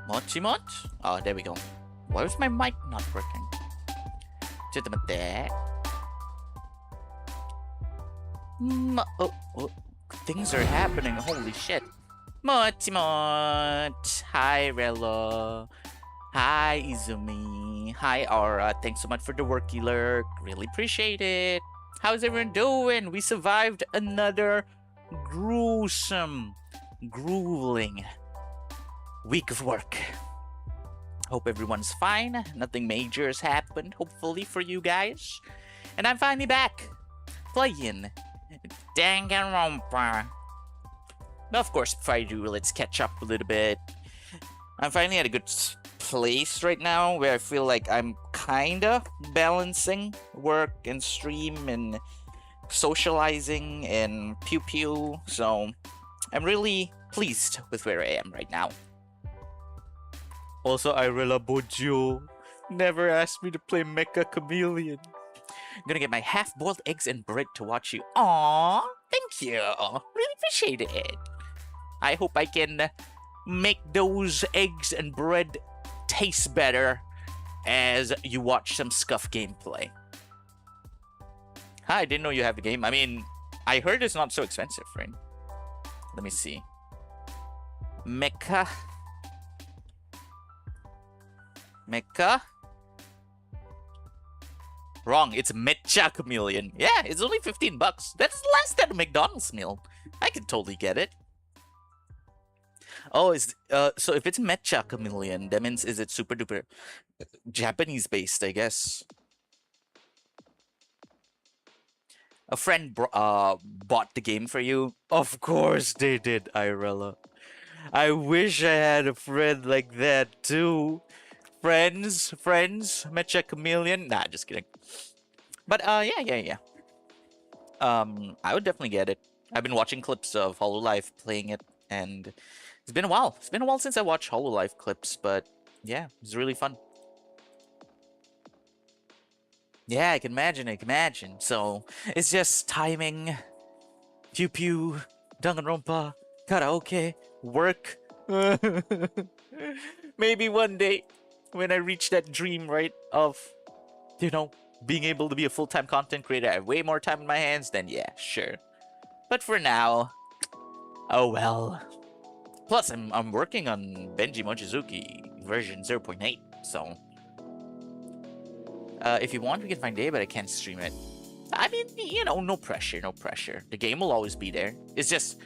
Mochi moch? Oh, there we go. Why is my mic not working? Oh, things are happening. Holy shit. Mochi moch. Hi, Relo. Hi, Izumi. Hi, Aura. Thanks so much for the worky lurk. Really appreciate it. How's everyone doing? We survived another gruesome, grueling week of work. Hope everyone's fine. Nothing major has happened, hopefully, for you guys. And I'm finally back, playing Dangonronpa. Now, of course, before I do, let's catch up a little bit. I'm finally at a good place right now where I feel like I'm kinda balancing work and stream and socializing and pew pew. So I'm really pleased with where I am right now. Also, Irela Bojo never asked me to play Mecha Chameleon. I'm gonna get my half-boiled eggs and bread to watch you. Aww, thank you. Really appreciate it. I hope I can make those eggs and bread taste better as you watch some Scuff gameplay. Hi, I didn't know you have the game. I mean, I heard it's not so expensive, right? Let me see. Mecha. Wrong, it's Mecha Chameleon. Yeah, it's only 15 bucks. That's less than a McDonald's meal. I can totally get it. Oh, so if it's Mecha Chameleon, that means is it super duper Japanese based, I guess. A friend bought the game for you. Of course they did, Irella. I wish I had a friend like that too. Friends, Mecha Chameleon. Nah, just kidding. But yeah. I would definitely get it. I've been watching clips of Hololive playing it, and it's been a while. It's been a while since I watched Hololive clips, but yeah, it's really fun. Yeah, I can imagine. So it's just timing, pew pew, Dangonronpa, karaoke, work. Maybe one day when I reach that dream, right, of, you know, being able to be a full-time content creator, I have way more time in my hands, then yeah, sure. But for now, oh well. Plus, I'm working on Benji Mochizuki version 0.8, so if you want, we can find day, but I can't stream it. I mean, you know, no pressure. The game will always be there. It's just,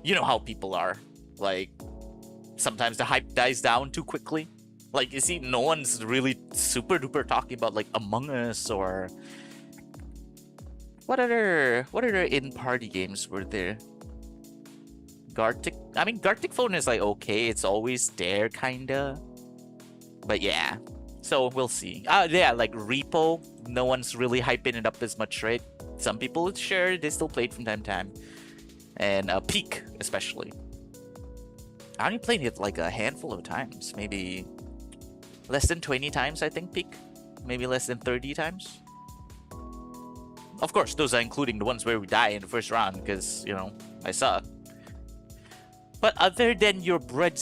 you know how people are. Like, sometimes the hype dies down too quickly. Like, you see, no one's really super duper talking about like Among Us or what other in-party games were there? Gartic. I mean, Gartic Phone is like okay, it's always there, kinda. But yeah, so we'll see. Yeah, like Repo. No one's really hyping it up as much, right? Some people, sure, they still play it from time to time, and Peak especially. I only played it like a handful of times, maybe less than 20 times, I think, Peak. Maybe less than 30 times. Of course, those are including the ones where we die in the first round, because, you know, I suck. But other than your bread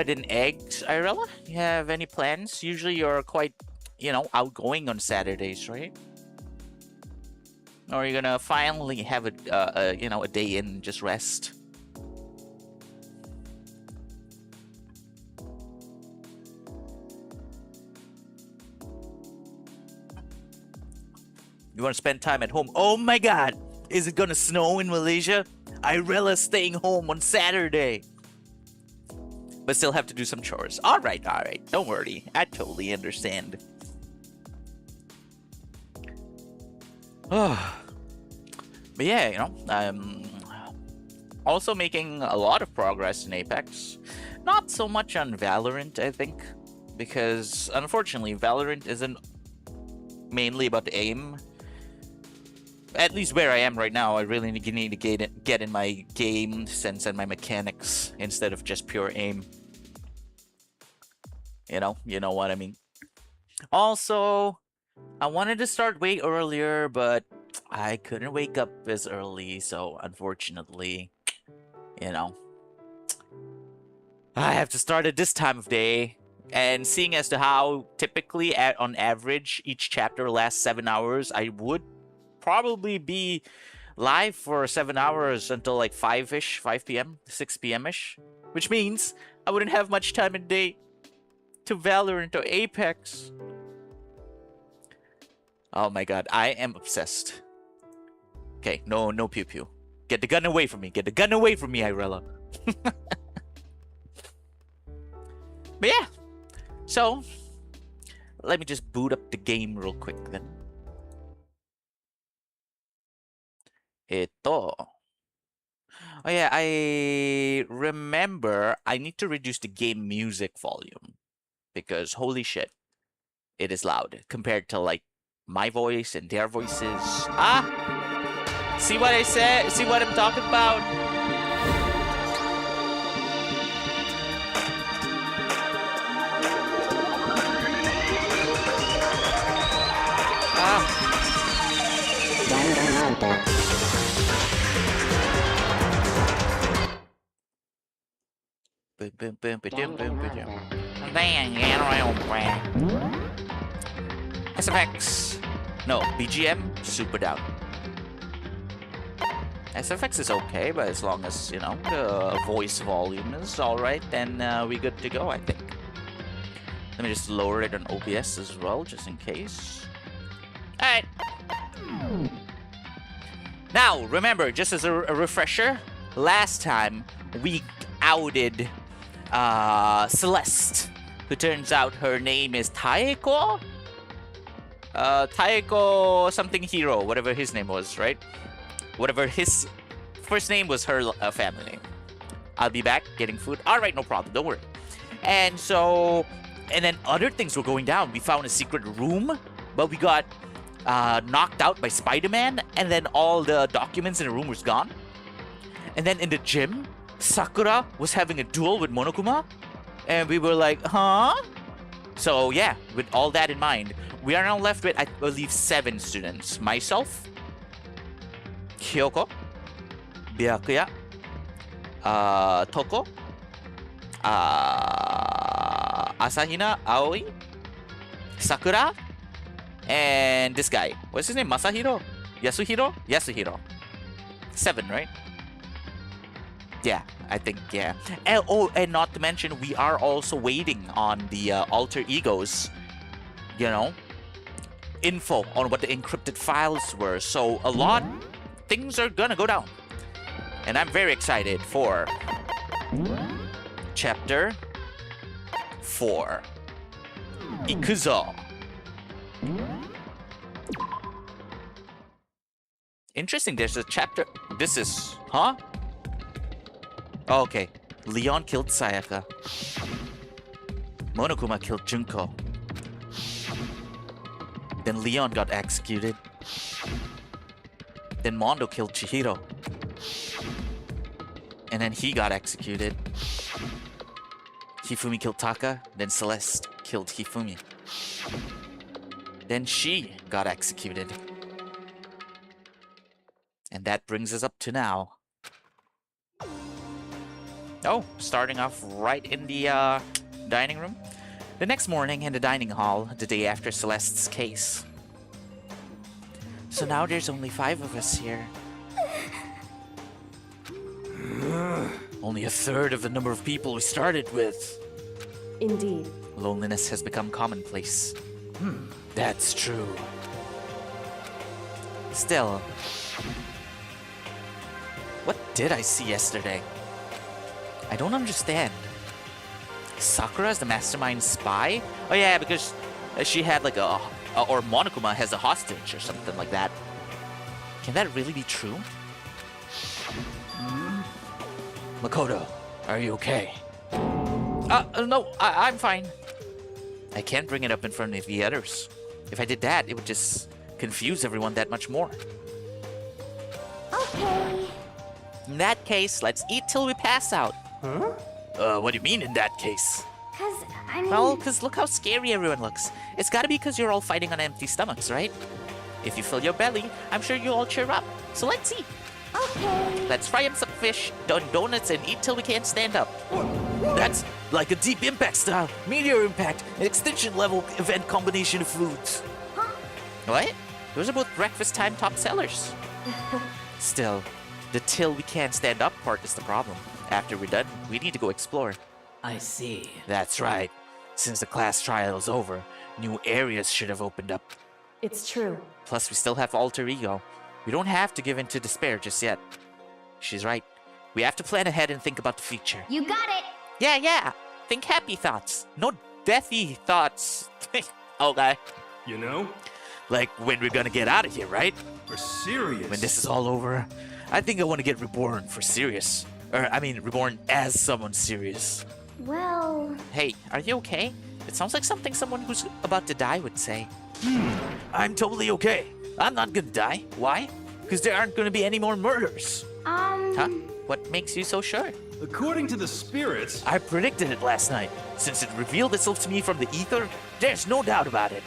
and eggs, Irella, you have any plans? Usually you're quite, you know, outgoing on Saturdays, right? Or are you gonna finally have a day in and just rest? You want to spend time at home? Oh my god! Is it gonna snow in Malaysia? Irella's staying home on Saturday. But still have to do some chores. Alright. Don't worry. I totally understand. But yeah, you know, I'm also making a lot of progress in Apex. Not so much on Valorant, I think. Because, unfortunately, Valorant isn't mainly about the aim. At least where I am right now, I really need to get in my game sense and my mechanics instead of just pure aim. You know what I mean. Also, I wanted to start way earlier, but I couldn't wake up as early, so unfortunately, you know. I have to start at this time of day. And seeing as to how typically on average each chapter lasts 7 hours, I would probably be live for 7 hours until like 5-ish, 5 p.m., 6 p.m.-ish. Which means I wouldn't have much time in day to Valorant or Apex. Oh my god, I am obsessed. Okay, no pew pew. Get the gun away from me. Get the gun away from me, Irella. But yeah. So, let me just boot up the game real quick then. Ito. Oh yeah, I remember I need to reduce the game music volume. Because holy shit, it is loud compared to like my voice and their voices. Ah! See what I said? See what I'm talking about? Dangonronpa. SFX. No, BGM, super down. SFX is okay, but as long as, you know, the voice volume is alright, then we're good to go, I think. Let me just lower it on OBS as well, just in case. Alright. Now, remember, just as a refresher, last time we outed Celeste, who turns out her name is Taeko? Taeko something hero, whatever his name was, right? Whatever his first name was, her family name. I'll be back getting food. Alright, no problem, don't worry. And so, and then other things were going down. We found a secret room, but we got knocked out by Spider-Man, and then all the documents in the room was gone. And then in the gym, Sakura was having a duel with Monokuma, and we were like, huh? So yeah, with all that in mind, we are now left with, I believe, 7 students. Myself, Kyoko, Byakuya, Toko, Asahina, Aoi, Sakura, and this guy. What's his name? Masahiro? Yasuhiro? Yasuhiro. 7, right? Yeah, I think, yeah. And, oh, and not to mention, we are also waiting on the alter egos, you know, info on what the encrypted files were. So a lot, things are gonna go down. And I'm very excited for Chapter 4. Ikuzo. Interesting, there's a chapter. This is, huh? Oh, okay. Leon killed Sayaka. Monokuma killed Junko. Then Leon got executed. Then Mondo killed Chihiro. And then he got executed. Hifumi killed Taka. Then Celeste killed Hifumi. Then she got executed. And that brings us up to now. Oh, starting off right in the dining room. The next morning in the dining hall, the day after Celeste's case. So now there's only 5 of us here. Only a third of the number of people we started with. Indeed. Loneliness has become commonplace. That's true. Still, what did I see yesterday? I don't understand. Sakura is the mastermind spy? Oh yeah, because she had like a... or Monokuma has a hostage or something like that. Can that really be true? Makoto, are you okay? No, I'm fine. I can't bring it up in front of the others. If I did that, it would just confuse everyone that much more. Okay. In that case, let's eat till we pass out. Huh? What do you mean in that case? Cause, I mean... Well, because look how scary everyone looks. It's gotta be because you're all fighting on empty stomachs, right? If you fill your belly, I'm sure you'll all cheer up. So let's eat. Okay. Let's fry up some fish, donuts, and eat till we can't stand up. That's like a deep impact style, meteor impact, and extinction level event combination of foods. Huh? What? Those are both breakfast time top sellers. Still, the till we can't stand up part is the problem. After we're done, we need to go explore. I see. That's right. Since the class trial is over, new areas should have opened up. It's true. Plus, we still have alter ego. We don't have to give in to despair just yet. She's right. We have to plan ahead and think about the future. You got it. Yeah. Think happy thoughts. No deathy thoughts. Okay. You know? Like when we're gonna get out of here, right? For serious. When this is all over, I think I want to get reborn for serious. Reborn as someone serious. Well, Hey, are you okay? It sounds like something someone who's about to die would say. I'm totally okay. I'm not gonna die. Why? Because there aren't gonna be any more murders. Huh? What makes you so sure? According to the spirits, I predicted it last night. Since it revealed itself to me from the ether, there's no doubt about it.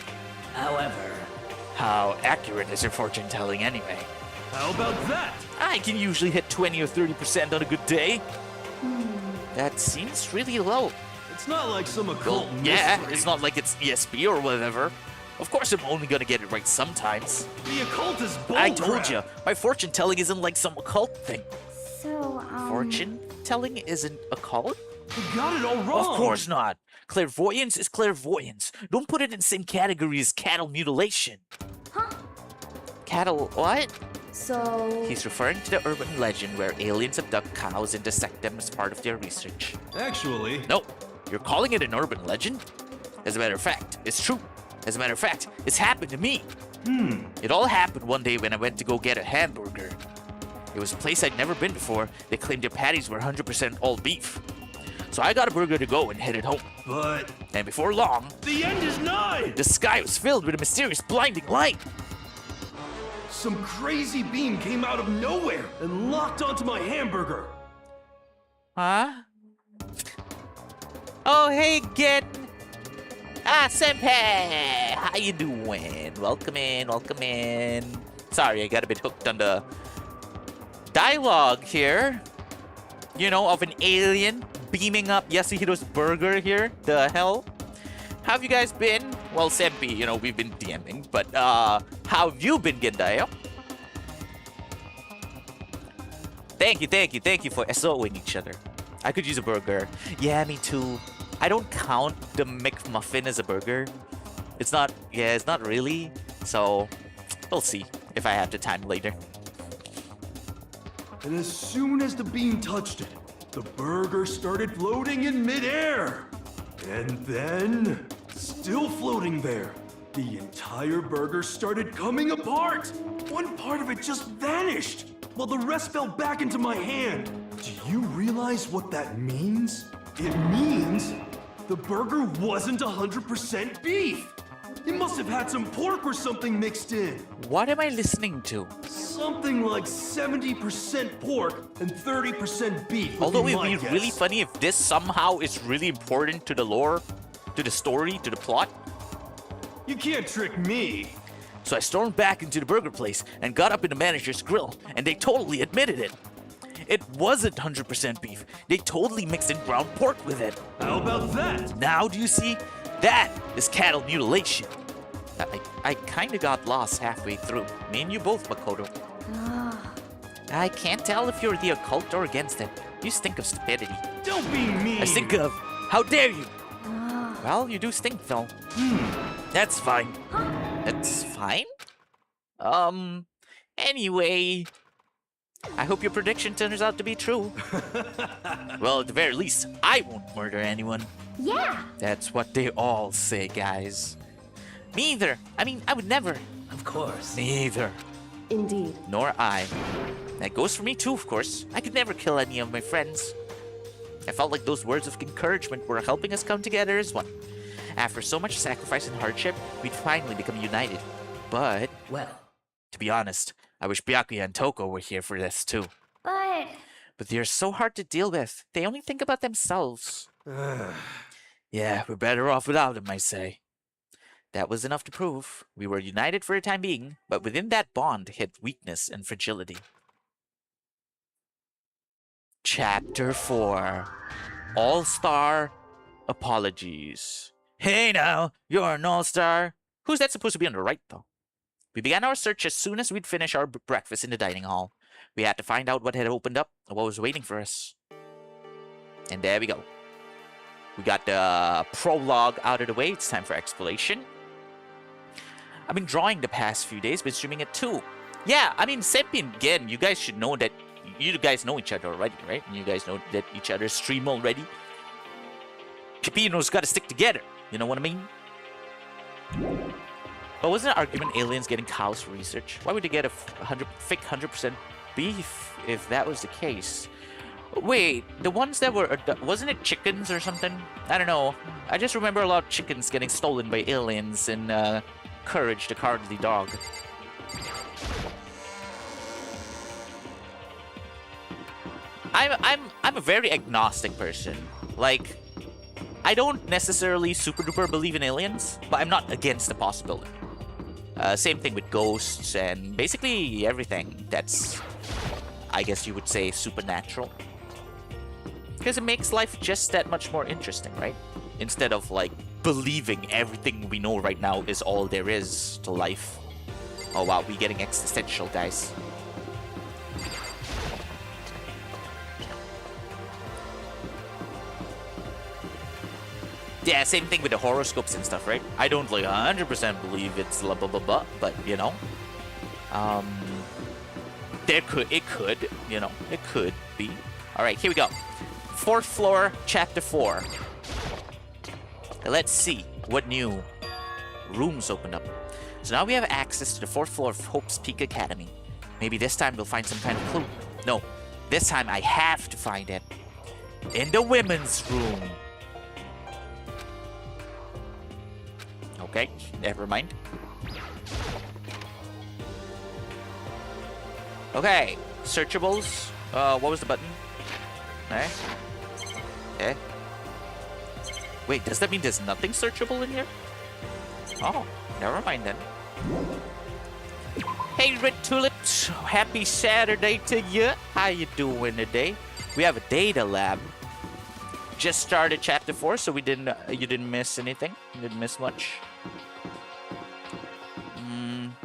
However, How accurate is your fortune telling anyway? how about that? I can usually hit 20 or 30% on a good day. That seems really low. It's not like some occult Yeah, mystery. it's not like it's ESP or whatever. Of course I'm only gonna get it right sometimes. The occult is bullcrap. I told you, my fortune telling isn't like some occult thing. so, Fortune telling isn't a cult? You got it all wrong. Of course not. Clairvoyance is clairvoyance. Don't put it in the same category as cattle mutilation. Huh? Cattle what? So, He's referring to the urban legend where aliens abduct cows and dissect them as part of their research. Actually, No, you're calling it an urban legend? As a matter of fact, it's true. As a matter of fact, it's happened to me. It all happened one day when I went to go get a hamburger. It was a place I'd never been before. They claimed their patties were 100% all beef. So I got a burger to go and headed home. but And before long, the end is nigh. the sky was filled with a mysterious blinding light. Some crazy beam came out of nowhere and locked onto my hamburger. Huh? Oh, hey, Gen. Senpai! How you doing? Welcome in. Sorry, I got a bit hooked on the dialogue here. You know, of an alien beaming up Yasuhiro's burger here. The hell? How have you guys been? Well, Senpai, you know, we've been DMing, but, how have you been, Gendayo? Thank you for SOing each other. I could use a burger. Yeah, me too. I don't count the McMuffin as a burger. It's not really. So, we'll see if I have the time later. And as soon as the beam touched it, the burger started floating in midair. And then, still floating there, the entire burger started coming apart. One part of it just vanished, while the rest fell back into my hand. Do you realize what that means? It means the burger wasn't 100% beef. It must have had some pork or something mixed in. What am I listening to? Something like 70% pork and 30% beef. would Although be it my would be really guess. funny if this somehow is really important to the lore, to the story, to the plot. You can't trick me. So I stormed back into the burger place and got up in the manager's grill, and they totally admitted it. It wasn't 100% beef. They totally mixed in ground pork with it. How about that? Now do you see? That is cattle mutilation. I kinda got lost halfway through. Me and you both, Makoto. I can't tell if you're the occult or against it. You stink of stupidity. Don't be mean. I stink of, how dare you? Well, you do stink though. That's fine. That's fine? Anyway, I hope your prediction turns out to be true. Well, at the very least, I won't murder anyone. yeah. That's what they all say, guys. Me either. I would never. of course. Neither. Indeed. Nor I. That goes for me too, of course. I could never kill any of my friends. I felt like those words of encouragement were helping us come together as one. After so much sacrifice and hardship, we'd finally become united. But, Well, to be honest, I wish Byakuya and Toko were here for this too. But, They're so hard to deal with. They only think about themselves. Yeah, we're better off without them, I say. That was enough to prove. We were united for a time being, but within that bond hid weakness and fragility. Chapter 4. All-star apologies. Hey now, you're an all-star. Who's that supposed to be on the right, though? We began our search as soon as we'd finished our breakfast in the dining hall. We had to find out what had opened up and what was waiting for us. And there we go. We got the prologue out of the way. It's time for exploration. I've been drawing the past few days, been streaming it too. Yeah, I mean, Sempin, again, you guys should know that you guys know each other already, right? You guys know that each other stream already. Pipino's got to stick together. You know what I mean? But wasn't an argument aliens getting cows for research? Why would they get a fake 100% beef if that was the case? Wait, the ones that were... wasn't it chickens or something? I don't know. I just remember a lot of chickens getting stolen by aliens in Courage the Cowardly Dog. I'm a very agnostic person. Like, I don't necessarily super duper believe in aliens, but I'm not against the possibility. Same thing with ghosts and basically everything that's, I guess you would say, supernatural. Because it makes life just that much more interesting, right? Instead of like believing everything we know right now is all there is to life. Oh wow, we're getting existential, guys. Yeah, same thing with the horoscopes and stuff, right? I don't like 100% believe it's blah blah blah blah, but you know, it could, you know, it could be. All right, here we go. 4th floor, chapter 4. Let's see what new rooms open up. So now we have access to the 4th floor of Hope's Peak Academy. Maybe this time we'll find some kind of clue. No, this time I have to find it in the women's room. Okay, never mind. Okay, searchables. What was the button? Okay. Okay. Wait, does that mean there's nothing searchable in here? Oh, never mind then. Hey, Red Tulips. Happy Saturday to you. How you doing today? We have a data lab. Just started chapter 4, so you didn't miss anything. You didn't miss much.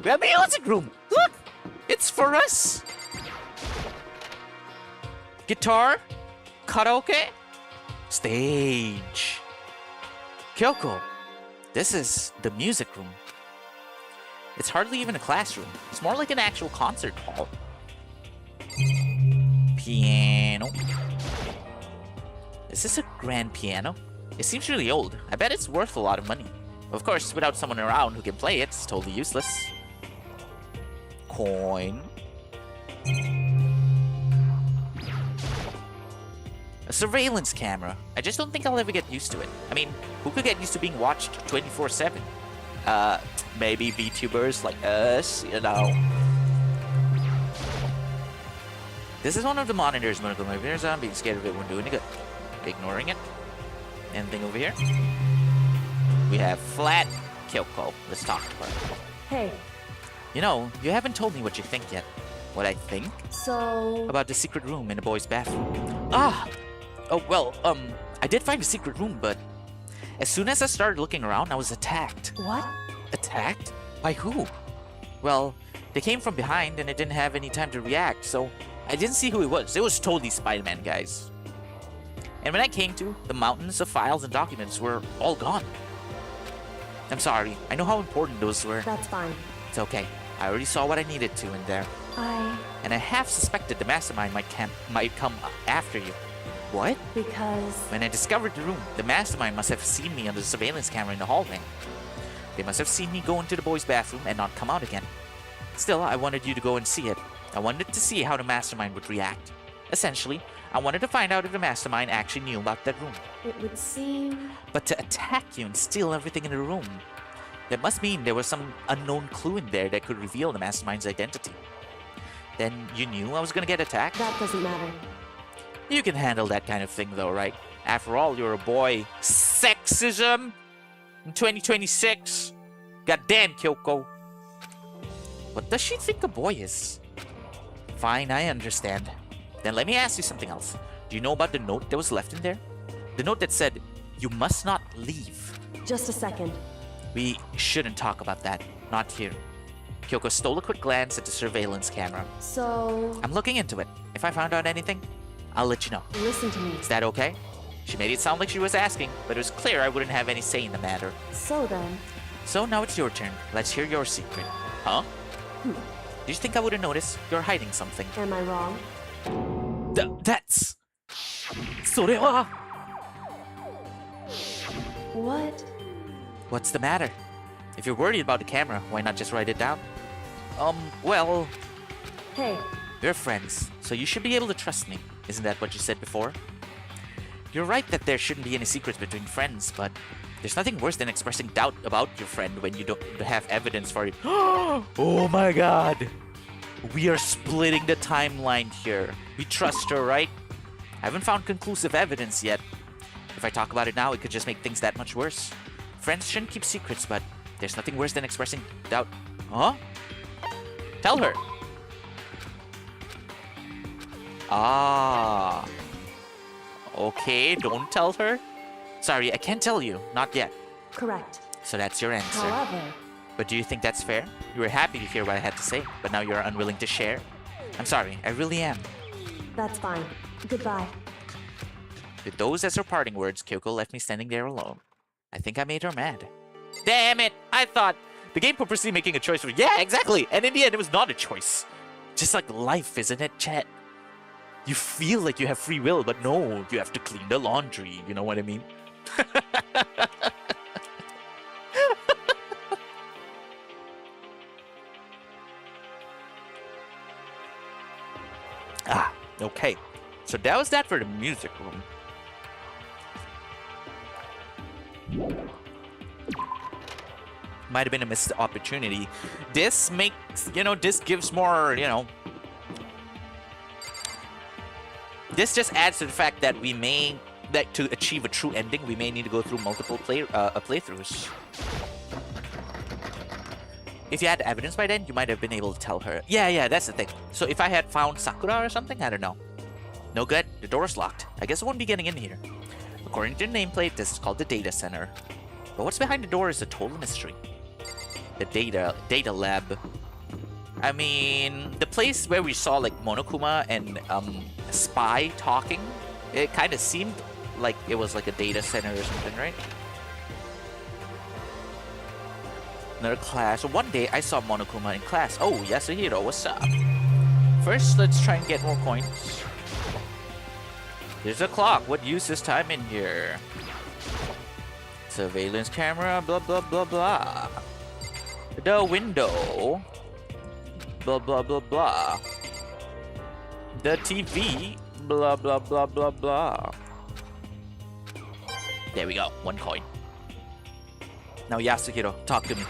We have a music room. Look, it's for us. Guitar, karaoke, stage. Kyoko, this is the music room. It's hardly even a classroom. It's more like an actual concert hall. Piano. Is this a grand piano? It seems really old. I bet it's worth a lot of money. Of course, without someone around who can play it, it's totally useless. Coin. A surveillance camera. I just don't think I'll ever get used to it. I mean, who could get used to being watched 24/7? Maybe VTubers like us, you know. This is one of the monitors. One of the monitors. I'm being scared of it when doing it. Ignoring it. Anything over here? We have flat Kyoko. Let's talk to her. Hey. You know, you haven't told me what you think yet. What I think? So... About the secret room in the boys' bathroom. Ah! Oh, well, I did find a secret room, but as soon as I started looking around, I was attacked. What? Attacked? By who? Well, they came from behind and I didn't have any time to react, so I didn't see who it was. It was totally Spider-Man, guys. And when I came to, the mountains of files and documents were all gone. I'm sorry. I know how important those were. That's fine. It's okay. I already saw what I needed to in there. And I half suspected the mastermind might come after you. What? Because... When I discovered the room, the mastermind must have seen me on the surveillance camera in the hallway. They must have seen me go into the boys' bathroom and not come out again. Still, I wanted you to go and see it. I wanted to see how the mastermind would react. Essentially, I wanted to find out if the mastermind actually knew about that room. It would seem... But to attack you and steal everything in the room, that must mean there was some unknown clue in there that could reveal the mastermind's identity. Then you knew I was gonna get attacked? That doesn't matter. You can handle that kind of thing though, right? After all, you're a boy. Sexism? In 2026? Goddamn, Kyoko. What does she think a boy is? Fine, I understand. Then let me ask you something else. Do you know about the note that was left in there? The note that said, "You must not leave." Just a second. We shouldn't talk about that. Not here. Kyoko stole a quick glance at the surveillance camera. So, I'm looking into it. If I found out anything, I'll let you know. listen to me. Is that okay? She made it sound like she was asking, but it was clear I wouldn't have any say in the matter. So then, So now it's your turn. Let's hear your secret. Huh? Do you think I wouldn't notice? You're hiding something. am I wrong? That's... それは... What? What's the matter? If you're worried about the camera, why not just write it down? Well, Hey, we're friends, so you should be able to trust me. Isn't that what you said before? You're right that there shouldn't be any secrets between friends, but there's nothing worse than expressing doubt about your friend when you don't have evidence for it. Oh my god! We are splitting the timeline here. We trust her, right? I haven't found conclusive evidence yet. If I talk about it now, it could just make things that much worse. Friends shouldn't keep secrets, but there's nothing worse than expressing doubt. Huh? Tell her. Ah. Okay, don't tell her. Sorry, I can't tell you. Not yet. correct. So that's your answer. However, But do you think that's fair? You were happy to hear what I had to say, but now you're unwilling to share? I'm sorry, I really am. that's fine. Goodbye. With those as her parting words, Kyoko left me standing there alone. I think I made her mad. Damn it! I thought the game purposely making a choice for... Yeah, exactly! And in the end, it was not a choice. Just like life, isn't it, Chet? You feel like you have free will, but no, you have to clean the laundry. You know what I mean? Ah, okay. So that was that for the music room. Might have been a missed opportunity. This makes, this gives more, this just adds to the fact that that to achieve a true ending, we may need to go through multiple playthroughs. If you had evidence by then, you might have been able to tell her. Yeah, that's the thing. So if I had found Sakura or something, I don't know. No good. The door's locked. I guess I won't be getting in here. According to the nameplate, this is called the data center. But what's behind the door is a total mystery. The data lab. I mean, the place where we saw like Monokuma and Spy talking, it kind of seemed like it was like a data center or something, right? Another class. One day I saw Monokuma in class. Oh, Yasuhiro, what's up? First, let's try and get more coins. There's a clock. What use is time in here? Surveillance camera, blah blah blah blah. The window, blah blah blah blah. The TV, blah blah blah blah blah. There we go. 1 coin. Now Yasuhiro, talk to me.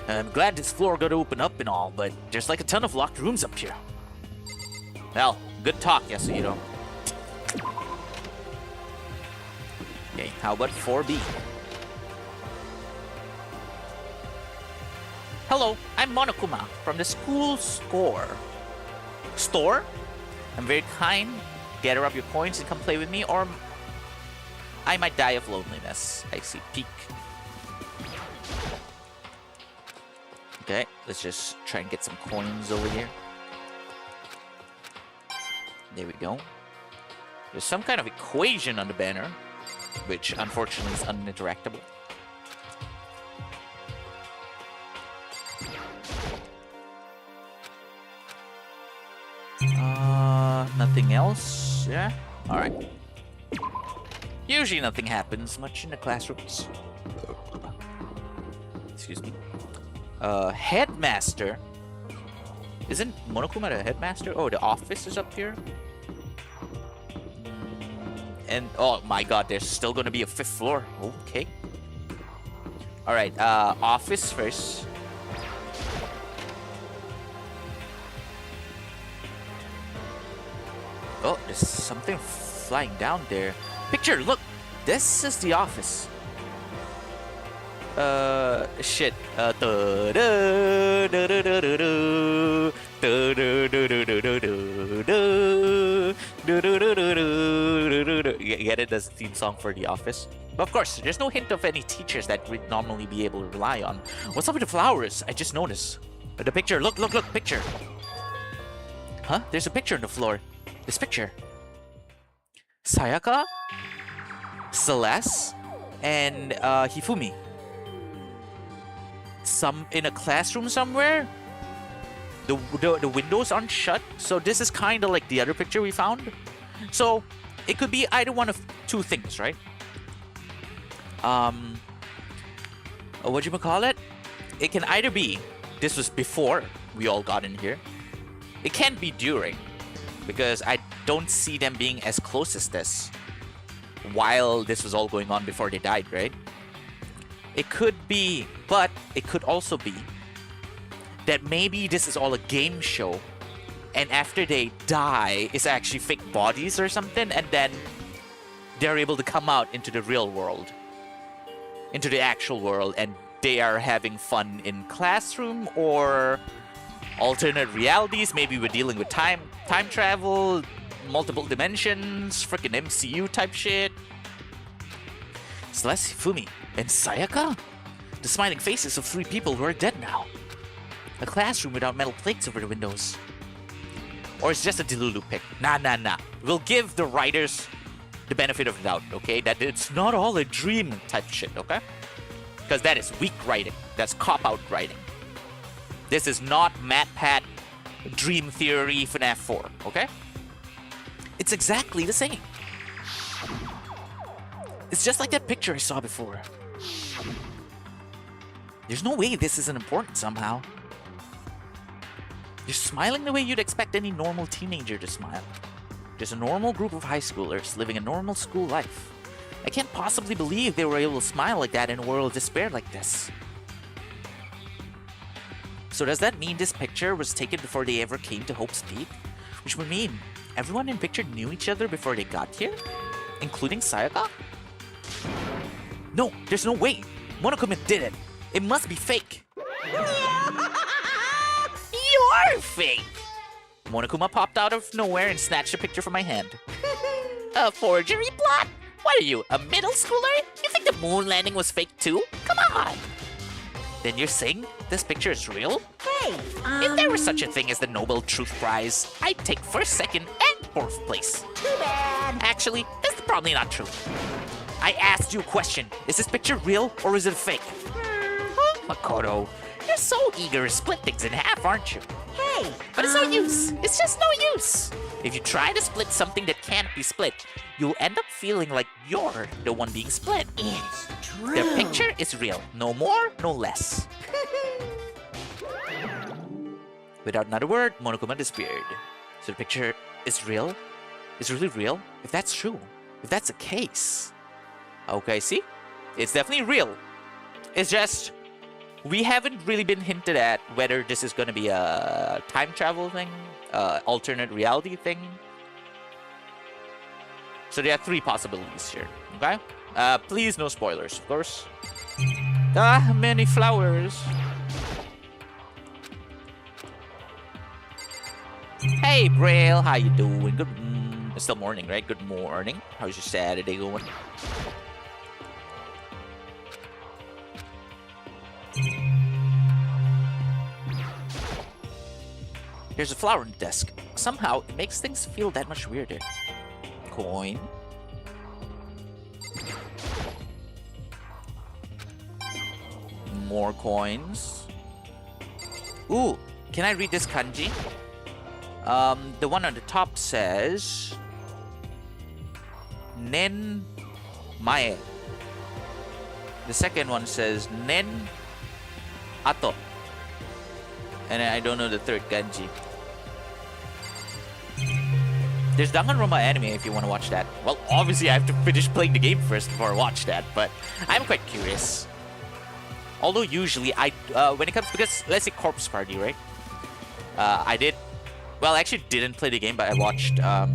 I'm glad this floor got to open up and all, but there's like a ton of locked rooms up here. Well, good talk, Yasuhiro. Okay, how about 4B? Hello, I'm Monokuma from the school store. I'm very kind. Gather up your coins and come play with me, or I might die of loneliness. I see. Peek. Okay, let's just try and get some coins over here. There we go. There's some kind of equation on the banner, which unfortunately is uninteractable. Nothing else? Yeah? Alright. Usually nothing happens much in the classrooms. Excuse me. Headmaster? Isn't Monokuma the headmaster? Oh, the office is up here? And, oh my god, there's still gonna be a 5th floor. Okay. Alright, office first. Oh, there's something flying down there. Picture, look! This is the office. Shit. Get it as a theme song for The Office. But of course, there's no hint of any teachers that we'd normally be able to rely on. What's up with the flowers? I just noticed. The picture. Look, picture. Huh? There's a picture on the floor. This picture. Sayaka, Celeste, and Hifumi. Some in a classroom somewhere. The windows aren't shut, so this is kind of like the other picture we found. So it could be either one of two things, right? Whatchamacallit? It can either be this was before we all got in here. It can't be during, because I don't see them being as close as this while this was all going on before they died, right? It could be, but it could also be that maybe this is all a game show, and after they die, it's actually fake bodies or something, and then they're able to come out into the real world, into the actual world, and they are having fun in classroom or alternate realities. Maybe we're dealing with time travel, multiple dimensions, freaking MCU type shit. Celeste, Hifumi, and Sayaka? The smiling faces of 3 people who are dead now. A classroom without metal plates over the windows. Or it's just a Delulu pic. Nah. We'll give the writers the benefit of the doubt, okay? That it's not all a dream type shit, okay? Because that is weak writing. That's cop-out writing. This is not MatPat Dream Theory FNAF 4, okay? It's exactly the same. It's just like that picture I saw before. There's no way this isn't important somehow. You're smiling the way you'd expect any normal teenager to smile. Just a normal group of high schoolers living a normal school life. I can't possibly believe they were able to smile like that in a world of despair like this. So does that mean this picture was taken before they ever came to Hope's Peak? Which would mean everyone in picture knew each other before they got here? Including Sayaka? No, there's no way. Monokuma did it. It must be fake. You're fake! Monokuma popped out of nowhere and snatched a picture from my hand. A forgery plot? What are you, a middle schooler? You think the moon landing was fake too? Come on! Then you're saying this picture is real? Hey, If there was such a thing as the Nobel Truth Prize, I'd take first, second, and fourth place. too bad. Actually, that's probably not true. I asked you a question. Is this picture real or is it fake? Makoto, you're so eager to split things in half, aren't you? Hey, But it's no use. It's just no use. If you try to split something that can't be split, you'll end up feeling like you're the one being split. it's true. The picture is real. No more, no less. Without another word, Monokuma disappeared. So the picture is real? Is really real? If that's true, if that's the case. Okay, see? It's definitely real. It's just, we haven't really been hinted at whether this is going to be a time travel thing, alternate reality thing. So there are 3 possibilities here, okay? Please, no spoilers, of course. Ah, many flowers. Hey, Braille, how you doing? Good. It's still morning, right? Good morning. How's your Saturday going? There's a flower on the desk. Somehow, it makes things feel that much weirder. Coin. More coins. Ooh, can I read this kanji? The one on the top says Nen Mae. The second one says Nen Ato. And I don't know the third kanji. There's Dangonronpa anime if you want to watch that. Well, obviously I have to finish playing the game first before I watch that, but I'm quite curious. Although usually when it comes, because let's say Corpse Party, right? I actually didn't play the game, but I watched, I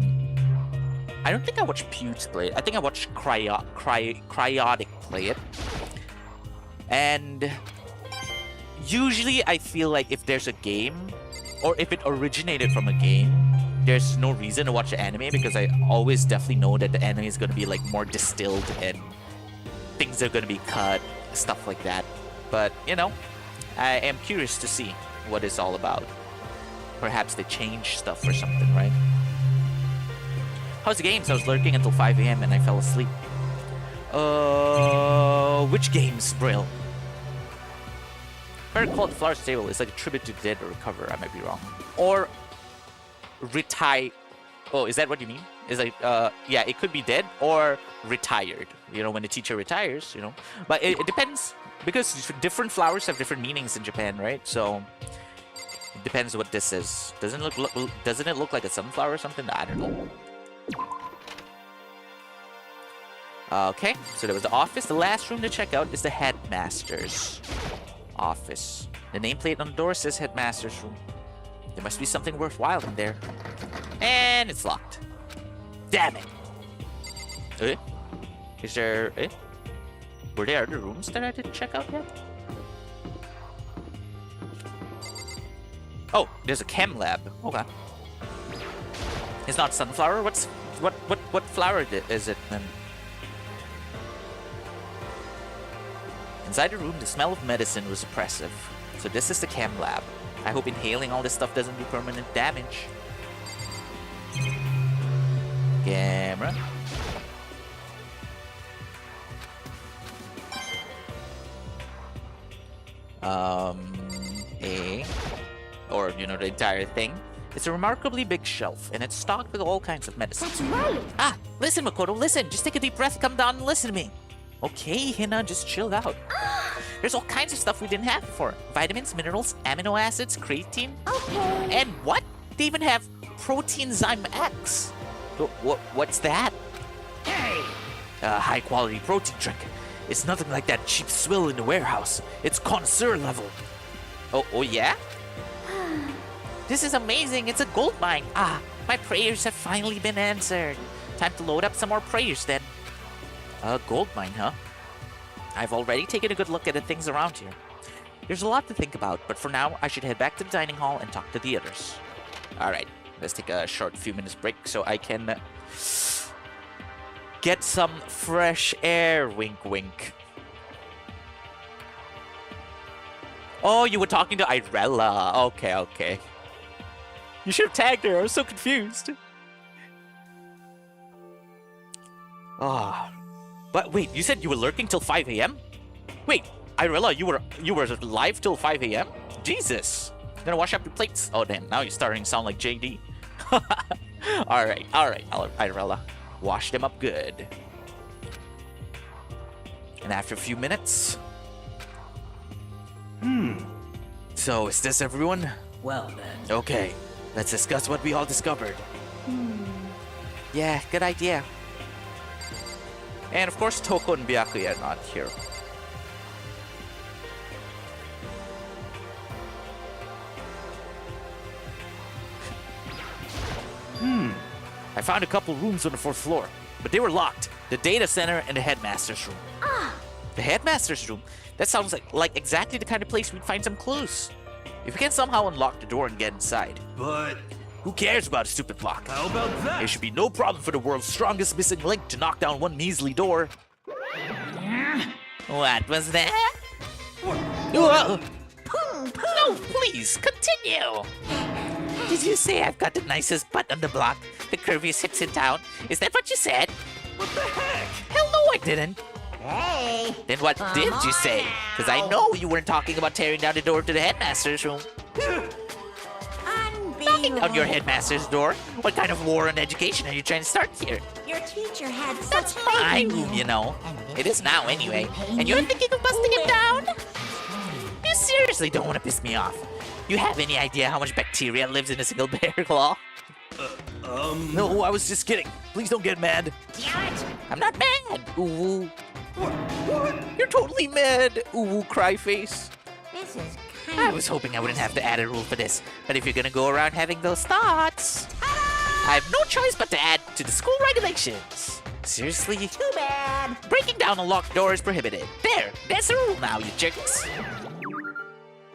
don't think I watched Pewds play it. I think I watched Cryotic play it. And usually I feel like if there's a game, or if it originated from a game, there's no reason to watch the anime because I always definitely know that the anime is gonna be like more distilled and things are gonna be cut, stuff like that. But you know, I am curious to see what it's all about. Perhaps they change stuff or something, right? How's the games? I was lurking until 5 a.m. and I fell asleep. Which games, Brill? If I recall, the Flower's Table is like a tribute to the dead or recover. I might be wrong. Or retire. Oh, is that what you mean? Is like, yeah, it could be dead or retired. You know, when the teacher retires, you know. But it depends because different flowers have different meanings in Japan, right? So it depends what this is. Doesn't it look like a sunflower or something? I don't know. Okay, so there was the office. The last room to check out is the headmaster's office. The nameplate on the door says headmaster's room. There must be something worthwhile in there. And it's locked. Damn it! Eh? Is there... Eh? Were there other rooms that I didn't check out yet? Oh, there's a chem lab. Okay. It's not sunflower? What flower is it then? Inside the room, the smell of medicine was oppressive. So this is the chem lab. I hope inhaling all this stuff doesn't do permanent damage. Camera. Or, you know, the entire thing. It's a remarkably big shelf, and it's stocked with all kinds of medicine. That's right. Ah, listen, Makoto, listen. Just take a deep breath, come down and listen to me. Okay, Hina, just chill out. There's all kinds of stuff we didn't have before. Vitamins, minerals, amino acids, creatine. Okay. And what? They even have Proteinzyme X. What's that? Hey. A high-quality protein drink. It's nothing like that cheap swill in the warehouse. It's connoisseur level. Oh yeah? This is amazing. It's a gold mine. Ah, my prayers have finally been answered. Time to load up some more prayers then. A gold mine, huh? I've already taken a good look at the things around here. There's a lot to think about, but for now, I should head back to the dining hall and talk to the others. Alright, let's take a short few minutes break so I can get some fresh air, wink wink. Oh, you were talking to Irella. Okay. You should have tagged her, I was so confused. Ah. But wait, you said you were lurking till 5 a.m.? Wait, Irella, you were live till 5 a.m.? Jesus. Gonna wash up your plates. Oh damn, now you're starting to sound like JD. Alright, Irella. Wash them up good. And after a few minutes... So, is this everyone? Well then. Okay, let's discuss what we all discovered. Yeah, good idea. And of course, Toko and Byakuya are not here. I found a couple rooms on the 4th floor, but they were locked. The data center and the headmaster's room. The headmaster's room? That sounds like exactly the kind of place we'd find some clues. If we can somehow unlock the door and get inside. But Who cares about a stupid lock? how about that? There should be no problem for the world's strongest missing link to knock down one measly door. What was that? Whoa. No, please, continue. Did you say I've got the nicest butt on the block, the curviest hips in town? Is that what you said? What the heck? Hell no, I didn't. Hey. Then what did you say? Because I know you weren't talking about tearing down the door to the headmaster's room. Knocking down your headmaster's door? What kind of war on education are you trying to start here? Your teacher had That's such my faith in room, you know. And It is now anyway. pain And you're you? thinking of busting him down? You seriously don't want to piss me off. You have any idea how much bacteria lives in a single bear claw? No, I was just kidding. Please don't get mad. Damn it. I'm not mad. Ooh. What? You're totally mad. Ooh, cry face. This is I kind was hoping I wouldn't have to add a rule for this, but if you're gonna go around having those thoughts, I have no choice but to add to the school regulations. Seriously? too bad. Breaking down a locked door is prohibited. There's the rule now, you jerks.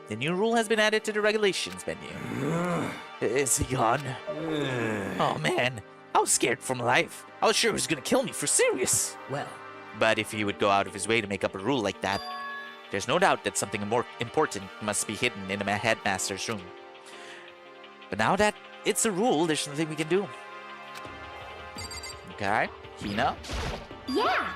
The new rule has been added to the regulations, Benji. Is he gone? Oh man, I was scared for my life. I was sure he was gonna kill me for serious. Well, But if he would go out of his way to make up a rule like that, there's no doubt that something more important must be hidden in the headmaster's room. But now that it's a rule, there's nothing we can do. Okay, Hina. Yeah.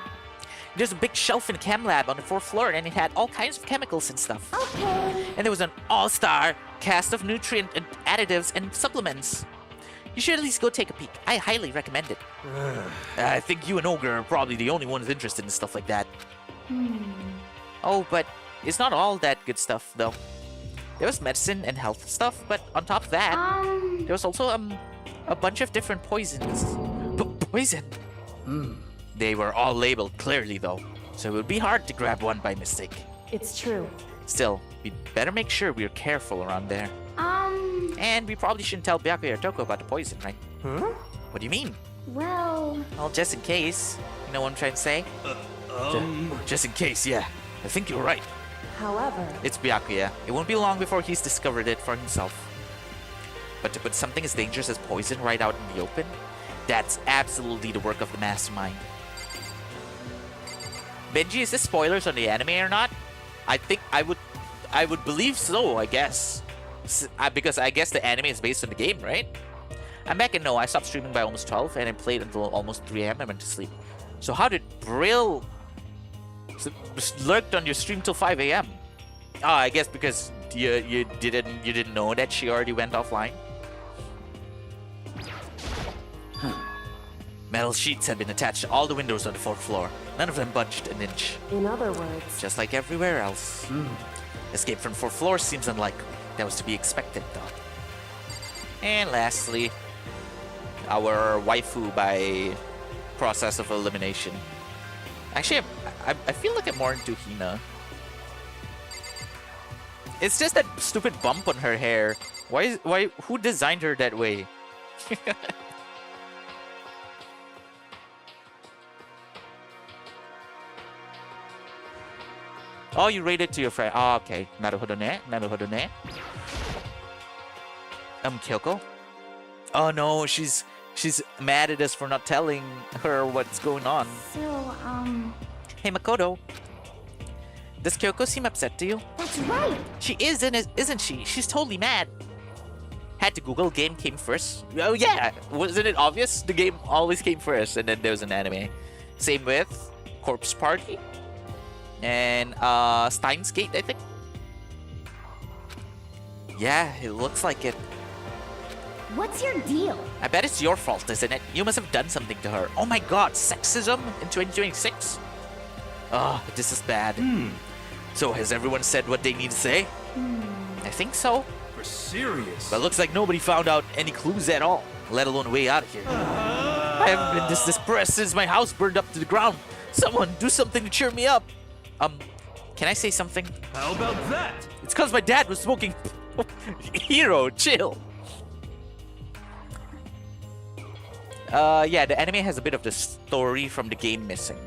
There's a big shelf in the chem lab on the 4th floor, and it had all kinds of chemicals and stuff. Okay. And there was an all-star cast of nutrient and additives and supplements. You should at least go take a peek. I highly recommend it. I think you and Ogre are probably the only ones interested in stuff like that. Oh, but it's not all that good stuff, though. There was medicine and health stuff, but on top of that, there was also a bunch of different poisons. Poison? They were all labeled clearly, though, so it would be hard to grab one by mistake. It's true. Still, we'd better make sure we're careful around there. And we probably shouldn't tell Byakuya or Toko about the poison, right? Huh? What do you mean? Well, Well, just in case. You know what I'm trying to say? Just in case, yeah. I think you're right. However, It's Byakuya. It won't be long before he's discovered it for himself. But to put something as dangerous as poison right out in the open, that's absolutely the work of the mastermind. Benji, is this spoilers on the anime or not? I think I would believe so, I guess. Because I guess the anime is based on the game, right? I'm back and no, I stopped streaming by almost 12 and I played until almost 3 a.m. and went to sleep. So how did Brill lurked on your stream till 5 a.m.? Oh, I guess because you didn't know that she already went offline. Metal sheets had been attached to all the windows on the 4th floor. None of them budged an inch. in other words, Just like everywhere else. Escape from 4th floor seems unlikely. That was to be expected, though. And lastly, our waifu by process of elimination. Actually, I feel like I'm more into Hina. It's just that stupid bump on her hair. Who designed her that way? Oh, you rated to your friend. Oh, okay. Naruhodo ne. Naruhodo ne. Kyoko? Oh no, she's mad at us for not telling her what's going on. so, Hey Makoto. Does Kyoko seem upset to you? that's right. She is, isn't she? She's totally mad. Had to Google game came first. Oh yeah, wasn't it obvious? The game always came first, and then there was an anime. Same with Corpse Party and Steins Gate, I think. Yeah, it looks like it. What's your deal? I bet it's your fault, isn't it? You must have done something to her. Oh my god, sexism in 2026? Oh, this is bad. So has everyone said what they need to say? I think so. For serious? But looks like nobody found out any clues at all, let alone a way out of here. I haven't been this depressed since my house burned up to the ground. Someone do something to cheer me up. Can I say something? How about that? It's cause my dad was smoking. Hero, chill. Yeah, the anime has a bit of the story from the game missing.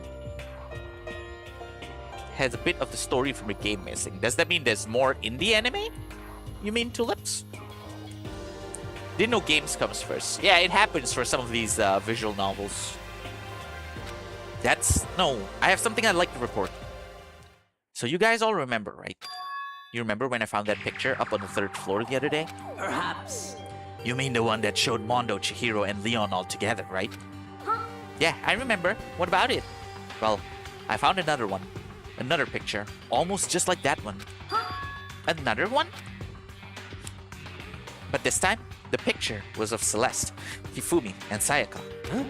Has a bit of the story from the game missing. Does that mean there's more in the anime? You mean Tulips? Didn't know games comes first. Yeah, it happens for some of these visual novels. No, I have something I'd like to report. So you guys all remember, right? You remember when I found that picture up on the 3rd floor the other day? perhaps. You mean the one that showed Mondo, Chihiro, and Leon all together, right? Huh? Yeah, I remember. What about it? Well, I found another one. Another picture. Almost just like that one. Huh? Another one? But this time, the picture was of Celeste, Hifumi, and Sayaka. Huh?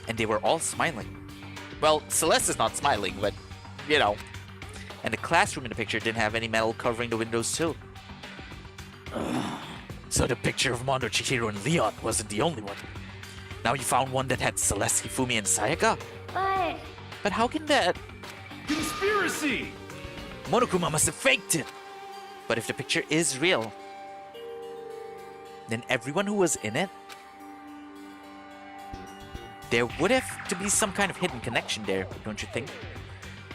And they were all smiling. Well, Celeste is not smiling, but, you know. And the classroom in the picture didn't have any metal covering the windows too. So the picture of Mondo, Chihiro, and Leon wasn't the only one. Now you found one that had Celeste, Hifumi, and Sayaka? But But how can that... Conspiracy! Monokuma must have faked it! But if the picture is real, then everyone who was in it, there would have to be some kind of hidden connection there, don't you think?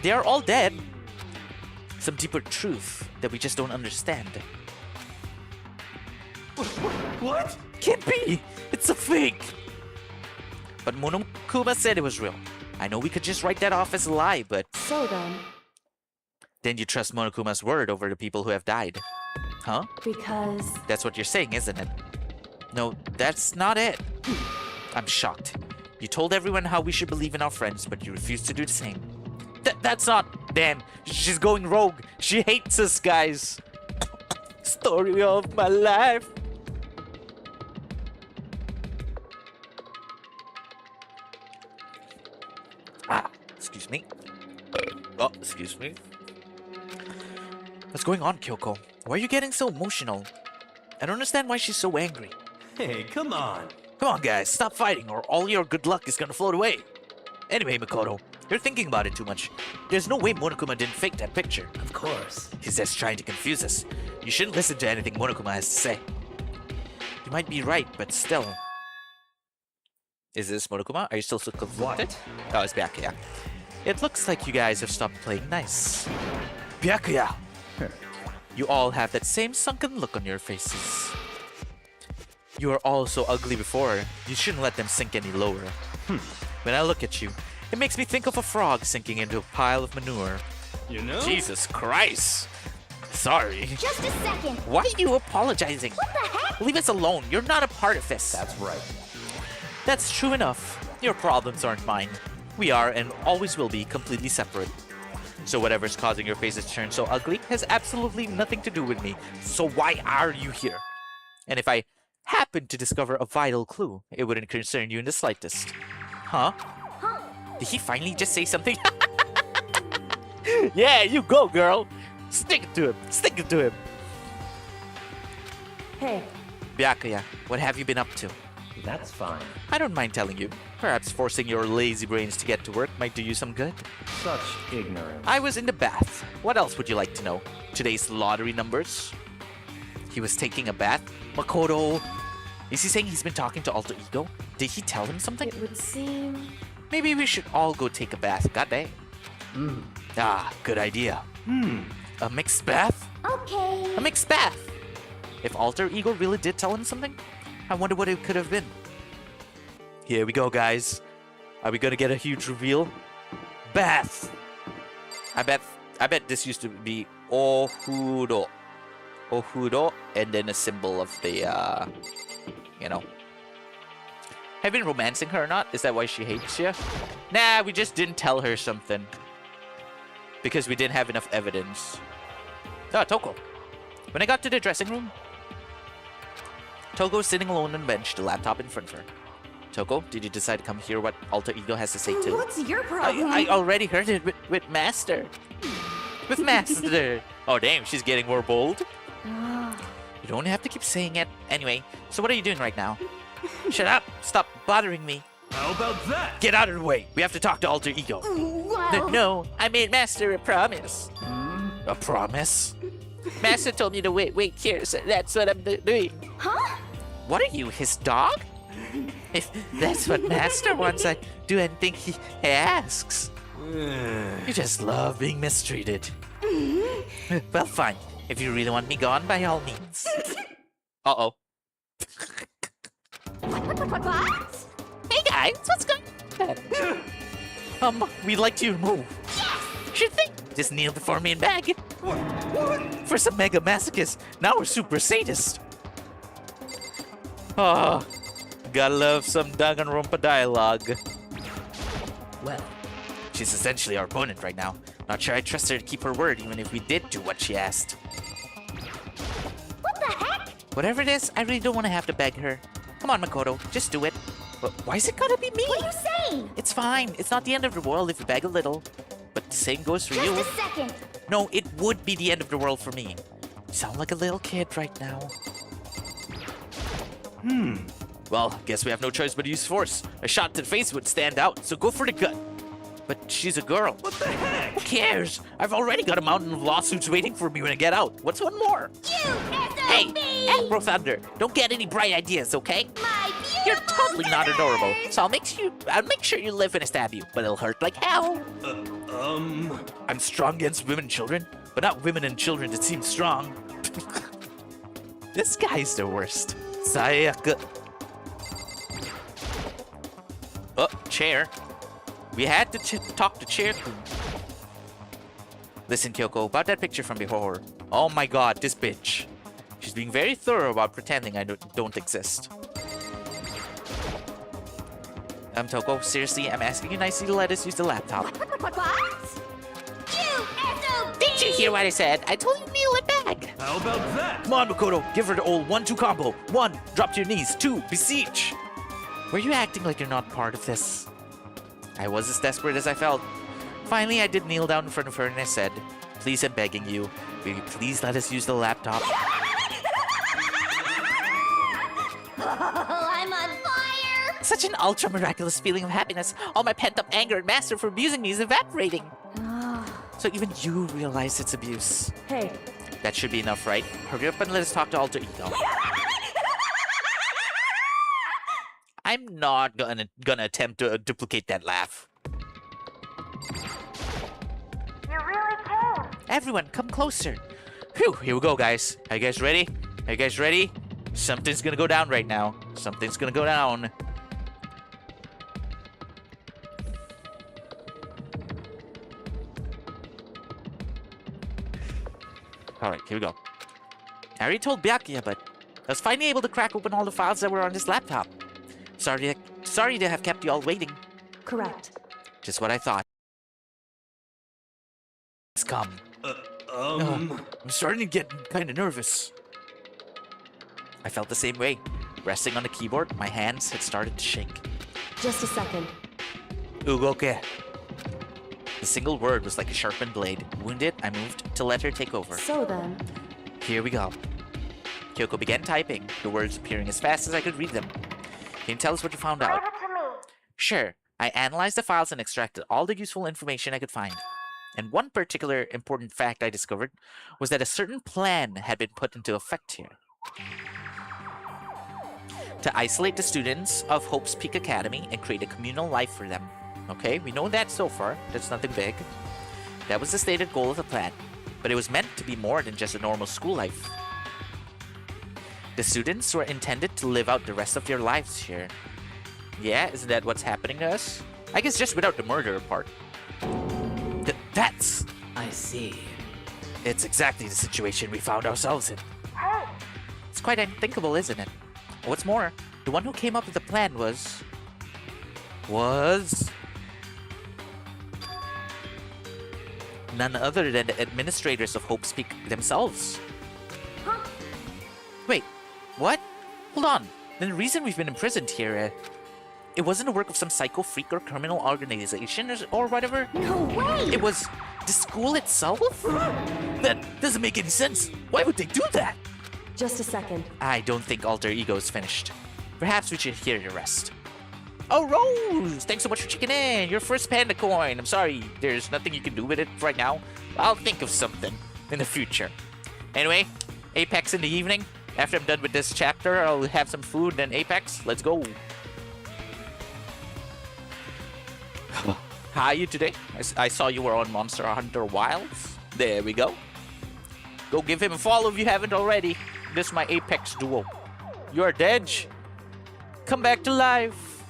They are all dead. Some deeper truth that we just don't understand. What? Can't be! It's a fake! But Monokuma said it was real. I know we could just write that off as a lie, but So then, you trust Monokuma's word over the people who have died. Huh? because That's what you're saying, isn't it? No, that's not it. I'm shocked. You told everyone how we should believe in our friends, but you refused to do the same. That's not... Damn, she's going rogue. She hates us, guys. Story of my life. Excuse me. Oh, excuse me. What's going on, Kyoko? Why are you getting so emotional? I don't understand why she's so angry. Hey, come on. Come on, guys, stop fighting or all your good luck is gonna float away. Anyway, Makoto, you're thinking about it too much. There's no way Monokuma didn't fake that picture. Of course. He's just trying to confuse us. You shouldn't listen to anything Monokuma has to say. You might be right, but still. Is this Monokuma? Are you still so conflicted? Oh, it's Byakuya. It looks like you guys have stopped playing nice. Byakuya! You all have that same sunken look on your faces. You were all so ugly before. You shouldn't let them sink any lower. When I look at you, it makes me think of a frog sinking into a pile of manure. You know? Jesus Christ! Sorry. Just a second. Why are you apologizing? What the heck? Leave us alone. You're not a part of this. That's right. That's true enough. Your problems aren't mine. We are and always will be completely separate. So whatever's causing your faces to turn so ugly has absolutely nothing to do with me. So why are you here? And if I happen to discover a vital clue, it wouldn't concern you in the slightest. Huh? Did he finally just say something? Yeah, you go, girl. Stick it to him. Stick it to him. hey, Byakuya, what have you been up to? That's fine. I don't mind telling you. Perhaps forcing your lazy brains to get to work might do you some good. Such ignorance. I was in the bath. What else would you like to know? Today's lottery numbers? He was taking a bath? Makoto! Is he saying he's been talking to Alter Ego? Did he tell him something? it would seem. Maybe we should all go take a bath. God dang. Ah, good idea. A mixed bath? Okay. A mixed bath! If Alter Ego really did tell him something, I wonder what it could have been. Here we go, guys. Are we gonna get a huge reveal? Bath! I bet this used to be Ohuro. Ohuro, and then a symbol of the, you know. Have you been romancing her or not? Is that why she hates you? Nah, we just didn't tell her something. Because we didn't have enough evidence. Ah, Toko. When I got to the dressing room, Toko was sitting alone on the bench, the laptop in front of her. Toko, did you decide to come hear what Alter Ego has to say too? What's your problem? I already heard it with Master. With Master. Oh, damn, she's getting more bold. You don't have to keep saying it. Anyway, so what are you doing right now? Shut up. Stop bothering me. How about that? Get out of the way. We have to talk to Alter Ego. Wow. No, I made Master a promise. A promise? Master told me to wait here, so that's what I'm doing. Huh? What are you, his dog? If that's what Master wants, I do anything he asks. You just love being mistreated. Well, fine. If you really want me gone, by all means. Uh-oh. What? Hey guys, what's going on? We'd like to move. Yes! Sure thing. Just kneel before me and beg. What? For some mega masochist, now we're super sadists. Oh, gotta love some Dangonronpa dialogue. Well, She's essentially our opponent right now. Not sure I trust her to keep her word even if we did do what she asked. What the heck? Whatever it is, I really don't want to have to beg her. Come on, Makoto, just do it. But why is it gotta be me? What are you saying? It's fine. It's not the end of the world if you beg a little. But the same goes for Just you. a second. No, it would be the end of the world for me. You sound like a little kid right now. Well, guess we have no choice but to use force. A shot to the face would stand out, so go for the gut. But she's a girl. What the heck? Who cares? I've already got a mountain of lawsuits waiting for me when I get out. What's one more? You Hey, SOB! Afro Thunder, don't get any bright ideas, okay? My beautiful You're totally not adorable, sisters! so I'll make sure you live when I stab you, but it'll hurt like hell. I'm strong against women and children, but not women and children that seem strong. This guy's the worst. Sayaku. Oh, chair. We had to talk to Chair Kun. Listen, Kyoko, about that picture from before. Oh my god, this bitch. She's being very thorough about pretending I don't exist. Toko, seriously, I'm asking you nicely to let us use the laptop. What? You SOB! Did you hear what I said? I told you to kneel it back. How about that? Come on, Makoto, give her the old 1-2 combo. 1, drop to your knees. 2, beseech. Were you acting like you're not part of this? I was as desperate as I felt. Finally, I did kneel down in front of her and I said, please, I'm begging you, will you please let us use the laptop? Oh, I'm on fire! Such an ultra miraculous feeling of happiness. All my pent up anger and master for abusing me is evaporating. So even you realize it's abuse. Hey, That should be enough, right? Hurry up and let us talk to Alter Ego. I'm not gonna attempt to duplicate that laugh. You really came! Everyone, come closer. Phew, here we go, guys. Are you guys ready? Are you guys ready? Something's gonna go down right now. Something's gonna go down. Alright, here we go. I already told Byakuya, but I was finally able to crack open all the files that were on this laptop. Sorry to have kept you all waiting. correct. Just what I thought. Let's come. I'm starting to get kind of nervous. I felt the same way. Resting on the keyboard, my hands had started to shake. Just a second. Ugoke. The single word was like a sharpened blade. Wounded, I moved to let her take over. So then, Here we go. Kyoko began typing, the words appearing as fast as I could read them. Can you tell us what you found out? Leave it to me. Sure. I analyzed the files and extracted all the useful information I could find. And one particular important fact I discovered was that a certain plan had been put into effect here. To isolate the students of Hope's Peak Academy and create a communal life for them. Okay, we know that so far. That's nothing big. That was the stated goal of the plan. But it was meant to be more than just a normal school life. The students were intended to live out the rest of their lives here. Yeah, isn't that what's happening to us? I guess just without the murder part. That's... I see. It's exactly the situation we found ourselves in. Hey! It's quite unthinkable, isn't it? What's more, the one who came up with the plan was... none other than the administrators of Hope's Peak themselves. Huh? Wait, what? Hold on. Then the reason we've been imprisoned here, it wasn't the work of some psycho freak or criminal organization or whatever. No way! It was the school itself? That doesn't make any sense. Why would they do that? just a second. I don't think Alter Ego is finished. Perhaps we should hear the rest. Oh, Rose! Thanks so much for checking in. Your first panda coin. I'm sorry, there's nothing you can do with it right now. I'll think of something in the future. Anyway, Apex in the evening. After I'm done with this chapter, I'll have some food, then Apex. Let's go. How are you today? I saw you were on Monster Hunter Wilds. There we go. Go give him a follow if you haven't already. This is my Apex duo. You're dead. Come back to life.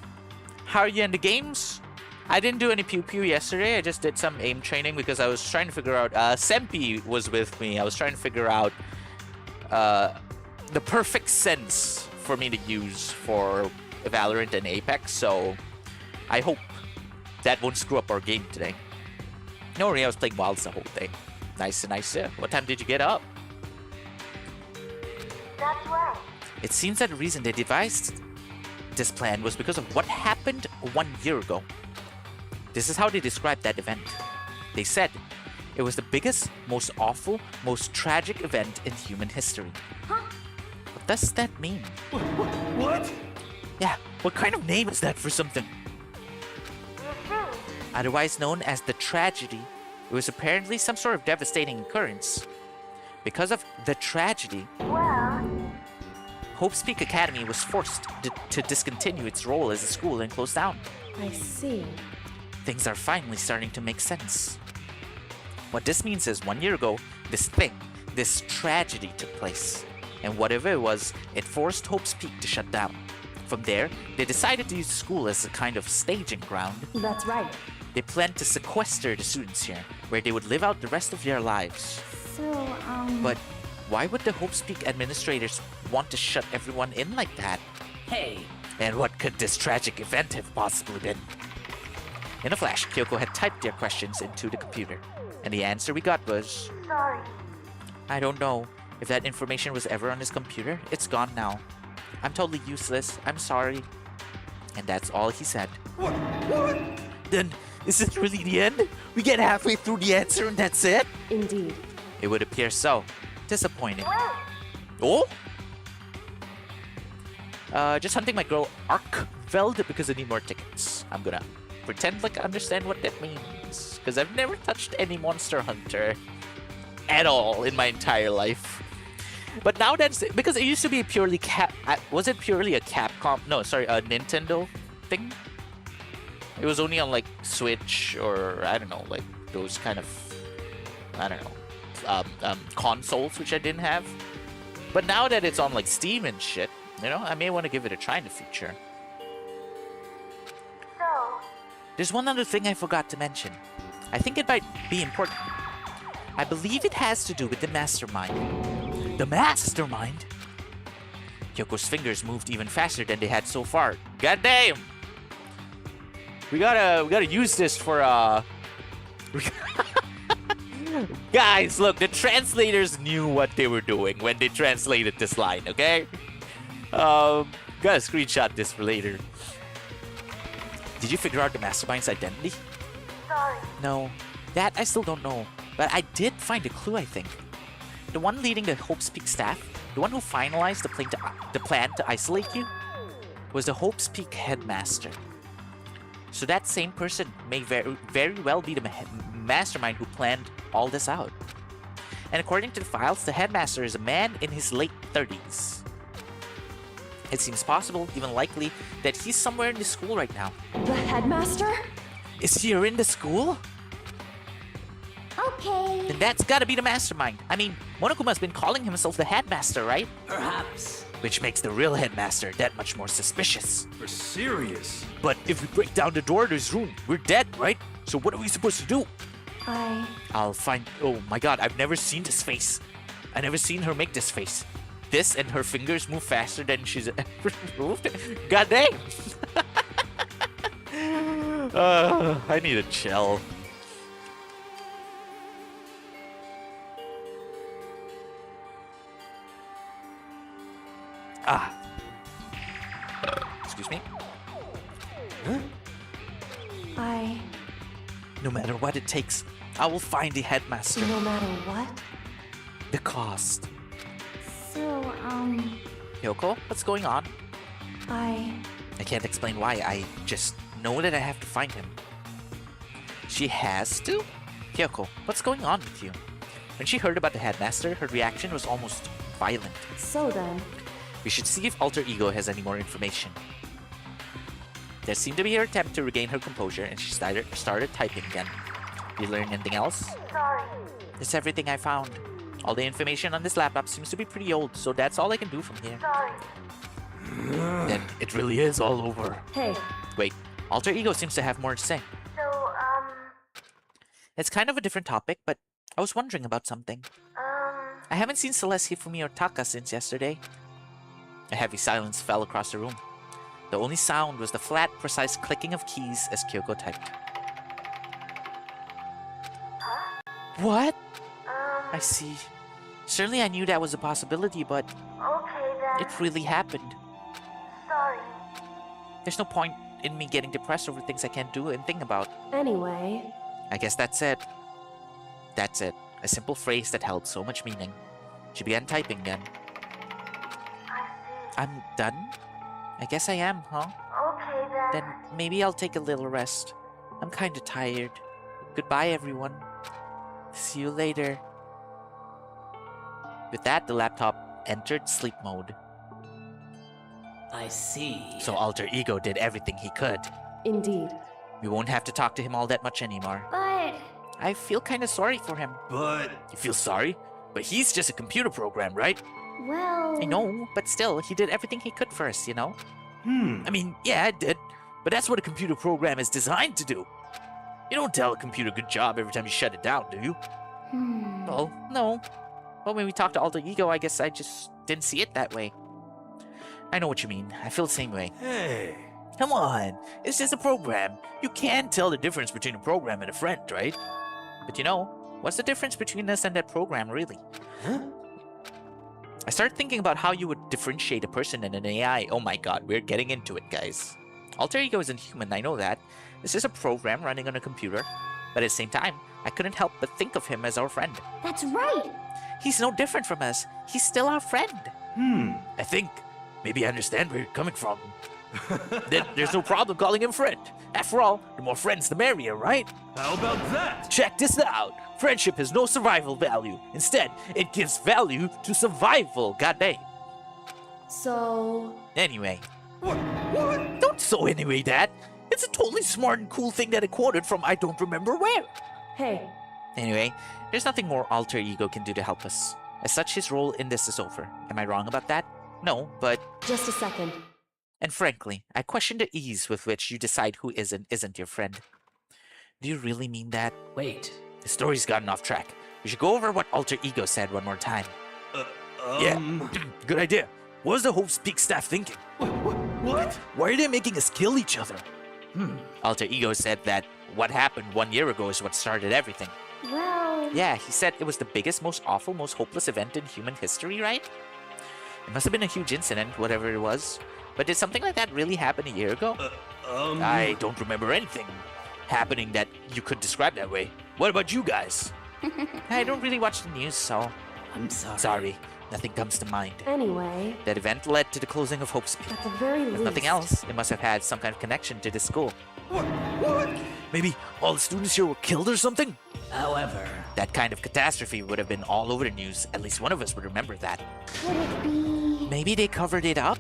How are you in the games? I didn't do any pew-pew yesterday. I just did some aim training because I was trying to figure out... Sempi was with me. I was trying to figure out the perfect sense for me to use for Valorant and Apex. So I hope that won't screw up our game today. No worry, I was playing Wilds the whole day. Nice. What time did you get up? That's right. It seems that the reason they devised this plan was because of what happened 1 year ago. This is how they described that event. They said it was the biggest, most awful, most tragic event in human history. Huh? What does that mean? What? Yeah, what kind of name is that for something? You see? Otherwise known as the tragedy, it was apparently some sort of devastating occurrence. Because of the tragedy, Well, Hope's Peak Academy was forced to discontinue its role as a school and close down. I see. Things are finally starting to make sense. What this means is 1 year ago, this tragedy took place. And whatever it was, it forced Hope's Peak to shut down. From there, they decided to use the school as a kind of staging ground. That's right. They planned to sequester the students here, where they would live out the rest of their lives. So, But why would the Hope's Peak administrators want to shut everyone in like that? Hey, And what could this tragic event have possibly been? In a flash, Kyoko had typed their questions into the computer, and the answer we got was, sorry. I don't know. If that information was ever on his computer, it's gone now. I'm totally useless. I'm sorry. And that's all he said. What? Then, is this really the end? We get halfway through the answer and that's it? Indeed. It would appear so. Disappointing. Wait. Oh? Just hunting my girl Arkveld because I need more tickets. I'm gonna pretend like I understand what that means. Because I've never touched any Monster Hunter at all in my entire life. But now that's because it used to be purely was it purely a Capcom? No, sorry, a Nintendo thing. It was only on like Switch or I don't know, like those kind of consoles which I didn't have. But now that it's on like Steam and shit, you know, I may want to give it a try in the future. So, There's one other thing I forgot to mention. I think it might be important. I believe it has to do with the mastermind. The mastermind? Kyoko's fingers moved even faster than they had so far. God damn! We gotta use this for Guys, look, the translators knew what they were doing when they translated this line, okay? Gotta screenshot this for later. Did you figure out the mastermind's identity? sorry. No, that I still don't know. But I did find a clue, I think. The one leading the Hope's Peak staff, the one who finalized the plan to isolate you, was the Hope's Peak headmaster. So that same person may very well be the mastermind who planned all this out. And according to the files, the headmaster is a man in his late 30s. It seems possible, even likely, that he's somewhere in the school right now. The headmaster? Is he in the school? Okay. Then that's gotta be the mastermind. I mean, Monokuma's been calling himself the headmaster, right? perhaps. Which makes the real headmaster that much more suspicious. For serious? But if we break down the door to his room, we're dead, right? So what are we supposed to do? I'll find... Oh my god, I've never seen this face. I've never seen her make this face. This and her fingers move faster than she's ever moved. God dang! I need a chill. Excuse me. No matter what it takes, I will find the headmaster. No matter what? The cost. So, Kyoko, what's going on? I can't explain why. I just know that I have to find him. She has to? Kyoko, what's going on with you? When she heard about the headmaster, her reaction was almost violent. So then, We should see if Alter Ego has any more information. There seemed to be her attempt to regain her composure, and she started typing again. You learn anything else? sorry. That's everything I found. All the information on this laptop seems to be pretty old, so that's all I can do from here. Sorry. Then it really is all over. hey, Wait, Alter Ego seems to have more to say. So, It's kind of a different topic, but I was wondering about something. I haven't seen Celeste, Hifumi, or Taka since yesterday. A heavy silence fell across the room. The only sound was the flat, precise clicking of keys as Kyoko typed. What? I see. Certainly I knew that was a possibility, but okay then. it really happened. Sorry. There's no point in me getting depressed over things I can't do and think about. anyway, I guess that's it. That's it. A simple phrase that held so much meaning. She began typing again. I see. I'm done? I guess I am, huh? Okay then. Then maybe I'll take a little rest. I'm kinda tired. Goodbye, everyone. See you later. With that, the laptop entered sleep mode. I see. So Alter Ego did everything he could. indeed. We won't have to talk to him all that much anymore. But, I feel kind of sorry for him. But You feel sorry? But he's just a computer program, right? Well... I know, but still, he did everything he could for us, you know? hmm. I mean, yeah, it did. But that's what a computer program is designed to do. You don't tell a computer good job every time you shut it down, do you? Well, no. Well, when we talked to Alter Ego, I guess I just didn't see it that way. I know what you mean. I feel the same way. Hey. Come on, it's just a program. You can tell the difference between a program and a friend, right? But you know, what's the difference between us and that program, really? Huh? I started thinking about how you would differentiate a person and an AI. Oh my god, we're getting into it, guys. Alter Ego isn't human, I know that. It's just a program running on a computer. But at the same time, I couldn't help but think of him as our friend. That's right! He's no different from us. He's still our friend. Hmm. I think maybe I understand where you're coming from. Then there's no problem calling him friend. After all, the more friends the merrier, right? How about that? Check this out. Friendship has no survival value. Instead, it gives value to survival. God dang. So... Anyway, What? don't so anyway that. It's a totally smart and cool thing that I quoted from I don't remember where. Hey, Anyway, there's nothing more Alter Ego can do to help us. As such, his role in this is over. Am I wrong about that? No, but... just a second. And frankly, I question the ease with which you decide who is and isn't your friend. Do you really mean that? Wait. The story's gotten off track. We should go over what Alter Ego said one more time. Yeah, good idea. What was the Hope Speak staff thinking? What? Why are they making us kill each other? Alter Ego said that what happened 1 year ago is what started everything. Well... Yeah, he said it was the biggest, most awful, most hopeless event in human history, right? It must have been a huge incident, whatever it was. But did something like that really happen a year ago? I don't remember anything happening that you could describe that way. What about you guys? I don't really watch the news, so I'm sorry. sorry. Nothing comes to mind. Anyway, That event led to the closing of Hope's Peak. at the very If least... nothing else, it must have had some kind of connection to this school. What? Maybe all the students here were killed or something? However, That kind of catastrophe would have been all over the news. At least one of us would remember that. Could it be... Maybe they covered it up?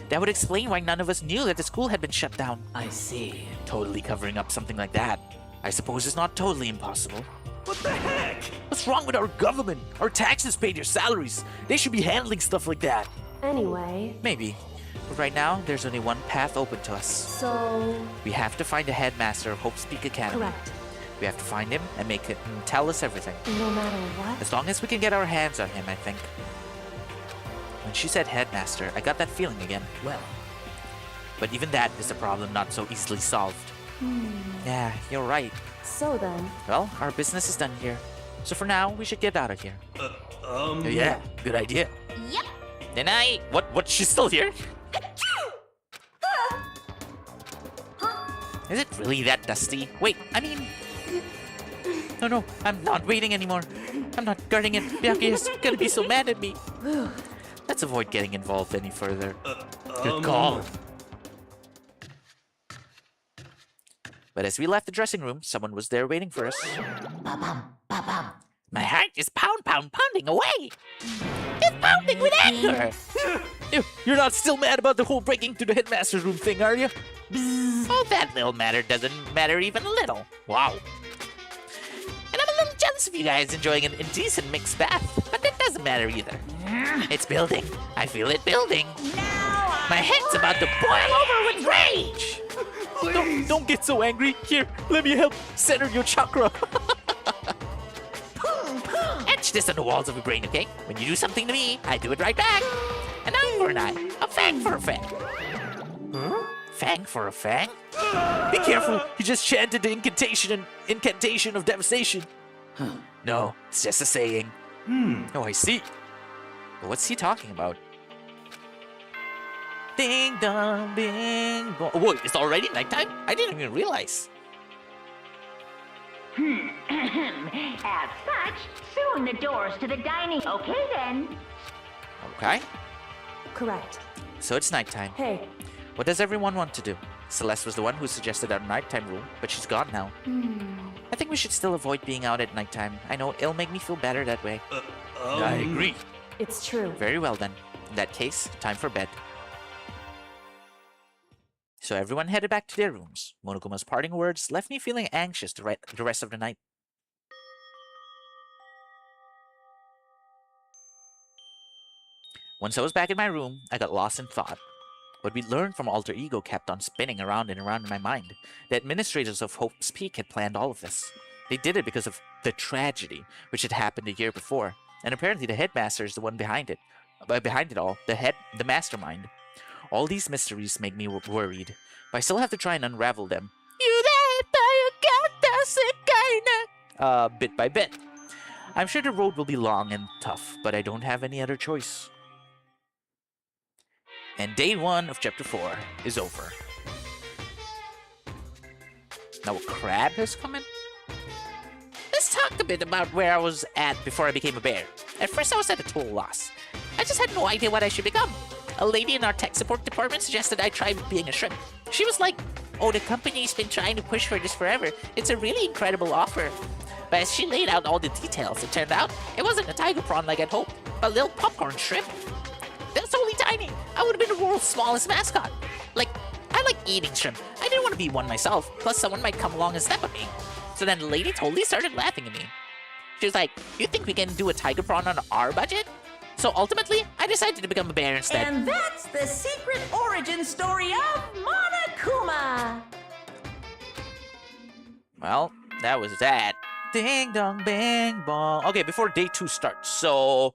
That would explain why none of us knew that the school had been shut down. I see. Totally covering up something like that. I suppose it's not totally impossible. What the heck? What's wrong with our government? Our taxes pay their salaries. They should be handling stuff like that. Anyway, Maybe. But right now, there's only one path open to us. so... We have to find the headmaster of Hope Speak Academy. correct. We have to find him and make him tell us everything. No matter what? As long as we can get our hands on him, I think. When she said headmaster, I got that feeling again. Well, But even that is a problem not so easily solved. Yeah, you're right. So then, Well, our business is done here. So for now, we should get out of here. Yeah, good idea. Yep. Then what, she's still here? Is it really that dusty? Wait, I mean... No, I'm not waiting anymore. I'm not guarding it. Miyake is gonna be so mad at me. Let's avoid getting involved any further. Good call. But as we left the dressing room, someone was there waiting for us. My heart is pounding away. It's pounding with anger. You're not still mad about the whole breaking to the headmaster's room thing, are you? Oh, that little matter doesn't matter even a little. Wow. And I'm a little jealous of you guys enjoying an indecent mixed bath, but that doesn't matter either. It's building. I feel it building. My head's about to boil over with rage. Don't get so angry. Here, let me help center your chakra. Etch this on the walls of your brain, okay? When you do something to me, I do it right back. An eye for an eye, a fang for a fang. Fang for a fang? Be careful, he just chanted the incantation of devastation. No, it's just a saying. Oh, I see. But what's he talking about? Ding dong, ding dong. Oh, wait, it's already nighttime? I didn't even realize. As such, soon the doors to the dining. Okay then. Okay, correct. so it's nighttime. Hey, What does everyone want to do? Celeste was the one who suggested our nighttime rule, but she's gone now. I think we should still avoid being out at nighttime. I know it'll make me feel better that way. I agree. it's true. Very well then. In that case, time for bed. So everyone headed back to their rooms. Monokuma's parting words left me feeling anxious the rest of the night. Once I was back in my room, I got lost in thought. What we learned from Alter Ego kept on spinning around and around in my mind. The administrators of Hope's Peak had planned all of this. They did it because of the tragedy which had happened a year before, and apparently the headmaster is the one behind it. Behind it all, the mastermind. All these mysteries make me worried, but I still have to try and unravel them. Bit by bit. I'm sure the road will be long and tough, but I don't have any other choice. And day 1 of chapter 4 is over. Now a crab has come in? Let's talk a bit about where I was at before I became a bear. At first I was at a total loss. I just had no idea what I should become. A lady in our tech support department suggested I try being a shrimp. She was like, oh, the company's been trying to push for this forever. It's a really incredible offer. But as she laid out all the details, it turned out it wasn't a tiger prawn like I'd hoped, but a little popcorn shrimp. That was only tiny. I would have been the world's smallest mascot. Like, I like eating shrimp. I didn't want to be one myself, plus someone might come along and step on me. So then the lady totally started laughing at me. She was like, you think we can do a tiger prawn on our budget? So ultimately, I decided to become a bear instead. And that's the secret origin story of Monokuma. Well, that was that. Ding dong bang bong. Okay, before day 2 starts. So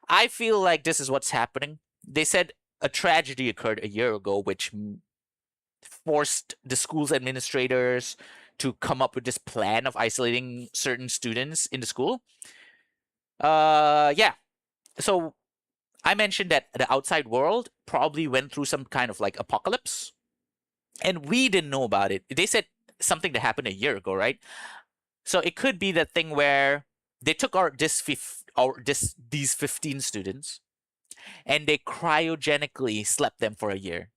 I feel like this is what's happening. They said a tragedy occurred a year ago, which forced the school's administrators to come up with this plan of isolating certain students in the school. Yeah. So I mentioned that the outside world probably went through some kind of like apocalypse, and we didn't know about it. They said something that happened a year ago, right? So it could be that thing where they took these 15 students and they cryogenically slept them for a year.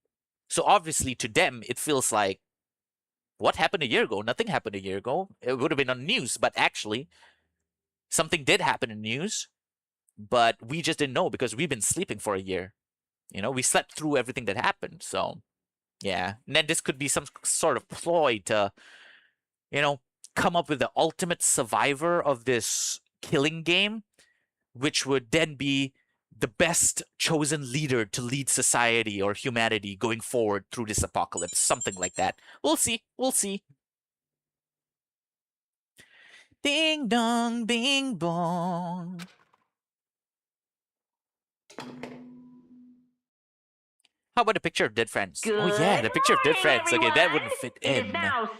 So obviously to them, it feels like, what happened a year ago? Nothing happened a year ago. It would have been on the news, but actually something did happen in the news, but we just didn't know because we've been sleeping for a year. You know, we slept through everything that happened. So yeah. And then this could be some sort of ploy to, you know, come up with the ultimate survivor of this killing game, which would then be the best chosen leader to lead society or humanity going forward through this apocalypse. Something like that. We'll see. We'll see. Ding dong, bing bong. How about a picture of dead friends? Good Oh yeah, the picture of dead friends. Okay, that everyone. wouldn't fit It in. is now 7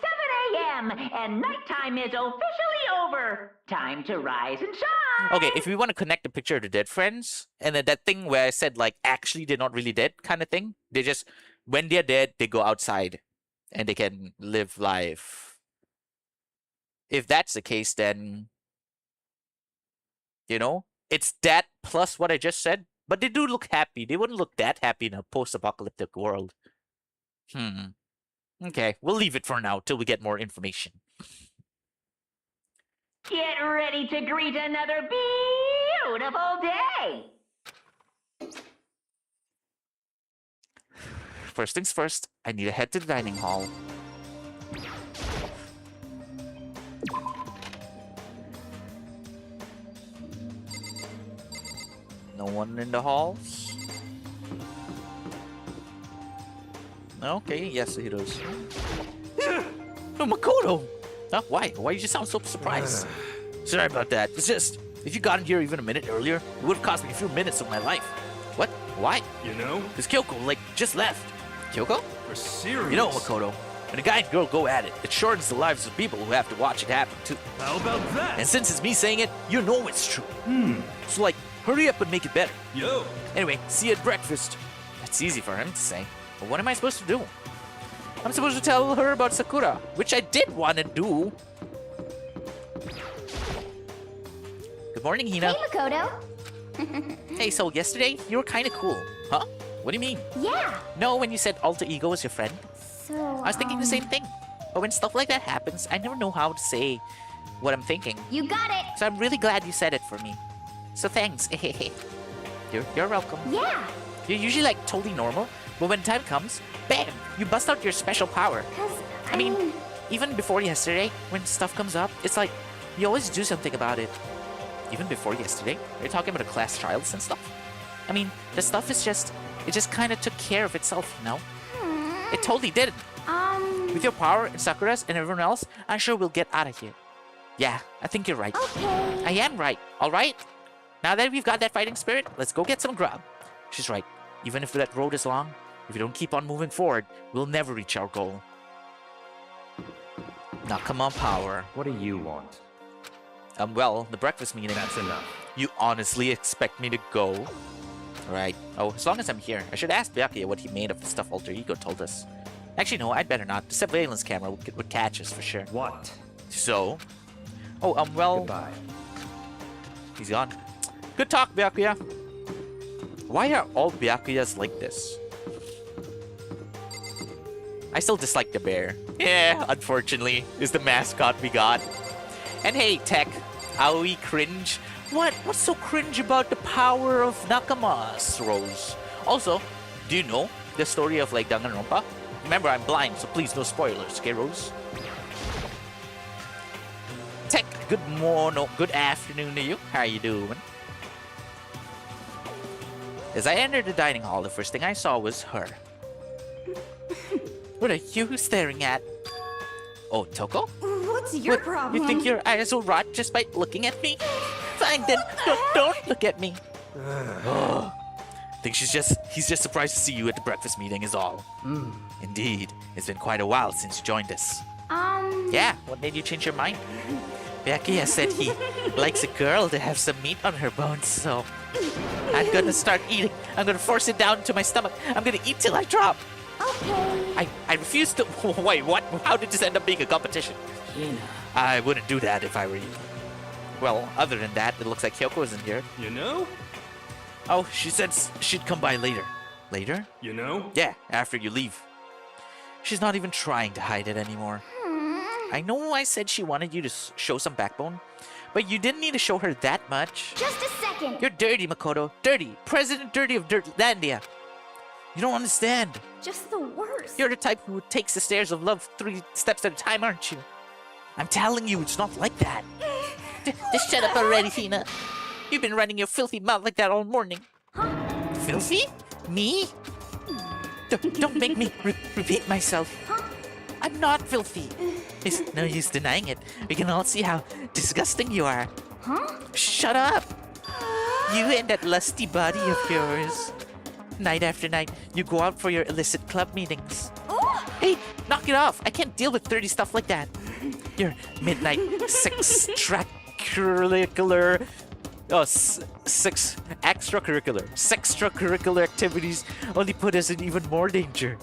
a.m. and nighttime is officially over. Time to rise and shine. Okay, if we want to connect the picture of the dead friends, and then that thing where I said, like, actually they're not really dead kind of thing. They just, when they're dead, they go outside and they can live life. If that's the case, then, you know, it's that plus what I just said. But they do look happy. They wouldn't look that happy in a post-apocalyptic world. Okay, we'll leave it for now till we get more information. Get ready to greet another beautiful day. First things first, I need to head to the dining hall. No one in the halls? Okay, yes, it is. Oh, Makoto! Huh? Why? Why you just sound so surprised? Sorry about that. It's just, if you got in here even a minute earlier, it would have cost me a few minutes of my life. What? Why? You know? Because Kyoko, like, just left. Kyoko? For serious. You know, Makoto, when a guy and girl go at it, it shortens the lives of people who have to watch it happen, too. How about that? And since it's me saying it, you know it's true. So, like, hurry up and make it better. Yo. Anyway, see you at breakfast. That's easy for him to say. But what am I supposed to do? I'm supposed to tell her about Sakura, which I did want to do. Good morning, Hina. Hey, Makoto. Hey, so yesterday, you were kind of cool. Huh? What do you mean? Yeah. No, when you said alter ego was your friend. So, I was thinking the same thing. But when stuff like that happens, I never know how to say what I'm thinking. You got it. So I'm really glad you said it for me. So thanks. You're welcome. Yeah. You're usually like totally normal, but when time comes, bam, you bust out your special power. Cause I mean, even before yesterday, when stuff comes up, it's like you always do something about it. Even before yesterday, you're talking about the class trials and stuff. I mean, the stuff is just, it just kind of took care of itself, you know? It totally did. With your power and Sakura's and everyone else, I'm sure we'll get out of here. Yeah, I think you're right. Okay. I am right, alright? Now that we've got that fighting spirit, let's go get some grub. She's right. Even if that road is long, if we don't keep on moving forward, we'll never reach our goal. Now come on, power. What do you want? Well, the breakfast meeting. That's enough. You honestly expect me to go? Right. Oh, as long as I'm here. I should ask Byakuya what he made of the stuff Alter Ego told us. Actually, no, I'd better not. The surveillance camera would catch us for sure. What? So? Oh, well... Goodbye. He's gone. Good talk, Byakuya. Why are all Byakuyas like this? I still dislike the bear. Yeah, unfortunately, is the mascot we got. And hey, Tech, Aoi cringe. What's so cringe about the power of Nakamas, Rose? Also, do you know the story of like Dangonronpa? Remember, I'm blind, so please no spoilers, okay, Rose? Tech, good afternoon to you. How you doing? As I entered the dining hall, the first thing I saw was her. What are you staring at? Oh, Toko? What's your problem? You think your eyes will rot just by looking at me? Fine then, don't look at me. Oh, I think he's just surprised to see you at the breakfast meeting is all. Indeed, it's been quite a while since you joined us. Yeah, what made you change your mind? Byakuya said he likes a girl to have some meat on her bones, so I'm gonna start eating. I'm gonna force it down into my stomach. I'm gonna eat till I drop. Okay. I refuse to... Wait, what? How did this end up being a competition? I wouldn't do that if I were you. Well, other than that, it looks like Kyoko isn't here. You know? Oh, she said she'd come by later. Later? You know? Yeah, after you leave. She's not even trying to hide it anymore. I know I said she wanted you to show some backbone, but you didn't need to show her that much. Just a second. You're dirty, Makoto. Dirty. President Dirty of Dirtlandia. You don't understand. Just the worst. You're the type who takes the stairs of love 3 steps at a time, aren't you? I'm telling you, it's not like that. Just shut up already, Hina. You've been running your filthy mouth like that all morning. Filthy? Me? Don't make me repeat myself. I'm not filthy. There's no use denying it. We can all see how disgusting you are. Shut up. You and that lusty body of yours. Night after night, you go out for your illicit club meetings. Hey, knock it off. I can't deal with dirty stuff like that. Your midnight extracurricular activities only put us in even more danger.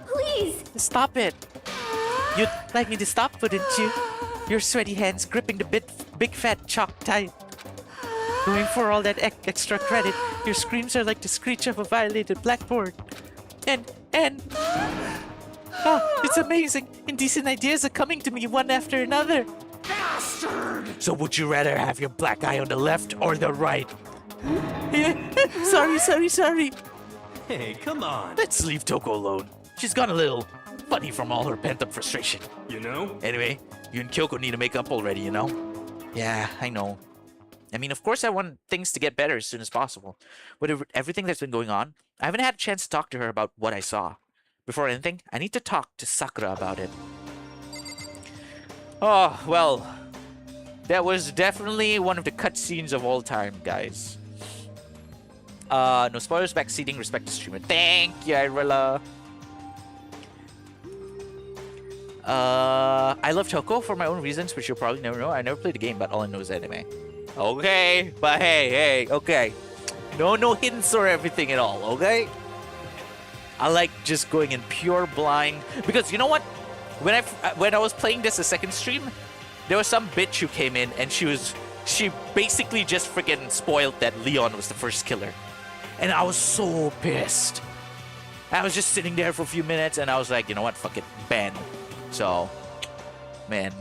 Please. Stop it. You'd like me to stop, wouldn't you? Your sweaty hands gripping the big fat chalk tight. Going for all that extra credit, your screams are like the screech of a violated blackboard. And... Oh, it's amazing. Indecent ideas are coming to me one after another. Bastard! So would you rather have your black eye on the left or the right? Sorry. Hey, come on. Let's leave Toko alone. She's gone a little funny from all her pent-up frustration. You know? Anyway, you and Kyoko need to make up already, you know? Yeah, I know. I mean, of course I want things to get better as soon as possible. But everything that's been going on, I haven't had a chance to talk to her about what I saw. Before anything, I need to talk to Sakura about it. Oh, well. That was definitely one of the cutscenes of all time, guys. No spoilers, backseating, respect to streamer. Thank you, Irella. I love Toko for my own reasons, which you'll probably never know. I never played the game, but all I know is anime. Okay, but hey, okay. No hints or everything at all, okay? I like just going in pure blind. Because you know what? When I was playing this a second stream, there was some bitch who came in and she basically just freaking spoiled that Leon was the first killer. And I was so pissed. I was just sitting there for a few minutes and I was like, you know what? Fuck it. Ban. So, man.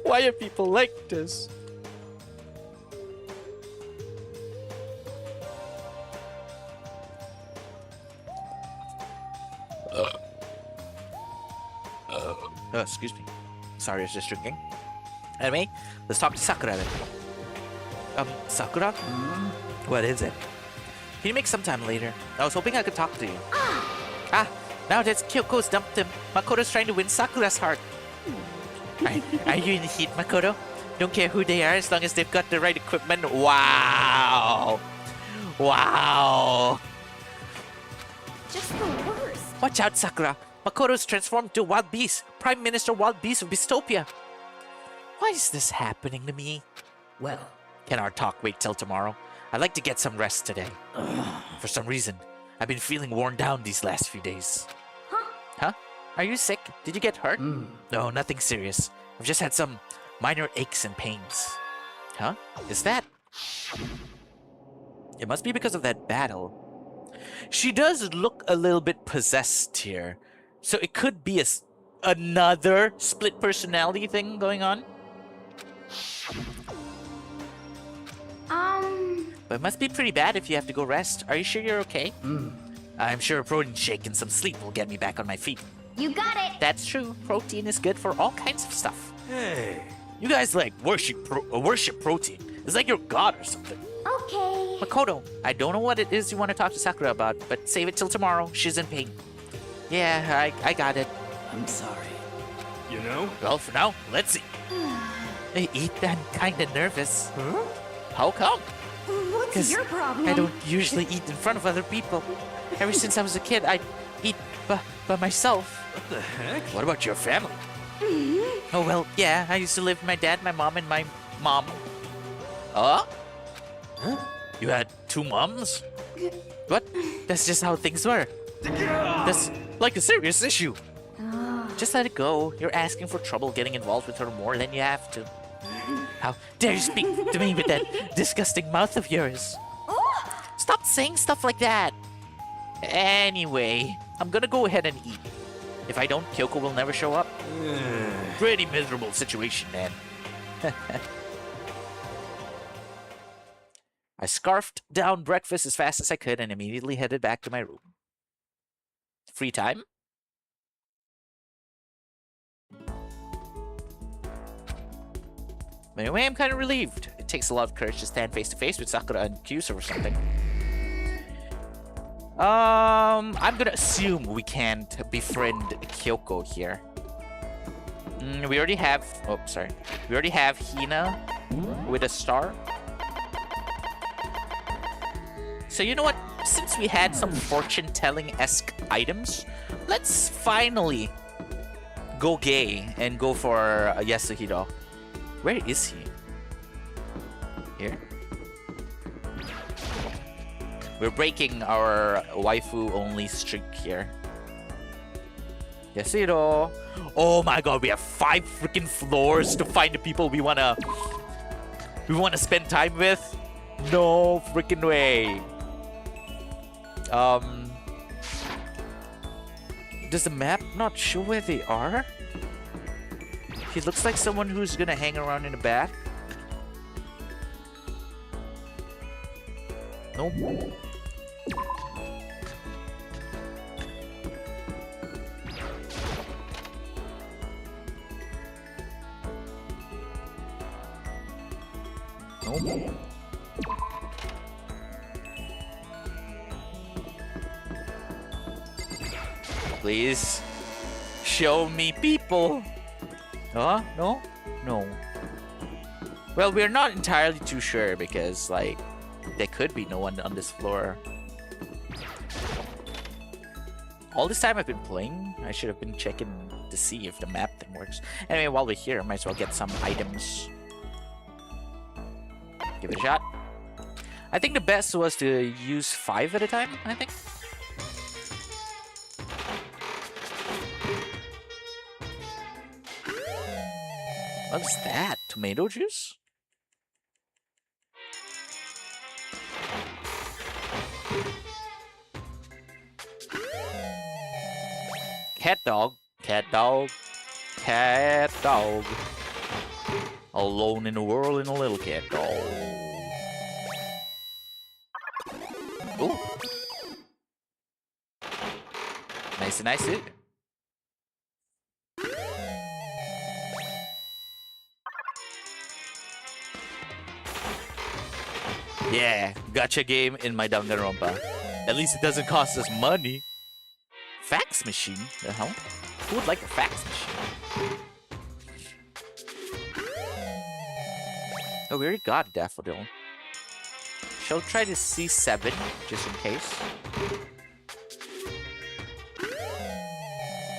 Why are people like this? Excuse me. Sorry, I was just drinking. Anyway, let's talk to Sakura then. Sakura? What is it? Can you make some time later? I was hoping I could talk to you. Now that Kyoko's dumped him, Makoto's trying to win Sakura's heart. Are you in the heat, Makoto? Don't care who they are as long as they've got the right equipment. Wow! Wow! Just the worst. Watch out, Sakura. Makoto's transformed to a wild beast. Prime Minister Wild Beast of Bistopia. Why is this happening to me? Well, can our talk wait till tomorrow? I'd like to get some rest today. For some reason, I've been feeling worn down these last few days. Huh? Are you sick? Did you get hurt? No, nothing serious. I've just had some minor aches and pains. Huh? Is that... It must be because of that battle. She does look a little bit possessed here. So it could be another split personality thing going on. But it must be pretty bad if you have to go rest. Are you sure you're okay? I'm sure a protein shake and some sleep will get me back on my feet. You got it. That's true. Protein is good for all kinds of stuff. Hey. You guys like worship protein. It's like you're god or something. Okay. Makoto, I don't know what it is you want to talk to Sakura about, but save it till tomorrow. She's in pain. Yeah, I got it. I'm sorry. You know? Well, for now, let's see. I'm kinda nervous. Huh? How come? What's your problem? I don't usually eat in front of other people. Ever since I was a kid, I eat by myself. What the heck? What about your family? Oh, well, yeah, I used to live with my dad, my mom, and my mom. Huh? You had two moms? What? That's just how things were. That's like a serious issue. Just let it go. You're asking for trouble getting involved with her more than you have to. How dare you speak to me with that disgusting mouth of yours? Stop saying stuff like that. Anyway, I'm gonna go ahead and eat. If I don't, Kyoko will never show up. Pretty miserable situation, man. I scarfed down breakfast as fast as I could and immediately headed back to my room. Free time? But anyway, I'm kind of relieved. It takes a lot of courage to stand face to face with Sakura and Kyusa or something. I'm gonna assume we can't befriend Kyoko here. We already have... Oh, sorry. We already have Hina with a star. So you know what? Since we had some fortune-telling-esque items, let's finally go gay and go for Yasuhiro. Where is he? Here? We're breaking our waifu-only streak here. Yasuhiro. Oh my god, we have 5 freaking floors to find the people we wanna spend time with. No freaking way. Does the map not show where they are? He looks like someone who's gonna hang around in the back. Nope. Nope. Please show me people. Huh? No? No. Well, we're not entirely too sure because, like, there could be no one on this floor. All this time I've been playing, I should have been checking to see if the map thing works. Anyway, while we're here, I might as well get some items. Give it a shot. I think the best was to use 5 at a time, I think. What's that? Tomato juice? Cat dog. Cat dog. Cat dog. Alone in the world in a little cat dog. Ooh. Nice and nice, dude. Yeah, gacha game in my Dangonronpa. At least it doesn't cost us money. Fax machine? The hell? Who would like a fax machine? Oh, we already got Daffodil. Shall we try to C7, just in case?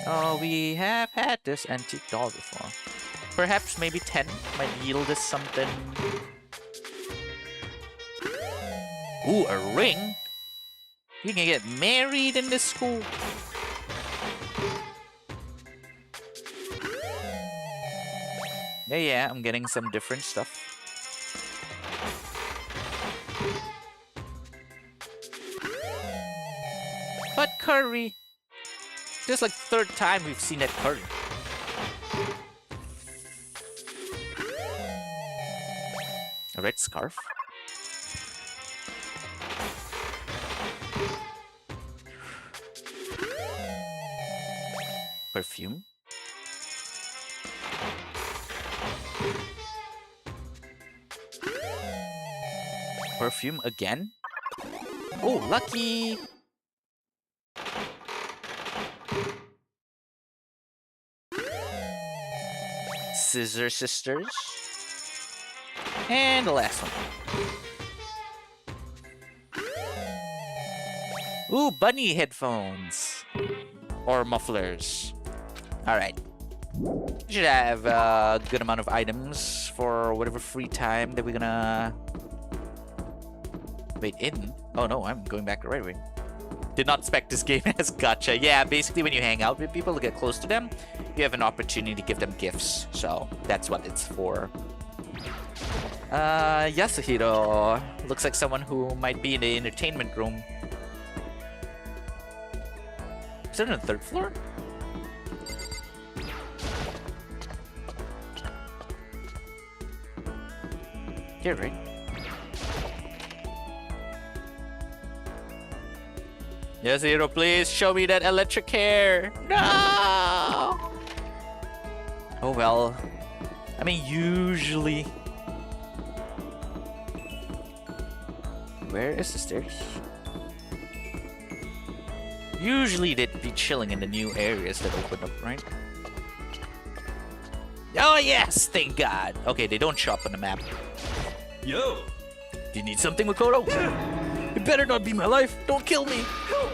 Oh, we have had this antique doll before. Perhaps maybe 10 might yield us something. Ooh, a ring? You can get married in this school. Yeah, I'm getting some different stuff. But curry. This is like the 3rd time we've seen that curry. A red scarf? Perfume? Perfume again? Oh, lucky! Scissor Sisters. And the last one. Ooh, bunny headphones. Or mufflers. Alright. We should have a good amount of items for whatever free time that we're gonna... Wait, in? Oh no, I'm going back the right way. Did not expect this game as gacha. Yeah, basically when you hang out with people to get close to them, you have an opportunity to give them gifts. So, that's what it's for. Yasuhiro. Looks like someone who might be in the entertainment room. Is it on the 3rd floor? Here, right? Yasuhiro, please show me that electric hair. No! Oh well. I mean, usually... Where is the stairs? Usually they'd be chilling in the new areas that open up, right? Oh yes, thank God. Okay, they don't show up on the map. Yo! Do you need something, Makoto? It better not be my life. Don't kill me.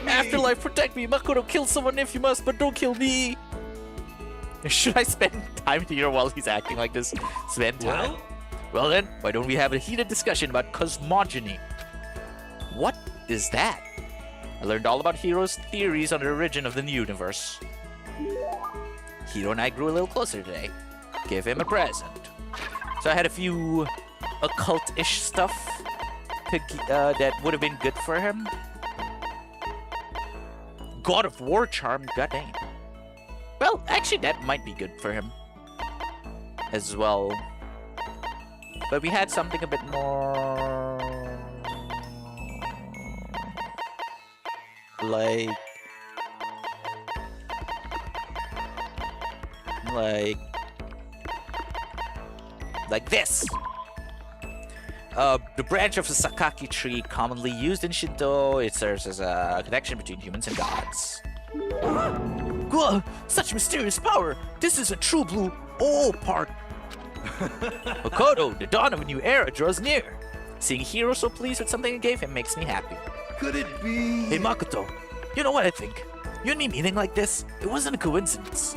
Afterlife, protect me. Makoto, kill someone if you must, but don't kill me. Should I spend time here while he's acting like this? Spend time? Well then, why don't we have a heated discussion about cosmogony? What is that? I learned all about Hiro's theories on the origin of the universe. Hiro and I grew a little closer today. Give him a present. So I had a few occult-ish stuff to, that would have been good for him. God of War charm, god dang. Well, actually that might be good for him as well. But we had something a bit more... like this. The branch of the Sakaki tree, commonly used in Shinto, it serves as a connection between humans and gods. Whoa, such mysterious power! This is a true blue part. Makoto, the dawn of a new era draws near. Seeing Hiro so pleased with something I gave him makes me happy. Could it be... Hey Makoto, you know what I think? You and me meeting like this, it wasn't a coincidence.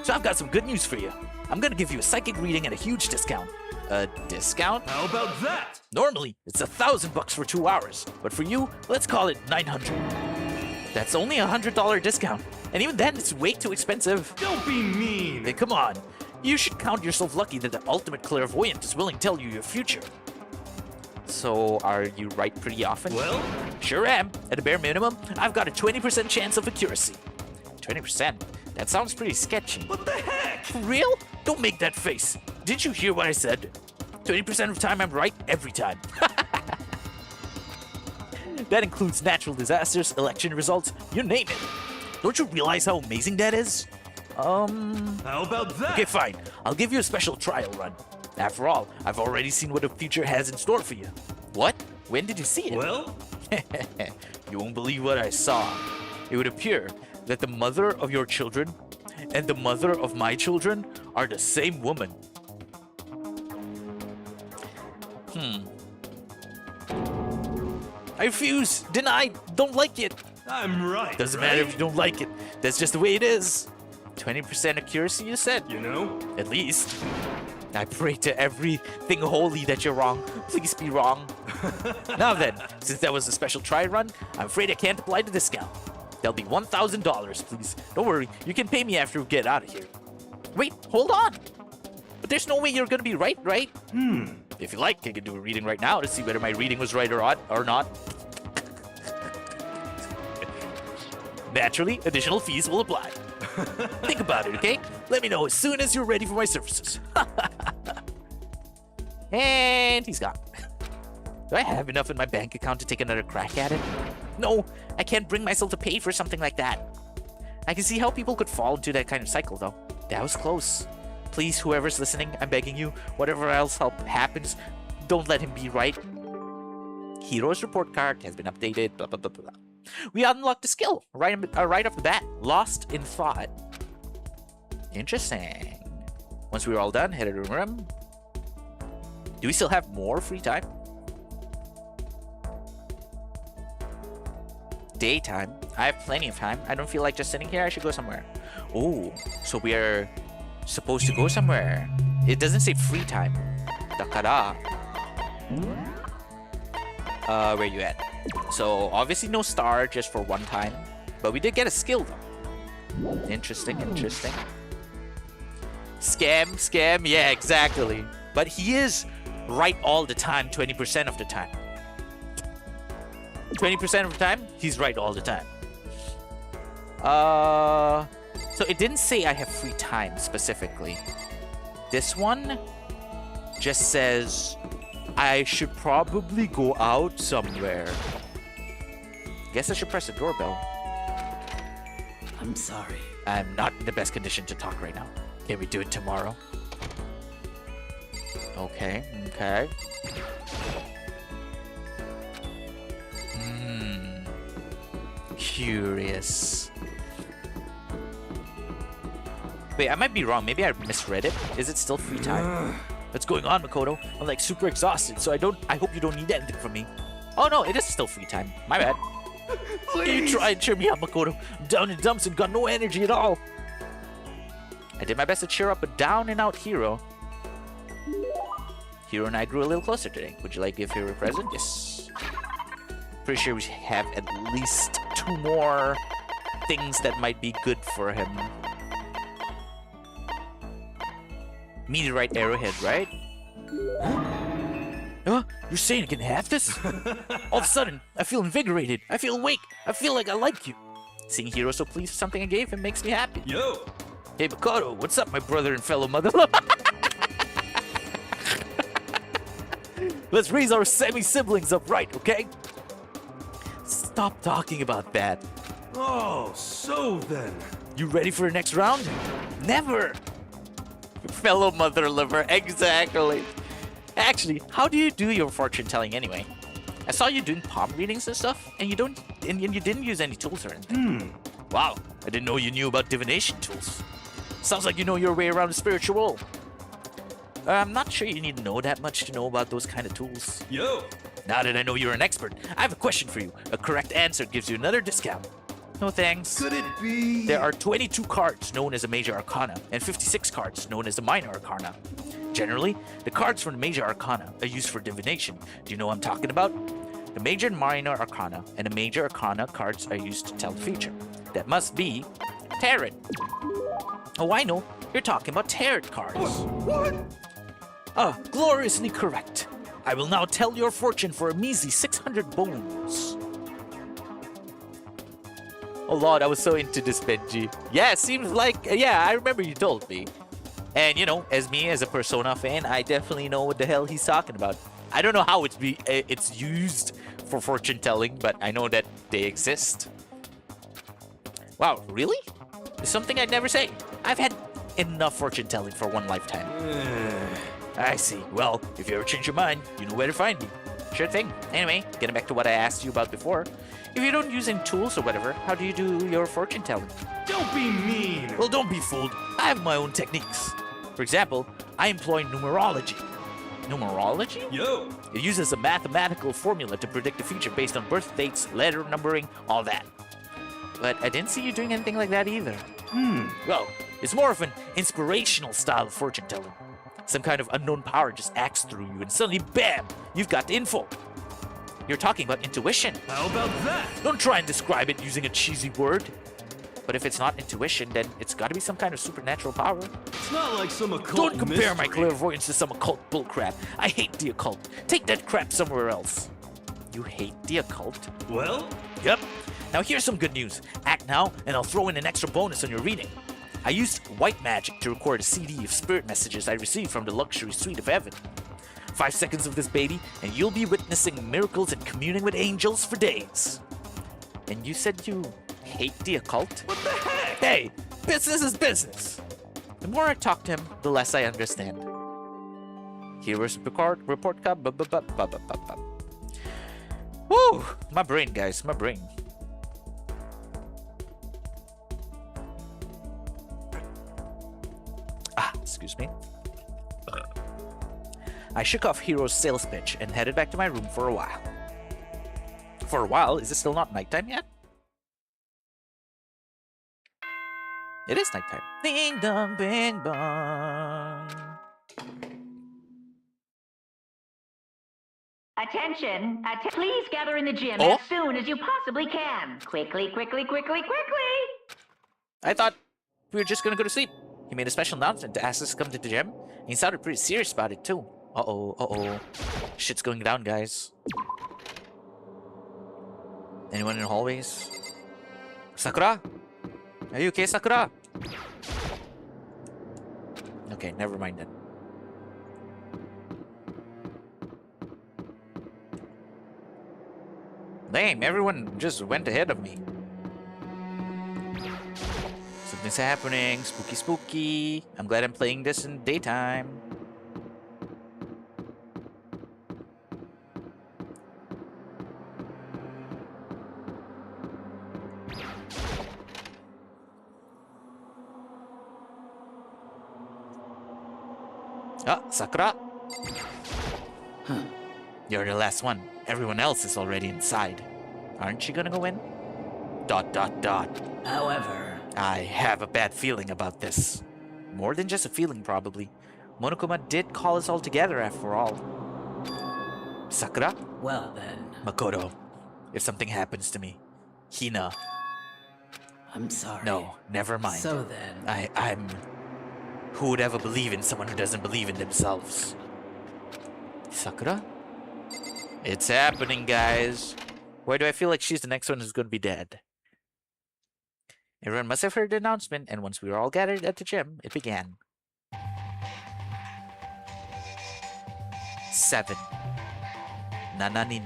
So I've got some good news for you. I'm gonna give you a psychic reading at a huge discount. A discount? How about that? Normally, it's $1,000 for 2 hours, but for you, let's call it $900. That's only a $100 discount, and even then, it's way too expensive. Don't be mean! Hey, come on. You should count yourself lucky that the ultimate clairvoyant is willing to tell you your future. So, are you right pretty often? Well? Sure am. At a bare minimum, I've got a 20% chance of accuracy. 20%? That sounds pretty sketchy. What the heck? For real? Don't make that face. Did you hear what I said? 20% of the time I'm right every time. That includes natural disasters, election results, you name it. Don't you realize how amazing that is? How about that? Okay, fine. I'll give you a special trial run. After all, I've already seen what the future has in store for you. What? When did you see it? Well, You won't believe what I saw. It would appear that the mother of your children and the mother of my children are the same woman. I refuse. Denied. Don't like it. I'm right. Doesn't matter if you don't like it. That's just the way it is. 20% accuracy, you said? You know? At least. I pray to everything holy that you're wrong. Please be wrong. Now then, since that was a special try run, I'm afraid I can't apply the discount. That'll be $1,000, please. Don't worry, you can pay me after we get out of here. Wait, hold on. But there's no way you're gonna be right? If you like, I can do a reading right now to see whether my reading was right or not. Naturally, additional fees will apply. Think about it, okay? Let me know as soon as you're ready for my services. And he's gone. Do I have enough in my bank account to take another crack at it? No, I can't bring myself to pay for something like that. I can see how people could fall into that kind of cycle, though. That was close. Please, whoever's listening, I'm begging you, whatever else happens, don't let him be right. Hero's report card has been updated, blah, blah, blah, blah. We unlocked the skill right off the bat. Lost in thought. Interesting. Once we're all done, head to the room. Do we still have more free time? Daytime. I have plenty of time. I don't feel like just sitting here. I should go somewhere. Oh, so we are supposed to go somewhere. It doesn't say free time. Dakara. Where you at? So obviously no star, just for one time. But we did get a skill though. Interesting. Scam. Yeah, exactly. But he is right all the time, 20% of the time. 20% of the time, he's right all the time. So it didn't say I have free time specifically. This one just says I should probably go out somewhere. Guess I should press the doorbell. I'm sorry. I'm not in the best condition to talk right now. Can we do it tomorrow? Okay. Curious. Wait, I might be wrong. Maybe I misread it. Is it still free time? What's going on, Makoto? I'm like super exhausted, so I hope you don't need anything from me. Oh no, it is still free time. My bad. You try and cheer me up, Makoto. I'm down in dumps and got no energy at all. I did my best to cheer up a down and out Hero. Hero and I grew a little closer today. Would you like to give Hero a present? Yes. Pretty sure we have at least 2 more things that might be good for him. Meteorite arrowhead, right? You're saying I can have this? All of a sudden, I feel invigorated. I feel awake. I feel like I like you. Seeing Hero so pleased with something I gave him makes me happy. Yo! Hey, Makoto, what's up, my brother and fellow mother? Let's raise our semi-siblings up right, okay? Stop talking about that. Oh, so then. You ready for the next round? Never! Fellow mother lover, exactly. Actually, how do you do your fortune telling anyway? I saw you doing palm readings and stuff, and you didn't use any tools or anything. Wow, I didn't know you knew about divination tools. Sounds like you know your way around the spiritual world. I'm not sure you need to know that much to know about those kind of tools. Yo! Now that I know you're an expert, I have a question for you. A correct answer gives you another discount. No thanks. Could it be? There are 22 cards known as a Major Arcana and 56 cards known as the Minor Arcana. Generally, the cards from the Major Arcana are used for divination. Do you know what I'm talking about? The Major and Minor Arcana and the Major Arcana cards are used to tell the future. That must be tarot. Oh, I know. You're talking about tarot cards. What? Gloriously correct. I will now tell your fortune for a measly 600 bones. Oh lord, I was so into this, Benji. Yeah, it seems like, yeah, I remember you told me. And you know, as a Persona fan, I definitely know what the hell he's talking about. I don't know how it's used for fortune telling, but I know that they exist. Wow, really? It's something I'd never say. I've had enough fortune telling for one lifetime. I see. Well, if you ever change your mind, you know where to find me. Sure thing. Anyway, getting back to what I asked you about before. If you don't use any tools or whatever, how do you do your fortune telling? Don't be mean! Well, don't be fooled. I have my own techniques. For example, I employ numerology. Numerology? Yo! It uses a mathematical formula to predict the future based on birth dates, letter numbering, all that. But I didn't see you doing anything like that either. Well, it's more of an inspirational style of fortune telling. Some kind of unknown power just acts through you and suddenly, bam, you've got the info. You're talking about intuition. How about that? Don't try and describe it using a cheesy word. But if it's not intuition, then it's got to be some kind of supernatural power. It's not like some occult Don't compare my mystery. clairvoyance to some occult bullcrap. I hate the occult. Take that crap somewhere else. You hate the occult? Well, Yep. Now here's some good news. Act now, and I'll throw in an extra bonus on your reading. I used white magic to record a CD of spirit messages I received from the luxury suite of heaven. 5 seconds of this baby, and you'll be witnessing miracles and communing with angels for days. And you said you hate the occult? what the heck? Hey, business is business. The more I talk to him, the less I understand. Here's report card. Woo! My brain, guys, my brain. Excuse me. I shook off Hero's sales pitch and headed back to my room for a while. For a while? Is it still not nighttime yet? It is nighttime. Ding dong, bing bong. Attention! Please gather in the gym Oh. as soon as you possibly can. Quickly, quickly, quickly, quickly! I thought we were just gonna go to sleep. He made a special announcement to ask us to come to the gym. And he sounded pretty serious about it too. Uh-oh. Shit's going down, guys. Anyone in the hallways? Sakura? Are you okay, Sakura? Okay, never mind then. Damn, everyone just went ahead of me. Something's happening. Spooky, spooky. I'm glad I'm playing this in daytime. Ah, Sakura. You're the last one. Everyone else is already inside. Aren't you gonna go in? ... However, I have a bad feeling about this. More than just a feeling, probably. Monokuma did call us all together, after all. Sakura? well then, Makoto. If something happens to me. Hina. I'm sorry. No, never mind. So then, I'm... Who would ever believe in someone who doesn't believe in themselves? Sakura? It's happening, guys. Why do I feel like she's the next one who's going to be dead? Everyone must have heard the announcement, and once we were all gathered at the gym, it began. 7. Nananin.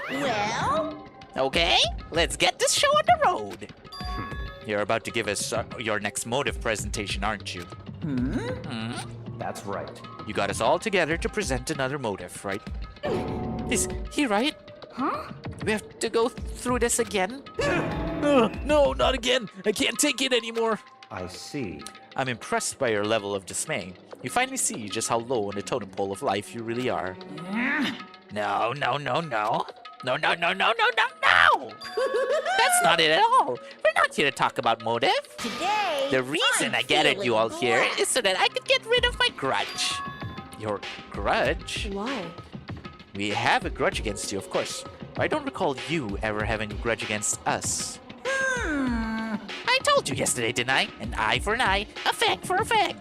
Well, Okay, let's get this show on the road. You're about to give us your next motive presentation, aren't you? That's right. You got us all together to present another motive, right? Is he right? huh? We have to go through this again? No, not again. I can't take it anymore. I see. I'm impressed by your level of dismay. You finally see just how low on the totem pole of life you really are. No. No. That's not it at all. We're not here to talk about motive. Today, The reason I'm I gathered you all feeling here blessed. is so that I could get rid of my grudge. Your grudge? Why? We have a grudge against you, of course. I don't recall you ever having a grudge against us. I told you yesterday, didn't I? An eye for an eye, a fang for a fang.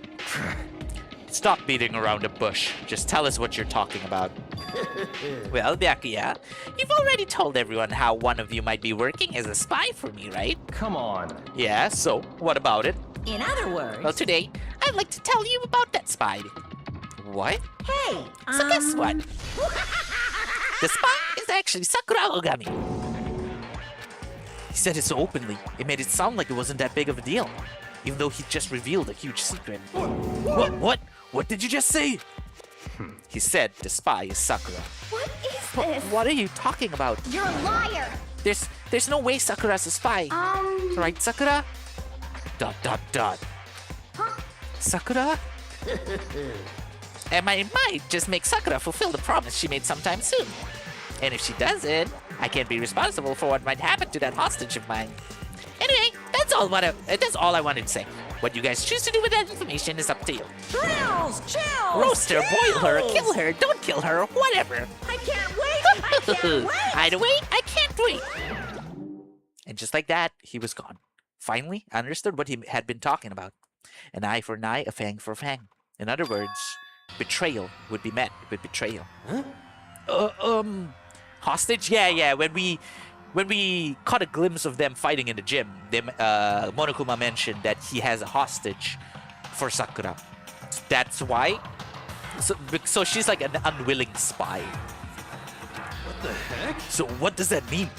Stop beating around the bush. Just tell us what you're talking about. Well, Byakuya, you've already told everyone how one of you might be working as a spy for me, right? Come on. Yeah, so what about it? in other words, Well, today, I'd like to tell you about that spy. What? hey, So guess what? The spy is actually Sakura Ogami. He said it so openly, it made it sound like it wasn't that big of a deal, even though he just revealed a huge secret. What? What did you just say? He said the spy is Sakura. What is this? What are you talking about? You're a liar. There's no way Sakura's a spy. Right, Sakura? ... Huh? Sakura? And I might just make Sakura fulfill the promise she made sometime soon. And if she doesn't, I can't be responsible for what might happen to that hostage of mine. Anyway, that's all I wanted to say. What you guys choose to do with that information is up to you. Thrills, chills, Roast her, boil her, chills. kill her, don't kill her, whatever. I can't wait. I can't wait. Either way, I can't wait. And just like that, he was gone. Finally, I understood what he had been talking about. An eye for an eye, a fang for a fang. In other words, betrayal would be met with betrayal. Huh? Hostage? Yeah. When we caught a glimpse of them fighting in the gym, Monokuma mentioned that he has a hostage for Sakura. That's why. So she's like an unwilling spy. What the heck? So what does that mean?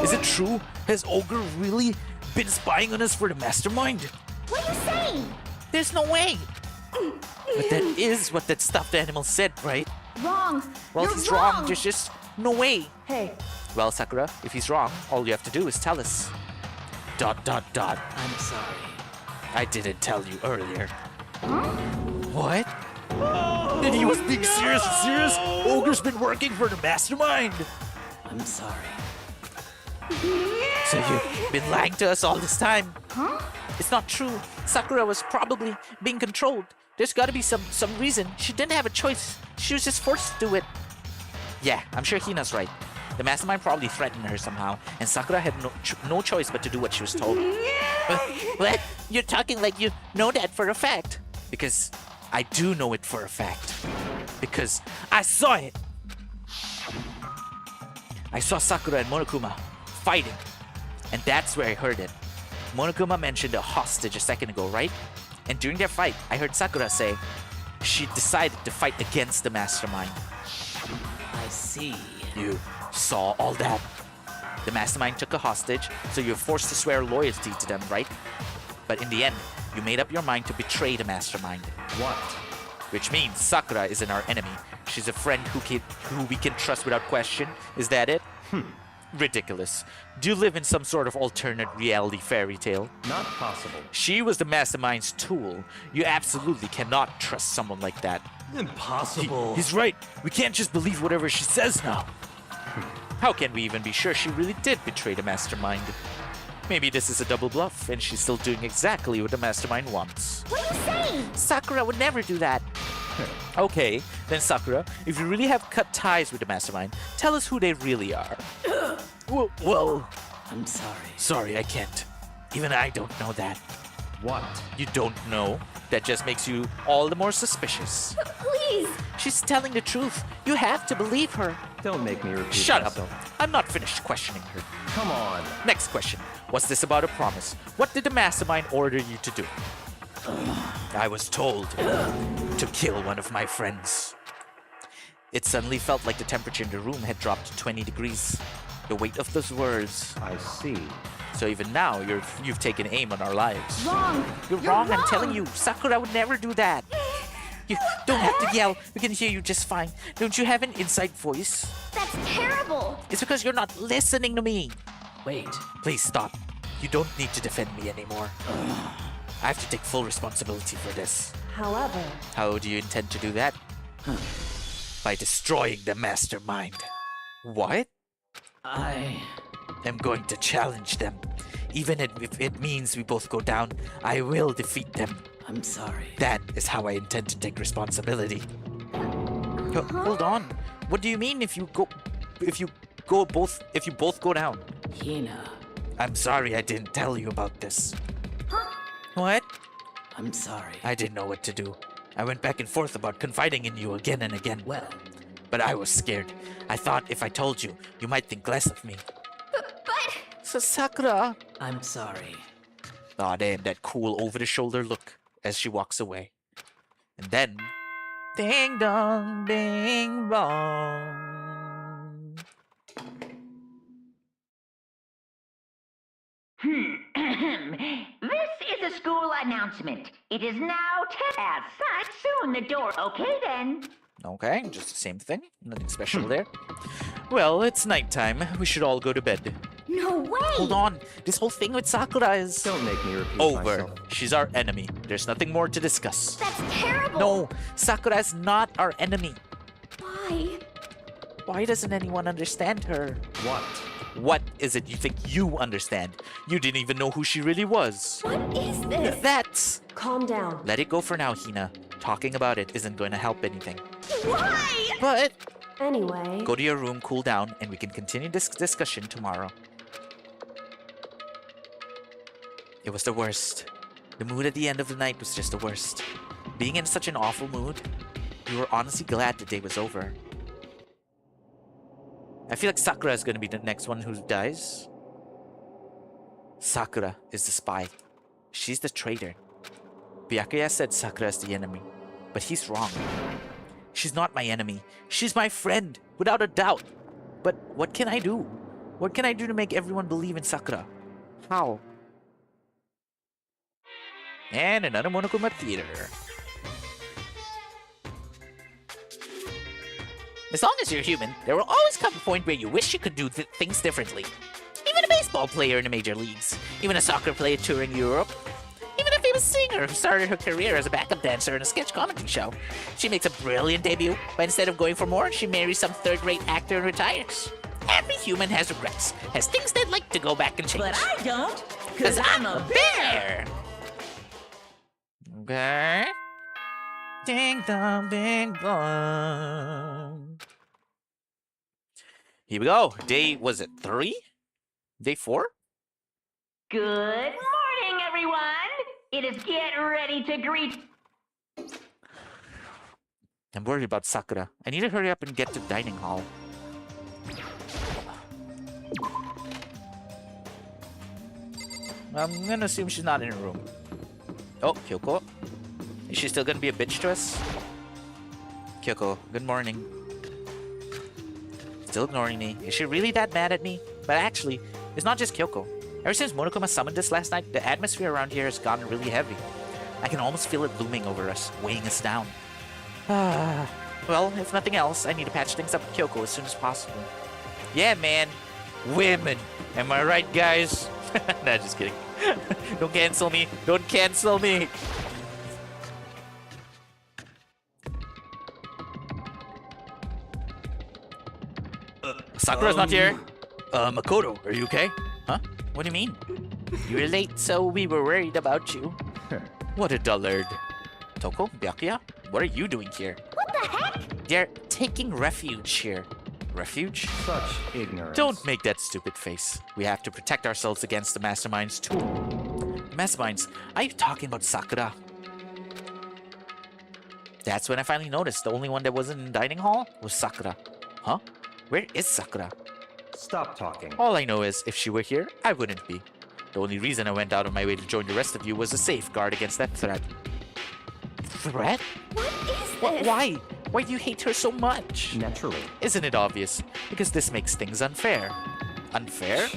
Is it true? Has Ogre really been spying on us for the mastermind? What are you saying? There's no way. But that is what that stuffed animal said, right? Wrong. Well, You're he's wrong. There's just no way. Hey, Well, Sakura, if he's wrong, all you have to do is tell us. ... I'm sorry. I didn't tell you earlier. What? Then he was being serious. Ogre's been working for the mastermind. I'm sorry. So you've been lying to us all this time? Huh? It's not true. Sakura was probably being controlled. There's gotta be some reason. She didn't have a choice. She was just forced to do it. Yeah, I'm sure Hina's right. The mastermind probably threatened her somehow, and Sakura had no choice but to do what she was told. What? You're talking like you know that for a fact. Because I do know it for a fact. Because I saw it. I saw Sakura and Monokuma fighting, and that's where I heard it. Monokuma mentioned a hostage a second ago, right? And during their fight, I heard Sakura say she decided to fight against the mastermind. I see. You saw all that. The mastermind took a hostage, so you're forced to swear loyalty to them, right? But in the end, you made up your mind to betray the mastermind. What? Which means Sakura isn't our enemy. She's a friend who we can trust without question. Is that it? Ridiculous. Do you live in some sort of alternate reality fairy tale? Not possible. She was the mastermind's tool. You absolutely cannot trust someone like that. Impossible. He's right. We can't just believe whatever she says now. How can we even be sure she really did betray the mastermind? Maybe this is a double bluff and she's still doing exactly what the mastermind wants. What are you saying? Sakura would never do that. Okay, then Sakura, if you really have cut ties with the mastermind, tell us who they really are. Well, I'm sorry. sorry, I can't. Even I don't know that. What? You don't know? That just makes you all the more suspicious. Please. She's telling the truth. You have to believe her. Don't make me repeat Shut myself. up. I'm not finished questioning her. Come on. Next question. Was this about a promise? What did the mastermind order you to do? I was told to kill one of my friends. It suddenly felt like the temperature in the room had dropped to 20 degrees. The weight of those words. I see. So even now, you've taken aim on our lives. Wrong. You're wrong, I'm telling you. Sakura would never do that. You don't have to yell. We can hear you just fine. Don't you have an inside voice? That's terrible. It's because you're not listening to me. Wait. Please stop. You don't need to defend me anymore. I have to take full responsibility for this. However, How do you intend to do that? By destroying the mastermind. What? I... I'm going to challenge them. Even if it means we both go down, I will defeat them. I'm sorry. That is how I intend to take responsibility. Hold on. What do you mean if you both go down? Hina, I'm sorry I didn't tell you about this. What? I'm sorry. I didn't know what to do. I went back and forth about confiding in you again and again. Well, But I was scared. I thought if I told you, you might think less of me. But So Sakura. I'm sorry. Aw, damn, that cool over-the-shoulder look as she walks away. And then... Ding dong, ding dong. This is a school announcement. It is now 10 as such. Soon the door. Okay then. Okay, just the same thing. Nothing special there. Well, it's nighttime. We should all go to bed. No way! Hold on. This whole thing with Sakura is Don't make me repeat over. myself. She's our enemy. There's nothing more to discuss. That's terrible! No, Sakura is not our enemy. Why? Why doesn't anyone understand her? What? What is it you think you understand? You didn't even know who she really was. What is this? That's... Calm down. Let it go for now, Hina. Talking about it isn't going to help anything. Why? But Anyway, go to your room, cool down, and we can continue this discussion tomorrow. It was the worst. The mood at the end of the night was just the worst. Being in such an awful mood, we were honestly glad the day was over. I feel like Sakura is going to be the next one who dies. Sakura is the spy. She's the traitor. Byakuya said Sakura is the enemy, but he's wrong. She's not my enemy. She's my friend, without a doubt. But what can I do? What can I do to make everyone believe in Sakura? How? And another Monokuma theater. As long as you're human, there will always come a point where you wish you could do things differently. Even a baseball player in the major leagues. Even a soccer player touring Europe. Even a famous singer who started her career as a backup dancer in a sketch comedy show. She makes a brilliant debut, but instead of going for more, she marries some third-rate actor and retires. Every human has regrets, has things they'd like to go back and change. But I don't, Cause I'm a bear! Okay. Ding dong, ding dong. Here we go. Day, was it 3? Day 4? Good morning, everyone. It is get ready to greet. I'm worried about Sakura. I need to hurry up and get to dining hall. I'm gonna assume she's not in her room. Oh, Kyoko. Is she still gonna be a bitch to us? Kyoko, good morning. Still ignoring me. Is she really that mad at me? But actually, it's not just Kyoko. Ever since Monokuma summoned us last night, the atmosphere around here has gotten really heavy. I can almost feel it looming over us, weighing us down. Well, if nothing else, I need to patch things up with Kyoko as soon as possible. Yeah, man. Women. Am I right, guys? Nah, just kidding. Don't cancel me. Don't cancel me. Sakura's not here. Makoto, are you okay? Huh? What do you mean? You were late, so we were worried about you. What a dullard. Toko, Byakuya, what are you doing here? What the heck? They're taking refuge here. Refuge? Such ignorance. Don't make that stupid face. We have to protect ourselves against the masterminds too. Masterminds? Are you talking about Sakura? That's when I finally noticed the only one that wasn't in the dining hall was Sakura. Huh? Where is Sakura? Stop talking. All I know is, if she were here, I wouldn't be. The only reason I went out of my way to join the rest of you was a safeguard against that threat. Threat? What is this? Why? Why do you hate her so much? Naturally. Isn't it obvious? Because this makes things unfair. Unfair?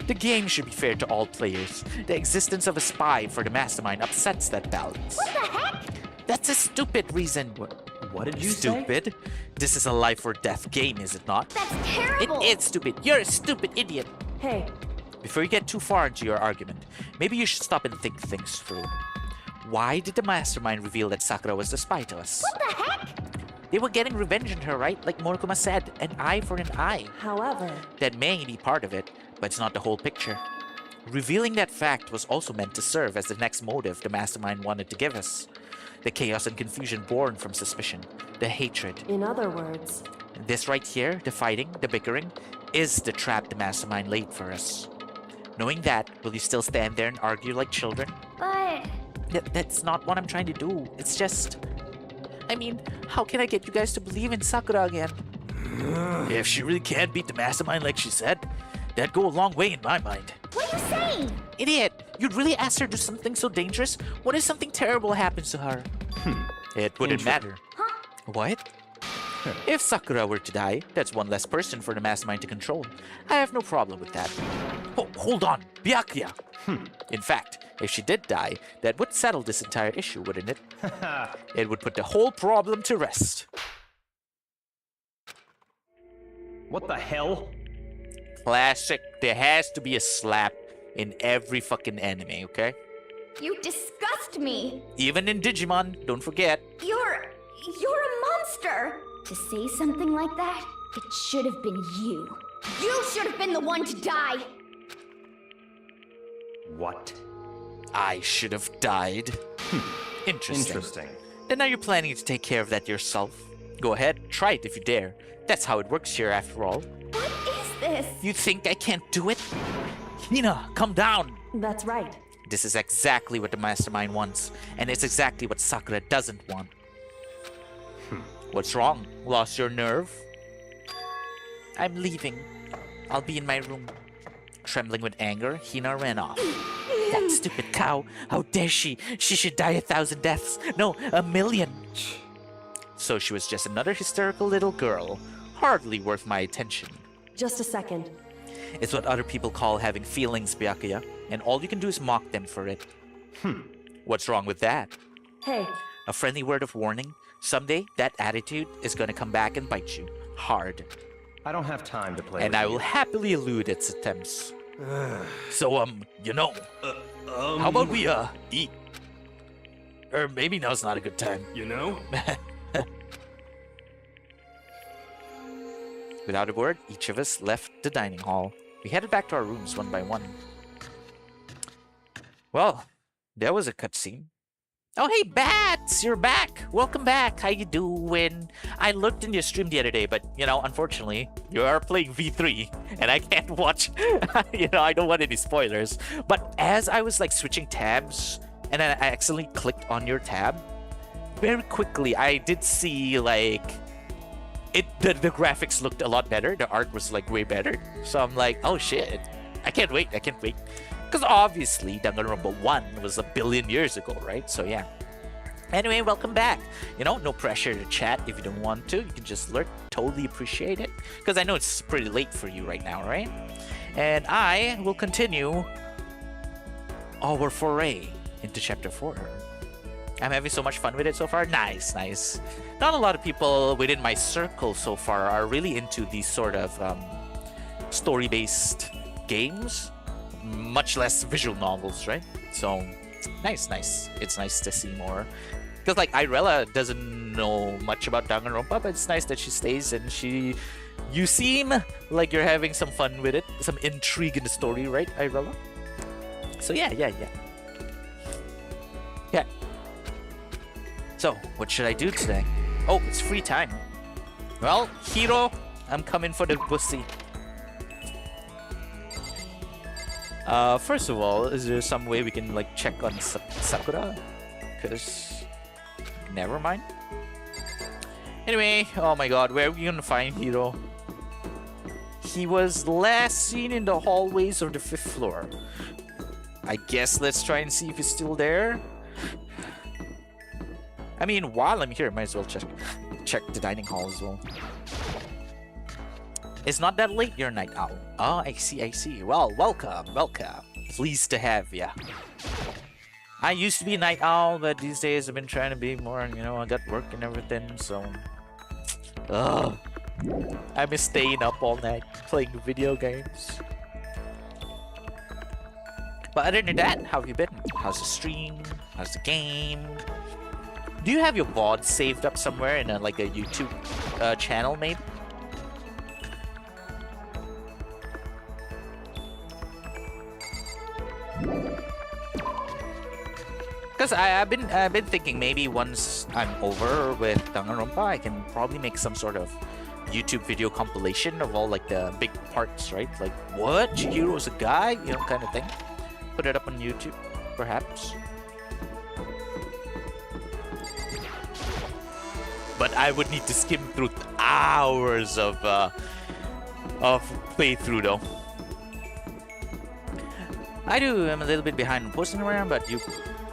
The game should be fair to all players. The existence of a spy for the mastermind upsets that balance. What the heck? That's a stupid reason. What did you say? Stupid? This is a life or death game, is it not? That's It terrible! is stupid. You're a stupid idiot. hey, Before you get too far into your argument, maybe you should stop and think things through. Why did the mastermind reveal that Sakura was the spy to us? What the heck? They were getting revenge on her, right? Like Monokuma said, an eye for an eye. however, That may be part of it, but it's not the whole picture. Revealing that fact was also meant to serve as the next motive the mastermind wanted to give us. The chaos and confusion born from suspicion, the hatred. in other words, This right here, the fighting, the bickering, is the trap the mastermind laid for us. Knowing that, will you still stand there and argue like children? But... That's not what I'm trying to do. It's just... I mean, how can I get you guys to believe in Sakura again? If she really can't beat the mastermind like she said, that'd go a long way in my mind. What are you saying? Idiot! You'd really ask her to do something so dangerous? What if something terrible happens to her? It wouldn't matter. Huh? What? If Sakura were to die, that's one less person for the mastermind to control. I have no problem with that. Oh, hold on, Byakuya. In fact, if she did die, that would settle this entire issue, wouldn't it? It would put the whole problem to rest. What the hell? Classic. There has to be a slap in every fucking anime, okay? You disgust me. Even in Digimon, don't forget. You're a monster. To say something like that, it should have been you. You should have been the one to die. What? I should have died. Interesting. Interesting. Then are you planning to take care of that yourself? Go ahead, try it if you dare. That's how it works here after all. What is this? You think I can't do it? Hina, come down! That's right. This is exactly what the mastermind wants, and it's exactly what Sakura doesn't want. What's wrong? Lost your nerve? I'm leaving. I'll be in my room. Trembling with anger, Hina ran off. That stupid cow! How dare she? She should die 1,000 deaths. No, 1,000,000. So she was just another hysterical little girl. Hardly worth my attention. Just a second. It's what other people call having feelings, Byakuya, and all you can do is mock them for it. What's wrong with that? Hey, A friendly word of warning. Someday, that attitude is gonna come back and bite you. Hard. I don't have time to play And with I you. will happily elude its attempts. So, you know, how about we, eat? Or maybe now's not a good time. You know? Without a word, each of us left the dining hall. We headed back to our rooms one by one. Well, there was a cutscene. Oh, hey, Bats! You're back! Welcome back! How you doing? I looked in your stream the other day, but, you know, unfortunately, you are playing V3, and I can't watch, you know, I don't want any spoilers. But as I was, like, switching tabs, and then I accidentally clicked on your tab, very quickly, I did see, like, the graphics looked a lot better. The art was, like, way better. So I'm like, oh, shit. I can't wait. Because obviously, Dangonronpa 1 was 1 billion years ago, right? So yeah. Anyway, welcome back. You know, no pressure to chat if you don't want to. You can just lurk. Totally appreciate it. Because I know it's pretty late for you right now, right? And I will continue our foray into Chapter 4. I'm having so much fun with it so far. Nice. Not a lot of people within my circle so far are really into these sort of story-based games. Much less visual novels, right? So, nice. It's nice to see more. Because, like, Irella doesn't know much about Danganronpa, but it's nice that she stays and you seem like you're having some fun with it. Some intrigue in the story, right, Irella? So, yeah. So, what should I do today? Oh, it's free time. Well, Hiro, I'm coming for the pussy. First of all, is there some way we can like check on Sakura? Cause never mind. Anyway, oh my god, where are we gonna find Hiro? He was last seen in the hallways of the 5th floor. I guess let's try and see if he's still there. I mean, while I'm here, might as well check the dining hall as well. It's not that late, you're a night owl. Oh, I see. Well, welcome. Pleased to have ya. I used to be a night owl, but these days I've been trying to be more, you know, I got work and everything, so... I miss staying up all night, playing video games. But other than that, how have you been? How's the stream? How's the game? Do you have your VOD saved up somewhere in like a YouTube channel, maybe? Because I've been thinking maybe once I'm over with Danganronpa, I can probably make some sort of YouTube video compilation of all like the big parts, right? Like, what? Chihiro's a guy? You know, kind of thing. Put it up on YouTube, perhaps. But I would need to skim through hours of playthrough though. I'm a little bit behind on posting around, but you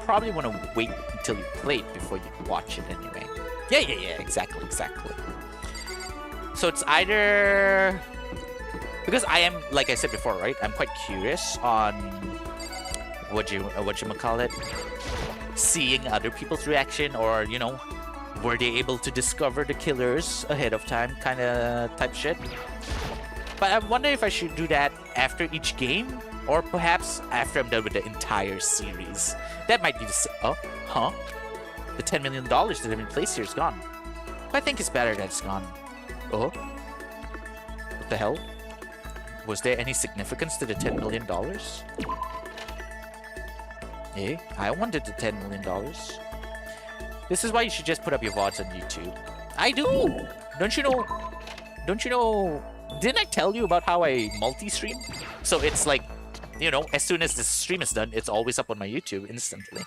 probably want to wait until you play it before you watch it anyway. Yeah, exactly. So it's either because I am, like I said before, right? I'm quite curious on what you call it, seeing other people's reaction, or you know, were they able to discover the killers ahead of time, kind of type shit. But I wonder if I should do that after each game, or perhaps after I'm done with the entire series. That might be the the $10 million that have been placed here is gone. But I think it's better that it's gone. Oh, what the hell? Was there any significance to the $10 million? Eh? I wanted the $10 million. This is why you should just put up your VODs on YouTube. I do! Don't you know? Don't you know? Didn't I tell you about how I multi-stream? So it's like, you know, as soon as the stream is done, it's always up on my YouTube instantly.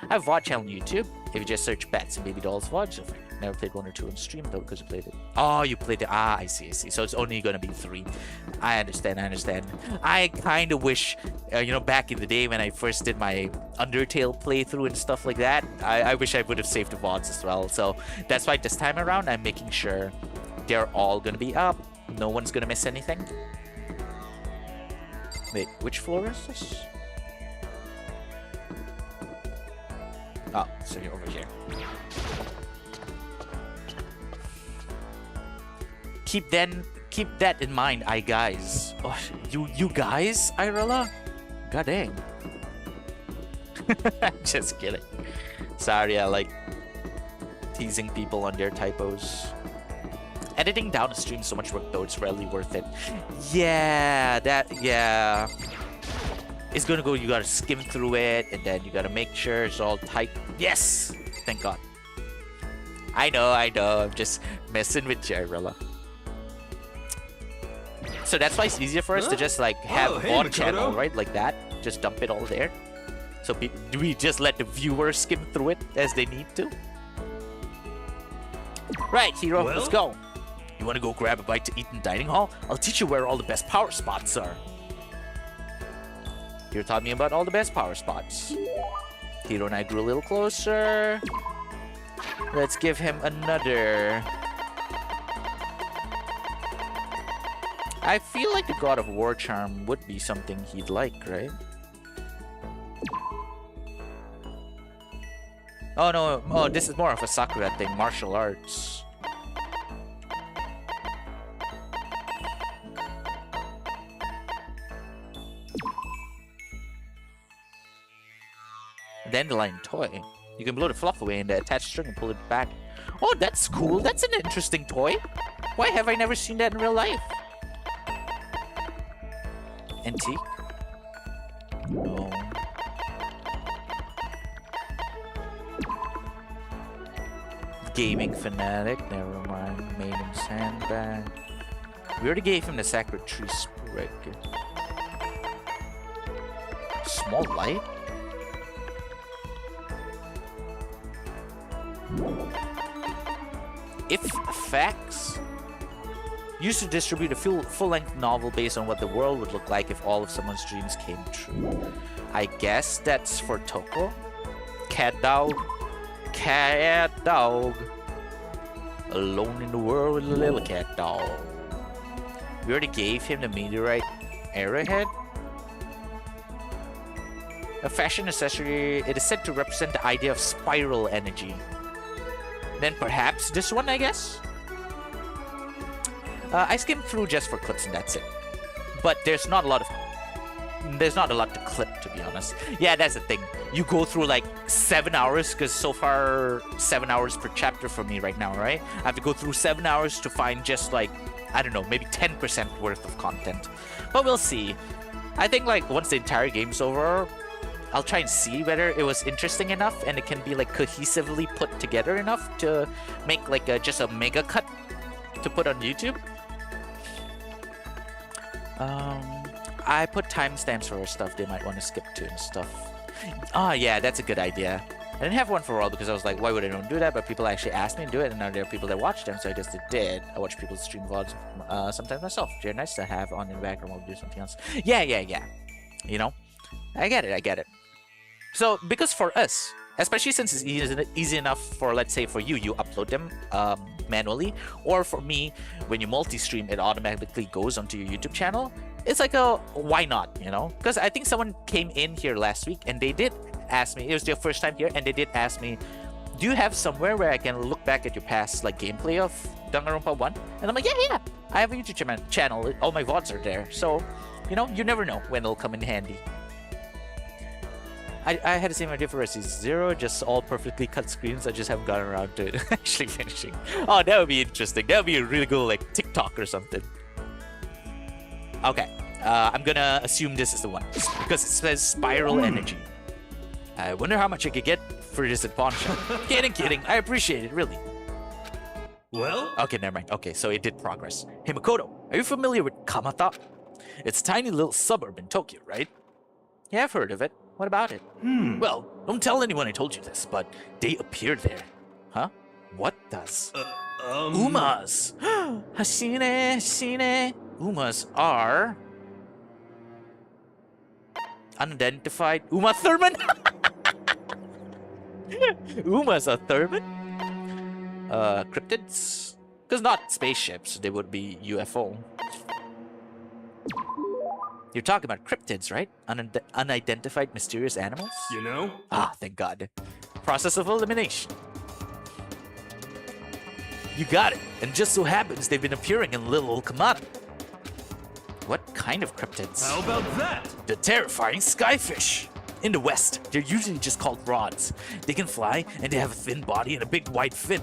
I have VOD channel on YouTube. If you just search Bats and Baby Dolls VODs, I've never played 1 or 2 on stream though, because you played it. Oh, you played it. Ah, I see. So it's only gonna be 3. I understand. I kind of wish, you know, back in the day when I first did my Undertale playthrough and stuff like that, I wish I would have saved the VODs as well. So that's why this time around, I'm making sure they're all gonna be up. No one's gonna miss anything. Wait, which floor is this? Oh, so you're over here. Keep that in mind, guys. Oh, you guys, Irella? God dang. Just kidding. Sorry, I like teasing people on their typos. Editing down a stream so much work though, it's rarely worth it. Yeah, it's gonna go, you gotta skim through it, and then you gotta make sure it's all tight. Yes! Thank God. I know, I'm just messing with you, Irella. So that's why it's easier for us to just like have one channel, right? Like that. Just dump it all there. So do we just let the viewers skim through it as they need to? Right, Hero, let's go. You wanna go grab a bite to eat in the dining hall? I'll teach you where all the best power spots are. Hero taught me about all the best power spots. Hero and I grew a little closer. Let's give him another. I feel like the God of War charm would be something he'd like, right? Oh no, oh, this is more of a Sakura thing, martial arts. Dandelion toy. You can blow the fluff away and the attached string and pull it back. Oh, that's cool. That's an interesting toy. Why have I never seen that in real life? Antique? No. Gaming fanatic. Never mind. Maiden's handbag. We already gave him the sacred tree sprig. Small light? If facts used to distribute a full-length novel based on what the world would look like if all of someone's dreams came true. I guess that's for Toko. Cat dog. Alone in the world with a little cat dog. We already gave him the meteorite arrowhead. A fashion accessory, it is said to represent the idea of spiral energy. Then perhaps this one, I guess? I skimmed through just for clips and that's it. But there's not a lot to clip, to be honest. Yeah, that's the thing. You go through like 7 hours, because so far 7 hours per chapter for me right now, right? I have to go through 7 hours to find just like, I don't know, maybe 10% worth of content. But we'll see. I think like once the entire game's over, I'll try and see whether it was interesting enough and it can be like cohesively put together enough to make like just a mega cut to put on YouTube. I put timestamps for stuff they might want to skip to and stuff. Ah, yeah, that's a good idea. I didn't have one for a while because I was like, why would I don't do that? But people actually asked me to do it, and now there are people that watch them, so I just did. I watch people stream VODs sometimes myself. They're nice to have on in the background while we do something else. Yeah. You know? I get it. So, because for us, especially since it's easy enough for, let's say, for you upload them, manually, or for me, when you multi-stream, it automatically goes onto your YouTube channel. It's like a why not, you know? Because I think someone came in here last week and they did ask me, it was their first time here, and they did ask me, do you have somewhere where I can look back at your past like gameplay of Dangonronpa 1? And I'm like, yeah, I have a YouTube channel. All my VODs are there. So, you know, you never know when it'll come in handy. I had the same idea for Resident 0, just all perfectly cut screens. I just haven't gotten around to actually finishing. Oh, that would be interesting. That would be a really cool like TikTok or something. Okay, I'm gonna assume this is the one because it says Spiral Energy. I wonder how much I could get for this at pawn shop. Kidding. I appreciate it, really. Well? Okay, never mind. Okay, so it did progress. Hey, Makoto, are you familiar with Kamata? It's a tiny little suburb in Tokyo, right? Yeah, I've heard of it. What about it? Well, don't tell anyone I told you this, but they appeared there. Huh? What does? Umas! Hashine! Umas are... unidentified... Uma Thurman? Umas are Thurman? Cryptids? Because not spaceships, they would be UFO. You're talking about cryptids, right? Unidentified mysterious animals? You know? Ah, thank God. Process of elimination. You got it. And just so happens they've been appearing in Little Old Kamata. What kind of cryptids? How about that? The terrifying skyfish. In the West, they're usually just called rods. They can fly, and they have a thin body and a big white fin.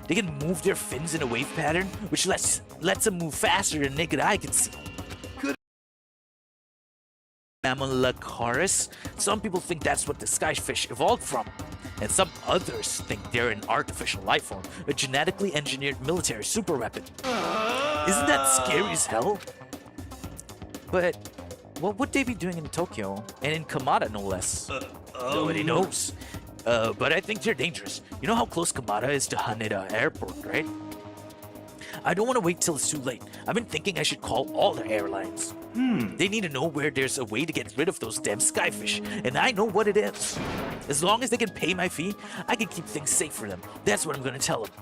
They can move their fins in a wave pattern, which lets them move faster than naked eye can see. Mammalacharus. Some people think that's what the skyfish evolved from, and some others think they're an artificial life form, a genetically engineered military superweapon. Isn't that scary as hell? But what would they be doing in Tokyo and in Kamata, no less? Nobody knows. But I think they're dangerous. You know how close Kamata is to Haneda Airport, right? I don't want to wait till it's too late. I've been thinking I should call all the airlines. They need to know where there's a way to get rid of those damn skyfish, and I know what it is. As long as they can pay my fee, I can keep things safe for them. That's what I'm gonna tell them.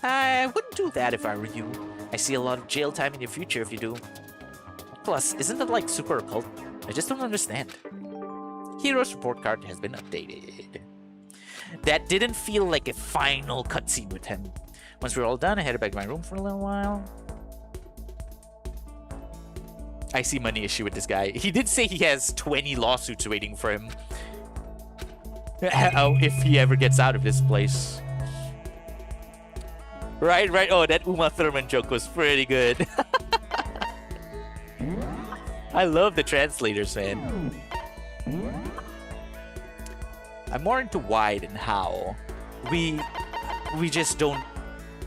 I wouldn't do that if I were you. I see a lot of jail time in your future if you do. Plus, isn't that like super occult? I just don't understand. Hero's report card has been updated. That didn't feel like a final cutscene with him. Once we're all done, I headed back to my room for a little while. I see money issue with this guy. He did say he has 20 lawsuits waiting for him. If he ever gets out of this place. Right. Oh, that Uma Thurman joke was pretty good. I love the translators, man. I'm more into why than how. We just don't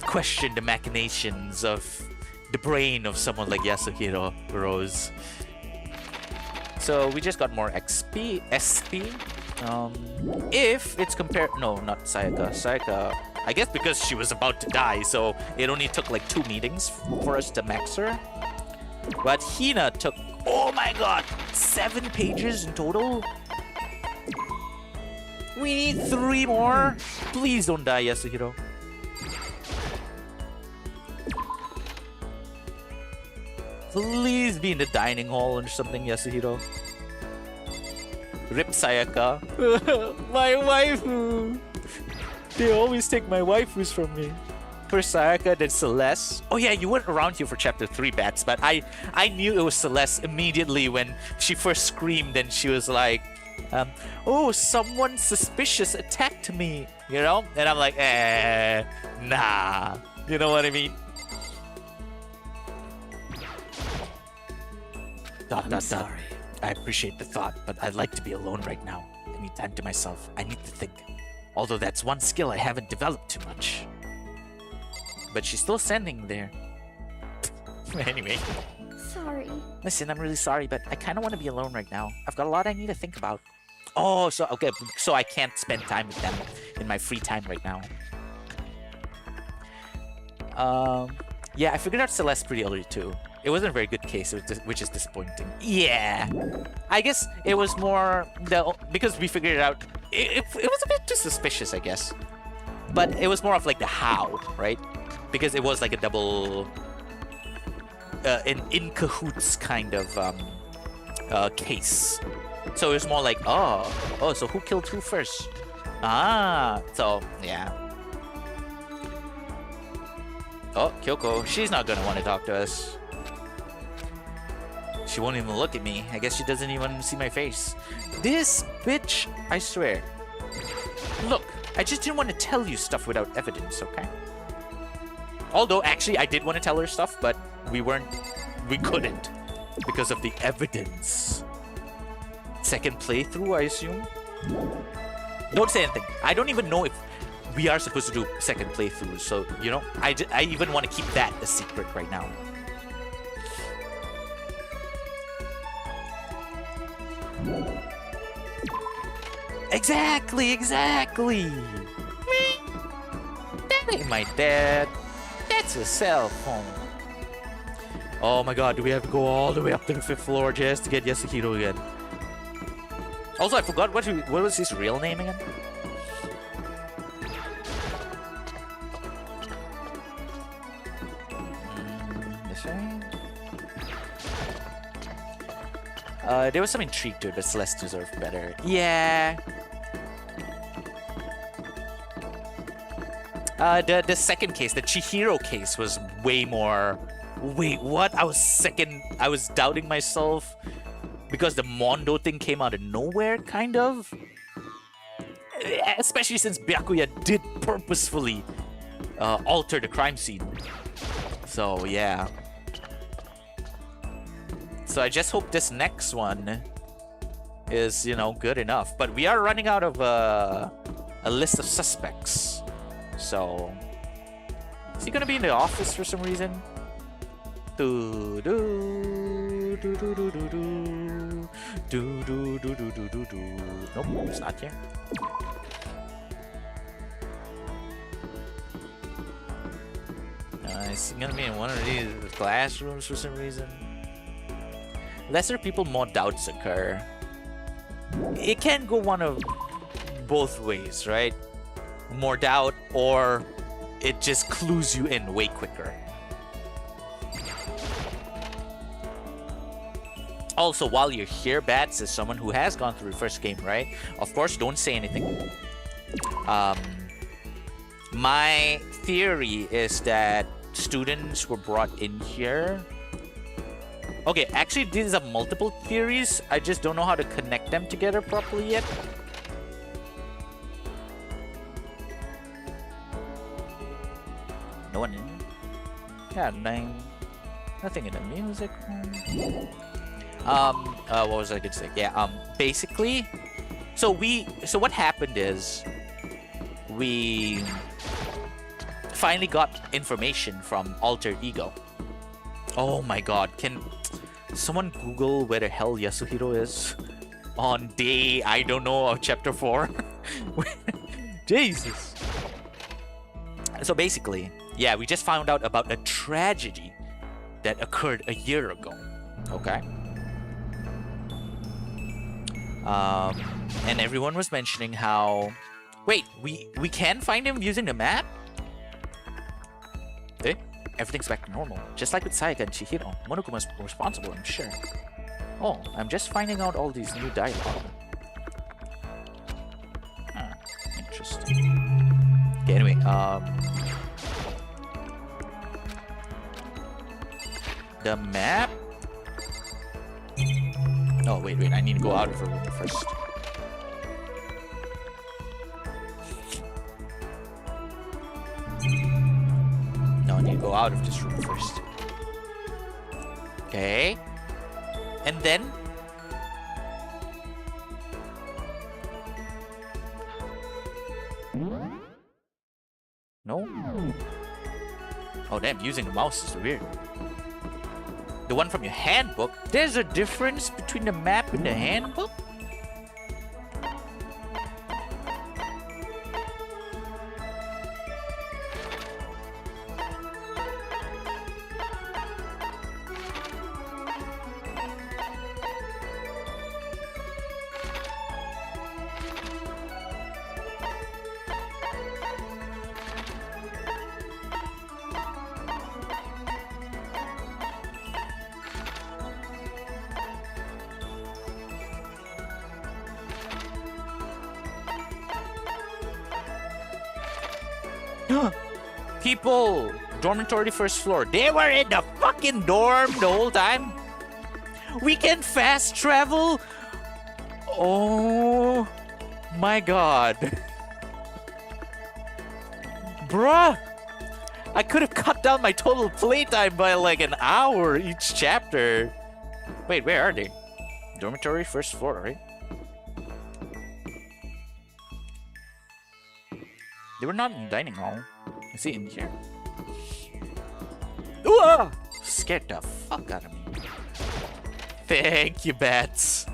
question the machinations of the brain of someone like Yasuhiro Rose. So we just got more SP. If it's compared... No, not Sayaka. Sayaka, I guess because she was about to die, so it only took like 2 meetings for us to max her. But Hina took, oh my god, 7 pages in total? We need 3 more? Please don't die, Yasuhiro. Please be in the dining hall or something, Yasuhiro. Rip Sayaka. My waifu! They always take my waifus from me. First Sayaka, then Celeste. Oh yeah, you weren't around here for chapter 3, Bats, but I knew it was Celeste immediately when she first screamed and she was like, oh, someone suspicious attacked me, you know? And I'm like, nah. You know what I mean? I'm sorry. I appreciate the thought, but I'd like to be alone right now. I need time to myself. I need to think. Although that's one skill I haven't developed too much. But she's still standing there. Anyway. Sorry. Listen, I'm really sorry, but I kind of want to be alone right now. I've got a lot I need to think about. Oh, so okay, so I can't spend time with them in my free time right now. Yeah, I figured out Celeste pretty early too. It wasn't a very good case, which is disappointing. Yeah, I guess it was more because we figured it out. It was a bit too suspicious, I guess. But it was more of like the how, right? because it was like a double, an in cahoots kind of case. So it was more like, oh, so who killed who first? Ah, so yeah. Oh, Kyoko, she's not gonna want to talk to us. She won't even look at me. I guess she doesn't even see my face. This bitch, I swear. Look, I just didn't want to tell you stuff without evidence, okay? Although, actually, I did want to tell her stuff, but we couldn't because of the evidence. Second playthrough, I assume? Don't say anything. I don't even know if we are supposed to do second playthroughs, so, you know, I even want to keep that a secret right now. Exactly! That ain't my dad. That's a cell phone. Oh my god, do we have to go all the way up to the 5th floor just to get Yasuhiro again? Also, I forgot what was his real name again? This way? There was some intrigue to it, but Celeste deserved better. Yeah. The second case, the Chihiro case, was way more... Wait, what? I was doubting myself because the Mondo thing came out of nowhere, kind of. Especially since Byakuya did purposefully alter the crime scene. So, yeah. So I just hope this next one is, you know, good enough. But we are running out of a list of suspects. So, is he gonna be in the office for some reason? Nope, it's not here. Is he gonna be in one of these classrooms for some reason? Lesser people, more doubts occur. It can go one of both ways, right? More doubt, or it just clues you in way quicker. Also, while you're here, Bats, as someone who has gone through the first game, right? Of course, don't say anything. My theory is that students were brought in here. Okay, actually, these are multiple theories. I just don't know how to connect them together properly yet. No one in? God dang. Nothing in the music room. What was I gonna say? Yeah, basically, so what happened is we finally got information from Alter Ego. Oh my god, can someone Google where the hell Yasuhiro is on day, I don't know, of chapter 4? Jesus. So basically, yeah, we just found out about a tragedy that occurred a year ago. Okay. And everyone was mentioning how... Wait, we can find him using the map? Eh? Everything's back to normal. Just like with Sayaka and Chihiro. Monokuma's responsible, I'm sure. Oh, I'm just finding out all these new dialogue. Huh, interesting. Okay, anyway, the map? Oh, wait, I need to go out of the room first. No, I need to go out of this room first. Okay. And then... No? Oh, damn, using the mouse is weird. The one from your handbook? There's a difference between the map and the handbook? People! Dormitory first floor. They were in the fucking dorm the whole time? We can fast travel? Oh my god. Bruh! I could have cut down my total playtime by like an hour each chapter. Wait, where are they? Dormitory first floor, right? They were not in the dining hall. Is he in here? Ooh! Scared the fuck out of me. Thank you, bats.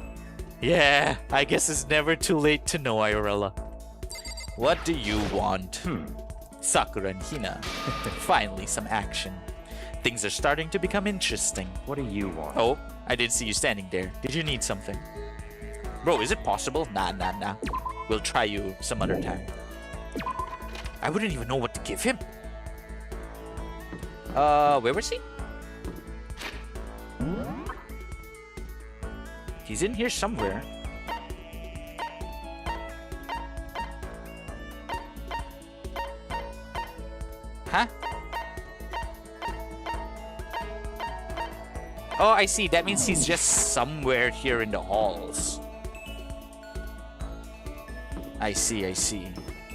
Yeah, I guess it's never too late to know, Iorella. What do you want? Sakura and Hina. Finally, some action. Things are starting to become interesting. What do you want? Oh, I did see you standing there. Did you need something? Bro, is it possible? Nah. We'll try you some other time. I wouldn't even know what to give him. Where was he? He's in here somewhere. Huh? Oh, I see. That means he's just somewhere here in the halls. I see.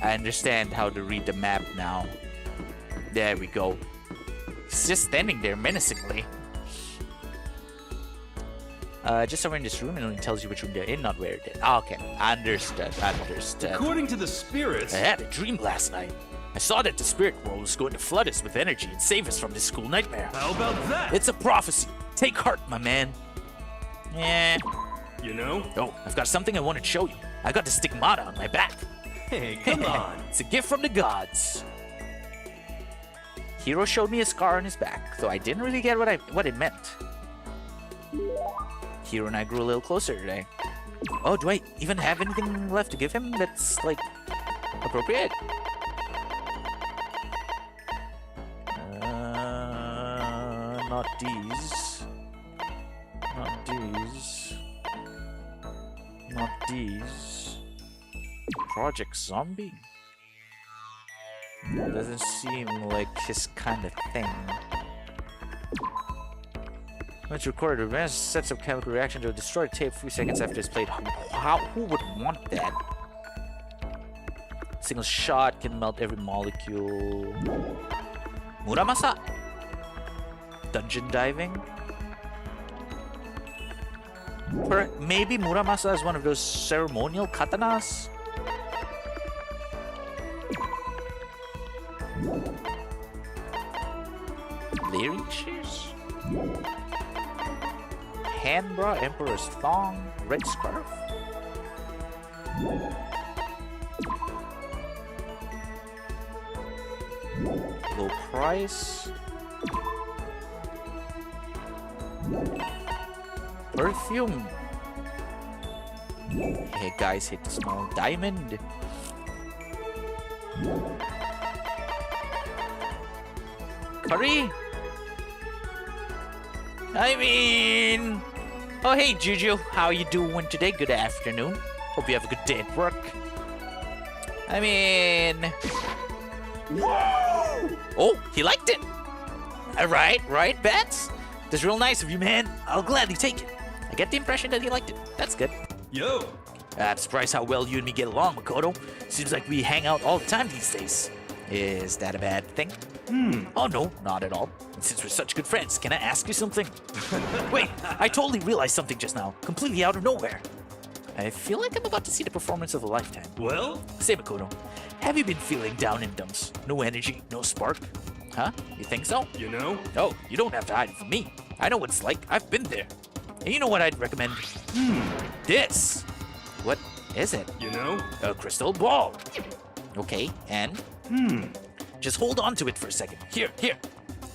I understand how to read the map now. There we go. He's just standing there menacingly. Just somewhere in this room, and it only tells you which room they're in, not where they're. Oh, okay. Understood. According to the spirits, I had a dream last night. I saw that the spirit world was going to flood us with energy and save us from this school nightmare. how about that? It's a prophecy. Take heart, my man. Yeah. You know? Oh, I've got something I wanted to show you. I got the stigmata on my back. Hey, come on. It's a gift from the gods. Hiro showed me a scar on his back, though I didn't really get what it meant. Hiro and I grew a little closer today. Oh, do I even have anything left to give him that's, like, appropriate? Not these. Not these. Not these. Project Zombie? Doesn't seem like his kind of thing. Let's record advanced sets of chemical reaction to destroy tape a few seconds after it's played. Who would want that? Single shot can melt every molecule. Muramasa? Dungeon diving? Maybe Muramasa is one of those ceremonial katanas? Layering shears? Hand bra, Emperor's thong, red scarf? Low price? Perfume? Hey guys, hit the small diamond. Curry? I mean... Oh hey Juju, how you doing today? Good afternoon. Hope you have a good day at work. I mean... Oh, he liked it! Right, Bats? That's real nice of you, man. I'll gladly take it. I get the impression that he liked it. That's good. Yo! I'm surprised how well you and me get along, Makoto. Seems like we hang out all the time these days. Is that a bad thing? Oh no, not at all. And since we're such good friends, can I ask you something? Wait, I totally realized something just now, completely out of nowhere. I feel like I'm about to see the performance of a lifetime. Well? Say, Makoto, have you been feeling down in dumps? No energy, no spark? Huh? You think so? You know? Oh, you don't have to hide it from me. I know what it's like. I've been there. And you know what I'd recommend? This. What is it? You know? A crystal ball. Okay, and? Just hold on to it for a second. Here.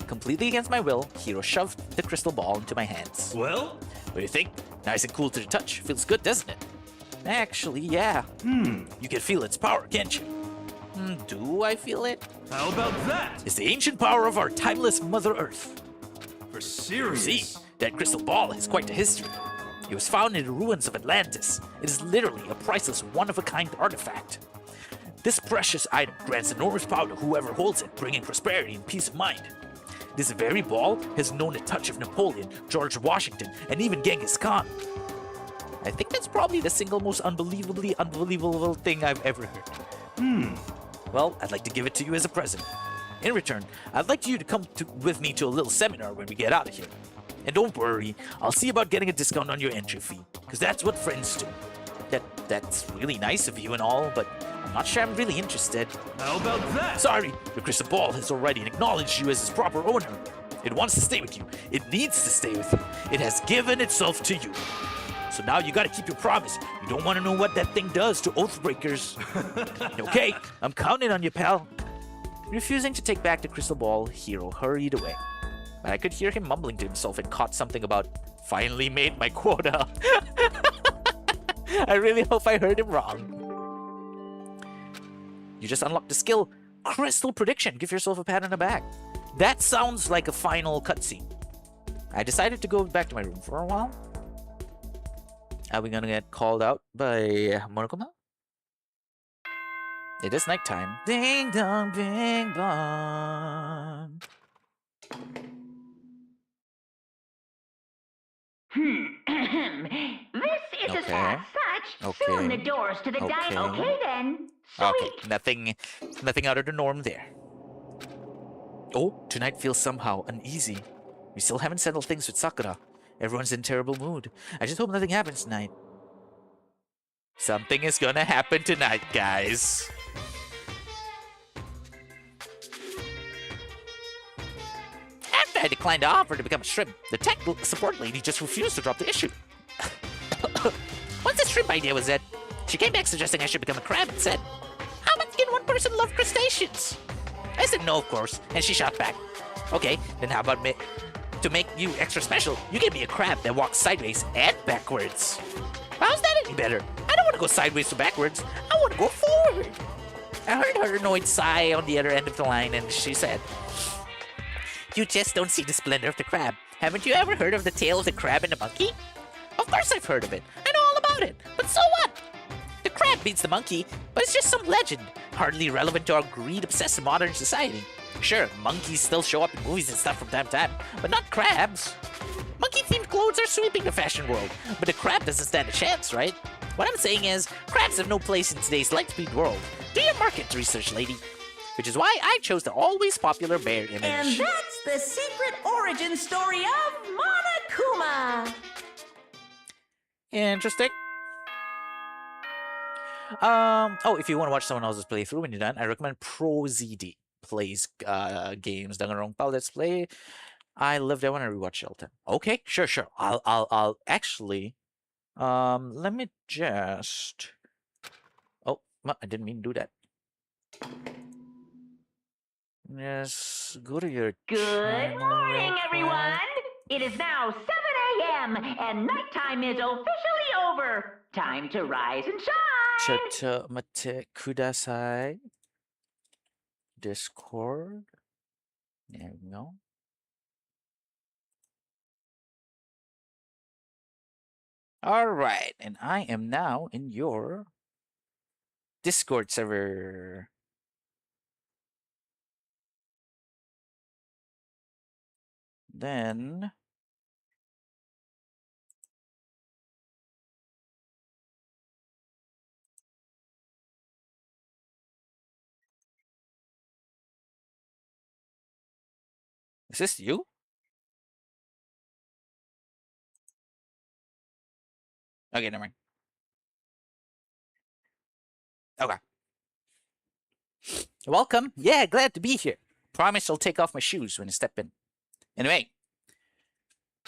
Completely against my will, Hiro shoved the crystal ball into my hands. Well? What do you think? Nice and cool to the touch. Feels good, doesn't it? Actually, yeah. You can feel its power, can't you? Do I feel it? How about that? It's the ancient power of our timeless Mother Earth. For serious? See, that crystal ball has quite a history. It was found in the ruins of Atlantis. It is literally a priceless, one-of-a-kind artifact. This precious item grants enormous power to whoever holds it, bringing prosperity and peace of mind. This very ball has known a touch of Napoleon, George Washington, and even Genghis Khan. I think that's probably the single most unbelievably unbelievable thing I've ever heard. Well, I'd like to give it to you as a present. In return, I'd like you to come with me to a little seminar when we get out of here. And don't worry, I'll see about getting a discount on your entry fee, because that's what friends do. That's really nice of you and all, but I'm not sure I'm really interested. How about that? Sorry, the crystal ball has already acknowledged you as its proper owner. It wants to stay with you. It needs to stay with you. It has given itself to you. So now you gotta keep your promise. You don't want to know what that thing does to Oathbreakers. Okay, I'm counting on you, pal. Refusing to take back the crystal ball, Hero hurried away. But I could hear him mumbling to himself and caught something about, finally made my quota. I really hope I heard him wrong. You just unlocked the skill, Crystal Prediction. Give yourself a pat on the back. That sounds like a final cutscene. I decided to go back to my room for a while. Are we gonna get called out by Monokuma? It is nighttime. Ding dong, bing bong. This is Okay. as such. Soon the doors to the dining. Okay. Okay then. Okay, Sweet. nothing out of the norm there. Oh, tonight feels somehow uneasy. We still haven't settled things with Sakura. Everyone's in terrible mood. I just hope nothing happens tonight. Something is gonna happen tonight, guys. After I declined the offer to become a shrimp, the tech support lady just refused to drop the issue. Once the shrimp idea was it, she came back suggesting I should become a crab and said, "How much can one person love crustaceans?" I said no, of course, and she shot back. Okay, then how about to make you extra special, you give me a crab that walks sideways and backwards. How's that any better? I don't want to go sideways or backwards. I want to go forward. I heard her annoyed sigh on the other end of the line, and she said, "You just don't see the splendor of the crab. Haven't you ever heard of the tale of the crab and the monkey?" Of course I've heard of it. I know all about it. But so what? The crab beats the monkey, but it's just some legend, hardly relevant to our greed-obsessed modern society. Sure, monkeys still show up in movies and stuff from time to time, but not crabs. Monkey-themed clothes are sweeping the fashion world, but the crab doesn't stand a chance, right? What I'm saying is, crabs have no place in today's light-speed world. Do your market research, lady. Which is why I chose the always popular bear image. And that's the secret origin story of Monokuma. Interesting. If you want to watch someone else's playthrough when you're done, I recommend ProZD. Plays games, Dangonronpa Let's Play. I lived there when I rewatched Shelton. Okay, sure. I'll actually let me just I didn't mean to do that. Yes, go to your Good channel morning, real quick. everyone. It is now 7 a.m. and nighttime is officially over. Time to rise and shine. Chotomate kudasai. Discord. There we go. All right, and I am now in your Discord server. Then is this you? Okay, never mind. Okay. Welcome. Yeah, glad to be here. Promise I'll take off my shoes when I step in. Anyway,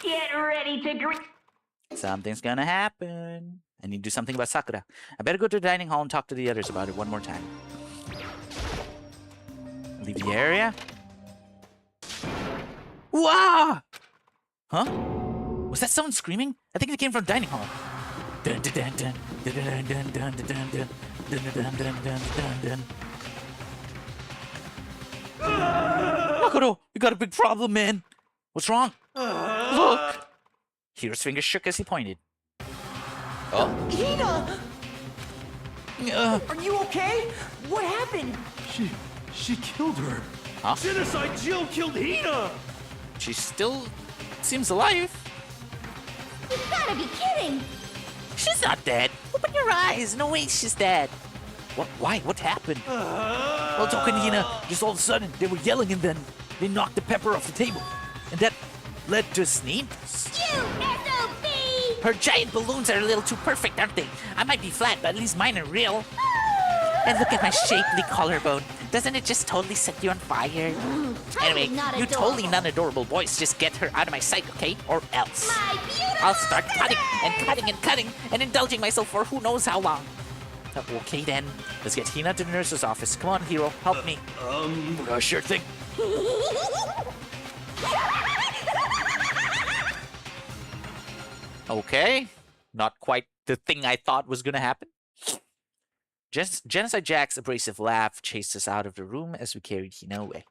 Get ready to greet. something's gonna happen. I need to do something about Sakura. I better go to the dining hall and talk to the others about it one more time. Leave the area. Wow! Huh? Was that someone screaming? I think it came from the dining hall. Dun, dun, dun, dun, dun, dun, dun, dun, dun, dun, dun, dun, dun, dun, dun, dun, dun. Makoto, you got a big problem, man. What's wrong? Look! Hero's finger shook as he pointed. Oh. Ina! Are you okay? What happened? She killed her. Huh? Genocide Jill killed Hina! She still seems alive. You gotta be kidding! She's not dead. Open your eyes. No way she's dead. What? Why? What happened? Well, talking to Hina, just all of a sudden, they were yelling and then they knocked the pepper off the table. And that led to a sneeze. You SOB! Her giant balloons are a little too perfect, aren't they? I might be flat, but at least mine are real. And look at my shapely collarbone. Doesn't it just totally set you on fire? Totally Anyway, not you adorable. totally non-adorable boys just get her out of my sight, okay? Or else. My beautiful I'll start cutting and scissors! cutting and cutting and indulging myself for who knows how long. Okay then, let's get Hina to the nurse's office. Come on, hero, help me. Sure thing. Okay, not quite the thing I thought was gonna happen. Genocide Jack's abrasive laugh chased us out of the room as we carried Hina away.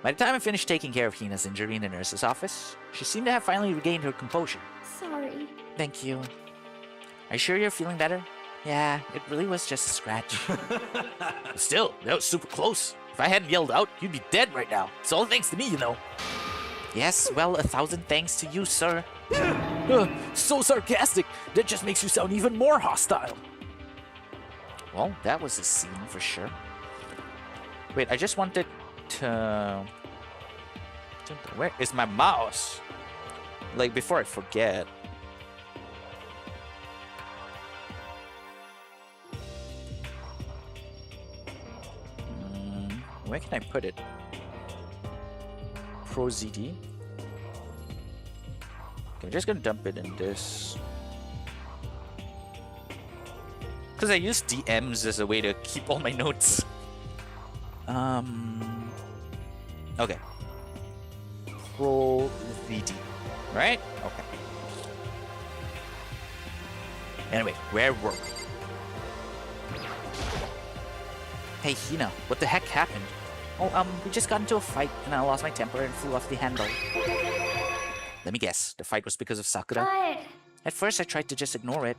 By the time I finished taking care of Hina's injury in the nurse's office, she seemed to have finally regained her composure. Sorry. Thank you. Are you sure you're feeling better? Yeah, it really was just a scratch. Still, that was super close. If I hadn't yelled out, you'd be dead right now. It's all thanks to me, you know. Yes, well, 1,000 thanks to you, sir. So sarcastic. That just makes you sound even more hostile. Well, that was a scene for sure. Wait, I just wanted to... Where is my mouse? Like, before I forget. Where can I put it? Pro ZD. Okay, I'm just gonna dump it in this. Because I use DMs as a way to keep all my notes. Okay. Pro ZD. Right? Okay. Anyway, where were we? Hey, Hina, what the heck happened? Oh, we just got into a fight and I lost my temper and flew off the handle. Let me guess, the fight was because of Sakura? But... At first I tried to just ignore it.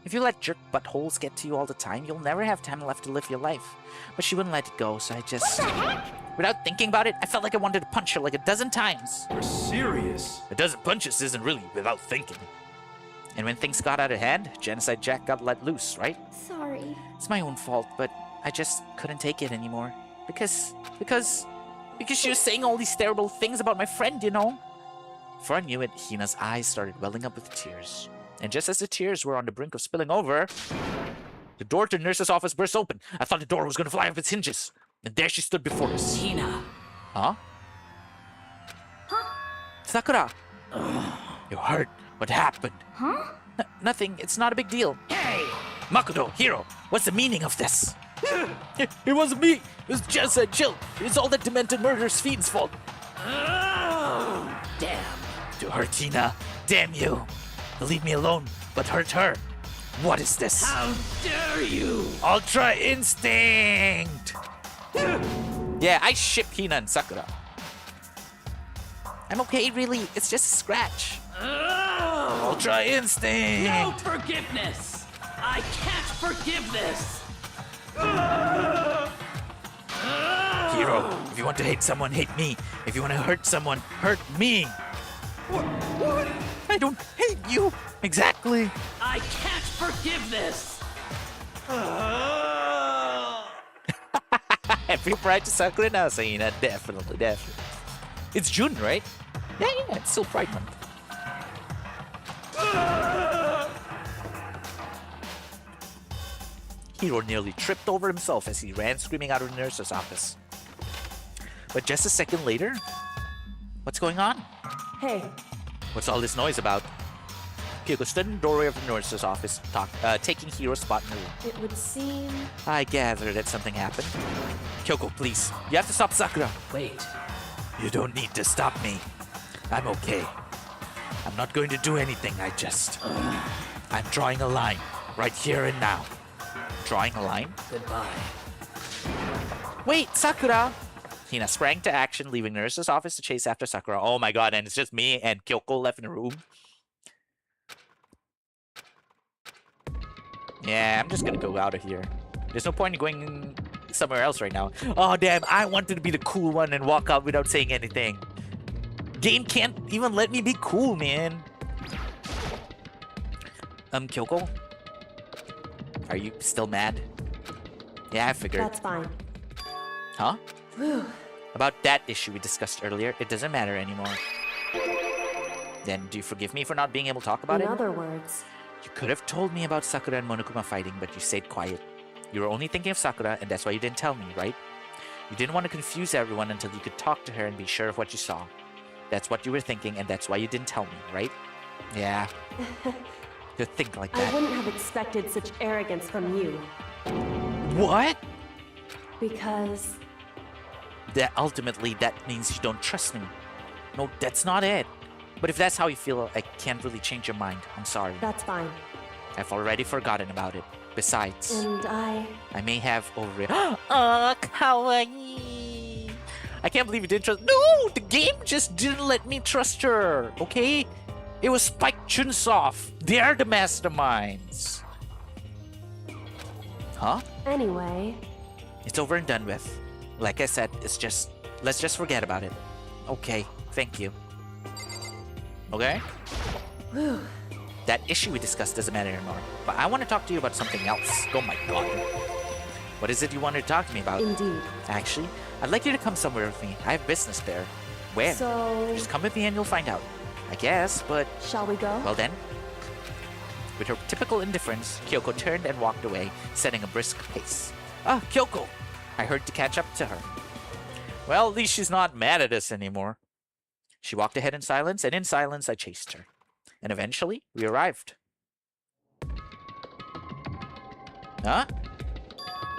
If you let jerk buttholes get to you all the time, you'll never have time left to live your life. But she wouldn't let it go, so I just... What the heck? Without thinking about it, I felt like I wanted to punch her like a dozen times. You're serious? A dozen punches isn't really without thinking. And when things got out of hand, Genocide Jack got let loose, right? Sorry. It's my own fault, but I just couldn't take it anymore. Because she was saying all these terrible things about my friend, you know? Before I knew it, Hina's eyes started welling up with tears. And just as the tears were on the brink of spilling over, the door to the nurse's office burst open. I thought the door was going to fly off its hinges. And there she stood before us. Hina. Huh? Sakura! You're hurt. What happened? Huh? Nothing. It's not a big deal. Hey! Makoto, Hiro, what's the meaning of this? It wasn't me. It was Genocide Jill. It's all that demented murderous fiend's fault. Damn. To hurt Hina. Damn you. Leave me alone, but hurt her. What is this? How dare you? Ultra Instinct! Yeah, I ship Hina and Sakura. I'm okay, really. It's just a scratch. Ultra Instinct! No forgiveness. I can't forgive this. Hiro, if you want to hate someone, hate me. If you want to hurt someone, hurt me. What? I don't hate you. Exactly. I can't forgive this. Happy Pride to Sakura now, Hina. Definitely, definitely. It's June, right? Yeah, it's still Pride Month. Hiro nearly tripped over himself as he ran screaming out of the nurse's office. But just a second later... What's going on? Hey, What's all this noise about? Kyoko stood in the doorway of the nurse's office, taking Hiro's spot in the room. it would seem... I gather that something happened. Kyoko, please. You have to stop Sakura. Wait. You don't need to stop me. I'm okay. I'm not going to do anything, I'm drawing a line, right here and now. Drawing a line? Goodbye. Wait, Sakura! Hina sprang to action, leaving nurse's office to chase after Sakura. Oh my god, and it's just me and Kyoko left in the room. Yeah, I'm just gonna go out of here. There's no point in going somewhere else right now. Oh damn, I wanted to be the cool one and walk out without saying anything. Game can't even let me be cool, man. Kyoko? Are you still mad? Yeah, I figured. That's fine. Huh? Whew. About that issue we discussed earlier, it doesn't matter anymore. Then do you forgive me for not being able to talk about it? In other words, You could have told me about Sakura and Monokuma fighting, but you stayed quiet. You were only thinking of Sakura, and that's why you didn't tell me, right? You didn't want to confuse everyone until you could talk to her and be sure of what you saw. That's what you were thinking, and that's why you didn't tell me, right? Yeah. You think like that. I wouldn't have expected such arrogance from you. What? Because That ultimately, that means you don't trust me. No, that's not it. But if that's how you feel, I can't really change your mind. I'm sorry. that's fine. I've already forgotten about it. Besides, And I may have already. Oh, kawaii. I can't believe you didn't trust. No, the game just didn't let me trust her. Okay, it was Spike Chunsoft. They're the masterminds. Huh? Anyway, It's over and done with. Like I said, let's just forget about it. Okay, thank you. Okay? whew, That issue we discussed doesn't matter anymore. But I want to talk to you about something else. Oh my god. What is it you wanted to talk to me about? indeed. Actually, I'd like you to come somewhere with me. I have business there. Where? So, Just come with me and you'll find out. I guess, but shall we go? well then. With her typical indifference, Kyoko turned and walked away, setting a brisk pace. Ah, Kyoko! I hurried to catch up to her. Well, at least she's not mad at us anymore. She walked ahead in silence, and in silence I chased her. And eventually, we arrived. Huh?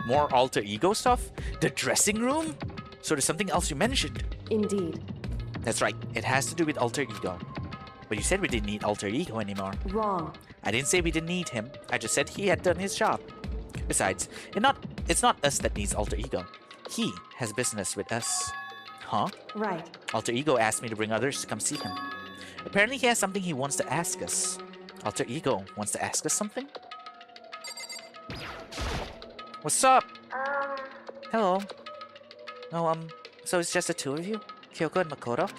More alter ego stuff? The dressing room? So there's something else you mentioned. Indeed. That's right, it has to do with alter ego. But you said we didn't need alter ego anymore. Wrong. I didn't say we didn't need him. I just said he had done his job. Besides, it's not us that needs alter ego. He has business with us. Huh? Right. Alter ego asked me to bring others to come see him. Apparently he has something he wants to ask us. Alter ego wants to ask us something? What's up? Hello. Oh, so it's just the two of you? Kyoko and Makoto?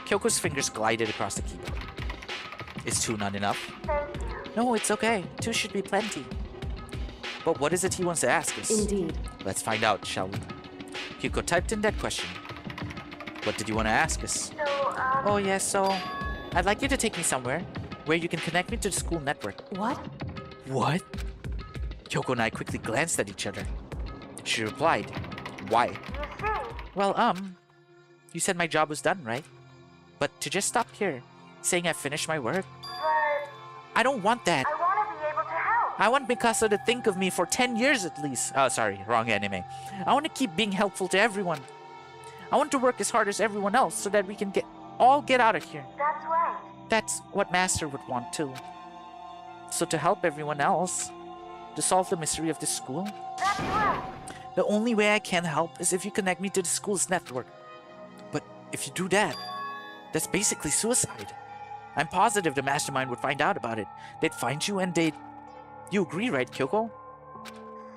Kyoko's fingers glided across the keyboard. Is two not enough? No, it's okay. Two should be plenty. But what is it he wants to ask us? Indeed. Let's find out, shall we? Kyoko typed in that question. What did you want to ask us? Oh, yes, so I'd like you to take me somewhere where you can connect me to the school network. What? What? Kyoko and I quickly glanced at each other. She replied, why? Well, you said my job was done, right? But to just stop here, saying I finished my work? I don't want that. I want to be able to help. I want Mikasa to think of me for 10 years at least. Oh, sorry, wrong anime. I want to keep being helpful to everyone. I want to work as hard as everyone else so that we can all get out of here. That's right. That's what Master would want too. So to help everyone else, to solve the mystery of this school, That's right. the only way I can help is if you connect me to the school's network. But if you do that, that's basically suicide. I'm positive the mastermind would find out about it. They'd find you and they'd... You agree, right, Kyoko?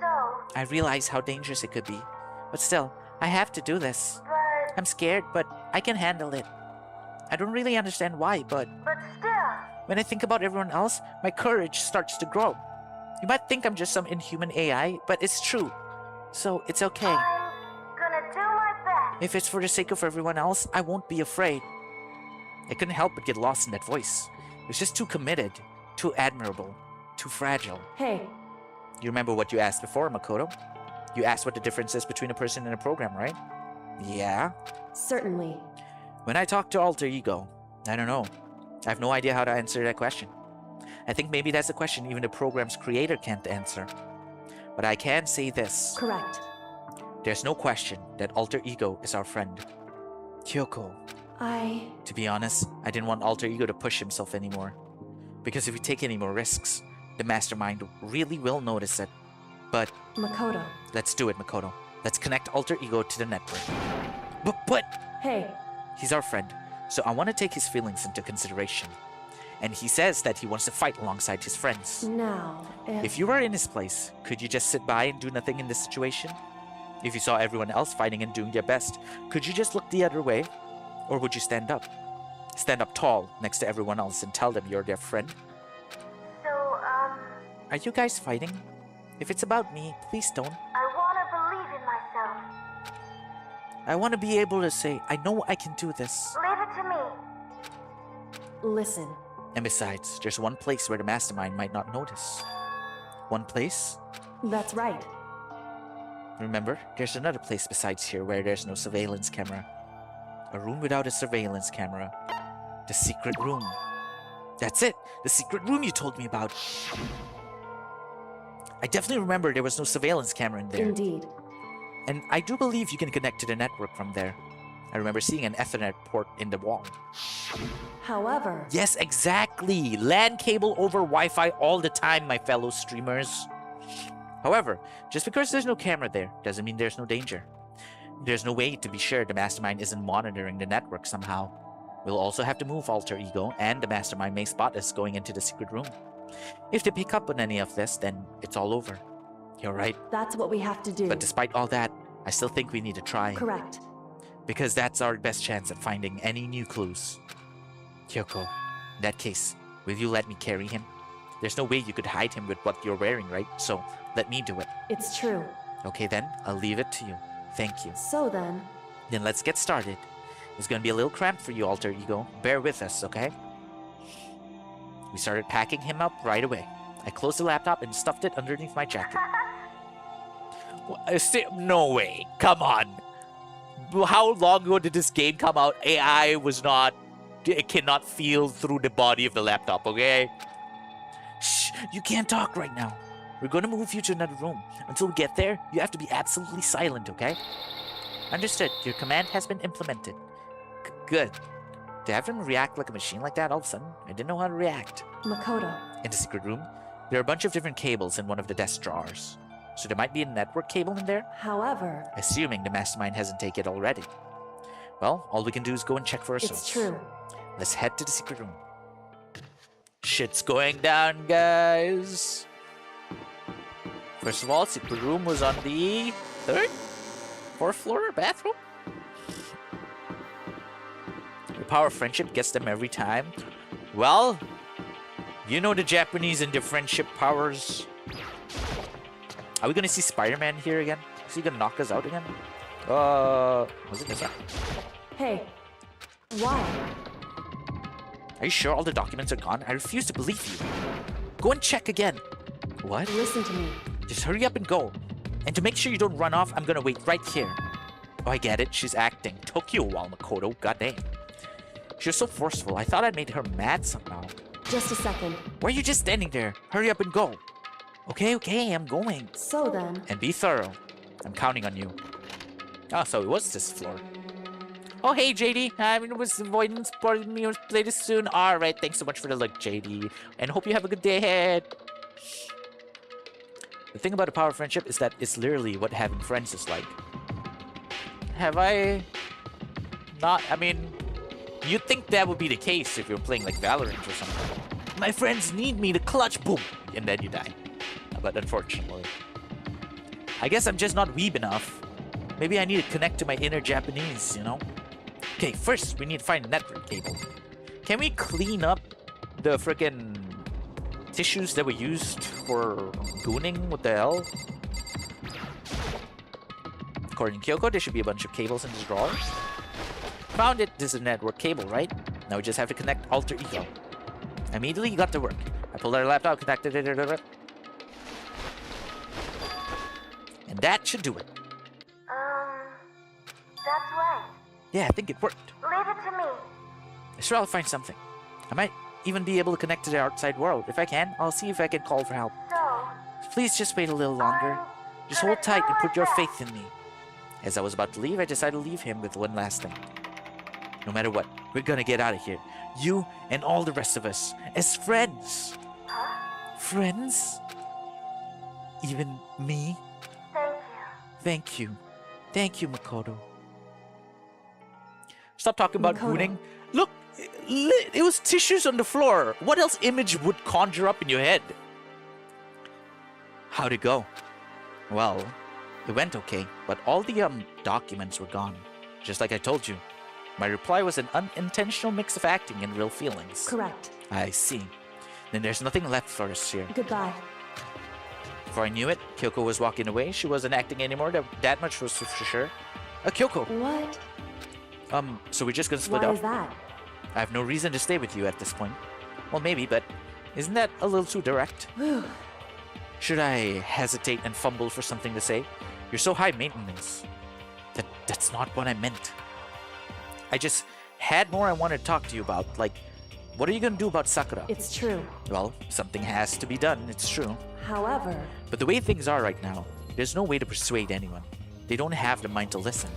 So, I realize how dangerous it could be. But still, I have to do this. but I'm scared, but I can handle it. I don't really understand why, but still, when I think about everyone else, my courage starts to grow. You might think I'm just some inhuman AI, but it's true. So it's okay. I'm gonna do my best. If it's for the sake of everyone else, I won't be afraid. I couldn't help but get lost in that voice. It was just too committed, too admirable, too fragile. Hey, You remember what you asked before, Makoto? You asked what the difference is between a person and a program, right? Yeah. certainly. When I talk to Alter Ego, I don't know. I have no idea how to answer that question. I think maybe that's a question even the program's creator can't answer. But I can say this. Correct. There's no question that Alter Ego is our friend. Kyoko. To be honest, I didn't want Alter Ego to push himself anymore. Because if we take any more risks, the mastermind really will notice it. But Makoto. let's do it, Makoto. Let's connect alter ego to the network. But Hey, he's our friend, so I want to take his feelings into consideration. And he says that he wants to fight alongside his friends. now, If you were in his place, could you just sit by and do nothing in this situation? If you saw everyone else fighting and doing their best, could you just look the other way? Or would you stand up? Stand up tall next to everyone else and tell them you're their friend? So, Are you guys fighting? If it's about me, please don't. I wanna believe in myself. I want to be able to say, I know I can do this. Leave it to me. listen. And besides, there's one place where the mastermind might not notice. One place? That's right. Remember, there's another place besides here where there's no surveillance camera. A room without a surveillance camera. The secret room. That's it! The secret room you told me about! I definitely remember there was no surveillance camera in there. Indeed. And I do believe you can connect to the network from there. I remember seeing an Ethernet port in the wall. However, Yes, exactly! LAN cable over Wi-Fi all the time, my fellow streamers. However, just because there's no camera there, doesn't mean there's no danger. There's no way to be sure the mastermind isn't monitoring the network somehow. We'll also have to move alter ego, and the mastermind may spot us going into the secret room. If they pick up on any of this, then it's all over. You're right. that's what we have to do. But despite all that, I still think we need to try. Correct. Because that's our best chance at finding any new clues. Kyoko, in that case, will you let me carry him? There's no way you could hide him with what you're wearing, right? So, let me do it. It's true. Okay then, I'll leave it to you. Thank you. So then, Then let's get started. It's gonna be a little cramped for you, alter ego. Bear with us, okay? We started packing him up right away. I closed the laptop and stuffed it underneath my jacket. No way. Come on. How long ago did this game come out? AI it cannot feel through the body of the laptop, okay? Shh, you can't talk right now. We're gonna move you to another room. Until we get there, you have to be absolutely silent, okay? Understood. Your command has been implemented. Good. To have him react like a machine like that all of a sudden, I didn't know how to react. Makoto. In the secret room, there are a bunch of different cables in one of the desk drawers. So there might be a network cable in there, However, assuming the mastermind hasn't taken it already. Well, all we can do is go and check for ourselves. it's true. Let's head to the secret room. Shit's going down, guys. First of all, secret room was on the fourth floor bathroom. The power of friendship gets them every time. Well, you know the Japanese and their friendship powers. Are we gonna see Spider-Man here again? Is he gonna knock us out again? Was it this one? Hey, why? Are you sure all the documents are gone? I refuse to believe you. Go and check again. What? Listen to me. Just hurry up and go. And to make sure you don't run off, I'm gonna wait right here. Oh, I get it. She's acting. Took you a while, Makoto. Goddamn. She was so forceful. I thought I made her mad somehow. Just a second. Why are you just standing there? Hurry up and go. Okay, I'm going. So then, And be thorough. I'm counting on you. Oh, so it was this floor. Oh, hey, JD. It was avoidance part of me. Play this soon. All right, thanks so much for the look, JD. And hope you have a good day ahead. The thing about the power of friendship is that it's literally what having friends is like. Have I not? I mean, you'd think that would be the case if you're playing like Valorant or something. My friends need me to clutch, boom, and then you die. But unfortunately, I guess I'm just not weeb enough. Maybe I need to connect to my inner Japanese, you know? Okay, first we need to find a network cable. Can we clean up the frickin' tissues that were used for gooning? What the hell? According to Kyoko, there should be a bunch of cables in this drawer. Found it. This is a network cable, right? Now we just have to connect alter ego. Immediately got to work. I pulled out our laptop, connected it, and that should do it. That's right. Yeah, I think it worked. Leave it to me. I'm sure I'll find something. I might even be able to connect to the outside world. If I can, I'll see if I can call for help. So, Please just wait a little longer. Just hold tight and put your faith in me. As I was about to leave, I decided to leave him with one last thing. No matter what, we're gonna get out of here. You and all the rest of us. As friends. Friends? Even me? thank you. Thank you. Thank you, Makoto. Stop talking about Makoto. mooning. Look, it was tissues on the floor. What else image would conjure up in your head? How'd it go? Well, it went okay, but all the documents were gone. Just like I told you. My reply was an unintentional mix of acting and real feelings. Correct. I see. Then there's nothing left for us here. Goodbye. Before I knew it, Kyoko was walking away. She wasn't acting anymore. That much was for sure. Kyoko. What? So we're just gonna split Why up? is that? I have no reason to stay with you at this point. Well, maybe, but isn't that a little too direct? Should I hesitate and fumble for something to say? You're so high maintenance. That's not what I meant. I just had more I wanted to talk to you about. Like, what are you gonna do about Sakura? It's true. Well, something has to be done, it's true. However, But the way things are right now, there's no way to persuade anyone. They don't have the mind to listen.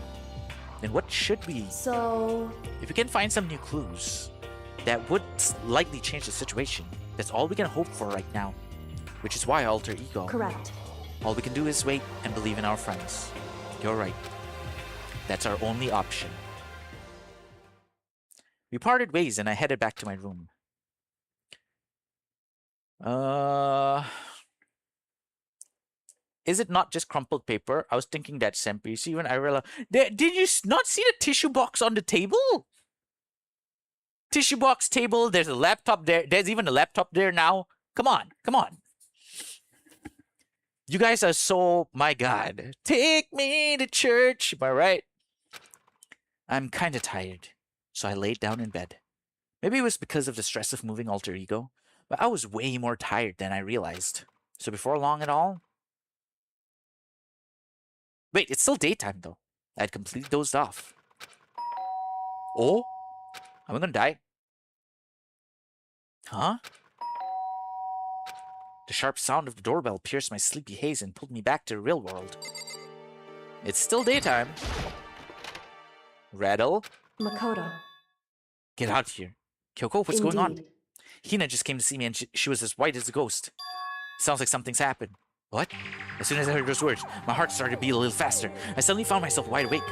Then what should we... so If we can find some new clues, that would likely change the situation. That's all we can hope for right now. Which is why alter ego. correct. All we can do is wait and believe in our friends. You're right. That's our only option. We parted ways and I headed back to my room. Is it not just crumpled paper? I was thinking that, Senpai. See, when I realized... Did you not see the tissue box on the table? Tissue box table. There's a laptop there. There's even a laptop there now. Come on. Come on. You guys are so... My God. Take me to church. Am I right? I'm kind of tired. So I laid down in bed. Maybe it was because of the stress of moving alter ego. But I was way more tired than I realized. So before long at all... Wait, it's still daytime though. I had completely dozed off. Oh? Am I gonna die? Huh? The sharp sound of the doorbell pierced my sleepy haze and pulled me back to the real world. It's still daytime. Rattle? Makoto. Get out of here. Kyoko, what's going on? Indeed. Hina just came to see me and she was as white as a ghost. Sounds like something's happened. What? As soon as I heard those words, my heart started to beat a little faster. I suddenly found myself wide awake.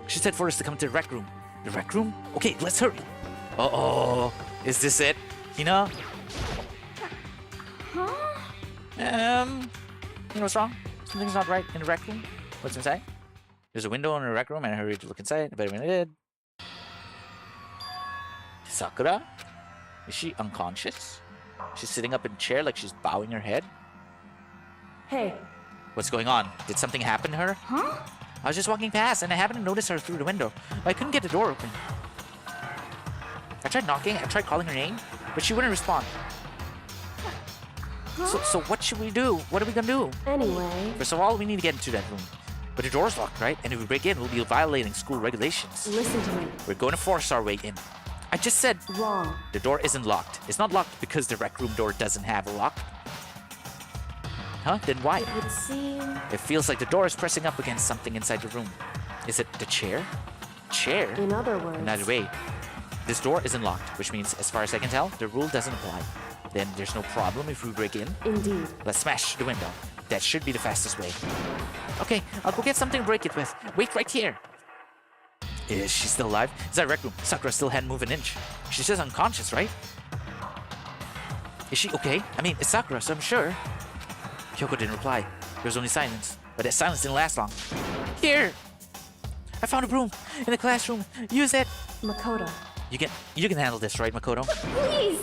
She said for us to come to the rec room. The rec room? Okay, let's hurry. Uh-oh. Is this it? Hina? Huh? You know what's wrong? Something's not right in the rec room. What's inside? There's a window in the rec room and I hurried to look inside. But when I did... Sakura? Is she unconscious? She's sitting up in a chair like she's bowing her head. Hey, What's going on? Did something happen to her? Huh? I was just walking past and I happened to notice her through the window. But I couldn't get the door open. I tried knocking, I tried calling her name, but she wouldn't respond. So what should we do? What are we gonna do? anyway, First of all, we need to get into that room. But the door's locked, right? And if we break in, we'll be violating school regulations. listen to me. We're going to force our way in. I just said Wrong. the door isn't locked. It's not locked because the rec room door doesn't have a lock. Huh? Then why? It would seem... It feels like the door is pressing up against something inside the room. Is it the chair? Chair? In other words... In either way, this door isn't locked, which means, as far as I can tell, the rule doesn't apply. Then there's no problem if we break in. Indeed. Let's smash the window. That should be the fastest way. Okay, I'll go get something to break it with. Wait right here. Is she still alive? Is that rec room? Sakura still hadn't moved an inch. She's just unconscious, right? Is she okay? I mean, it's Sakura, so I'm sure. Kyoko didn't reply. There was only silence. But that silence didn't last long. Here! I found a broom in the classroom. Use it! Makoto. You can handle this, right, Makoto? Please!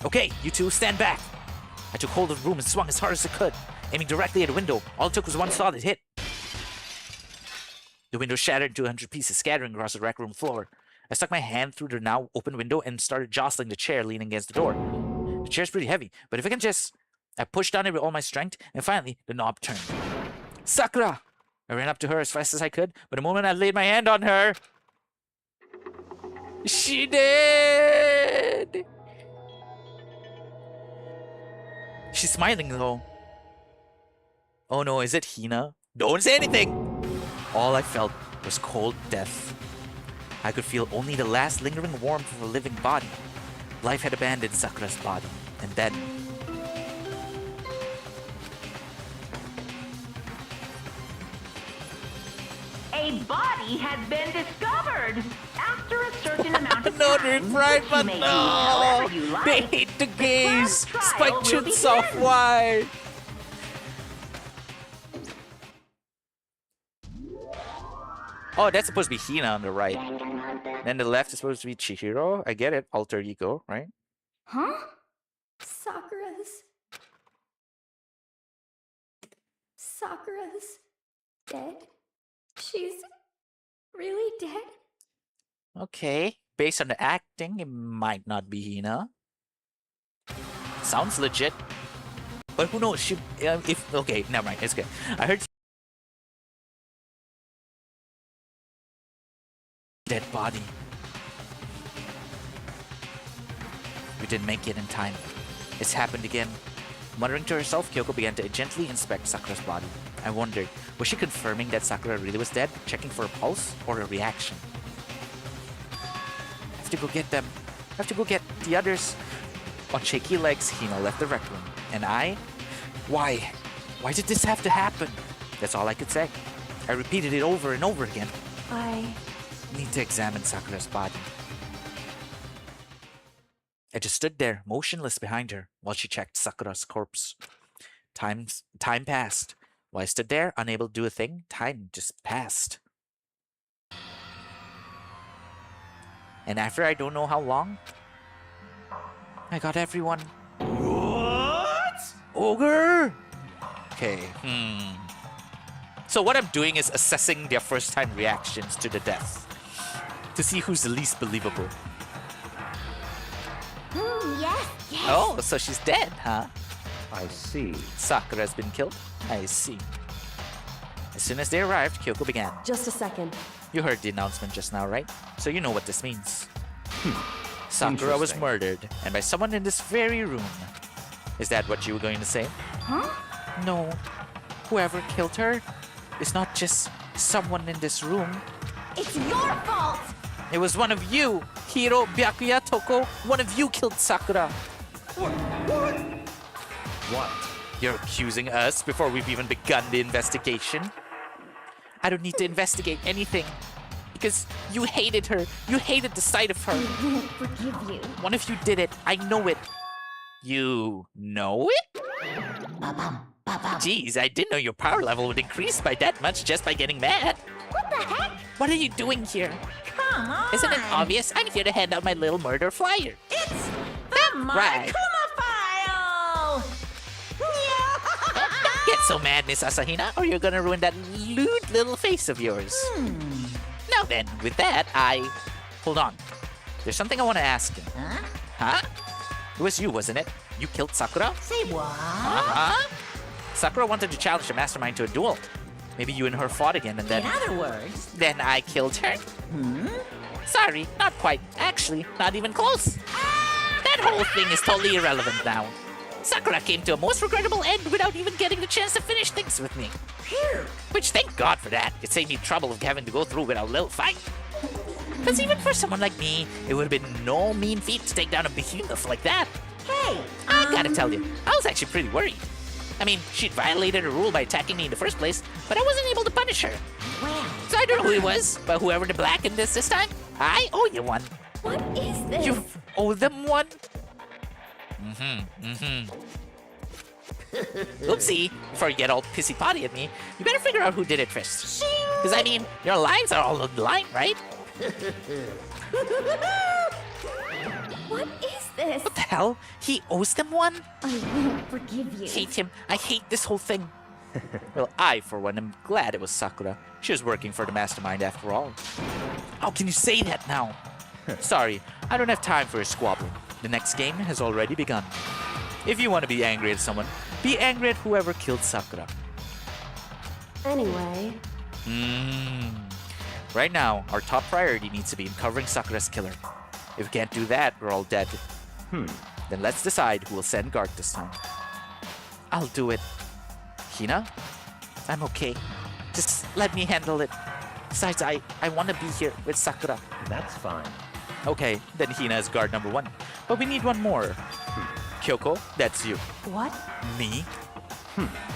Okay, you two, stand back! I took hold of the broom and swung as hard as I could, aiming directly at the window. All it took was one solid hit. The window shattered into 100 pieces, scattering across the rec room floor. I stuck my hand through the now open window and started jostling the chair leaning against the door. The chair's pretty heavy, but if I can just... I pushed on it with all my strength, and finally, the knob turned. Sakura! I ran up to her as fast as I could, but the moment I laid my hand on her... She did! She's smiling though. Oh no, is it Hina? Don't say anything! All I felt was cold death. I could feel only the last lingering warmth of a living body. Life had abandoned Sakura's body, and then... A body has been discovered. After a certain amount of No, time, dude, right, you but may use no. however you like. They hate the gays. class Spike trial will Chun soft begin. why? Oh, that's supposed to be Hina on the right. Then the left is supposed to be Chihiro. I get it. Alter ego, right? Huh? Sakura's dead? She's really dead? Okay. Based on the acting, it might not be Hina. Sounds legit. But who knows? She, if okay, never mind. It's good. I heard dead body. We didn't make it in time. It's happened again. Muttering to herself, Kyoko began to gently inspect Sakura's body. I wondered, was she confirming that Sakura really was dead, checking for a pulse or a reaction? I have to go get them. I have to go get the others. On shaky legs, Hina left the rec room. And I? Why? Why did this have to happen? That's all I could say. I repeated it over and over again. I Need to examine Sakura's body. I just stood there, motionless behind her, while she checked Sakura's corpse. Time passed. While I stood there, unable to do a thing, time just passed. And after I don't know how long, I got everyone. What? Ogre! Okay, So what I'm doing is assessing their first-time reactions to the death. To see who's the least believable. Yes. Oh, so she's dead, huh? I see. Sakura's been killed? I see. As soon as they arrived, Kyoko began. just a second. You heard the announcement just now, right? So you know what this means. Sakura was Interesting. murdered, and by someone in this very room. Is that what you were going to say? Huh? No. Whoever killed her is not just someone in this room. It's your fault! It was one of you, Hiro, Byakuya, Toko. One of you killed Sakura. What? You're accusing us before we've even begun the investigation? I don't need to investigate anything. Because you hated her. You hated the sight of her. I won't forgive you. One of you did it. I know it. You know it? Jeez, I didn't know your power level would increase by that much just by getting mad. What the heck? What are you doing here? Come on. Isn't it obvious? I'm here to hand out my little murder flyer. It's the right. Monokuma file! Don't get so mad, Miss Asahina, or you're gonna ruin that lewd little face of yours. Now then, with that, Hold on. There's something I want to ask you. Huh? It was you, wasn't it? You killed Sakura? Say what? Uh-huh. Sakura wanted to challenge the mastermind to a duel. Maybe you and her fought again and then... In other words, Then I killed her? Sorry, not quite. Actually, not even close. That whole thing is totally irrelevant now. Sakura came to a most regrettable end without even getting the chance to finish things with me. phew. Which, thank God for that. It saved me trouble of having to go through with a little fight. Because even for someone like me, it would have been no mean feat to take down a behemoth like that. Hey, I gotta tell you, I was actually pretty worried. I mean, she'd violated a rule by attacking me in the first place, but I wasn't able to punish her. well, So I don't know who it was, but whoever the black in this time, I owe you one. What is this? You owe them one? Oopsie, before you get all pissy potty at me, you better figure out who did it first. Because I mean, your lives are all on the line, right? What is this? What the hell? He owes them one? I won't forgive you. Hate him. I hate this whole thing. Well, I, for one, am glad it was Sakura. She was working for the mastermind after all. How can you say that now? Sorry, I don't have time for a squabble. The next game has already begun. If you want to be angry at someone, be angry at whoever killed Sakura. Anyway, Right now, our top priority needs to be uncovering Sakura's killer. If we can't do that, we're all dead. Then let's decide who will send guard this time. I'll do it. Hina? I'm okay. Just let me handle it. Besides, I want to be here with Sakura. That's fine. Okay, then Hina is guard number 1. But we need one more. Kyoko, that's you. what? Me?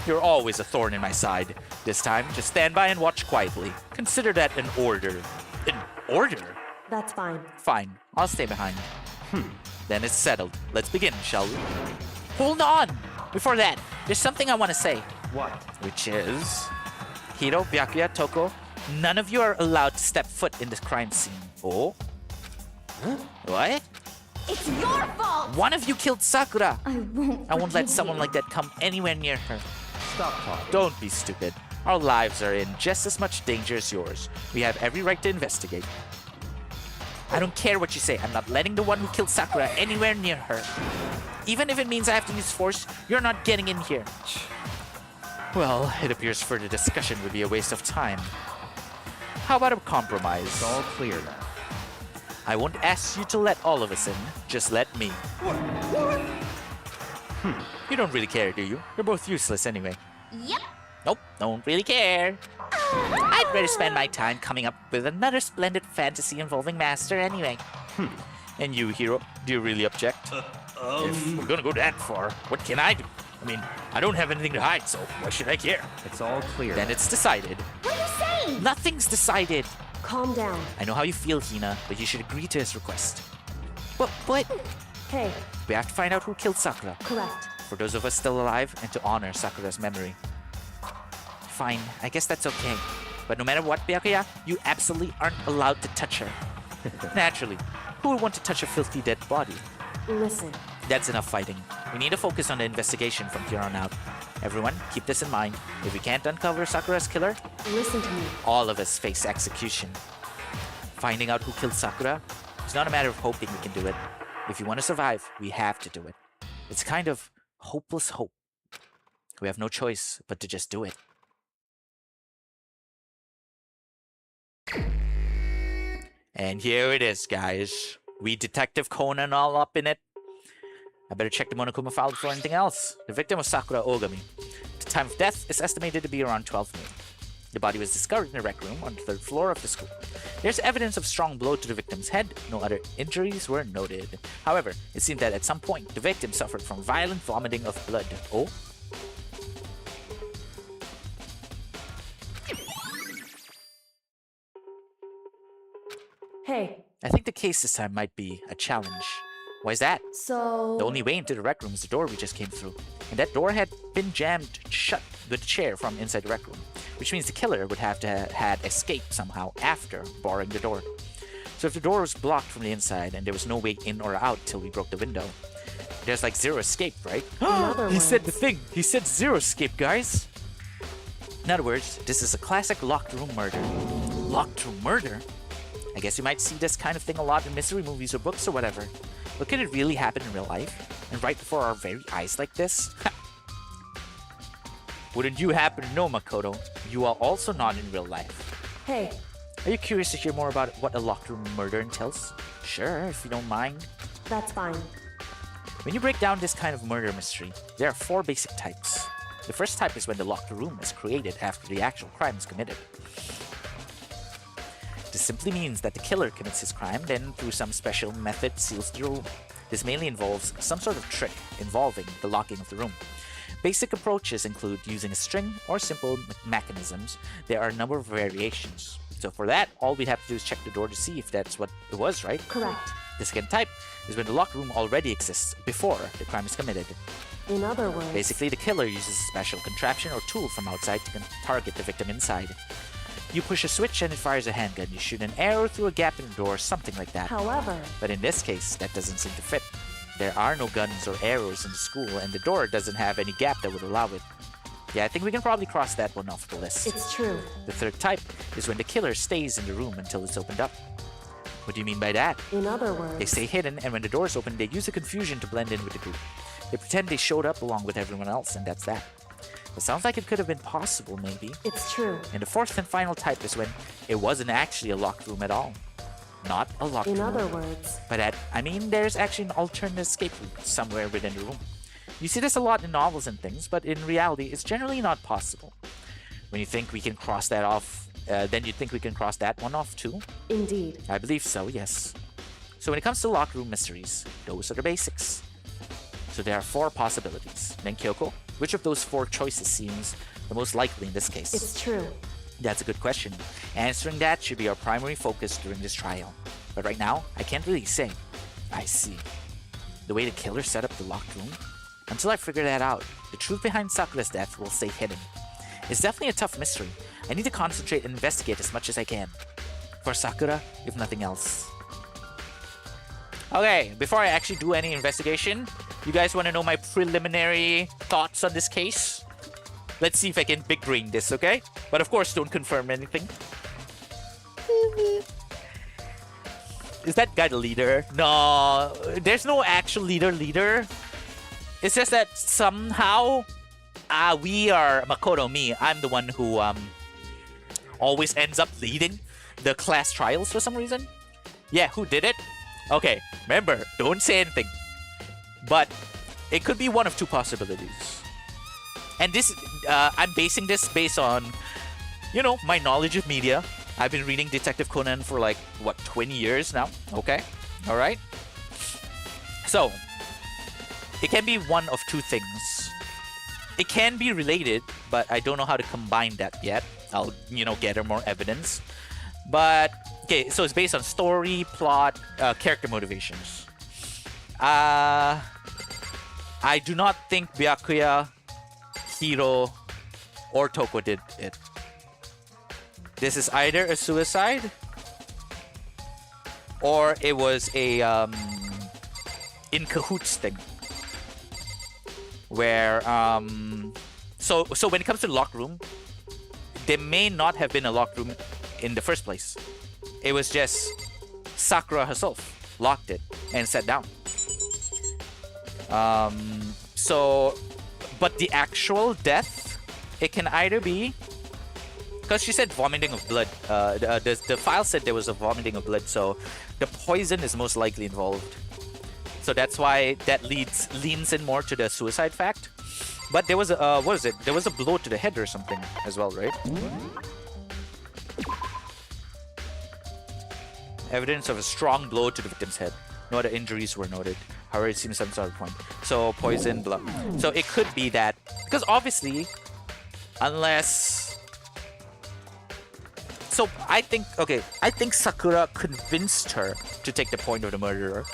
You're always a thorn in my side. This time, just stand by and watch quietly. Consider that an order. An order? That's fine. Fine, I'll stay behind. Then it's settled. Let's begin, shall we? Hold on! Before that, there's something I want to say. What? Which is... Hiro, Byakuya, Toko, none of you are allowed to step foot in this crime scene. Oh? What? It's your fault! One of you killed Sakura! I won't I won't let forgive someone you. like that come anywhere near her. Stop talking. Don't be stupid. Our lives are in just as much danger as yours. We have every right to investigate. I don't care what you say. I'm not letting the one who killed Sakura anywhere near her. Even if it means I have to use force, you're not getting in here. Well, it appears further discussion would be a waste of time. How about a compromise? It's all clear now. I won't ask you to let all of us in. Just let me. You don't really care, do you? You're both useless anyway. Yep. Nope, don't really care. I'd rather spend my time coming up with another splendid fantasy involving Master anyway. And you, Hiro, do you really object? If we're gonna go that far, what can I do? I mean, I don't have anything to hide, so why should I care? It's all clear. Then it's decided. What are you saying? Nothing's decided. Calm down. I know how you feel, Hina, but you should agree to his request. But Hey, we have to find out who killed Sakura. correct. For those of us still alive, and to honor Sakura's memory. Fine, I guess that's okay. But no matter what, Byakuya, you absolutely aren't allowed to touch her. Naturally, who would want to touch a filthy dead body? Listen, That's enough fighting. We need to focus on the investigation from here on out. Everyone, keep this in mind. If we can't uncover Sakura's killer, listen to me. all of us face execution. Finding out who killed Sakura is not a matter of hoping we can do it. If you want to survive, we have to do it. It's kind of hopeless hope. We have no choice but to just do it. And here it is, guys. We Detective Conan all up in it. I better check the Monokuma file before anything else. The victim was Sakura Ogami. The time of death is estimated to be around 12 noon. The body was discovered in the rec room on the third floor of the school. There's evidence of strong blow to the victim's head. No other injuries were noted. However, it seemed that at some point, the victim suffered from violent vomiting of blood. Oh? Hey, I think the case this time might be a challenge. Why is that? so... The only way into the rec room is the door we just came through. And that door had been jammed shut with a chair from inside the rec room. Which means the killer would have to have had escaped somehow after barring the door. So if the door was blocked from the inside and there was no way in or out till we broke the window, there's like zero escape, right? other He said the words- thing! He said zero escape, guys! In other words, this is a classic locked room murder. Locked room murder? I guess you might see this kind of thing a lot in mystery movies or books or whatever. But could it really happen in real life? And right before our very eyes like this? Wouldn't you happen to know, Makoto? You are also not in real life. Hey, Are you curious to hear more about what a locked room murder entails? Sure, if you don't mind. that's fine. When you break down this kind of murder mystery, there are 4 basic types. The first type is when the locked room is created after the actual crime is committed. This simply means that the killer commits his crime, then through some special method seals the room. This mainly involves some sort of trick involving the locking of the room. Basic approaches include using a string or simple mechanisms. There are a number of variations. So for that, all we have to do is check the door to see if that's what it was, right? Correct. The second type is when the locked room already exists before the crime is committed. In other words... Basically, the killer uses a special contraption or tool from outside to target the victim inside. You push a switch and it fires a handgun. You shoot an arrow through a gap in the door, something like that. However... But in this case, that doesn't seem to fit. There are no guns or arrows in the school, and the door doesn't have any gap that would allow it. Yeah, I think we can probably cross that one off the list. It's true. The third type is when the killer stays in the room until it's opened up. What do you mean by that? In other words... They stay hidden, and when the doors open, they use the confusion to blend in with the group. They pretend they showed up along with everyone else, and that's that. It sounds like it could have been possible, maybe. It's true. And the fourth and final type is when it wasn't actually a locked room at all. Not a locked room. In other words... But there's actually an alternate escape route somewhere within the room. You see this a lot in novels and things, but in reality, it's generally not possible. When you think we can cross that off, then you think we can cross that one off too? Indeed. I believe so, yes. So when it comes to locked room mysteries, those are the basics. So there are 4 possibilities. Then Kyoko, which of those 4 choices seems the most likely in this case? It's true. That's a good question. Answering that should be our primary focus during this trial. But right now, I can't really say. I see. The way the killer set up the locked room? Until I figure that out, the truth behind Sakura's death will stay hidden. It's definitely a tough mystery. I need to concentrate and investigate as much as I can. For Sakura, if nothing else. Okay, before I actually do any investigation, you guys want to know my preliminary thoughts on this case? Let's see if I can big brain this, okay? But of course, don't confirm anything. Is that guy the leader? No, there's no actual leader. It's just that somehow, we are Makoto, me. I'm the one who always ends up leading the class trials for some reason. Yeah, who did it? Okay, remember, don't say anything. But it could be one of two possibilities. And this, I'm basing this based on, my knowledge of media. I've been reading Detective Conan for like, 20 years now? Okay, alright. So, it can be one of two things. It can be related, but I don't know how to combine that yet. I'll, gather more evidence. But, okay, so it's based on story, plot, character motivations. I do not think Byakuya, Hiro, or Toko did it. This is either a suicide, or it was a, in cahoots thing. Where, so when it comes to the locked room, there may not have been a locked room in the first place. It was just Sakura herself locked it and sat down. But the actual death, it can either be, because she said vomiting of blood. The file said there was a vomiting of blood, so the poison is most likely involved. So that's why that leans in more to the suicide fact. But there was a, what is it? There was a blow to the head or something as well, right? Evidence of a strong blow to the victim's head. No other injuries were noted. However, it seems some sort of point. So poison, blood. So it could be that, because obviously, unless. So I think Sakura convinced her to take the point of the murderer.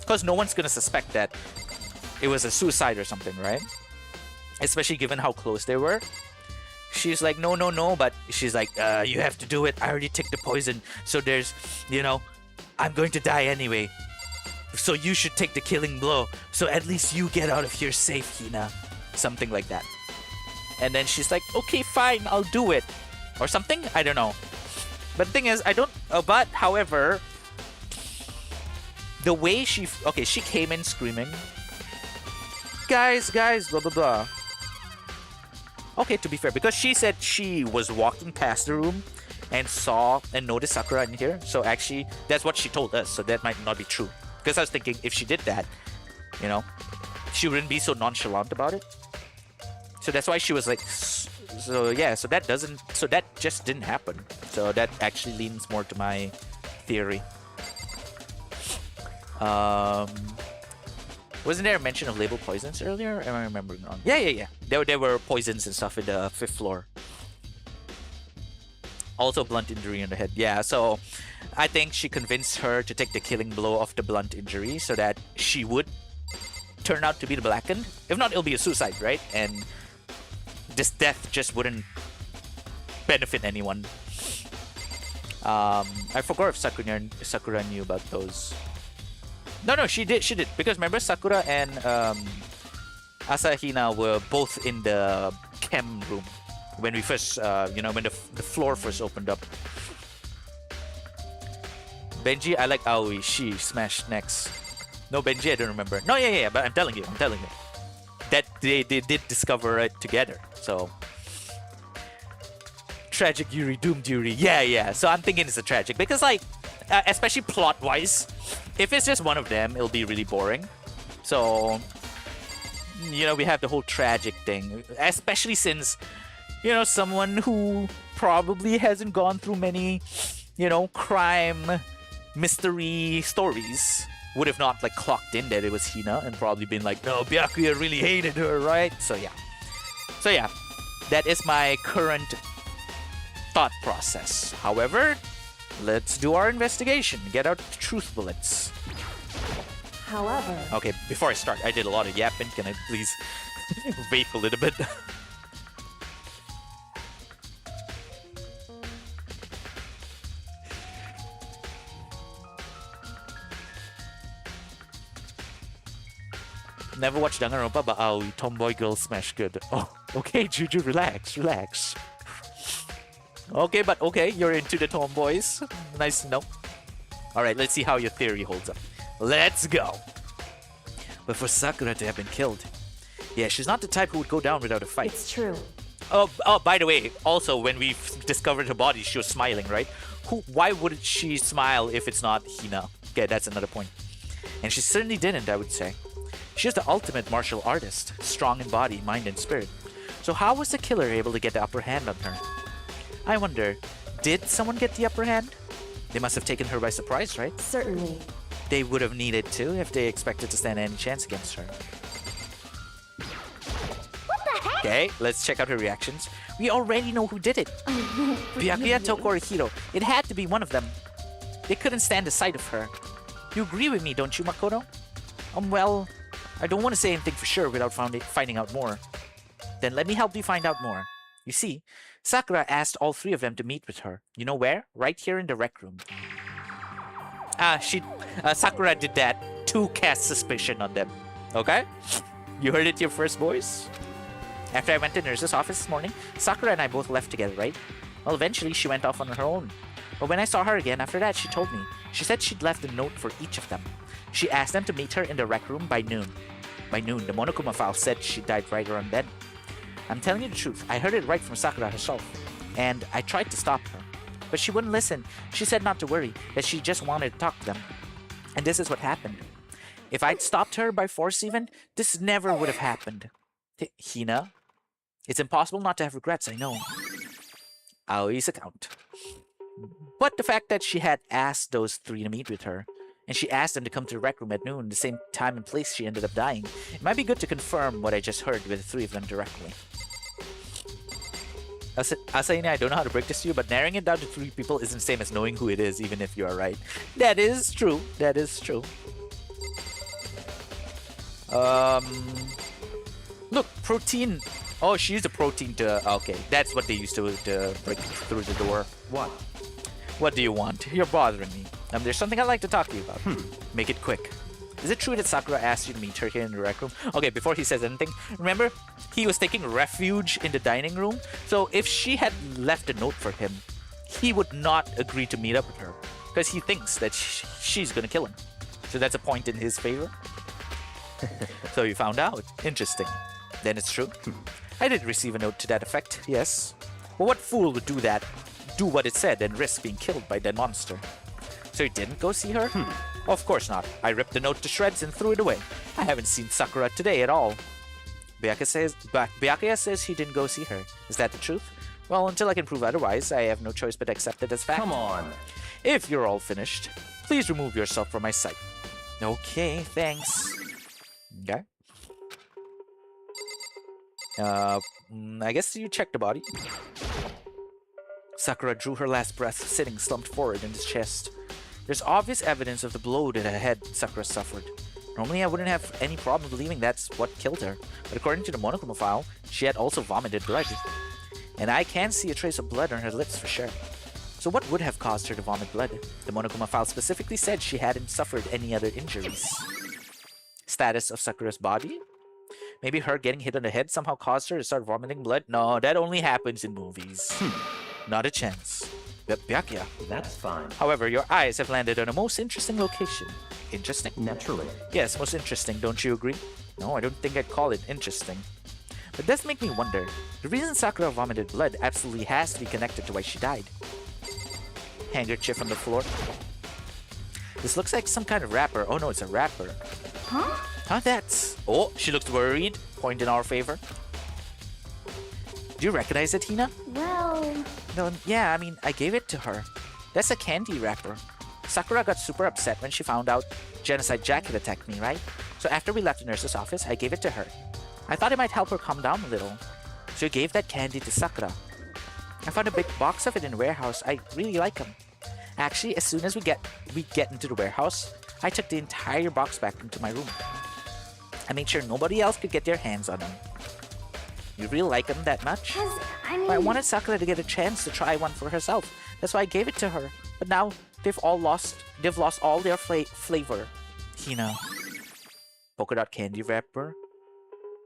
Because no one's gonna suspect that it was a suicide or something, right? Especially given how close they were. She's like, no, but she's like, you have to do it. I already took the poison. So there's, I'm going to die anyway. So you should take the killing blow. So at least you get out of here safe, Hina. Something like that. And then she's like, okay, fine, I'll do it. Or something? I don't know. But the thing is, but however, the way she came in screaming, guys, blah, blah, blah. Okay, to be fair, because she said she was walking past the room and saw and noticed Sakura in here. So actually, that's what she told us. So that might not be true. Because I was thinking, if she did that, she wouldn't be so nonchalant about it. So that's why she was like, so that just didn't happen. So that actually leans more to my theory. Wasn't there a mention of labeled poisons earlier? Am I remembering wrong? Yeah. There were poisons and stuff in the 5th floor. Also blunt injury in the head. Yeah, so I think she convinced her to take the killing blow of the blunt injury so that she would turn out to be the blackened. If not, it'll be a suicide, right? And this death just wouldn't benefit anyone. I forgot if Sakura knew about those. No, she did. Because remember, Sakura and Asahina were both in the chem room when we first, when the floor first opened up. Benji, I like Aoi. She smashed next. No, Benji, I don't remember. No, yeah, but I'm telling you. That they did discover it together. So, tragic Yuri, doomed Yuri. Yeah. So I'm thinking it's a tragic. Because, especially plot-wise, if it's just one of them, it'll be really boring. So, we have the whole tragic thing. Especially since, someone who probably hasn't gone through many, crime, mystery stories would have not, clocked in that it was Hina and probably been like, no, Byakuya really hated her, right? So, yeah. That is my current thought process. However, let's do our investigation. Get out the truth bullets. However, Okay, before I start, I did a lot of yapping. Can I please vape a little bit? Never watched Dangonronpa, but tomboy girls smash good. Oh, okay, Juju, relax, relax. Okay, but okay, you're into the tomboys. Nice to know. Alright, let's see how your theory holds up. Let's go! But for Sakura to have been killed, yeah, she's not the type who would go down without a fight. it's true. Oh, by the way, also when we discovered her body, she was smiling, right? Why wouldn't she smile if it's not Hina? Okay, that's another point. And she certainly didn't, I would say. She's the ultimate martial artist, strong in body, mind, and spirit. So how was the killer able to get the upper hand on her? I wonder, did someone get the upper hand? They must have taken her by surprise, right? Certainly. They would have needed to if they expected to stand any chance against her. What the heck? Okay, let's check out her reactions. We already know who did it. Byakuya, Toko, or Hiro. It had to be one of them. They couldn't stand the sight of her. You agree with me, don't you, Makoto? Well, I don't want to say anything for sure without finding out more. Then let me help you find out more. You see, Sakura asked all three of them to meet with her. You know where? Right here in the rec room. Sakura did that to cast suspicion on them. Okay? You heard it here first, boys? After I went to nurse's office this morning, Sakura and I both left together, right? Well, eventually she went off on her own. But when I saw her again after that, she told me. She said she'd left a note for each of them. She asked them to meet her in the rec room by noon. By noon, the Monokuma file said she died right around then. I'm telling you the truth, I heard it right from Sakura herself. And I tried to stop her. But she wouldn't listen. She said not to worry, that she just wanted to talk to them. And this is what happened. If I'd stopped her by force even, this never would have happened. Hina? It's impossible not to have regrets, I know. Aoi's account. But the fact that she had asked those three to meet with her, and she asked them to come to the rec room at noon, the same time and place she ended up dying, it might be good to confirm what I just heard with the three of them directly. Asahina, I don't know how to break this to you, but narrowing it down to three people isn't the same as knowing who it is, even if you are right. That is true. That is true. Look, protein. Oh, she used a protein to... Okay, that's what they used to break through the door. What? What do you want? You're bothering me. There's something I'd like to talk to you about. Make it quick. Is it true that Sakura asked you to meet her here in the rec room? Okay, before he says anything, remember, he was taking refuge in the dining room. So if she had left a note for him, he would not agree to meet up with her. Because he thinks that she's gonna kill him. So that's a point in his favor. So you found out. Interesting. Then it's true. I did receive a note to that effect, yes. But what fool would do that? Do what it said and risk being killed by that monster? So you didn't go see her? Of course not. I ripped the note to shreds and threw it away. I haven't seen Sakura today at all. Byakuya says he didn't go see her. Is that the truth? Well, until I can prove otherwise, I have no choice but to accept it as fact. Come on. If you're all finished, please remove yourself from my sight. Okay, thanks. Okay. I guess you checked the body. Sakura drew her last breath, sitting slumped forward in his chest. There's obvious evidence of the blow to the head Sakura suffered. Normally I wouldn't have any problem believing that's what killed her, but according to the Monokuma file, she had also vomited blood. And I can see a trace of blood on her lips for sure. So what would have caused her to vomit blood? The Monokuma file specifically said she hadn't suffered any other injuries. Status of Sakura's body? Maybe her getting hit on the head somehow caused her to start vomiting blood? No, that only happens in movies. Not a chance. Byakuya. That's fine. However, your eyes have landed on a most interesting location. Interesting? Naturally. Yes, most interesting, don't you agree? No, I don't think I'd call it interesting. But it does make me wonder. The reason Sakura vomited blood absolutely has to be connected to why she died. Handkerchief on the floor. This looks like some kind of wrapper. Oh no, it's a wrapper. Huh? Huh, that's... Oh, she looks worried. Point in our favor. Do you recognize it, Hina? Well... No, yeah, I mean, I gave it to her. That's a candy wrapper. Sakura got super upset when she found out Genocide Jack had attacked me, right? So after we left the nurse's office, I gave it to her. I thought it might help her calm down a little. So he gave that candy to Sakura. I found a big box of it in the warehouse. I really like them. Actually, as soon as we get into the warehouse, I took the entire box back into my room. I made sure nobody else could get their hands on them. You really like them that much? 'Cause, I mean... I wanted Sakura to get a chance to try one for herself. That's why I gave it to her. But now they've lost all their flavor. Hina. Polka dot candy wrapper?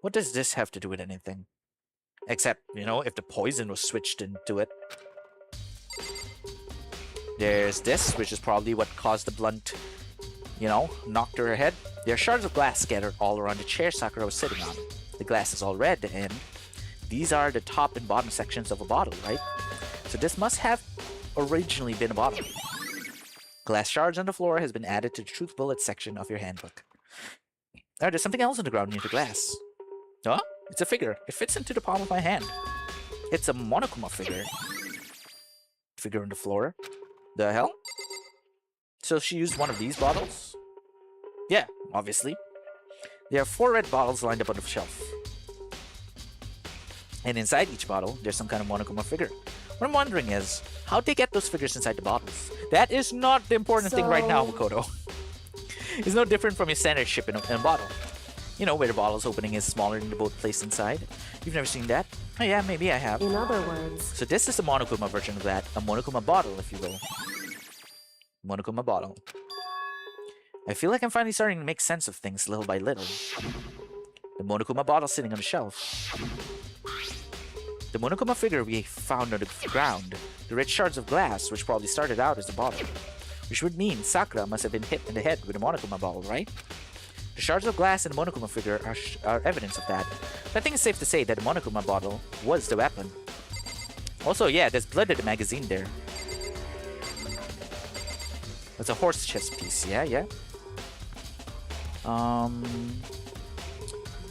What does this have to do with anything? Except, you know, if the poison was switched into it. There's this, which is probably what caused the blunt, you know, knocked to her head. There are shards of glass scattered all around the chair Sakura was sitting on. The glass is all red, and these are the top and bottom sections of a bottle, right? So this must have originally been a bottle. Glass shards on the floor has been added to the truth bullet section of your handbook. Oh, there's something else on the ground near the glass. Huh? It's a figure. It fits into the palm of my hand. It's a Monokuma figure. Figure on the floor. The hell? So she used one of these bottles? Yeah, obviously. There are 4 red bottles lined up on the shelf. And inside each bottle, there's some kind of Monokuma figure. What I'm wondering is, how'd they get those figures inside the bottles? That is not the important thing right now, Makoto. It's no different from your standard ship in a bottle. You know, where the bottle's opening is smaller than the boat placed inside. You've never seen that? Oh yeah, maybe I have. In other words... So this is the Monokuma version of that. A Monokuma bottle, if you will. Monokuma bottle. I feel like I'm finally starting to make sense of things little by little. The Monokuma bottle sitting on the shelf. The Monokuma figure we found on the ground. The red shards of glass, which probably started out as a bottle. Which would mean Sakura must have been hit in the head with a Monokuma bottle, right? The shards of glass in the Monokuma figure are evidence of that. But I think it's safe to say that the Monokuma bottle was the weapon. Also, yeah, there's blood in the magazine there. It's a horse chest piece, yeah.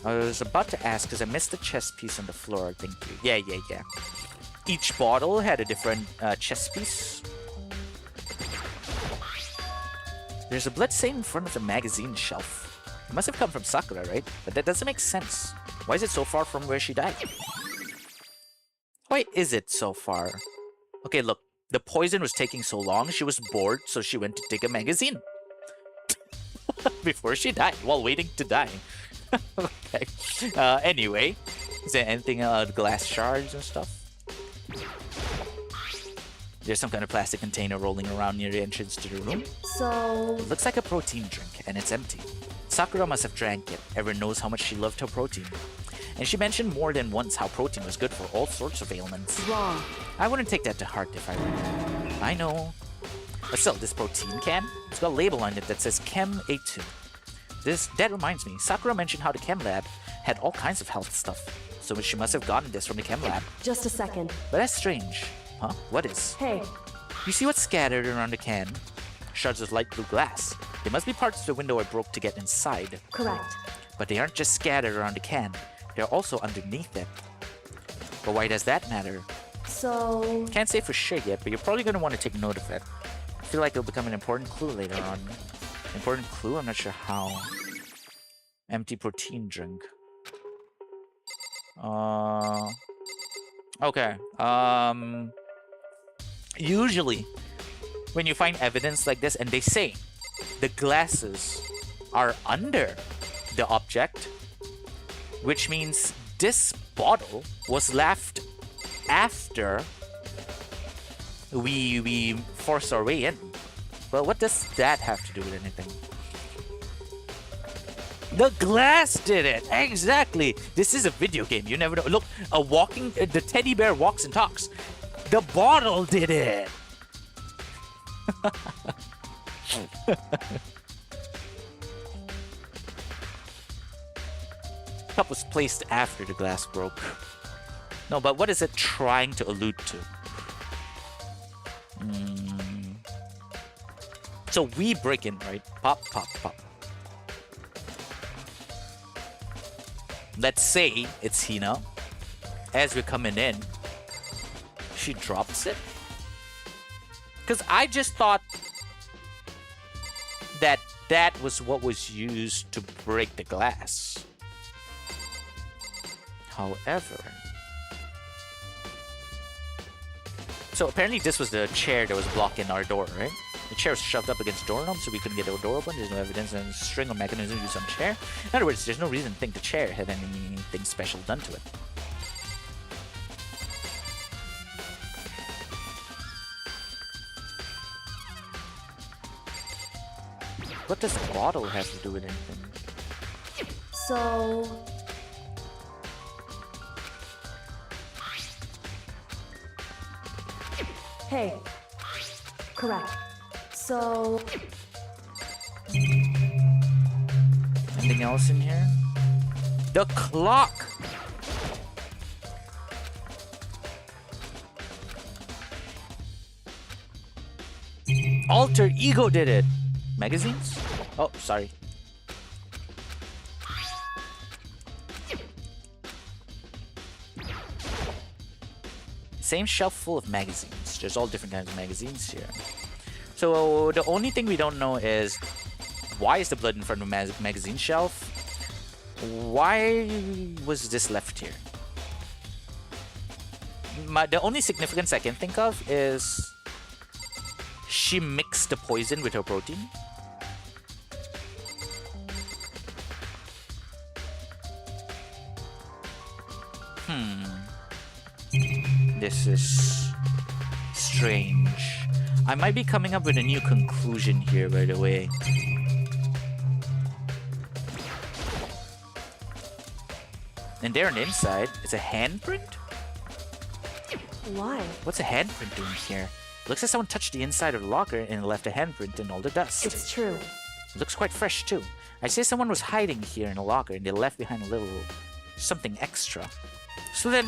I was about to ask because I missed the chest piece on the floor, thank you. Yeah. Each bottle had a different chest piece. There's a blood stain in front of the magazine shelf. It must have come from Sakura, right? But that doesn't make sense. Why is it so far from where she died? Why is it so far? Okay, look. The poison was taking so long, she was bored, so she went to take a magazine. Before she died, while waiting to die. Okay. Anyway, is there anything glass shards and stuff? There's some kind of plastic container rolling around near the entrance to the room. So... It looks like a protein drink, and it's empty. Sakura must have drank it. Everyone knows how much she loved her protein. And she mentioned more than once how protein was good for all sorts of ailments. Wrong. I wouldn't take that to heart if I were you. I know. But still, this protein can, it's got a label on it that says Chem A2. That reminds me, Sakura mentioned how the Chem Lab had all kinds of health stuff. So she must have gotten this from the Chem Lab. Just a second. But that's strange. Huh? What is? Hey. You see what's scattered around the can? Shards of light blue glass. They must be parts of the window I broke to get inside. Correct. But they aren't just scattered around the can. They're also underneath it. But why does that matter? So... Can't say for sure yet, but you're probably going to want to take note of it. I feel like it'll become an important clue later on. Important clue? I'm not sure how. Empty protein drink. Okay. Usually, when you find evidence like this, and they say the glasses are under the object, which means this bottle was left after we forced our way in. Well, what does that have to do with anything? The glass did it! Exactly! This is a video game, you never know. Look, the teddy bear walks and talks. The bottle did it! Cup was placed after the glass broke. No, but what is it trying to allude to? So we break in, right? Pop, pop, pop. Let's say it's Hina. As we're coming in, she drops it. Because I just thought that that was what was used to break the glass. However, So apparently this was the chair that was blocking our door, right? The chair was shoved up against the doorknob, so we couldn't get the door open. There's no evidence of string or mechanism used on the chair. In other words, there's no reason to think the chair had anything special done to it. What does the bottle have to do with anything? So... Hey. Correct. So... Anything else in here? The clock! Alter Ego did it! Magazines? Oh, sorry. Same shelf full of magazines. There's all different kinds of magazines here. So the only thing we don't know is why is the blood in front of the magazine shelf? Why was this left here? The only significance I can think of is she mixed the poison with her protein. This is strange. I might be coming up with a new conclusion here, by the way. And there on the inside is a handprint? Why? What's a handprint doing here? Looks like someone touched the inside of the locker and left a handprint in all the dust. It's true. It looks quite fresh too. I'd say someone was hiding here in the locker and they left behind a little something extra. So then,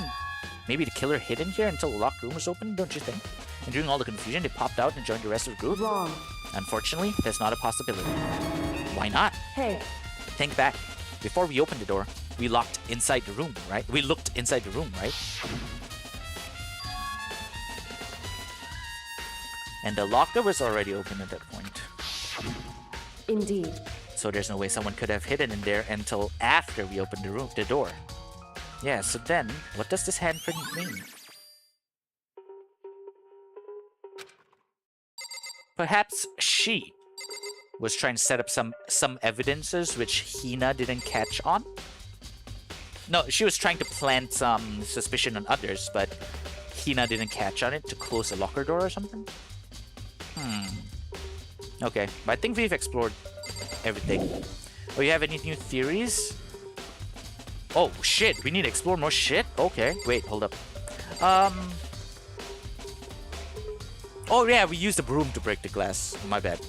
maybe the killer hid in here until the locked room was open, don't you think? And during all the confusion, they popped out and joined the rest of the group? Wrong. Unfortunately, that's not a possibility. Why not? Hey. Think back. Before we opened the door, we locked inside the room, right? We looked inside the room, right? And the locker was already open at that point. Indeed. So there's no way someone could have hidden in there until after we opened the door. Yeah, so then, what does this handprint mean? Perhaps she was trying to set up some evidences which Hina didn't catch on? No, she was trying to plant some suspicion on others, but Hina didn't catch on it to close the locker door or something? Okay, but I think we've explored everything. Oh, you have any new theories? Oh, shit, we need to explore more shit? Okay, wait, hold up. Oh yeah, we used the broom to break the glass. My bad.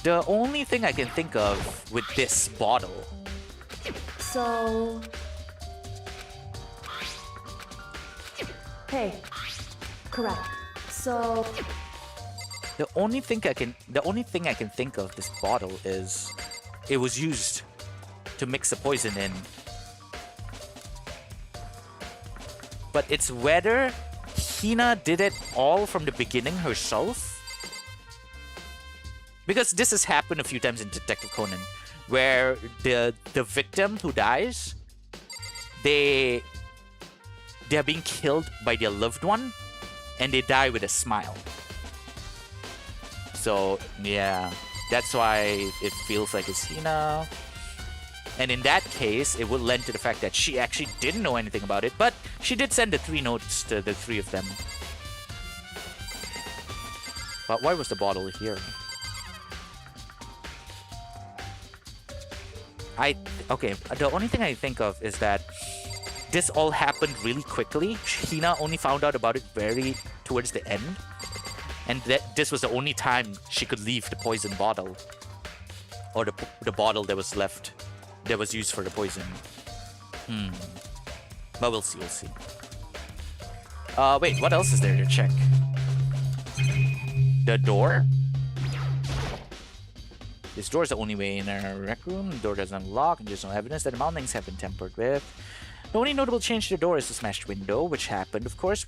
The only thing I can think of with this bottle... So... Hey. Correct. So... The only thing I can think of this bottle is it was used to mix the poison in. But it's whether Hina did it all from the beginning herself. Because this has happened a few times in Detective Conan, where the victim who dies, they're being killed by their loved one, and they die with a smile. So yeah, that's why it feels like it's Hina. And in that case, it would lend to the fact that she actually didn't know anything about it, but she did send the 3 notes to the 3 of them. But why was the bottle here? Okay, the only thing I think of is that this all happened really quickly. Hina only found out about it very towards the end. And that this was the only time she could leave the poison bottle. Or the bottle that was left, that was used for the poison. But we'll see, wait, what else is there to check? The door? This door is the only way in our rec room. The door doesn't unlock, and there's no evidence that the mountings have been tampered with. The only notable change to the door is the smashed window, which happened, of course,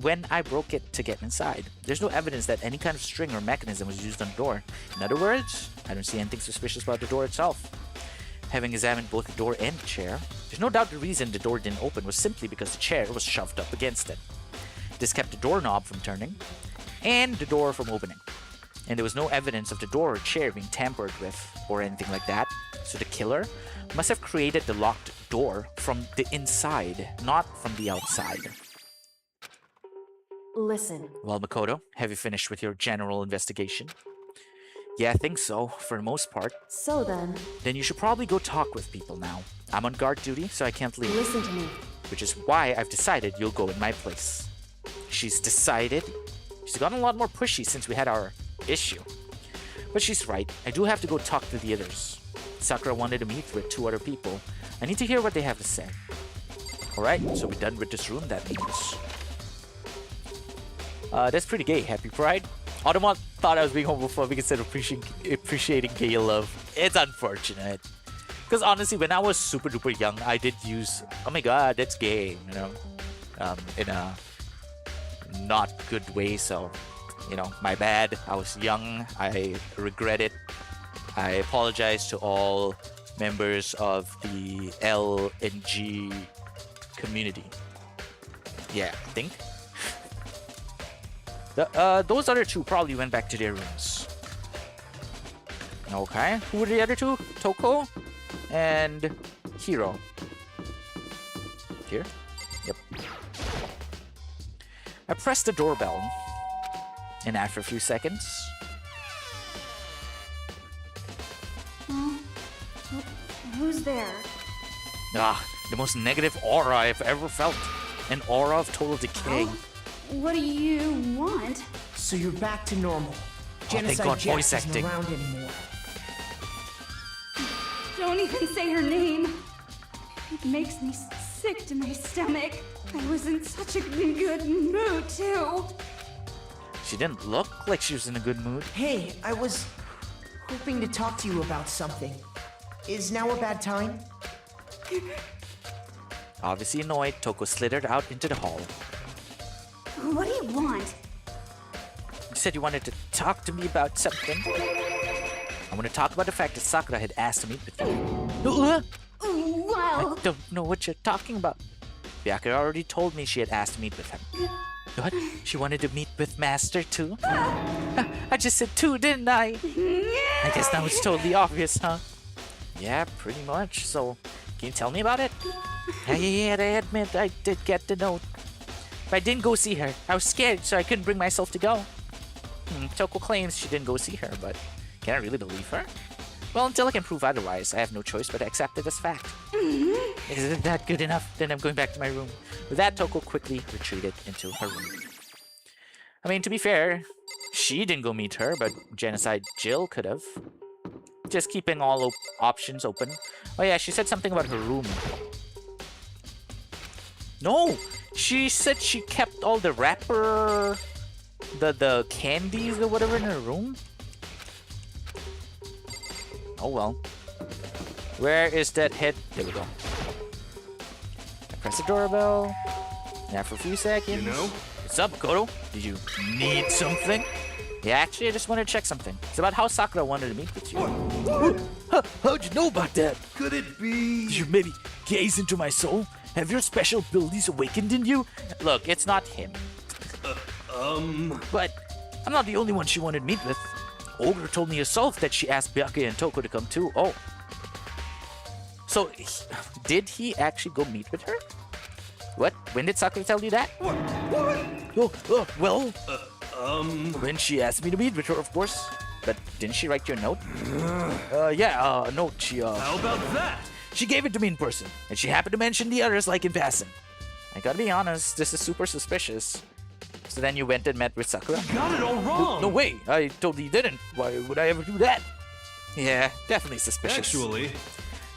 when I broke it to get inside. There's no evidence that any kind of string or mechanism was used on the door. In other words, I don't see anything suspicious about the door itself. Having examined both the door and the chair, There's no doubt the reason the door didn't open was simply because the chair was shoved up against it. This kept the doorknob from turning and the door from opening. And there was no evidence of the door or chair being tampered with or anything like that. So the killer must have created the locked door from the inside, not from the outside. Listen. Well, Makoto, have you finished with your general investigation? Yeah, I think so, for the most part. So then, Then you should probably go talk with people now. I'm on guard duty, so I can't leave. listen to me. Which is why I've decided you'll go in my place. She's decided? She's gotten a lot more pushy since we had our issue. But she's right. I do have to go talk to the others. Sakura wanted to meet with 2 other people. I need to hear what they have to say. Alright, so we're done with this room, that means. That's pretty gay. Happy Pride? Automot thought I was being homophobic instead of appreciating gay love. It's unfortunate. Because honestly, when I was super duper young, I did use, oh my god, that's gay, you know, in a not good way. So, you know, my bad. I was young. I regret it. I apologize to all members of the L and G community. Yeah, I think. Those other 2 probably went back to their rooms. Okay, who were the other 2? Toko and Hiro. Here? Yep. I pressed the doorbell, and after a few seconds... Who's there? Ah, the most negative aura I've ever felt. An aura of total decay. What do you want? So you're back to normal. thank Genocide God, Jack voice isn't acting. around anymore. Don't even say her name. It makes me sick to my stomach. I was in such a good mood, too. She didn't look like she was in a good mood. Hey, I was hoping to talk to you about something. Is now a bad time? Obviously annoyed, Toko slithered out into the hall. What do you want? You said you wanted to talk to me about something. I want to talk about the fact that Sakura had asked to meet with you. Well, I don't know what you're talking about. Byakuya already told me she had asked to meet with him. What? She wanted to meet with Master too? I just said 2, didn't I? I guess now it's totally obvious, huh? Yeah, pretty much. So, can you tell me about it? I admit I did get the note. But I didn't go see her. I was scared, so I couldn't bring myself to go. Toko claims she didn't go see her, but can I really believe her? Well, until I can prove otherwise, I have no choice but to accept it as fact. Isn't that good enough? Then I'm going back to my room. With that, Toko quickly retreated into her room. I mean, to be fair, she didn't go meet her, but Genocide Jill could have. Just keeping all options open. Oh yeah, she said something about her room. No! She said she kept all the wrapper... The candies or whatever in her room? Oh well. Where is that head? There we go. I press the doorbell. Now for a few seconds. You know? What's up, Koto? Did you need something? Yeah, actually, I just wanted to check something. It's about how Sakura wanted to meet with you. How'd you know about that? Could it be? Did you maybe gaze into my soul? Have your special abilities awakened in you? Look, it's not him. But I'm not the only one she wanted to meet with. Ogre told me herself that she asked Byakuya and Toko to come too. Oh. So, did he actually go meet with her? What? When did Sakura tell you that? What? Well, when she asked me to meet with her, of course. But didn't she write you a note? Yeah, a note. How about that? She gave it to me in person, and she happened to mention the others like in passing. I gotta be honest, this is super suspicious. So then you went and met with Sakura? Got it all wrong. No way, I totally didn't. Why would I ever do that? Yeah, definitely suspicious. Actually,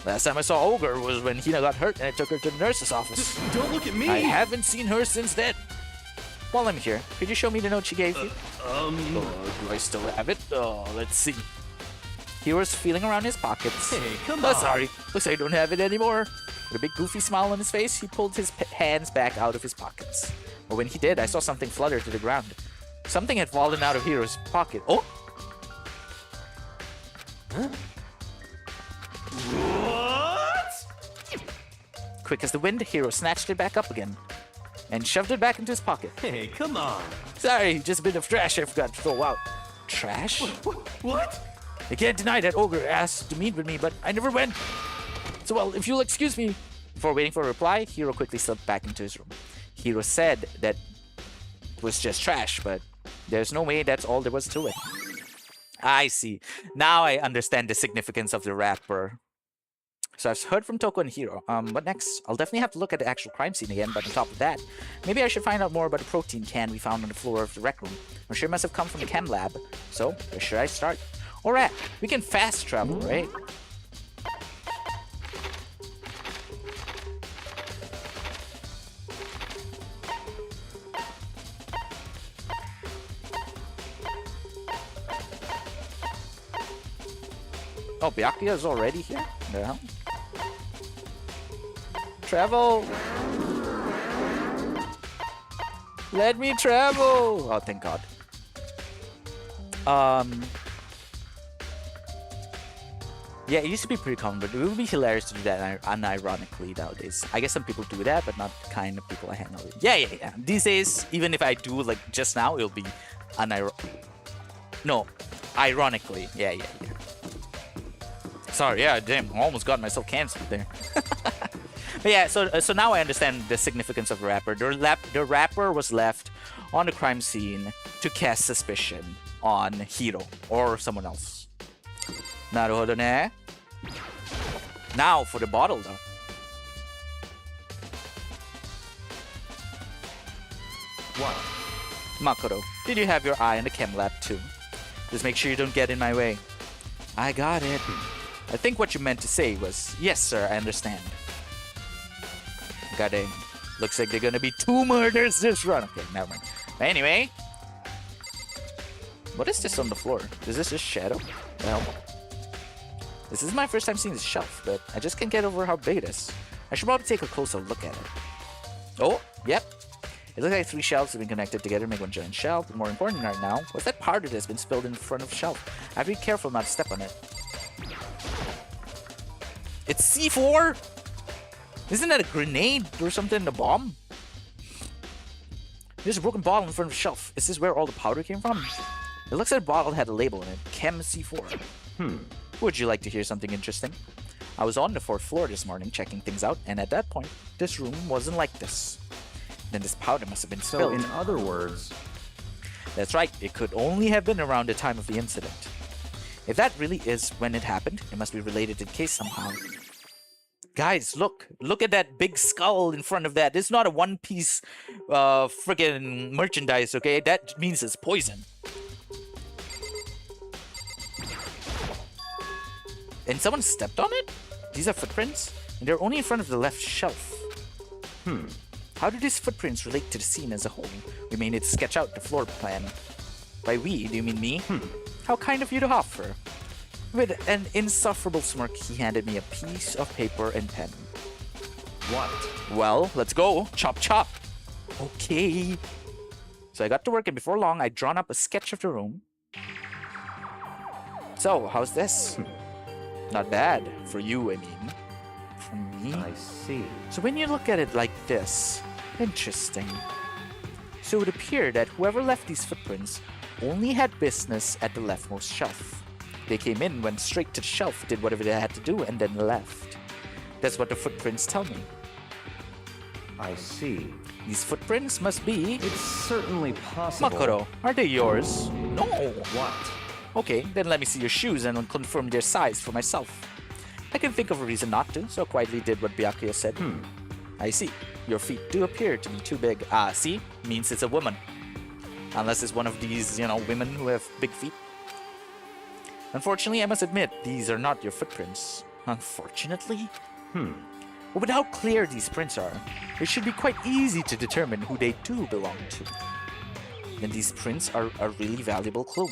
Last time I saw Ogre was when Hina got hurt and I took her to the nurse's office. don't look at me. I haven't seen her since then. While I'm here, could you show me the note she gave you? Do I still have it? Let's see. He was feeling around his pockets. Hey, come on. Sorry, looks like I don't have it anymore. With a big goofy smile on his face, he pulled his hands back out of his pockets. But when he did, I saw something flutter to the ground. Something had fallen out of Hiro's pocket. Oh! What? quick as the wind, Hiro snatched it back up again and shoved it back into his pocket. Hey, come on. Sorry, just a bit of trash I forgot to throw out. Trash? What? I can't deny that ogre asked to meet with me, but I never went. So, well, if you'll excuse me. Before waiting for a reply, Hiro quickly slipped back into his room. Hiro said that it was just trash, but there's no way that's all there was to it. I see. Now I understand the significance of the wrapper. So I've heard from Toko and Hiro. What next? I'll definitely have to look at the actual crime scene again, but on top of that, maybe I should find out more about the protein can we found on the floor of the rec room. I'm sure it must have come from the chem lab. So, where should I start? Alright, we can fast travel, right? Oh, Byakuya is already here? The hell? Travel! Let me travel! Oh, thank God. Yeah, it used to be pretty common, but it would be hilarious to do that unironically nowadays. I guess some people do that, but not the kind of people I hang out with. Yeah. These days, even if I do, like, just now, it'll be No, ironically. Yeah. Sorry, yeah, damn, I almost got myself cancelled there. But yeah, so now I understand the significance of the wrapper. The wrapper was left on the crime scene to cast suspicion on Hiro or someone else. Naruhodo ne. Now for the bottle though. What? Makoto, did you have your eye on the chem lab too? Just make sure you don't get in my way. I got it. I think what you meant to say was, yes sir, I understand. God dang. Looks like they're gonna be 2 murders this run. Okay, never mind. Anyway. What is this on the floor? Is this a shadow? Well, this is my first time seeing this shelf, but I just can't get over how big it is. I should probably take a closer look at it. Oh, yep. It looks like 3 shelves have been connected together to make one giant shelf. But more important right now, what's that powder that's been spilled in front of the shelf? I have to be careful not to step on it. It's C4? Isn't that a grenade or something? A bomb? There's a broken bottle in front of the shelf. Is this where all the powder came from? It looks like the bottle had a label on it. Chem C4. Would you like to hear something interesting? I was on the 4th floor this morning checking things out, and at that point, this room wasn't like this. Then this powder must have been spilled. So in other words... That's right. It could only have been around the time of the incident. If that really is when it happened, it must be related to the case somehow. Guys, look at that big skull in front of that. It's not a one-piece friggin' merchandise, okay? That means it's poison. And someone stepped on it? These are footprints? And they're only in front of the left shelf. How do these footprints relate to the scene as a whole? We may need to sketch out the floor plan. By we, do you mean me? How kind of you to offer. With an insufferable smirk, he handed me a piece of paper and pen. What? Well, let's go. Chop chop. Okay. So I got to work, and before long, I'd drawn up a sketch of the room. So, how's this? Not bad. For you, I mean. For me? I see. So when you look at it like this, interesting. So it would appear that whoever left these footprints only had business at the leftmost shelf. They came in, went straight to the shelf, did whatever they had to do, and then left. That's what the footprints tell me. I see. These footprints must be... It's certainly possible. Makoto, are they yours? No. What? Okay, then let me see your shoes and confirm their size for myself. I can think of a reason not to, so I quietly did what Byakuya said. I see. Your feet do appear to be too big. See? Means it's a woman. Unless it's one of these, women who have big feet. Unfortunately, I must admit, these are not your footprints. Unfortunately? Well, with how clear these prints are, it should be quite easy to determine who they do belong to. Then these prints are a really valuable clue.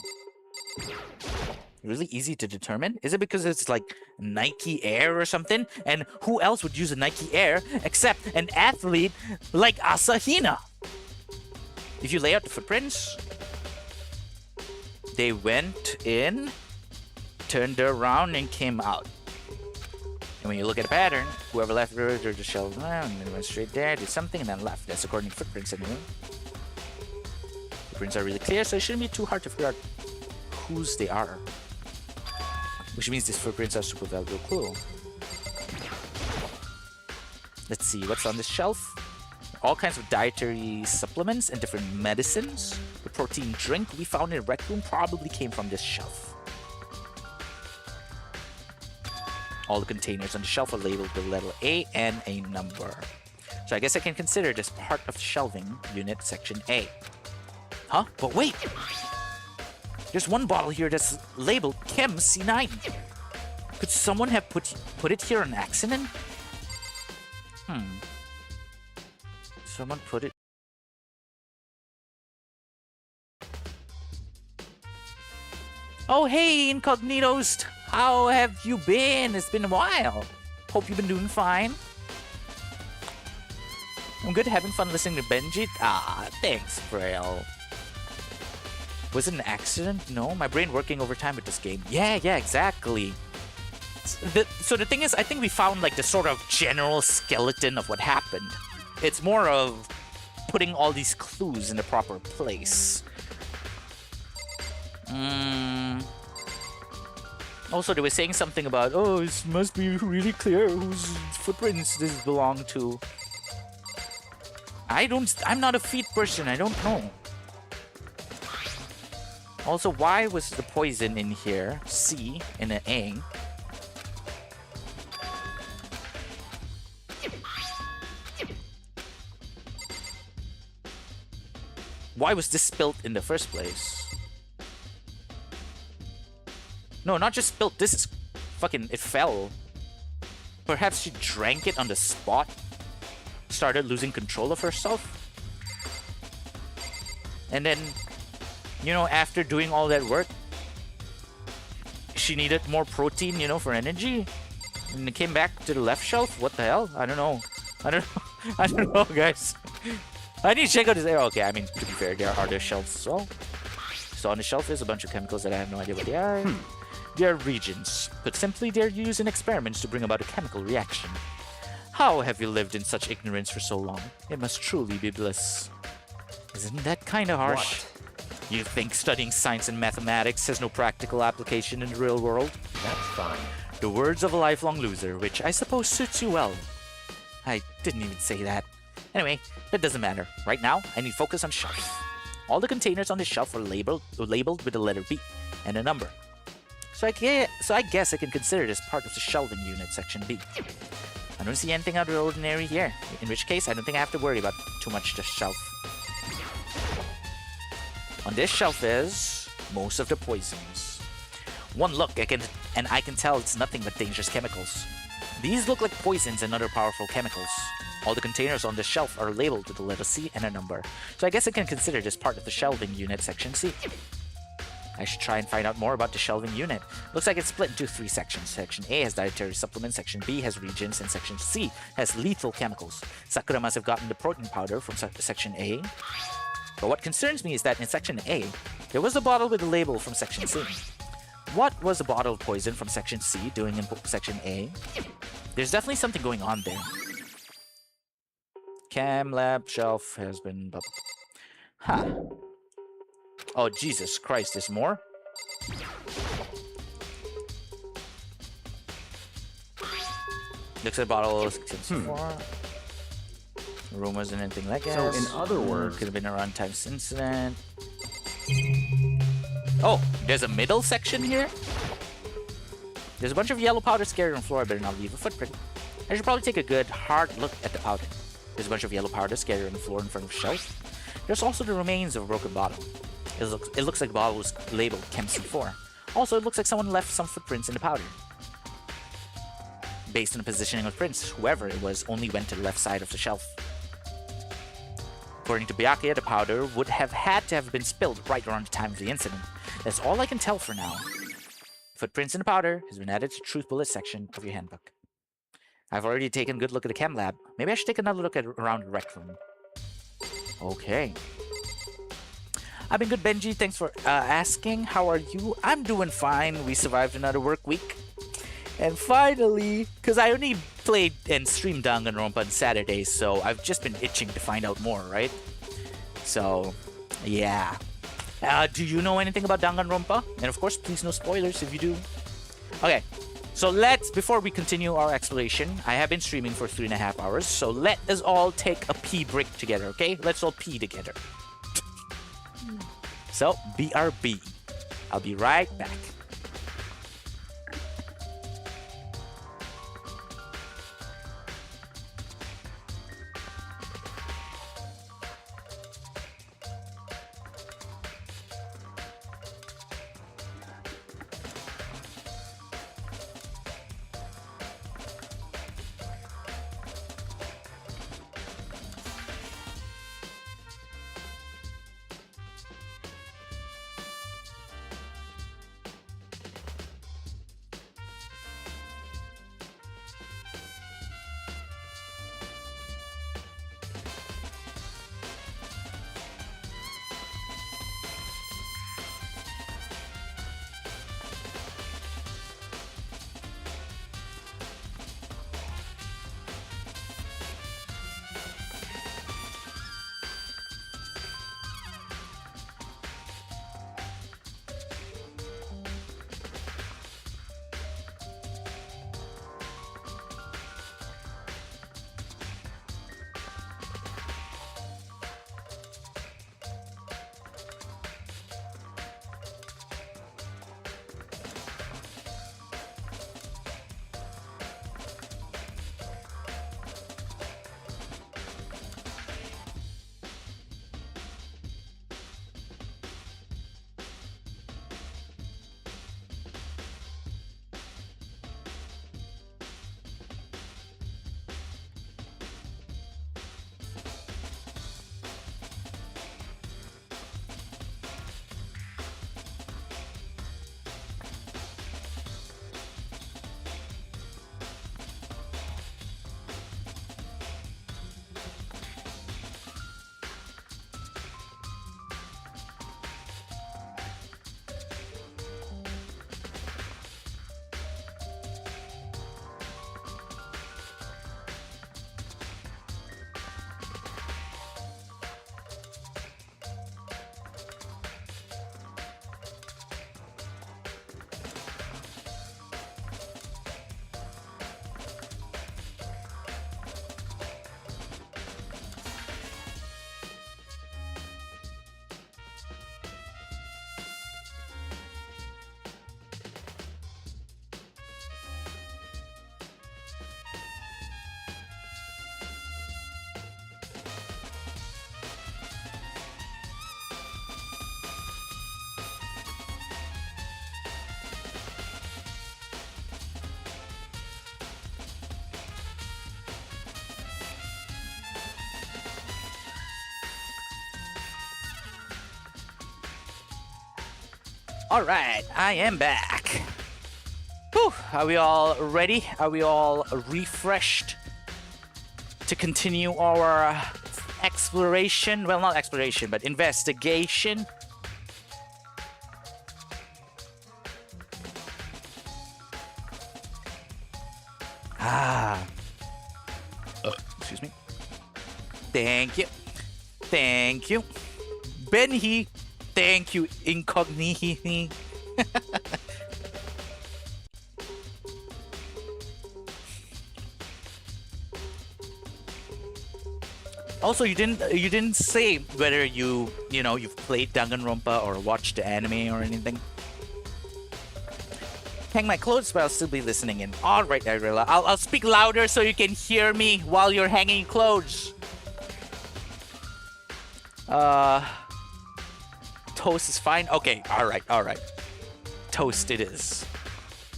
Really easy to determine? Is it because it's like Nike Air or something? And who else would use a Nike Air except an athlete like Asahina? If you lay out the footprints, they went in, turned around, and came out. And when you look at a pattern, whoever left or just shelved and then went straight there, did something, and then left. That's according to footprints anyway. Footprints are really clear, so it shouldn't be too hard to figure out whose they are. Which means these footprints are super valuable clue. Let's see, what's on this shelf? All kinds of dietary supplements and different medicines. The protein drink we found in the rec room probably came from this shelf. All the containers on the shelf are labeled with the letter A and a number. So I guess I can consider this part of the shelving unit section A. Huh? But wait! There's one bottle here that's labeled Chem C9. Could someone have put it here on accident? Someone put it... Oh, hey, Incognitos! How have you been? It's been a while. Hope you've been doing fine. I'm good, having fun listening to Benji. Ah, thanks, Frail. Was it an accident? No, my brain working overtime with this game. Yeah, exactly. So the thing is, I think we found like the sort of general skeleton of what happened. It's more of putting all these clues in the proper place. Also, they were saying something about, oh, it must be really clear whose footprints this belong to. I'm not a feet person, I don't know. Also, why was the poison in here? C and an A. Why was this spilt in the first place? No, not just spilt. This is fucking... It fell. Perhaps she drank it on the spot. Started losing control of herself. And then, you know, after doing all that work, she needed more protein, you know, for energy. And it came back to the left shelf. What the hell? I don't know. I don't know, guys. I need to check out this area. Okay, I mean, to be fair, there are other shelves as well. So on the shelf is a bunch of chemicals that I have no idea what they are. They are reagents, but simply they're used in experiments to bring about a chemical reaction. How have you lived in such ignorance for so long? It must truly be bliss. Isn't that kinda harsh? What? You think studying science and mathematics has no practical application in the real world? That's fine. The words of a lifelong loser, which I suppose suits you well. I didn't even say that. Anyway, that doesn't matter. Right now, I need focus on shelves. All the containers on the shelf are labeled with the letter B and a number. So I guess I can consider this part of the shelving unit, section B. I don't see anything out of the ordinary here, in which case I don't think I have to worry about too much the shelf. On this shelf is most of the poisons. One look, I can tell it's nothing but dangerous chemicals. These look like poisons and other powerful chemicals. All the containers on the shelf are labeled with the letter C and a number, so I guess I can consider this part of the shelving unit, section C. I should try and find out more about the shelving unit. Looks like it's split into 3 sections. Section A has dietary supplements, Section B has reagents, and Section C has lethal chemicals. Sakura must have gotten the protein powder from Section A. But what concerns me is that in Section A, there was a bottle with a label from Section C. What was a bottle of poison from Section C doing in Section A? There's definitely something going on there. Chem lab shelf has been bubbled. Ha! Oh, Jesus Christ, there's more? Looks like a bottle of 4. Room wasn't anything like that. So, in other words... Could have been a runtime incident. Oh, there's a middle section here? There's a bunch of yellow powder scattered on the floor. I better not leave a footprint. I should probably take a good, hard look at the powder. There's a bunch of yellow powder scattered on the floor in front of the shelf. There's also the remains of a broken bottle. It looks like the bottle was labeled Chem C4. Also, it looks like someone left some footprints in the powder. Based on the positioning of prints, whoever it was only went to the left side of the shelf. According to Byakuya, the powder would have had to have been spilled right around the time of the incident. That's all I can tell for now. Footprints in the powder has been added to the Truth Bullet section of your handbook. I've already taken a good look at the chem lab. Maybe I should take another look at around the rec room. Okay. I've been good, Benji. Thanks for asking. How are you? I'm doing fine. We survived another work week. And finally, because I only played and streamed Dangonronpa on Saturdays, so I've just been itching to find out more, right? So, yeah. Do you know anything about Dangonronpa? And of course, please no spoilers if you do. Okay, so before we continue our exploration, I have been streaming for 3.5 hours, so let us all take a pee break together, okay? Let's all pee together. So, BRB. I'll be right back. All right, I am back. Whew, are we all ready? Are we all refreshed to continue our exploration? Well, not exploration, but investigation. Excuse me. Thank you. Thank you. Benji. Thank you, Incognito. Also, you didn't say whether you've played Danganronpa or watched the anime or anything. Hang my clothes, but I'll still be listening in. All right, Irilla. I'll speak louder so you can hear me while you're hanging clothes. Toast is fine. Okay, all right. Toast it is.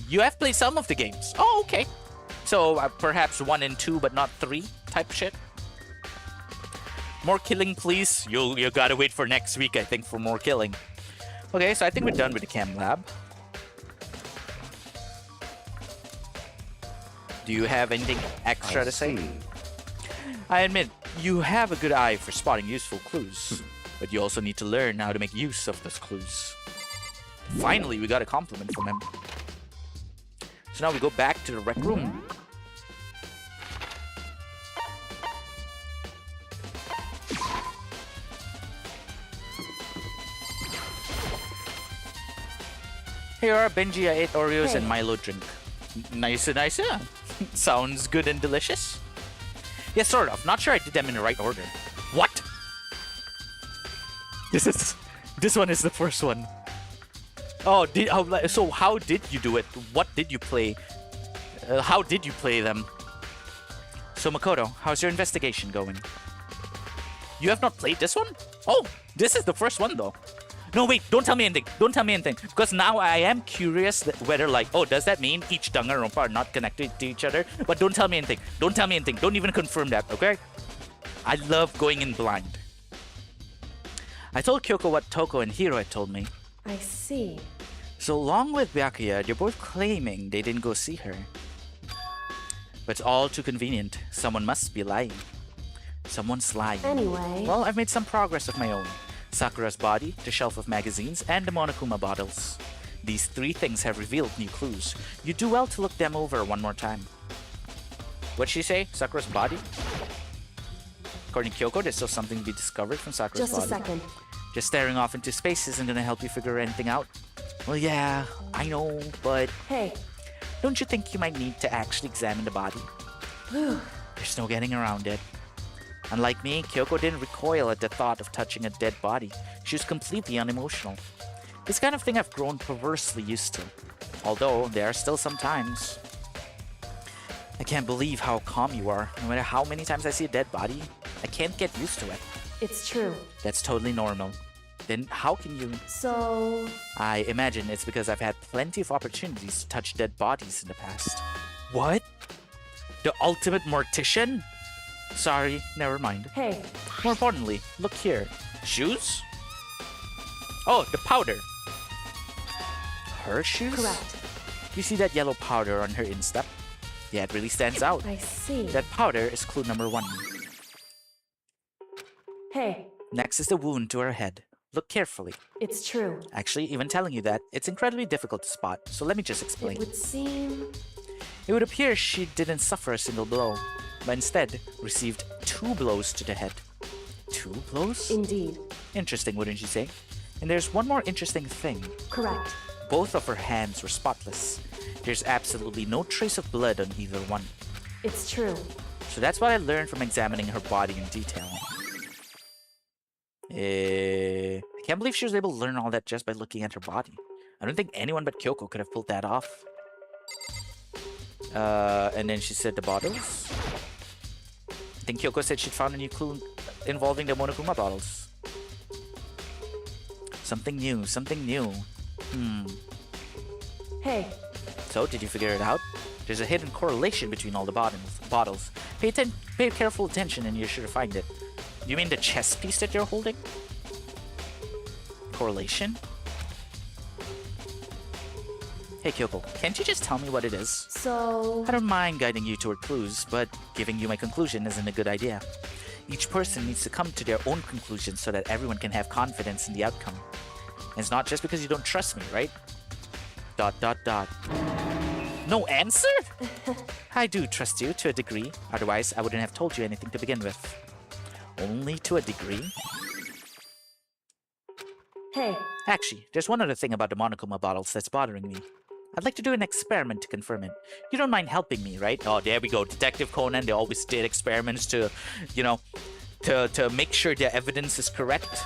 You have played some of the games. Oh, okay. So perhaps 1 and 2, but not 3 type shit. More killing, please. You gotta wait for next week, I think, for more killing. Okay, so I think we're done with the chem lab. Do you have anything extra to say? I admit, you have a good eye for spotting useful clues, but you also need to learn how to make use of those clues. Finally, we got a compliment from him. So now we go back to the rec room. Here are Benji, I ate Oreos and Milo drink. Nice. Sounds good and delicious. Yeah, sort of. Not sure I did them in the right order. What? This one is the first one. Oh, so how did you do it? What did you play? How did you play them? So Makoto, how's your investigation going? You have not played this one? Oh, this is the first one though. No, wait, don't tell me anything. Don't tell me anything. Because now I am curious whether, like, oh, does that mean each Dangonronpa are not connected to each other? But don't tell me anything. Don't tell me anything. Don't even confirm that, okay? I love going in blind. I told Kyoko what Toko and Hiro had told me. I see. So along with Byakuya, they're both claiming they didn't go see her. But it's all too convenient. Someone must be lying. Someone's lying. Anyway... Well, I've made some progress of my own. Sakura's body, the shelf of magazines, and the Monokuma bottles. These three things have revealed new clues. You do well to look them over one more time. What'd she say? Sakura's body? According to Kyoko, there's still something to be discovered from Sakura's body. Just a second. Just staring off into space isn't gonna help you figure anything out. Well, yeah, I know, but... Hey. Don't you think you might need to actually examine the body? There's no getting around it. Unlike me, Kyoko didn't recoil at the thought of touching a dead body. She was completely unemotional. This kind of thing I've grown perversely used to. Although, there are still some times. I can't believe how calm you are. No matter how many times I see a dead body, I can't get used to it. It's true. That's totally normal. Then how can you... So... I imagine it's because I've had plenty of opportunities to touch dead bodies in the past. What? The ultimate mortician? Sorry, never mind. Hey. More importantly, look here. Shoes? Oh, the powder. Her shoes? Correct. You see that yellow powder on her instep? Yeah, it really stands out. I see. That powder is clue number 1. Hey. Next is the wound to her head. Look carefully. It's true. Actually, even telling you that, it's incredibly difficult to spot, so let me just explain. It would seem... It would appear she didn't suffer a single blow, but instead received 2 blows to the head. 2 blows? Indeed. Interesting, wouldn't you say? And there's one more interesting thing. Correct. Both of her hands were spotless. There's absolutely no trace of blood on either one. It's true. So that's what I learned from examining her body in detail. I can't believe she was able to learn all that just by looking at her body. I don't think anyone but Kyoko could have pulled that off. And then she said the bottles. I think Kyoko said she'd found a new clue involving the Monokuma bottles. Something new, something new. Hey. So, did you figure it out? There's a hidden correlation between all the bottles. Pay careful attention and you're sure to find it. You mean the chess piece that you're holding? Correlation? Hey Kyoko, can't you just tell me what it is? So... I don't mind guiding you toward clues, but giving you my conclusion isn't a good idea. Each person needs to come to their own conclusion so that everyone can have confidence in the outcome. And it's not just because you don't trust me, right? ... No answer? I do trust you to a degree, otherwise I wouldn't have told you anything to begin with. Only to a degree? Hey. Actually, there's one other thing about the Monokuma bottles that's bothering me. I'd like to do an experiment to confirm it. You don't mind helping me, right? Oh, there we go. Detective Conan, they always did experiments to, you know, to make sure the evidence is correct.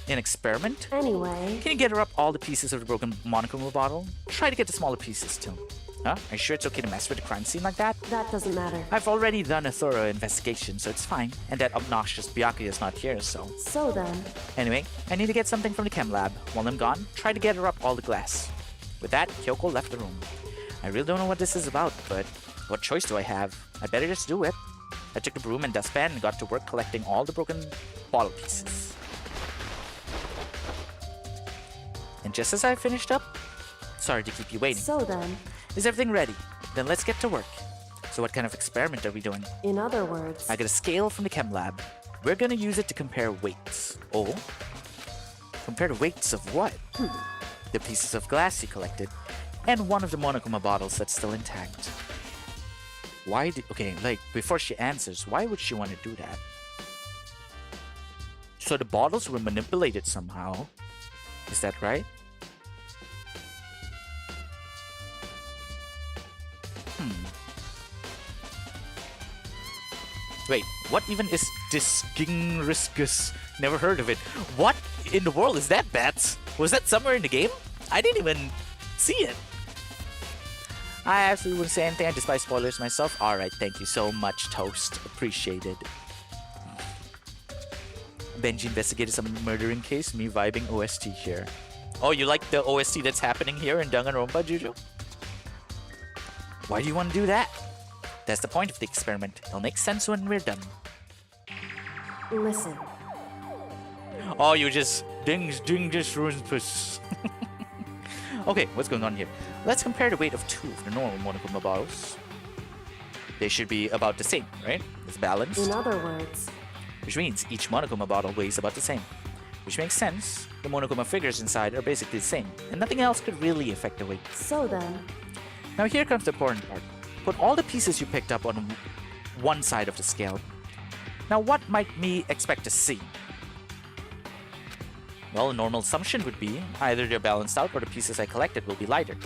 An experiment? Anyway... Can you gather up all the pieces of the broken Monokuma bottle? Try to get the smaller pieces too. Huh? Are you sure it's okay to mess with the crime scene like that? That doesn't matter. I've already done a thorough investigation, so it's fine. And that obnoxious Byakuya is not here, so... So then... Anyway, I need to get something from the chem lab. While I'm gone, try to gather up all the glass. With that, Kyoko left the room. I really don't know what this is about, but what choice do I have? I better just do it. I took the broom and dustpan and got to work collecting all the broken bottle pieces. And just as I finished up... Sorry to keep you waiting. So then... Is everything ready? Then let's get to work. So what kind of experiment are we doing? In other words... I got a scale from the chem lab. We're gonna use it to compare weights. Oh? Compare the weights of what? The pieces of glass you collected. and one of the Monokuma bottles that's still intact. Why did... Okay, like, before she answers, why would she want to do that? So the bottles were manipulated somehow. Is that right? Wait, what even is Disgingriscus? Never heard of it. What in the world is that, Bats? Was that somewhere in the game? I didn't even see it. I absolutely wouldn't say anything. I despise spoilers myself. Alright, thank you so much, Toast. Appreciated. Benji investigated some murdering case. Me vibing OST here. Oh, you like the OST that's happening here in Dangonronpa, Juju? Why do you want to do that? That's the point of the experiment. It'll make sense when we're done. Listen. Oh, you just ding just ruins puss. Okay, what's going on here? Let's compare the weight of two of the normal Monokuma bottles. They should be about the same, right? It's balanced. In other words, Which means each Monokuma bottle weighs about the same. Which makes sense. The Monokuma figures inside are basically the same, and nothing else could really affect the weight. so then, Now here comes the important part. Put all the pieces you picked up on one side of the scale. Now what might me expect to see? Well, a normal assumption would be either they're balanced out or the pieces I collected will be lighter.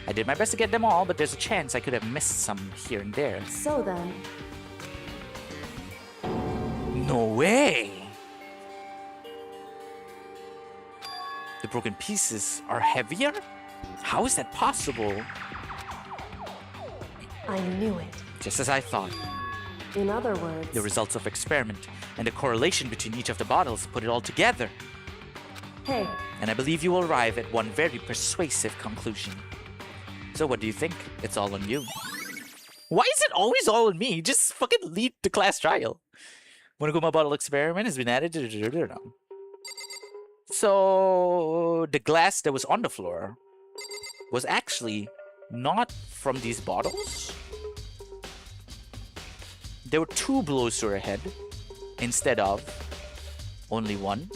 I did my best to get them all, but there's a chance I could have missed some here and there. so then, No way! The broken pieces are heavier? How is that possible? I knew it. Just as I thought. In other words, The results of experiment and the correlation between each of the bottles put it all together. hey, And I believe you will arrive at one very persuasive conclusion. So what do you think? It's all on you. Why is it always all on me? Just fucking lead the class trial. Monokuma bottle experiment has been added to... So the glass that was on the floor was actually not from these bottles? There were two blows to her head instead of only one.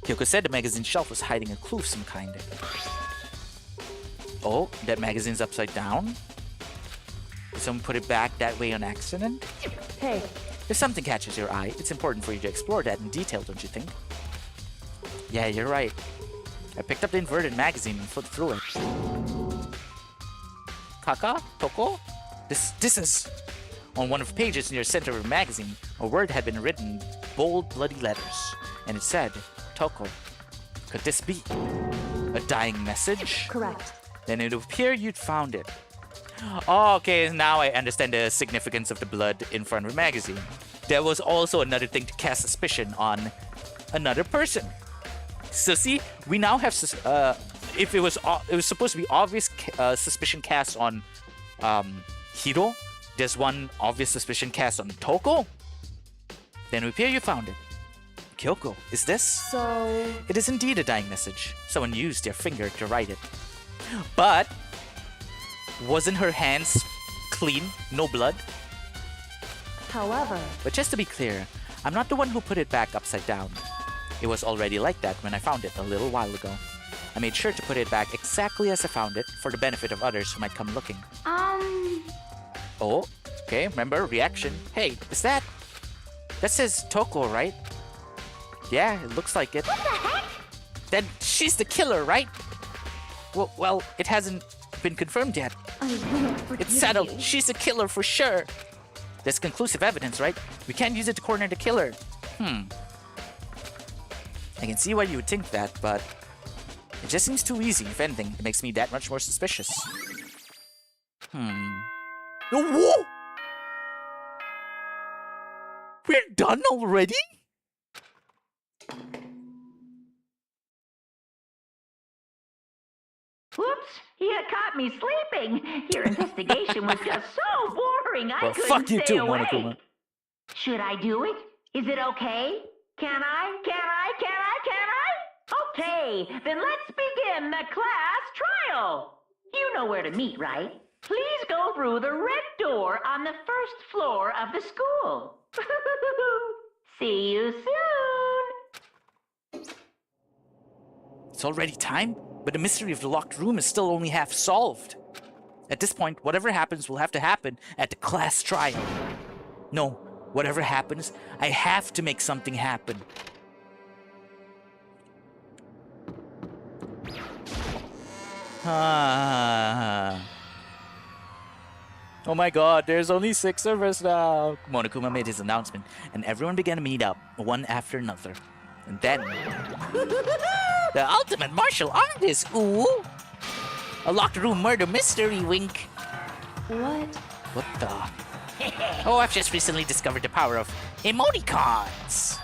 Kyoko said the magazine shelf was hiding a clue of some kind. Oh, that magazine's upside down? Did someone put it back that way on accident? hey, If something catches your eye, it's important for you to explore that in detail, don't you think? Yeah, you're right. I picked up the inverted magazine and flipped through it. Kaka? Toko? This is... On one of the pages near the center of the magazine, a word had been written in bold, bloody letters. And it said, Toko. Could this be a dying message? correct. Then it would appear you'd found it. Oh, okay, now I understand the significance of the blood in front of the magazine. There was also another thing to cast suspicion on another person. So see, we now have if it was supposed to be obvious suspicion cast on Hiro, there's one obvious suspicion cast on Toko. Then it would appear you found it. Kyoko, is this? So, It is indeed a dying message. Someone used their finger to write it. But wasn't her hands clean? No blood? however, But just to be clear, I'm not the one who put it back upside down. It was already like that when I found it a little while ago. I made sure to put it back exactly as I found it for the benefit of others who might come looking. Oh, okay, remember, reaction. Hey, is that... That says Toko, right? Yeah, it looks like it. What the heck? Then she's the killer, right? Well, it hasn't been confirmed yet. I won't forgive It's settled. you. She's the killer for sure. That's conclusive evidence, right? We can't use it to corner the killer. I can see why you would think that, but it just seems too easy. If anything, it makes me that much more suspicious. Whoa! We're done already? Whoops, you caught me sleeping. Your investigation was just so boring, I Well, couldn't fuck you stay too, awake. Monokuma. Should I do it? Is it okay? Can I? Okay, then let's begin the class trial. You know where to meet, right? Please go through the red door on the first floor of the school. See you soon. It's already time, but the mystery of the locked room is still only half solved. At this point, whatever happens will have to happen at the class trial. No, whatever happens, I have to make something happen. Oh my god, there's only 6 of us now. Monokuma made his announcement, and everyone began to meet up, one after another. And then... the ultimate martial artist, ooh! A locked room murder mystery, wink. What? What the? Oh, I've just recently discovered the power of emoticons.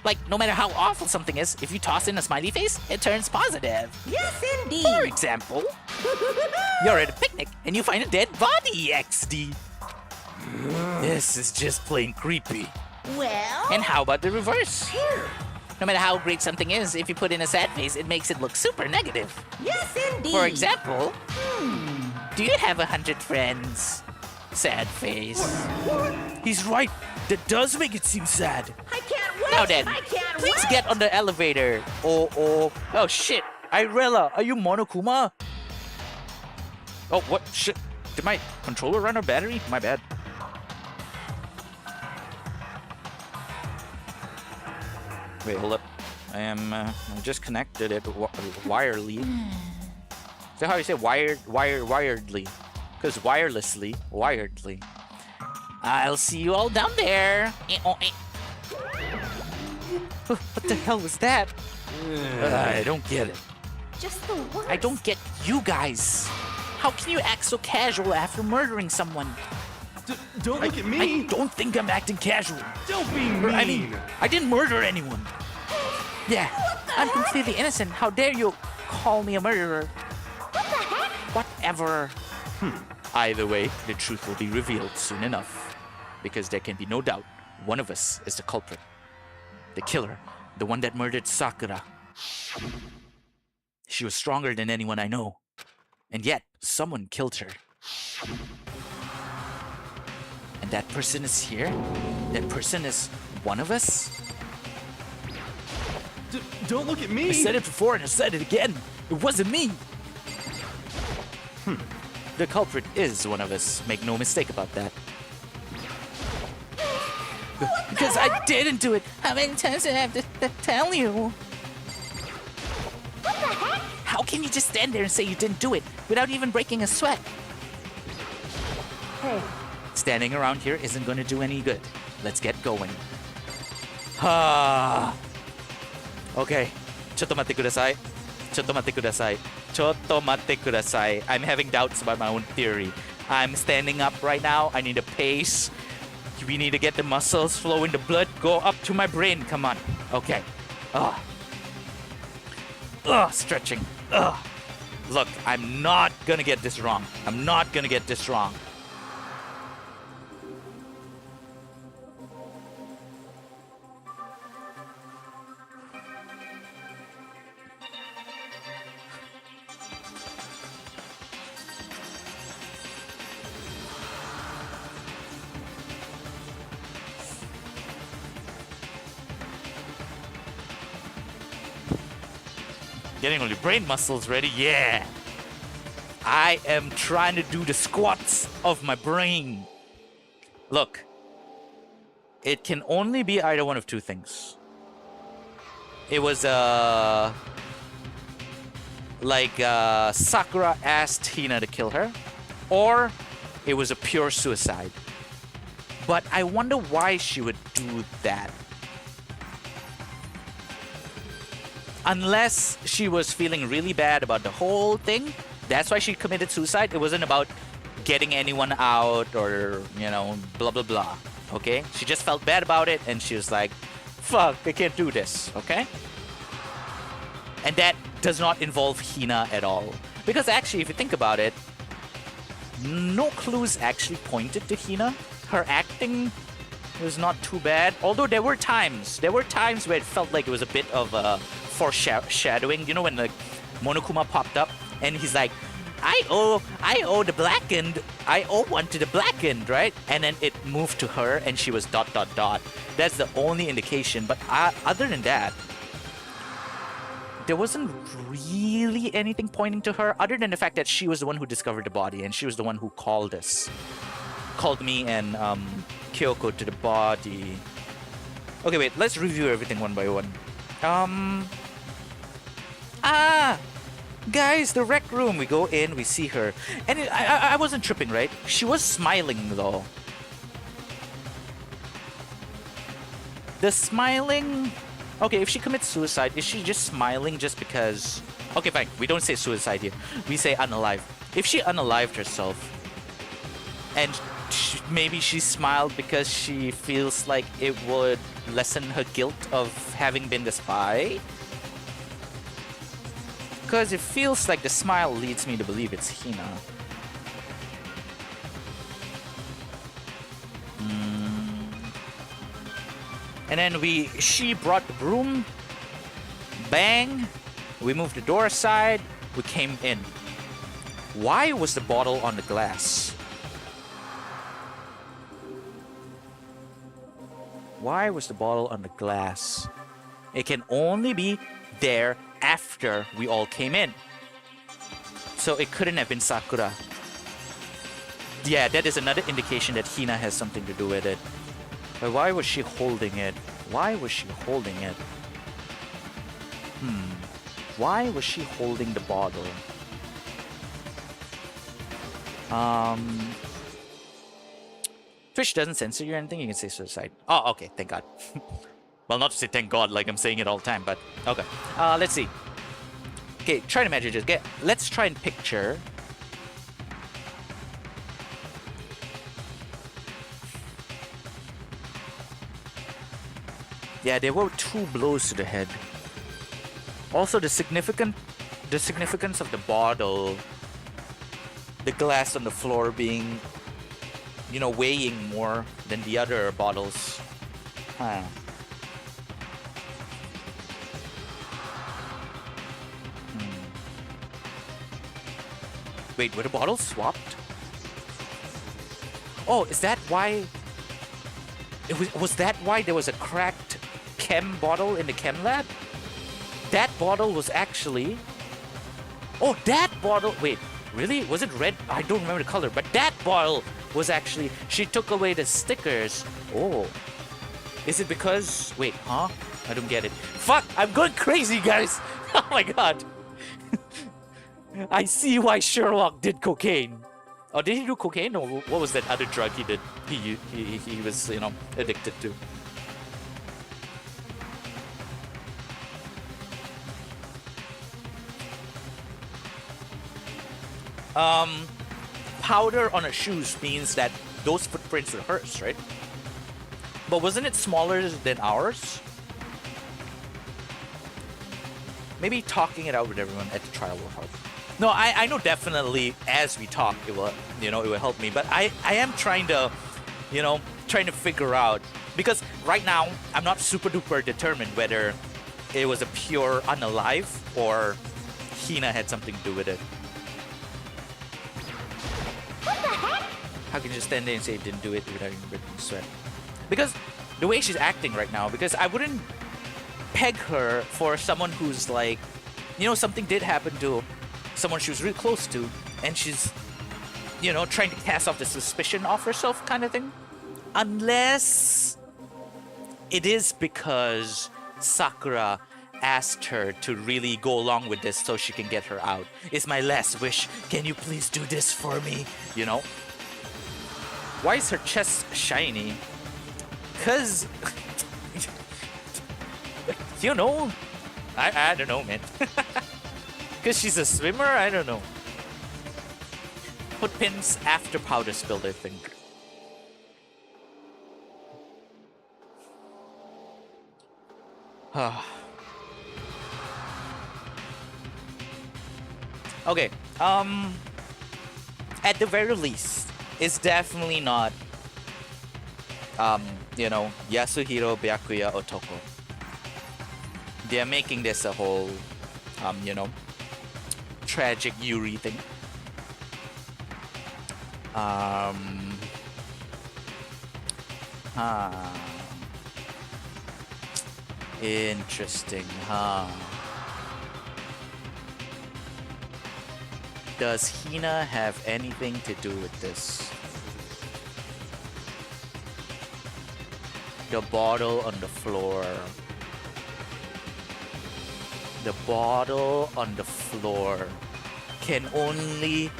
Like, no matter how awful something is, if you toss in a smiley face, it turns positive. Yes, indeed. For example, you're at a picnic and you find a dead body, XD. This is just plain creepy. Well, And how about the reverse? No matter how great something is, if you put in a sad face, it makes it look super negative. yes, indeed. For example, do you have 100 friends? Sad face. He's right. That does make it seem sad. I can't wait. Now then, I can't please wait. get on the elevator. Oh shit. Irella, are you Monokuma? Oh, what? Shit. Did my controller run out of battery? My bad. Wait, hold up. I just connected it wirely. Is that how you say wiredly? Because wirelessly, wiredly. I'll see you all down there. What the hell was that? I don't get it. Just the worst. I don't get you guys. How can you act so casual after murdering someone? Don't look at me! I don't think I'm acting casual. Don't be mean! I mean, I didn't murder anyone. Yeah, I'm completely innocent. How dare you call me a murderer? What the heck? Whatever. Either way, the truth will be revealed soon enough. Because there can be no doubt, one of us is the culprit. The killer, the one that murdered Sakura. She was stronger than anyone I know. And yet, someone killed her. And that person is here? That person is one of us? Don't look at me! I said it before and I said it again. It wasn't me. The culprit is one of us. Make no mistake about that. Because I didn't do it. How many times do I have to tell you? What the heck? How can you just stand there and say you didn't do it without even breaking a sweat? Hey, Standing around here isn't going to do any good. Let's get going. Ah. Okay. ちょっと待ってください。ちょっと待ってください。ちょっと待ってください。I'm having doubts about my own theory. I'm standing up right now. I need a pace. We need to get the muscles flowing, the blood go up to my brain. Come on. Okay. Stretching. Look, I'm not gonna get this wrong. I'm not gonna get this wrong. Getting all your brain muscles ready, yeah. I am trying to do the squats of my brain. Look, it can only be either one of two things. It was Sakura asked Hina to kill her, or it was a pure suicide. But I wonder why she would do that. Unless she was feeling really bad about the whole thing, that's why she committed suicide. It wasn't about getting anyone out or, you know, blah, blah, blah. Okay? She just felt bad about it and she was like, fuck, I can't do this. Okay? And that does not involve Hina at all. Because actually, if you think about it, no clues actually pointed to Hina. Her acting was not too bad. Although there were times where it felt like it was a bit of foreshadowing. You know, when like Monokuma popped up and he's like, I owe the blackened. I owe one to the blackened, right? And then it moved to her and she was ... That's the only indication. But other than that, there wasn't really anything pointing to her other than the fact that she was the one who discovered the body and she was the one who called me and Kyoko to the body. Okay, wait, let's review everything one by one. Guys, the rec room. We go in, we see her. And I wasn't tripping, right? She was smiling, though. The smiling... Okay, if she commits suicide, is she just smiling just because... Okay, fine. We don't say suicide here. We say unalive. If she unalived herself, and maybe she smiled because she feels like it would lessen her guilt of having been the spy... Because it feels like the smile leads me to believe it's Hina. And then she brought the broom. Bang. We moved the door aside. We came in. Why was the bottle on the glass? Why was the bottle on the glass? It can only be there after we all came in. So it couldn't have been Sakura. Yeah, that is another indication that Hina has something to do with it. But why was she holding it? Why was she holding it? Why was she holding the bottle? Twitch doesn't censor you or anything, you can say suicide. Oh, okay, thank God. Well, not to say thank God like I'm saying it all the time, but okay. Let's see. Okay, try to imagine this. Let's try and picture. Yeah, there were 2 blows to the head. Also, the significance of the bottle, the glass on the floor being, you know, weighing more than the other bottles. Huh. Wait, were the bottles swapped? Oh, is that why... Was that why there was a cracked chem bottle in the chem lab? That bottle was actually... Oh, that bottle... Wait, really? Was it red? I don't remember the color, but that bottle was actually... She took away the stickers. Oh. Is it because... Wait, huh? I don't get it. Fuck! I'm going crazy, guys! Oh my god. I see why Sherlock did cocaine. Oh, did he do cocaine? Or what was that other drug he did? He was, you know, addicted to. Powder on her shoes means that those footprints are hers, right? But wasn't it smaller than ours? Maybe talking it out with everyone at the trial will help. No, I know definitely as we talk, it will, you know, it will help me. But I am trying to, you know, trying to figure out, because right now I'm not super duper determined whether it was a pure unalive or Hina had something to do with it. What the heck? How can you just stand there and say it didn't do it without even breaking sweat? Because the way she's acting right now, because I wouldn't peg her for someone who's like, you know, something did happen to someone she was really close to, and she's, you know, trying to cast off the suspicion off herself kind of thing. Unless it is because Sakura asked her to really go along with this so she can get her out. It's my last wish. Can you please do this for me? You know? Why is her chest shiny? Because... you know? I don't know, man. Because she's a swimmer? I don't know. Footprints after powder spilled, I think. Okay, at the very least, it's definitely not, you know, Yasuhiro Byakuya Otoko. They're making this a whole, you know, tragic Yuri thing. Interesting, huh? Does Hina have anything to do with this? The bottle on the floor. The bottle on the floor can only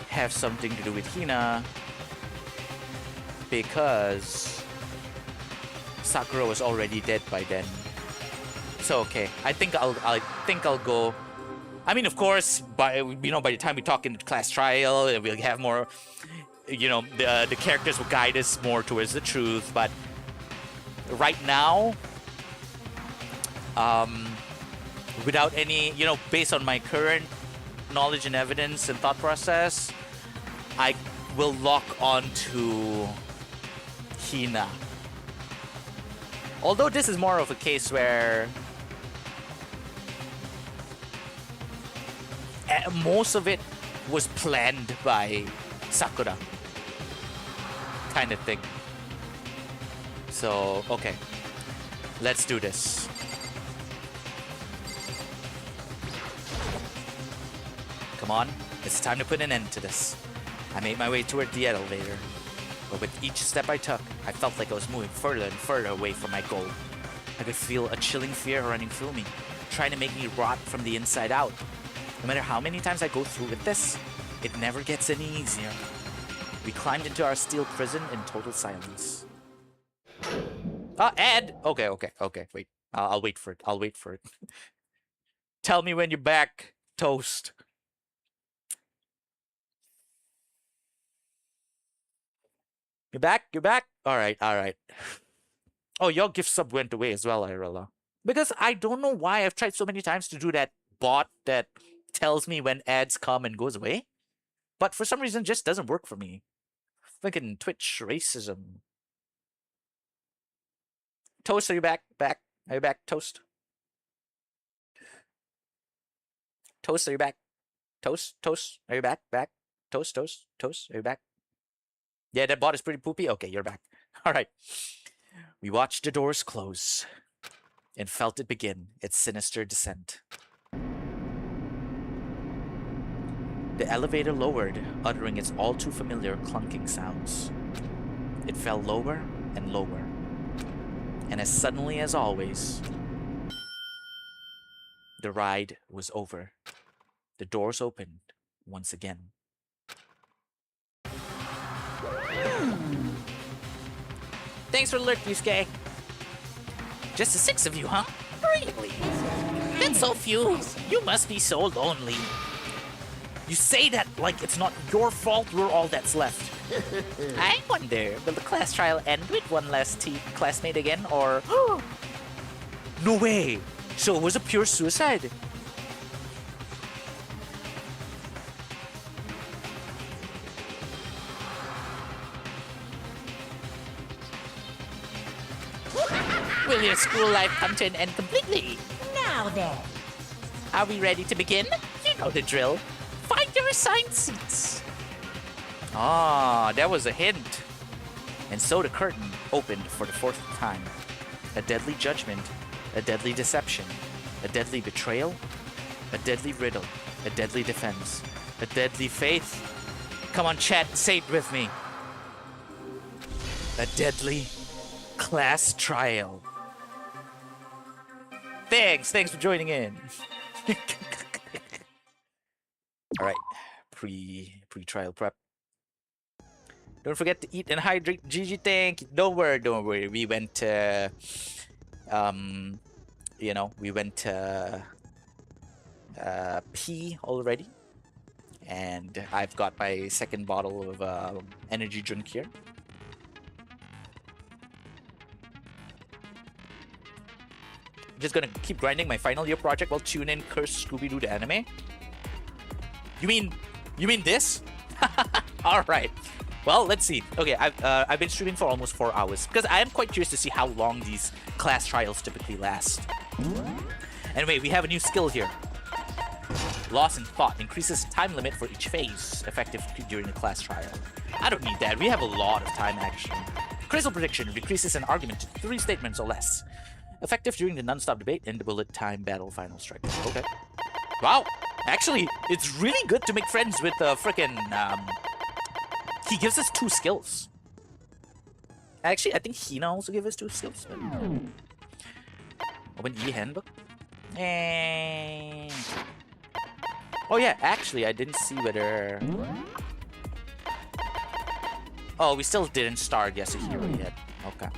have something to do with Hina because Sakura was already dead by then. So okay, I think I'll go. I mean, of course, by the time we talk in the class trial, we'll have more. The characters will guide us more towards the truth. But right now, without any, based on my current knowledge and evidence and thought process, I will lock on to Hina. Although this is more of a case where most of it was planned by Sakura, kind of thing. So, okay. Let's do this. Come on, it's time to put an end to this. I made my way toward the elevator, but with each step I took, I felt like I was moving further and further away from my goal. I could feel a chilling fear running through me, trying to make me rot from the inside out. No matter how many times I go through with this, it never gets any easier. We climbed into our steel prison in total silence. Ed! Okay, wait. I'll wait for it. Tell me when you're back, Toast. You're back? Alright. Oh, your gift sub went away as well, Irella. Because I don't know why I've tried so many times to do that bot that tells me when ads come and goes away. But for some reason, it just doesn't work for me. Fucking Twitch racism. Toast, are you back? Are you back, Toast? Toast, are you back? Toast, are you back? Toast, are you back? Yeah, that bot is pretty poopy. Okay, you're back. All right. We watched the doors close and felt it begin its sinister descent. The elevator lowered, uttering its all too familiar clunking sounds. It fell lower and lower. And as suddenly as always, the ride was over. The doors opened once again. Thanks for the alert, Yusuke. Just the 6 of you, huh? Really? That's so few. You must be so lonely. You say that like it's not your fault we're all that's left. I wonder, will the class trial end with one last classmate again, or... No way! So it was a pure suicide. Will your school life come to an end completely? Now then. Are we ready to begin? You know the drill. Find your assigned seats. Ah, that was a hint. And so the curtain opened for the 4th time. A deadly judgment, a deadly deception, a deadly betrayal, a deadly riddle, a deadly defense, a deadly faith. Come on, chat, say it with me. A deadly class trial. Thanks for joining in. All right, pre-trial prep. Don't forget to eat and hydrate, Gigi. Thank you. Don't worry. We went to, pee already, and I've got my second bottle of energy drink here. Just gonna keep grinding my final year project while tune in Curse Scooby-Doo the anime. You mean this? All right. Well, let's see. Okay, I've been streaming for almost 4 hours because I am quite curious to see how long these class trials typically last. Anyway, we have a new skill here. Loss in Thought increases time limit for each phase, effective during the class trial. I don't need that. We have a lot of time actually. Crystal Prediction decreases an argument to 3 statements or less, effective during the non-stop debate and the bullet time battle final strike. Okay. Wow. Actually, it's really good to make friends with frickin' he gives us 2 skills. Actually, I think Hina also gives us 2 skills. But... Open e-handbook. And... Oh yeah, actually, I didn't see whether... Oh, we still didn't start Yasuhiro yet. Okay.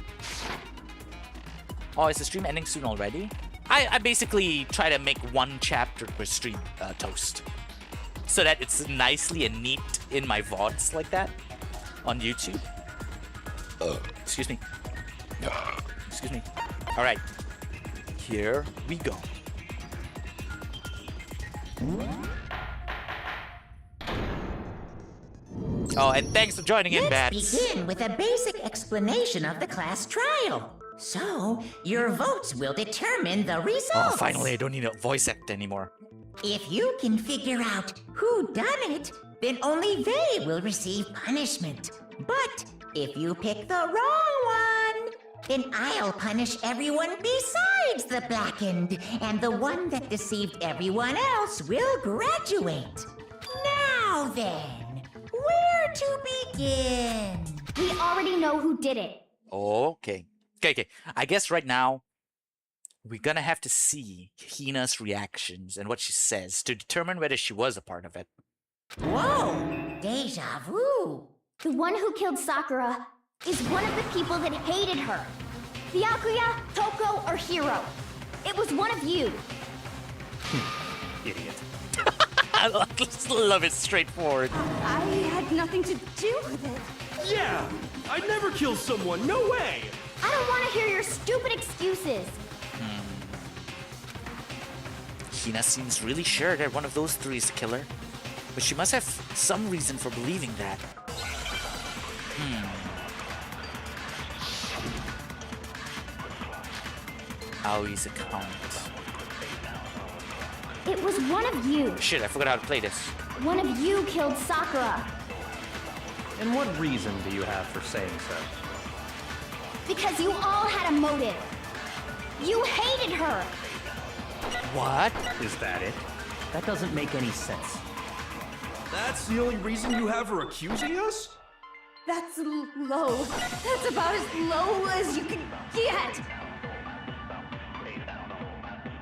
Oh, is the stream ending soon already? I basically try to make 1 chapter per stream, Toast. So that it's nicely and neat in my VODs like that on YouTube. Excuse me. Excuse me. Alright. Here we go. Oh, and thanks for joining in, Bats. Let's begin with a basic explanation of the class trial. So, your votes will determine the results. Oh, finally, I don't need a voice act anymore. If you can figure out who done it, then only they will receive punishment. But if you pick the wrong one, then I'll punish everyone besides the blackened, and the one that deceived everyone else will graduate. Now then, where to begin? We already know who did it. Okay. Okay. I guess right now, we're gonna have to see Hina's reactions and what she says to determine whether she was a part of it. Whoa! Deja vu! The one who killed Sakura is one of the people that hated her. Byakuya, Toko, or Hiro. It was one of you. Idiot. I love it straightforward. I had nothing to do with it. Yeah! I'd never kill someone, no way! I don't want to hear your stupid excuses. Hina seems really sure that one of those 3 is the killer. But she must have some reason for believing that. Aoi's account. It was one of you. Shit, I forgot how to play this. One of you killed Sakura. And what reason do you have for saying so? Because you all had a motive. You hated her. What? Is that it? That doesn't make any sense. That's the only reason you have her accusing us? That's low. That's about as low as you can get.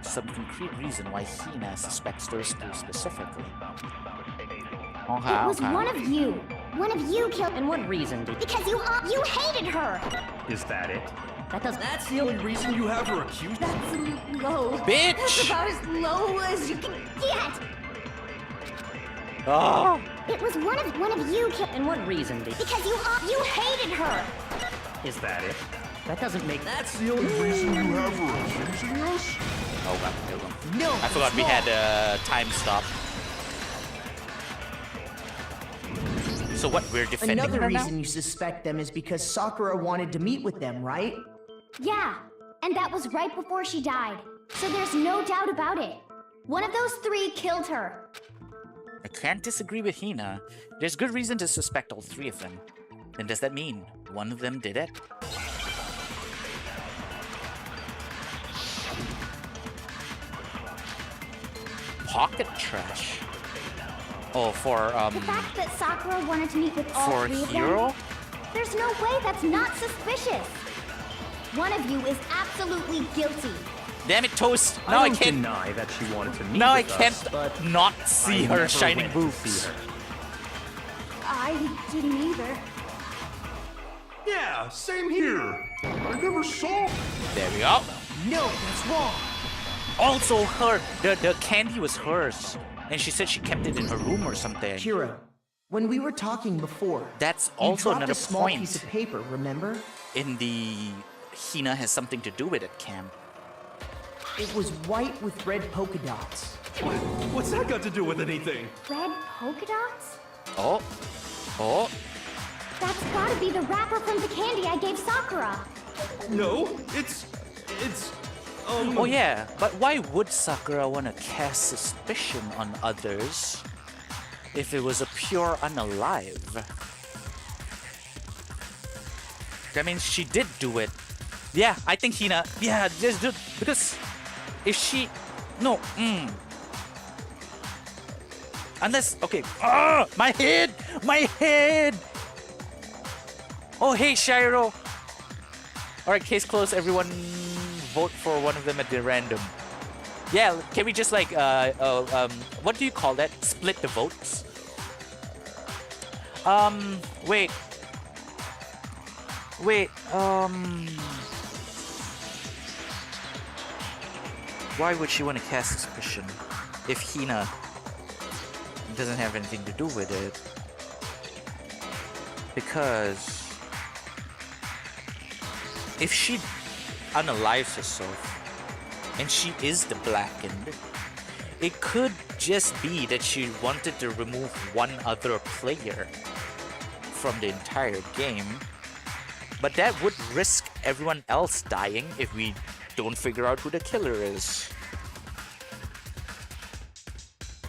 Some concrete reason why Hina suspects those 2 specifically. It was one of you. One of you killed. And what reason did... Because you hated her. Is that it? That's the only reason you have her accused? That's low. Bitch! That's about as low as you can get. Oh! It was one of you killed. And what reason did... Because you hated her. Is that it? That doesn't make... That's the only reason you have her accusing us? Oh, wow. Here we go. No, I forgot we had a time stop. So what, we're defending Another her now? reason you suspect them is because Sakura wanted to meet with them, right? Yeah, and that was right before she died. So there's no doubt about it. One of those 3 killed her. I can't disagree with Hina. There's good reason to suspect all 3 of them. Then does that mean one of them did it? Pocket trash. Oh, for The fact that Sakura wanted to meet with all for 3 of Hiro? them, there's no way that's not suspicious. One of you is absolutely guilty. Damn it, Toast! Now I don't can't. deny that she wanted to meet Now I with can't us, but not see I her never shining went to boobs. see her. I didn't either. Yeah, same here. I never saw. There we go. No, that's wrong. Also, the candy was hers, and she said she kept it in her room or something. Hiro, when we were talking before, That's you also dropped another a small point piece of paper, remember? in the Hina has something to do with it camp. It was white with red polka dots. What's that got to do with anything? Red polka dots? Oh, oh, That's gotta be the wrapper from the candy I gave Sakura. No, it's oh yeah. But why would Sakura want to cast suspicion on others if it was a pure unalive? That means she did do it. Yeah, I think Hina. Yeah, just do because if she, no, Unless, okay. Ah, my head! My head! Oh, hey, Shiro. Alright, case closed. Everyone vote for one of them at the random. Yeah, can we just like, what do you call that? Split the votes? Wait. Wait, why would she want to cast suspicion if Hina doesn't have anything to do with it? Because if she unalives herself and she is the blackened, it could just be that she wanted to remove one other player from the entire game, but that would risk everyone else dying if we don't figure out who the killer is.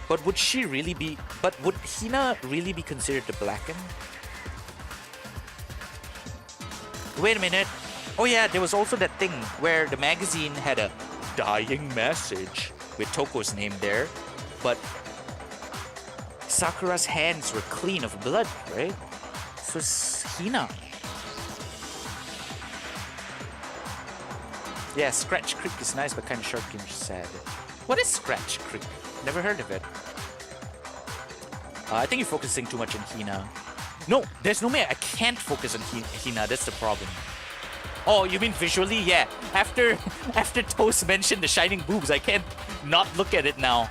But would she really be... But would Hina really be considered the blackened? Wait a minute. Oh yeah, there was also that thing where the magazine had a dying message with Toko's name there, but Sakura's hands were clean of blood, right? So it's Hina. Yeah, Scratch Creek is nice, but kind of short game sad. What is Scratch Creek? Never heard of it. I think you're focusing too much on Hina. No, there's no way I can't focus on Hina. That's the problem. Oh, you mean visually? Yeah. After Toast mentioned the shining boobs, I can't not look at it now.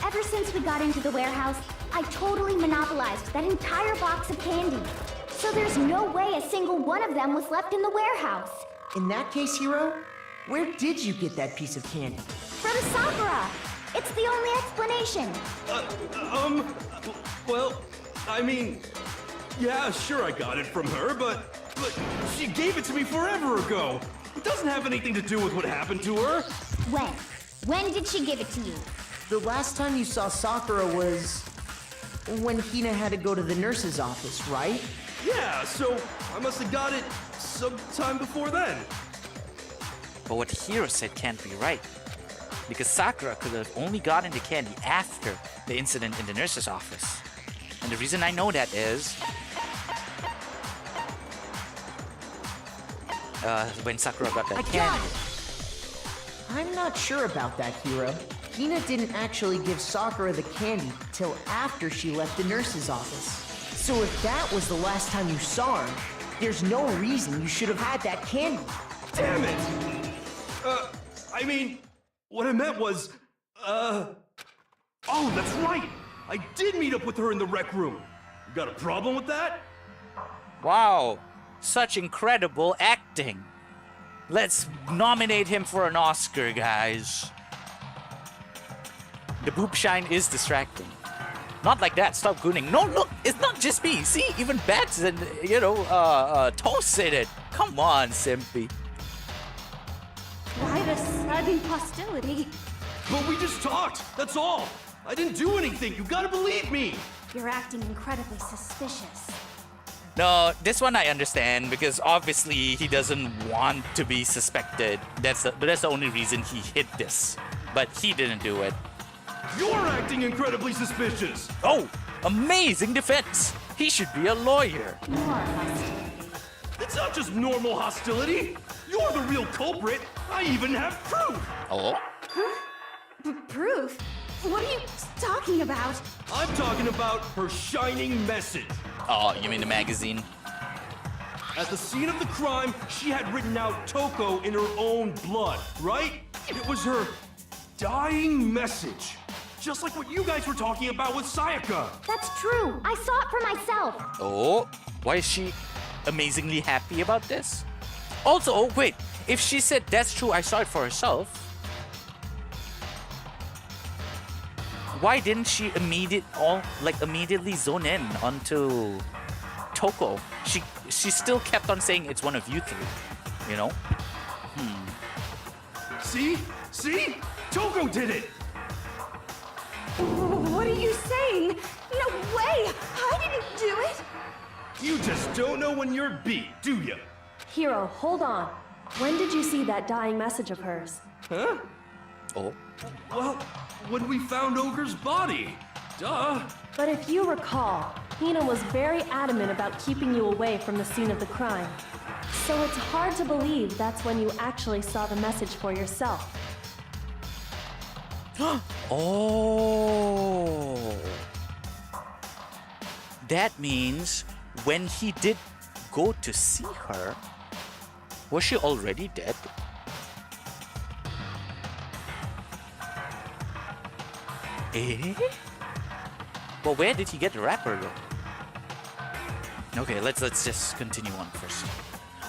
Ever since we got into the warehouse, I totally monopolized that entire box of candy. So there's no way a single one of them was left in the warehouse. In that case, Hiro, where did you get that piece of candy? From Sakura! It's the only explanation. Well, I mean, yeah, sure I got it from her, but she gave it to me forever ago. It doesn't have anything to do with what happened to her. When? When did she give it to you? The last time you saw Sakura was when Hina had to go to the nurse's office, right? Yeah, so I must have got it sometime before then. But what Hiro said can't be right. Because Sakura could have only gotten the candy after the incident in the nurse's office. And the reason I know that is... when Sakura got that candy. I'm not sure about that, Hiro. Hina didn't actually give Sakura the candy till after she left the nurse's office. So if that was the last time you saw her, there's no reason you should have had that candy. Damn it! I mean, what I meant was, oh, that's right! I did meet up with her in the rec room. You got a problem with that? Wow, such incredible acting. Let's nominate him for an Oscar, guys. The boob shine is distracting. Not like that, stop gooning. No, look, it's not just me. See, even Bats and, Toast said it. Come on, Simpy. Why the sudden hostility? But we just talked, that's all. I didn't do anything, you gotta believe me. You're acting incredibly suspicious. No, this one I understand because obviously he doesn't want to be suspected. That's the only reason he hid this. But he didn't do it. You're acting incredibly suspicious. Oh, amazing defense. He should be a lawyer. More hostility. It's not just normal hostility. You're the real culprit. I even have proof. Oh? Proof? What are you talking about? I'm talking about her shining message. Oh, you mean the magazine? At the scene of the crime, she had written out Toko in her own blood, right? It was her dying message. Just like what you guys were talking about with Sayaka. That's true. I saw it for myself. Oh, why is she amazingly happy about this? Also, oh wait, if she said that's true, I saw it for herself, why didn't she immediately zone in onto Toko? She still kept on saying it's one of you three, you know? See? Toko did it! What are you saying? No way! I didn't do it! You just don't know when you're beat, do ya? Hiro, hold on. When did you see that dying message of hers? Huh? Oh. Well, when we found Ogre's body. Duh. But if you recall, Hina was very adamant about keeping you away from the scene of the crime. So it's hard to believe that's when you actually saw the message for yourself. Oh. That means when he did go to see her, was she already dead? Eh? But where did he get the wrapper though? Okay, let's just continue on first.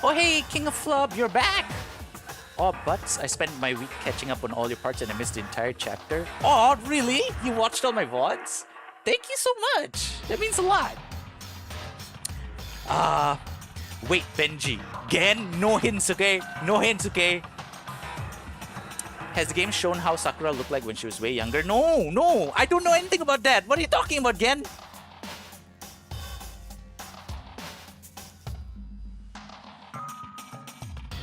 Oh hey, King of Flub, you're back! Oh, butts, I spent my week catching up on all your parts and I missed the entire chapter. Oh, really? You watched all my VODs? Thank you so much. That means a lot. Wait, Benji. Again, no hints, okay? No hints, okay? Has the game shown how Sakura looked like when she was way younger? No, I don't know anything about that. What are you talking about, Gen?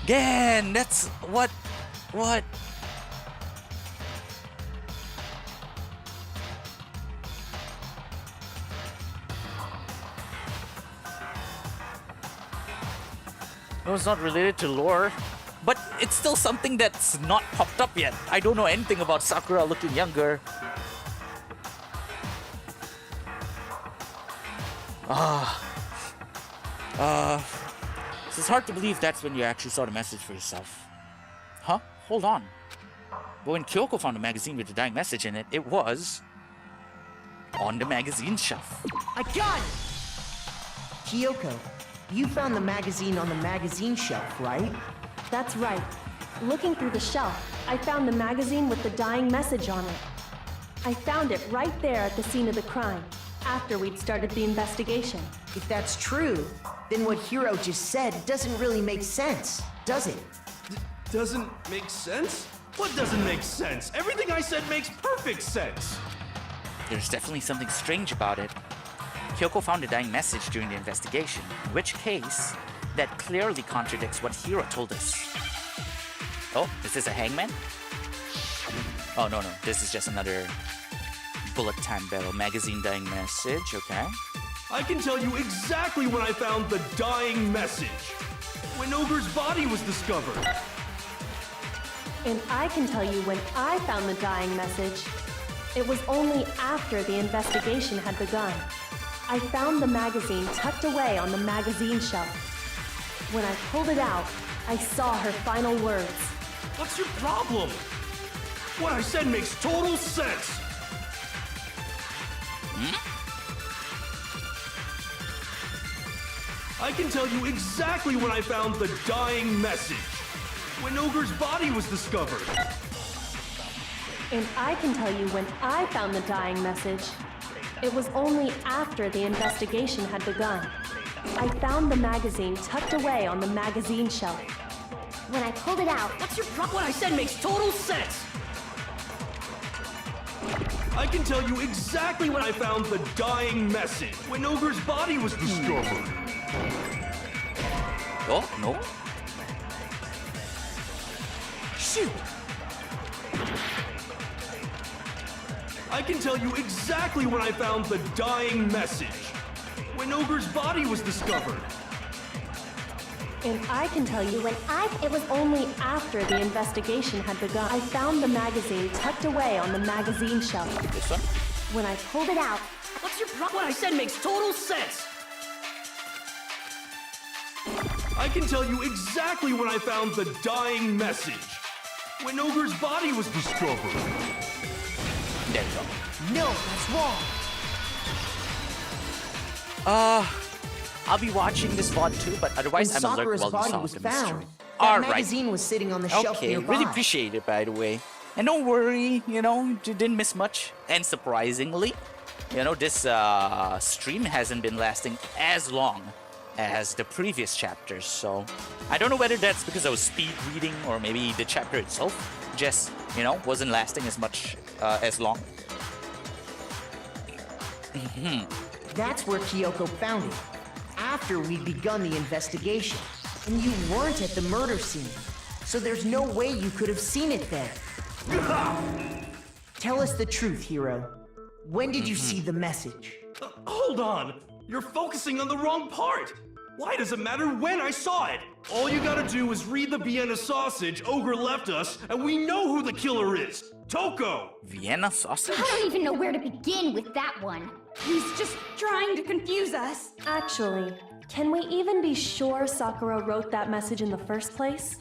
Gen, that's what? No, it's not related to lore. But it's still something that's not popped up yet. I don't know anything about Sakura looking younger. It's hard to believe that's when you actually saw the message for yourself. Huh? Hold on. But when Kyoko found a magazine with the dying message in it, it was on the magazine shelf. I got it! Kyoko, you found the magazine on the magazine shelf, right? That's right. Looking through the shelf, I found the magazine with the dying message on it. I found it right there at the scene of the crime, after we'd started the investigation. If that's true, then what Hiro just said doesn't really make sense, does it? Doesn't make sense? What doesn't make sense? Everything I said makes perfect sense. There's definitely something strange about it. Kyoko found a dying message during the investigation, in which case, that clearly contradicts what Hiro told us. Oh, is this a hangman? Oh, no. This is just another bullet time battle. Magazine dying message, okay. I can tell you exactly when I found the dying message. When Ogre's body was discovered. And I can tell you when I found the dying message. It was only after the investigation had begun. I found the magazine tucked away on the magazine shelf. When I pulled it out, I saw her final words. What's your problem? What I said makes total sense. I can tell you exactly when I found the dying message. When Ogre's body was discovered. And I can tell you when I found the dying message. It was only after the investigation had begun. I found the magazine tucked away on the magazine shelf. When I pulled it out, What's your problem? What I said makes total sense! I can tell you exactly when I found the dying message. When Ogre's body was discovered. Oh, no. Shoot! I can tell you exactly when I found the dying message. When Ogre's body was discovered. And I can tell you when it was only after the investigation had begun. I found the magazine tucked away on the magazine shelf. This one? When I pulled it out, What's your problem? What I said makes total sense! I can tell you exactly when I found the dying message. When Ogre's body was discovered. There we go. No, that's wrong! I'll be watching this VOD too, but otherwise When I'm alert Sakura's while you body solve was the found, mystery. that Alright. magazine was sitting on the shelf Okay, nearby. really appreciate it, by the way. And don't worry, you didn't miss much. And surprisingly, this stream hasn't been lasting as long as the previous chapters. So I don't know whether that's because I was speed reading or maybe the chapter itself just, wasn't lasting as much, as long. That's where Kyoko found it, after we'd begun the investigation. And you weren't at the murder scene, so there's no way you could have seen it then. Tell us the truth, Hero. When did you see the message? Hold on! You're focusing on the wrong part! Why does it matter when I saw it? All you gotta do is read the Vienna sausage Ogre left us, and we know who the killer is! Toko! Vienna sausage? I don't even know where to begin with that one. He's just trying to confuse us. Actually, can we even be sure Sakura wrote that message in the first place?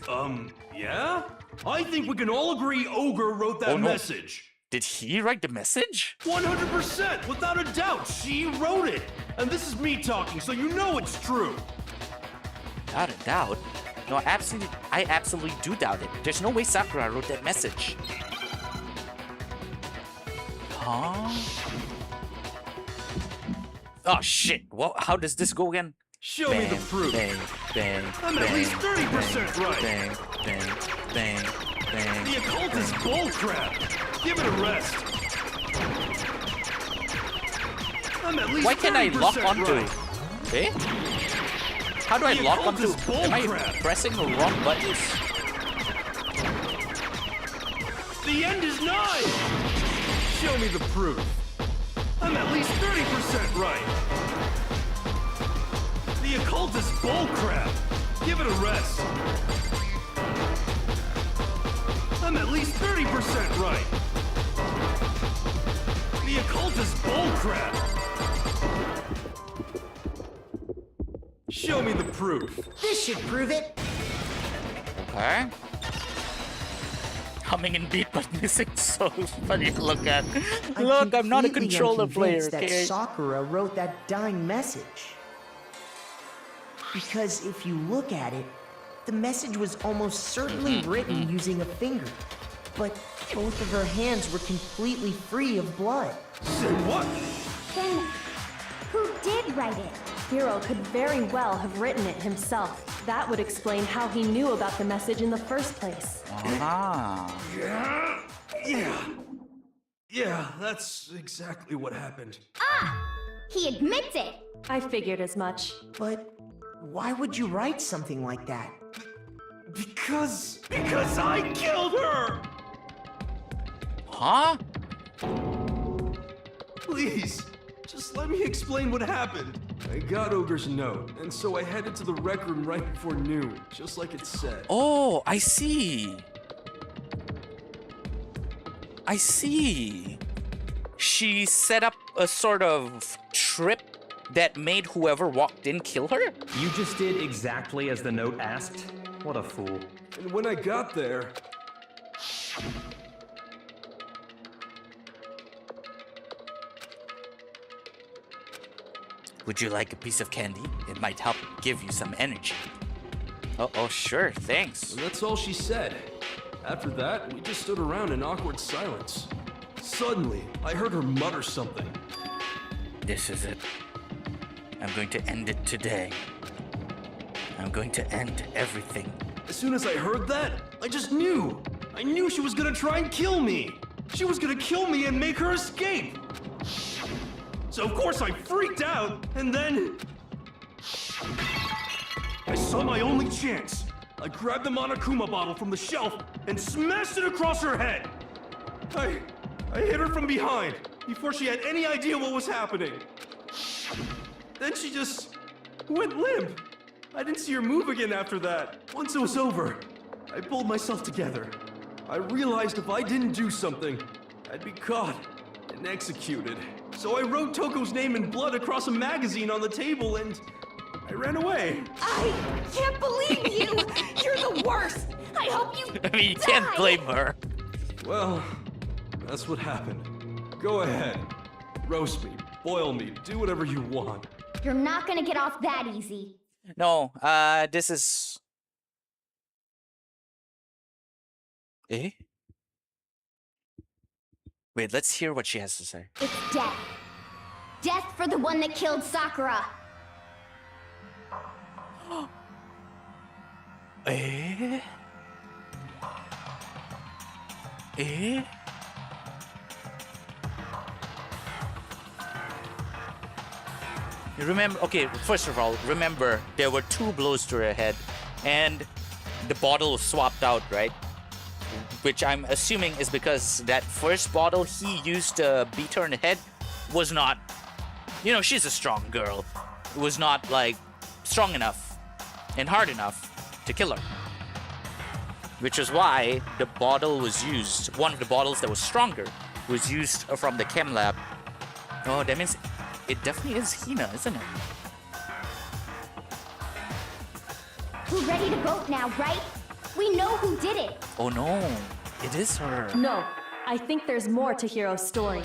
Yeah? I think we can all agree Ogre wrote that Oh, no. message. Did he write the message? 100%! Without a doubt, she wrote it! And this is me talking, so you know it's true! Without a doubt. No, I absolutely do doubt it. There's no way Sakura wrote that message. Huh? Oh shit! Well, how does this go again? Show me the proof! Bang, bang, I'm at bang, least 30% right! bang, bang, bang, bang. The occult is bullcrap! Give it a rest! I'm at least Why can't I lock 30% onto? right. Eh? How do I The lock occult onto? is Am I bullcrap. pressing the wrong buttons? The end is nigh! Show me the proof. I'm at least 30% right. The occult is bullcrap. Give it a rest. I'm at least 30% right. The occult is bullcrap. Show me the proof. This should prove it. Okay. Humming and beat but missing so funny to look at. Look, I'm not a completely controller am player, convinced okay? that Sakura wrote that dying message. Because if you look at it, the message was almost certainly written using a finger. But both of her hands were completely free of blood. Say what? Then, who did write it? Hiro could very well have written it himself. That would explain how he knew about the message in the first place. Ah. Yeah, that's exactly what happened. Ah! He admits it! I figured as much. But why would you write something like that? Because I killed her! Huh? Please, just let me explain what happened. I got Ogre's note, and so I headed to the rec room right before noon, just like it said. Oh, I see. I see. She set up a sort of trip that made whoever walked in kill her? You just did exactly as the note asked? What a fool. And when I got there... Would you like a piece of candy? It might help give you some energy. Oh, sure, thanks. That's all she said. After that, we just stood around in awkward silence. Suddenly, I heard her mutter something. This is it. I'm going to end it today. I'm going to end everything. As soon as I heard that, I just knew. I knew she was gonna try and kill me. She was gonna kill me and make her escape. So of course I freaked out, and then... I saw my only chance. I grabbed the Monokuma bottle from the shelf and smashed it across her head. I hit her from behind before she had any idea what was happening. Then she just went limp. I didn't see her move again after that. Once it was over, I pulled myself together. I realized if I didn't do something, I'd be caught and executed. So I wrote Toko's name in blood across a magazine on the table and I ran away. I can't believe you! You're the worst! I hope you I mean, you can't die. blame her. Well, that's what happened. Go ahead. Roast me, boil me, do whatever you want. You're not gonna get off that easy. No, this is... Eh? Wait, let's hear what she has to say. It's death. Death for the one that killed Sakura. Eh? Eh? You remember, okay, first of all, remember there were 2 blows to her head and the bottle was swapped out, right? which I'm assuming is because that first bottle he used to beat her in the head was not, you know, she's a strong girl. It was not like strong enough and hard enough to kill her. Which is why the bottle was used, one of the bottles that was stronger was used from the chem lab. Oh, that means it definitely is Hina, isn't it? We're ready to vote now, right? We know who did it. Oh no, it is her. No, I think there's more to Hiro's story.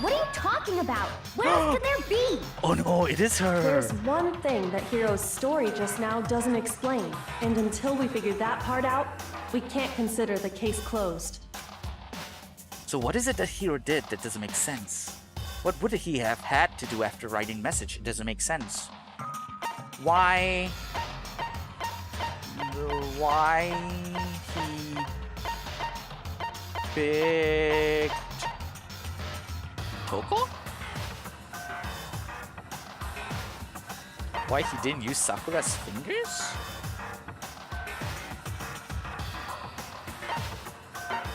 What are you talking about? What else could there be? Oh no, it is her. There's one thing that Hiro's story just now doesn't explain, and until we figure that part out, we can't consider the case closed. So what is it that Hiro did that doesn't make sense? What would he have had to do after writing message? It doesn't make sense. Why he picked Toko? Why he didn't use Sakura's fingers?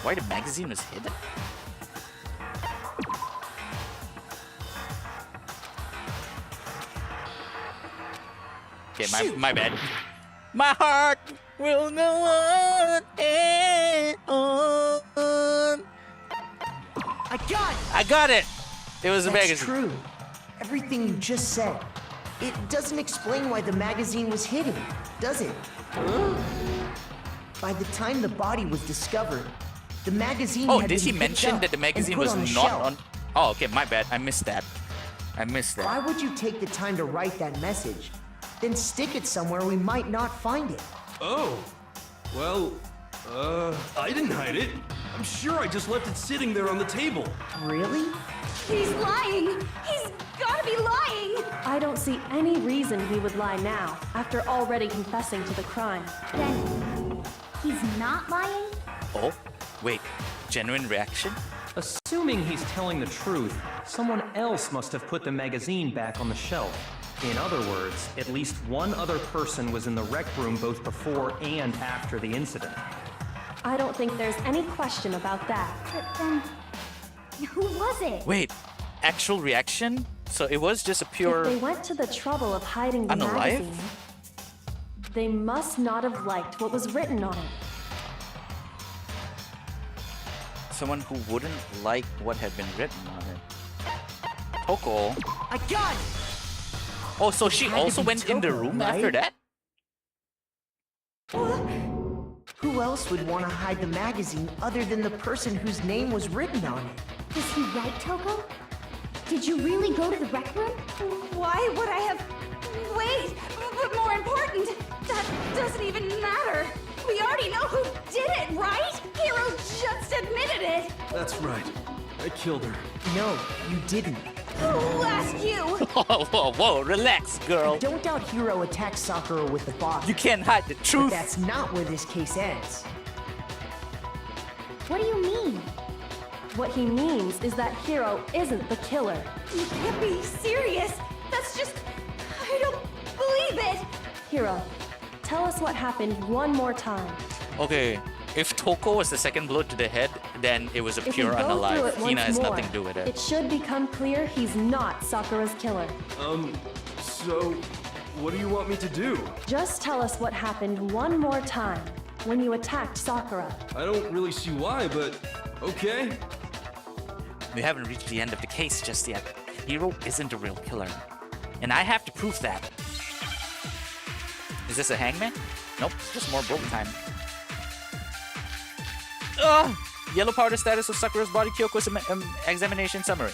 Why the magazine was hidden? Okay, my bad. My heart will go on and on. I got it! It was a That's magazine. true. Everything you just said. It doesn't explain why the magazine was hidden, does it? By the time the body was discovered, the magazine Oh, had did been he picked mention up that the magazine and put was on the not shelf. on? Oh, okay, my bad. I missed that. Why would you take the time to write that message? Then stick it somewhere we might not find it. Oh. Well, I didn't hide it. I'm sure I just left it sitting there on the table. Really? He's lying. He's gotta be lying. I don't see any reason he would lie now, after already confessing to the crime. Then he's not lying? Oh, wait. Genuine reaction? Assuming he's telling the truth, someone else must have put the magazine back on the shelf. In other words, at least one other person was in the rec room both before and after the incident. I don't think there's any question about that. But then, who was it? Wait, actual reaction? So it was just a pure... If they went to the trouble of hiding the Unalive? magazine, they must not have liked what was written on it. Someone who wouldn't like what had been written on it. Toko. I got it! Oh, so she Had to also be went in the Toko, room after right? that? Who else would want to hide the magazine other than the person whose name was written on it? Is he right, Toko? Did you really go to the rec room? Why would I have... Wait, but more important, that doesn't even matter. We already know who did it, right? Hiro just admitted it. That's right. I killed her. No, you didn't. Who asked you? Whoa, whoa, whoa, relax, girl. Don't doubt Hiro attacked Sakura with the box. You can't hide the But truth. that's not where this case ends. What do you mean? What he means is that Hiro isn't the killer. You can't be serious. That's just... I don't believe it. Hiro, tell us what happened one more time. Okay, if Toko was the second blow to the head, then it was a If we pure go through unalive. it Hina once has more, nothing to do with it. it should become clear he's not Sakura's killer. So, what do you want me to do? Just tell us what happened one more time when you attacked Sakura. I don't really see why, but okay. We haven't reached the end of the case just yet. Hiro isn't a real killer. And I have to prove that. Is this a hangman? Nope, just more broke time. Ugh! Yellow powder status of Sakura's body, Kyoko's examination summary.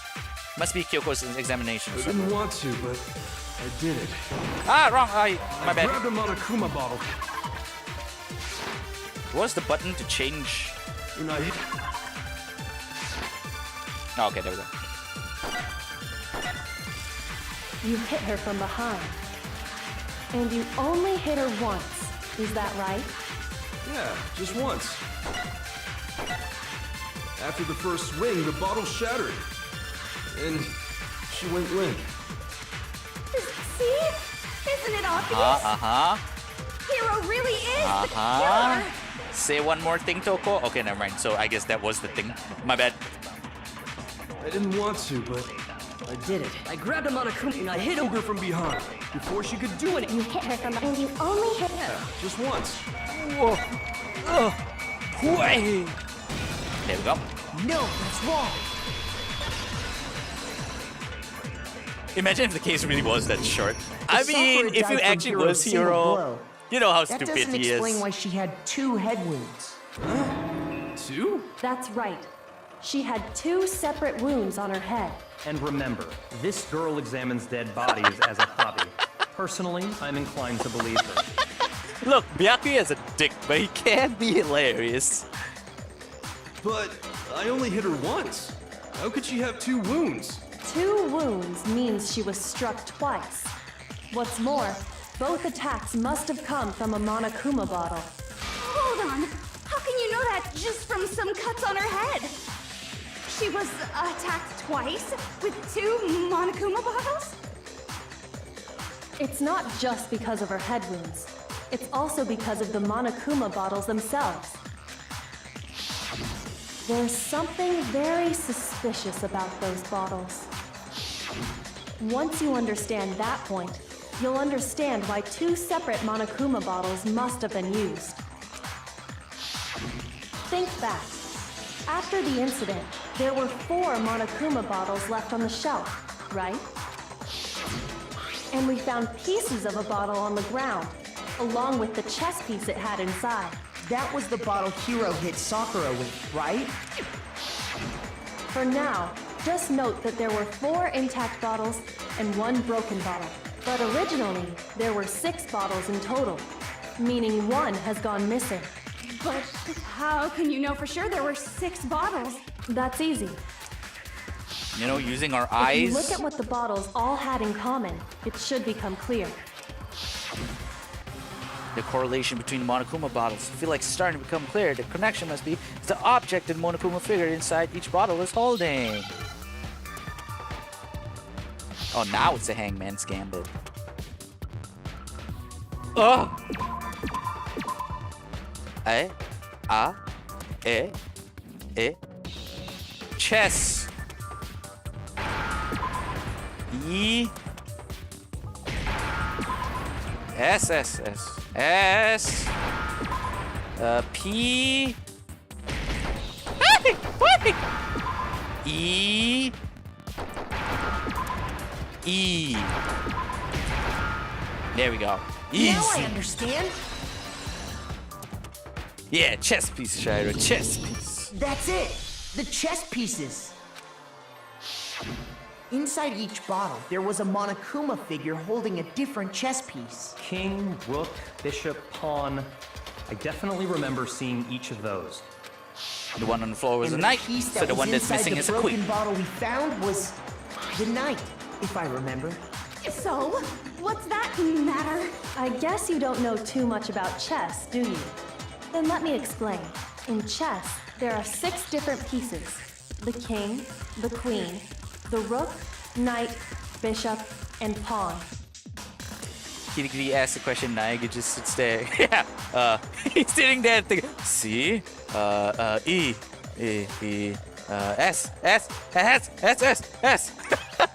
Must be Kyoko's examination I summary. didn't want to, but I did it. Ah, wrong! My I bad. grabbed a Monokuma bottle. What's the button to change? And I... Oh, okay, there we go. You hit her from behind. And you only hit her once. Is that right? Yeah, just once. After the first swing, the bottle shattered. And she went limp. See? Isn't it obvious? Uh-huh. Hiro really is the Uh-huh. killer. Say one more thing, Toko. Okay, never mind. So I guess that was the thing. My bad. I didn't want to, but I did it. I grabbed Monokuma and I hit her from behind before she could do anything. You hit her from behind. You only hit her. Just once. Whoa. Way. There we go. No, that's wrong. Imagine if the case really was that short. I If mean, Sakura if died you from actually Hiro's was single Hero, blow, you know how that stupid doesn't he explain is. why she had 2 head wounds. Two? That's right. She had 2 separate wounds on her head. And remember, this girl examines dead bodies as a hobby. Personally, I'm inclined to believe her. Look, Byakuya is a dick, but he can be hilarious. But I only hit her once. How could she have 2 wounds? 2 wounds means she was struck twice. What's more, both attacks must have come from a Monokuma bottle. Hold on. How can you know that just from some cuts on her head? She was attacked twice with 2 Monokuma bottles? It's not just because of her head wounds. It's also because of the Monokuma bottles themselves. There's something very suspicious about those bottles. Once you understand that point, you'll understand why 2 separate Monokuma bottles must have been used. Think back. After the incident, there were 4 Monokuma bottles left on the shelf, right? And we found pieces of a bottle on the ground, along with the chess piece it had inside. That was the bottle Hiro hit Sakura with, right? For now, just note that there were 4 intact bottles and 1 broken bottle. But originally, there were 6 bottles in total, meaning 1 has gone missing. But how can you know for sure there were 6 bottles? That's easy. You know, using our If eyes. you look at what the bottles all had in common, it should become clear. The correlation between the Monokuma bottles. I feel like it's starting to become clear. The connection must be the object that Monokuma figure inside each bottle is holding. Oh, now it's a Hangman's Gambit. Oh! Chess. E. S. P. E. E. There we go. Easy. Now I understand. Yeah, chess piece, Shiro. Chess piece. That's it. The chess pieces. Inside each bottle, there was a Monokuma figure holding a different chess piece. King, rook, bishop, pawn. I definitely remember seeing each of those. The one on the floor was And a the knight, piece so that the was one that's inside missing the is a broken queen. bottle we found was the knight, if I remember. So, what's that matter? I guess you don't know too much about chess, do you? Then let me explain. In chess, there are 6 different pieces. The king, the queen, the rook, knight, bishop, and pawn. He asked the question, Naega just sits there. Yeah, he's sitting there thinking, see? S.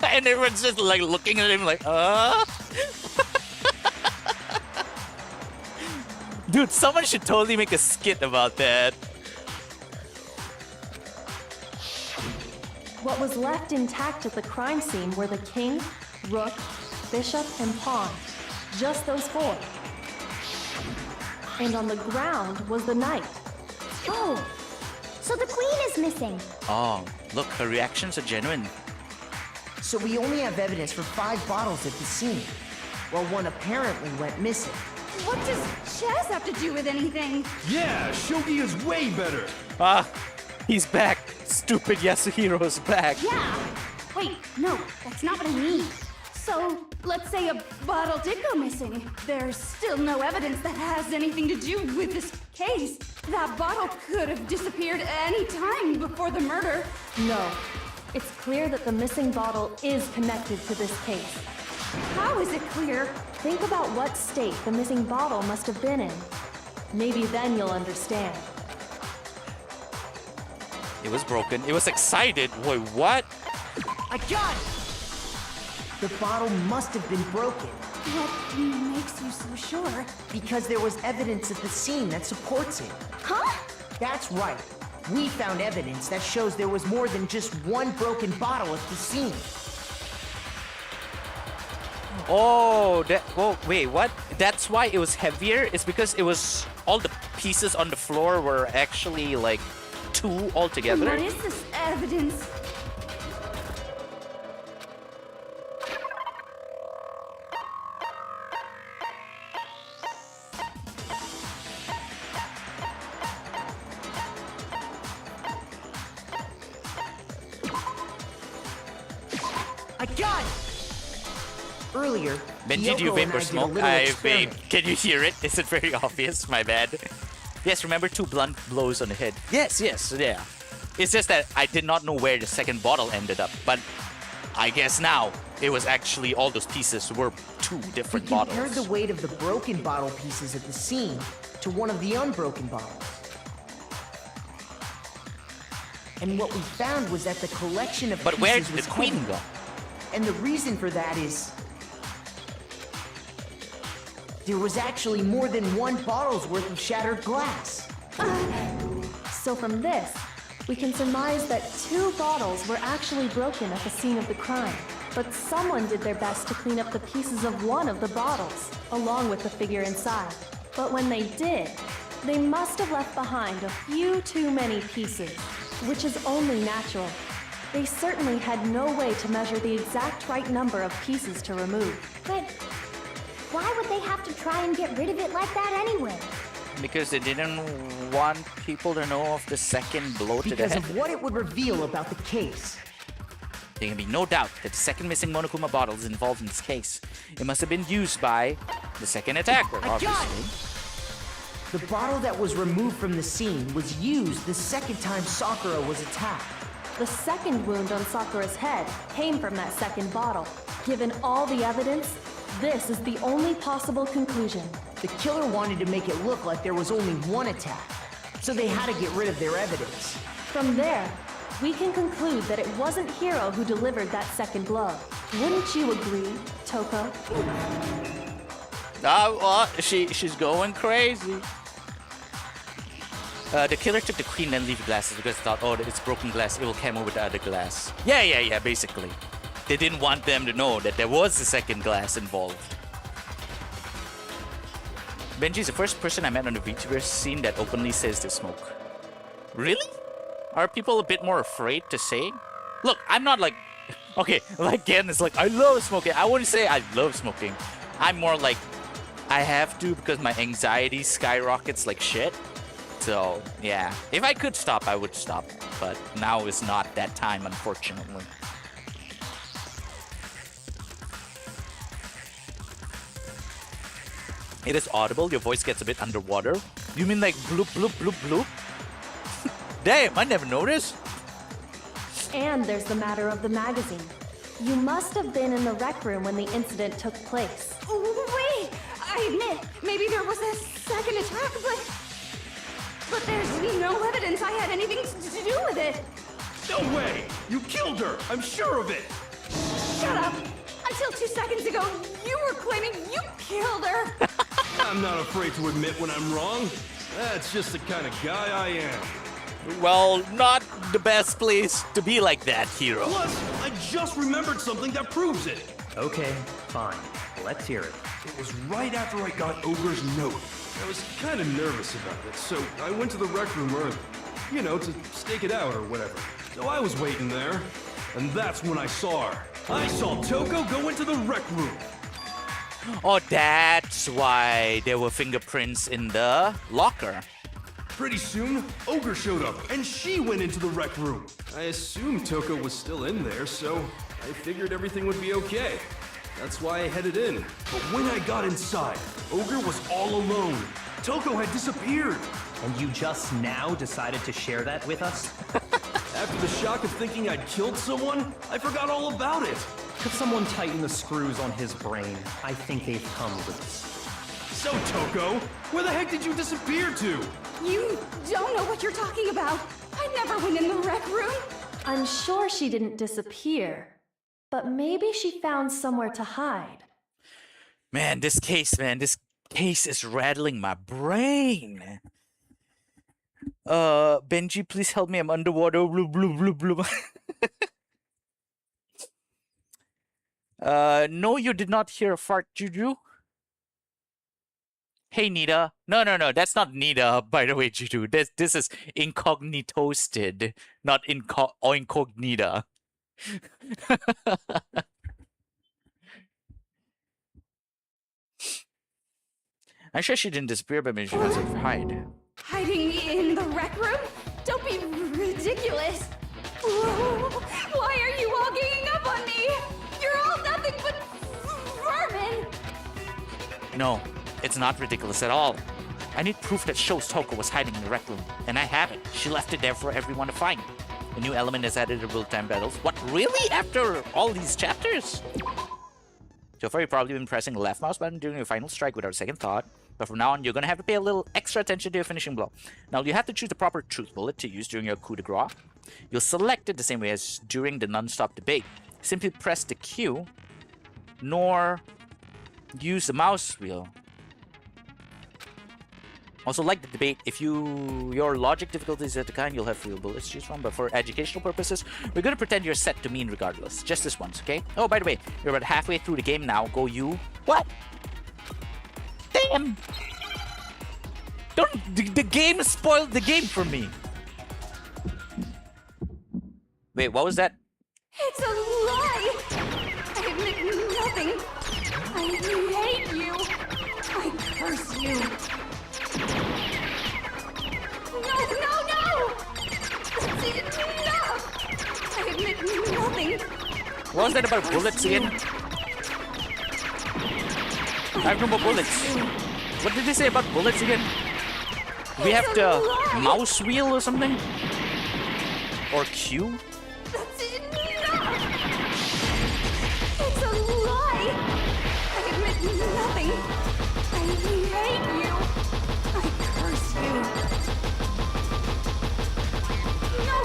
And everyone's just like looking at him like, Dude, someone should totally make a skit about that. What was left intact at the crime scene were the king, rook, bishop, and pawn. Just those 4. And on the ground was the knight. Oh, so the queen is missing. Oh, look, her reactions are genuine. So we only have evidence for 5 bottles at the scene, while 1 apparently went missing. What does chess have to do with anything? Yeah, Shogi is way better. He's back. Stupid Yasuhiro's back. Yeah. Wait, no, that's not what I mean. So, let's say a bottle did go missing. There's still no evidence that has anything to do with this case. That bottle could have disappeared any time before the murder. No. It's clear that the missing bottle is connected to this case. How is it clear? Think about what state the missing bottle must have been in. Maybe then you'll understand. It was broken. It was excited. Wait, what? I got it! The bottle must have been broken. What makes you so sure? Because there was evidence at the scene that supports it. Huh? That's right. We found evidence that shows there was more than just one broken bottle at the scene. Oh, wait, what? That's why it was heavier? It's because it was all the pieces on the floor were actually like 2 altogether. What is this evidence? I got it! Earlier, Benji, do you Yoko vape and or I did a smoke? little I experiment. vape. Can you hear it? Is it very obvious? My bad. Yes, remember 2 blunt blows on the head. Yes, yeah. It's just that I did not know where the second bottle ended up, but I guess now it was actually all those pieces were 2 We different compared bottles. the weight of the broken bottle pieces at the scene to one of the unbroken bottles. And what we found was that the collection of But where pieces did was the queen heavy. go? And the reason for that is there was actually more than 1 bottle's worth of shattered glass. So from this, we can surmise that 2 bottles were actually broken at the scene of the crime. But someone did their best to clean up the pieces of one of the bottles, along with the figure inside. But when they did, they must have left behind a few too many pieces, which is only natural. They certainly had no way to measure the exact right number of pieces to remove. But why would they have to try and get rid of it like that anyway? Because they didn't want people to know of the second blow to the Because head. of what it would reveal about the case. There can be no doubt that the second missing Monokuma bottle is involved in this case. It must have been used by the second attacker, I got obviously. it! The bottle that was removed from the scene was used the second time Sakura was attacked. The second wound on Sakura's head came from that second bottle. Given all the evidence, this is the only possible conclusion. The killer wanted to make it look like there was only 1 attack, so they had to get rid of their evidence. From there, we can conclude that it wasn't Hiro who delivered that second blow. Wouldn't you agree, Toko? She's going crazy. The killer took the queen and leave the glasses because they thought, oh, it's broken glass, it will come over the other glass. Yeah, basically. They didn't want them to know that there was a second glass involved. Benji's the first person I met on the VTuber scene that openly says they smoke. Really? Are people a bit more afraid to say? Look, I'm not like... Okay, like Gen is like, I love smoking. I wouldn't say I love smoking. I'm more like, I have to because my anxiety skyrockets like shit. So, yeah. If I could stop, I would stop. But now is not that time, unfortunately. It is audible. Your voice gets a bit underwater. You mean like bloop, bloop, bloop, bloop? Damn, I never noticed. And there's the matter of the magazine. You must have been in the rec room when the incident took place. Wait! I admit, maybe there was a second attack, but there's no evidence I had anything to do with it. No way! You killed her! I'm sure of it! Shut up! Until 2 seconds ago, you were claiming you killed her. I'm not afraid to admit when I'm wrong. That's just the kind of guy I am. Well, not the best place to be like that, Hiro. Plus, I just remembered something that proves it. Okay, fine. Let's hear it. It was right after I got Ogre's note. I was kind of nervous about it, so I went to the rec room early. You know, to stake it out or whatever. So I was waiting there, and that's when I saw her. I saw Toko go into the rec room. Oh, that's why there were fingerprints in the locker. Pretty soon, Ogre showed up, and she went into the rec room. I assumed Toko was still in there, so I figured everything would be okay. That's why I headed in. But when I got inside, Ogre was all alone. Toko had disappeared. And you just now decided to share that with us? After the shock of thinking I'd killed someone, I forgot all about it. Could someone tighten the screws on his brain? I think they've come loose. So, Toko, where the heck did you disappear to? You don't know what you're talking about. I never went in the rec room. I'm sure she didn't disappear, but maybe she found somewhere to hide. Man, this case is rattling my brain. Benji, please help me. I'm underwater. Bloop, bloop, bloop, bloop. No, you did not hear a fart, Juju. Hey, Nita. No, that's not Nita, by the way, Juju. This is incognitosted, not incognita. I'm sure she didn't disappear, but maybe she has to hide. Hiding in the rec room? Don't be ridiculous. Why are you all ganging up on me? You're all nothing but vermin. No, it's not ridiculous at all. I need proof that shows Toko was hiding in the rec room, and I have it. She left it there for everyone to find. A new element is added to real-time battles. What, really? After all these chapters? So far, you've probably been pressing the left mouse button during your final strike without a second thought. But from now on, you're going to have to pay a little extra attention to your finishing blow. Now, you have to choose the proper truth bullet to use during your coup de grace. You'll select it the same way as during the non-stop debate. Simply press the Q, nor use the mouse wheel. Also, like the debate, if your logic difficulty is at the kind, you'll have fewer bullets to choose from. But for educational purposes, we're going to pretend you're set to mean regardless. Just this once, okay? Oh, by the way, you're about halfway through the game now. Go you. What? Damn! Don't... The game spoiled the game for me. Wait, what was that? It's a lie. I admit nothing. I hate you. I curse you. No! That's enough! I admit nothing. What was that about bullets again? I have no more bullets. What did they say about bullets again? We have to mouse wheel or something? Or Q? That's enough! It's a lie! I admit nothing. I hate you. I curse you. No!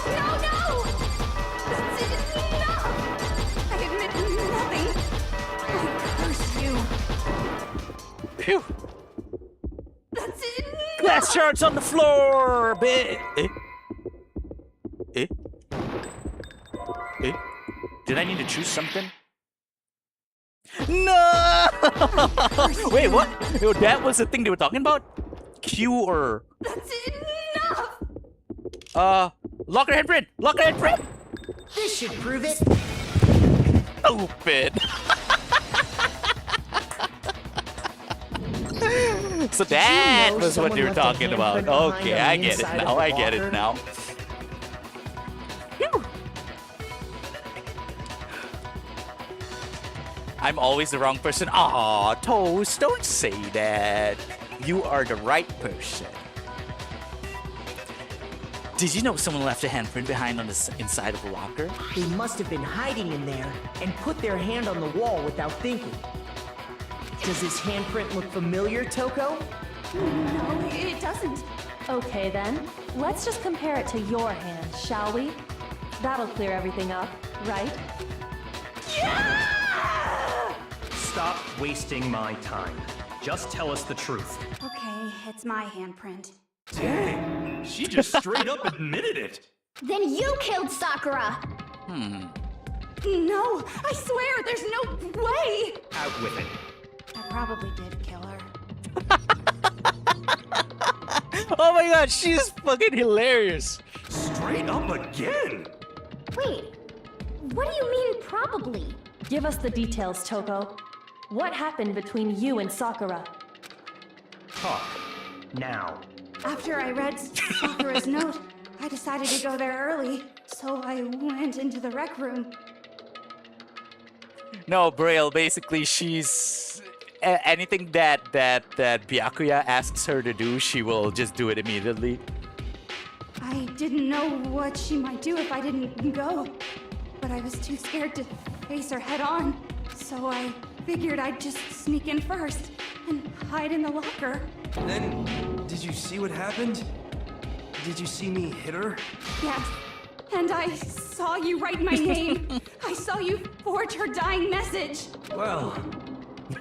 That's enough! I admit nothing. I curse you. Phew! That's enough! Glass shards on the floor! Did I need to choose something? No! Wait, what? Yo, that was the thing they were talking about? Q or... That's enough! Lock her handprint! Lock her handprint! This should prove it. Stupid! So that was what they were talking about. Okay, I get it now. I get it now. I'm always the wrong person. Aw, Toast, don't say that. You are the right person. Did you know someone left a handprint behind on the inside of a locker? They must have been hiding in there and put their hand on the wall without thinking. Does this handprint look familiar, Toko? No, it doesn't. Okay then, let's just compare it to your hand, shall we? That'll clear everything up, right? Stop wasting my time. Just tell us the truth. Okay, it's my handprint. Dang, she just straight up admitted it. Then you killed Sakura! No, I swear, there's no way! Out with it. I probably did kill her. Oh my god, she's fucking hilarious. Straight up again. Wait, what do you mean probably? Give us the details, Toko. What happened between you and Sakura? Talk. Now. After I read Sakura's note, I decided to go there early, so I went into the rec room. No, Braille, basically she's... anything that Byakuya asks her to do, she will just do it immediately. I didn't know what she might do if I didn't go, but I was too scared to face her head on, so I figured I'd just sneak in first. and hide in the locker. Then, did you see what happened? Did you see me hit her? Yes, and I saw you write my name. I saw you forge her dying message. Well,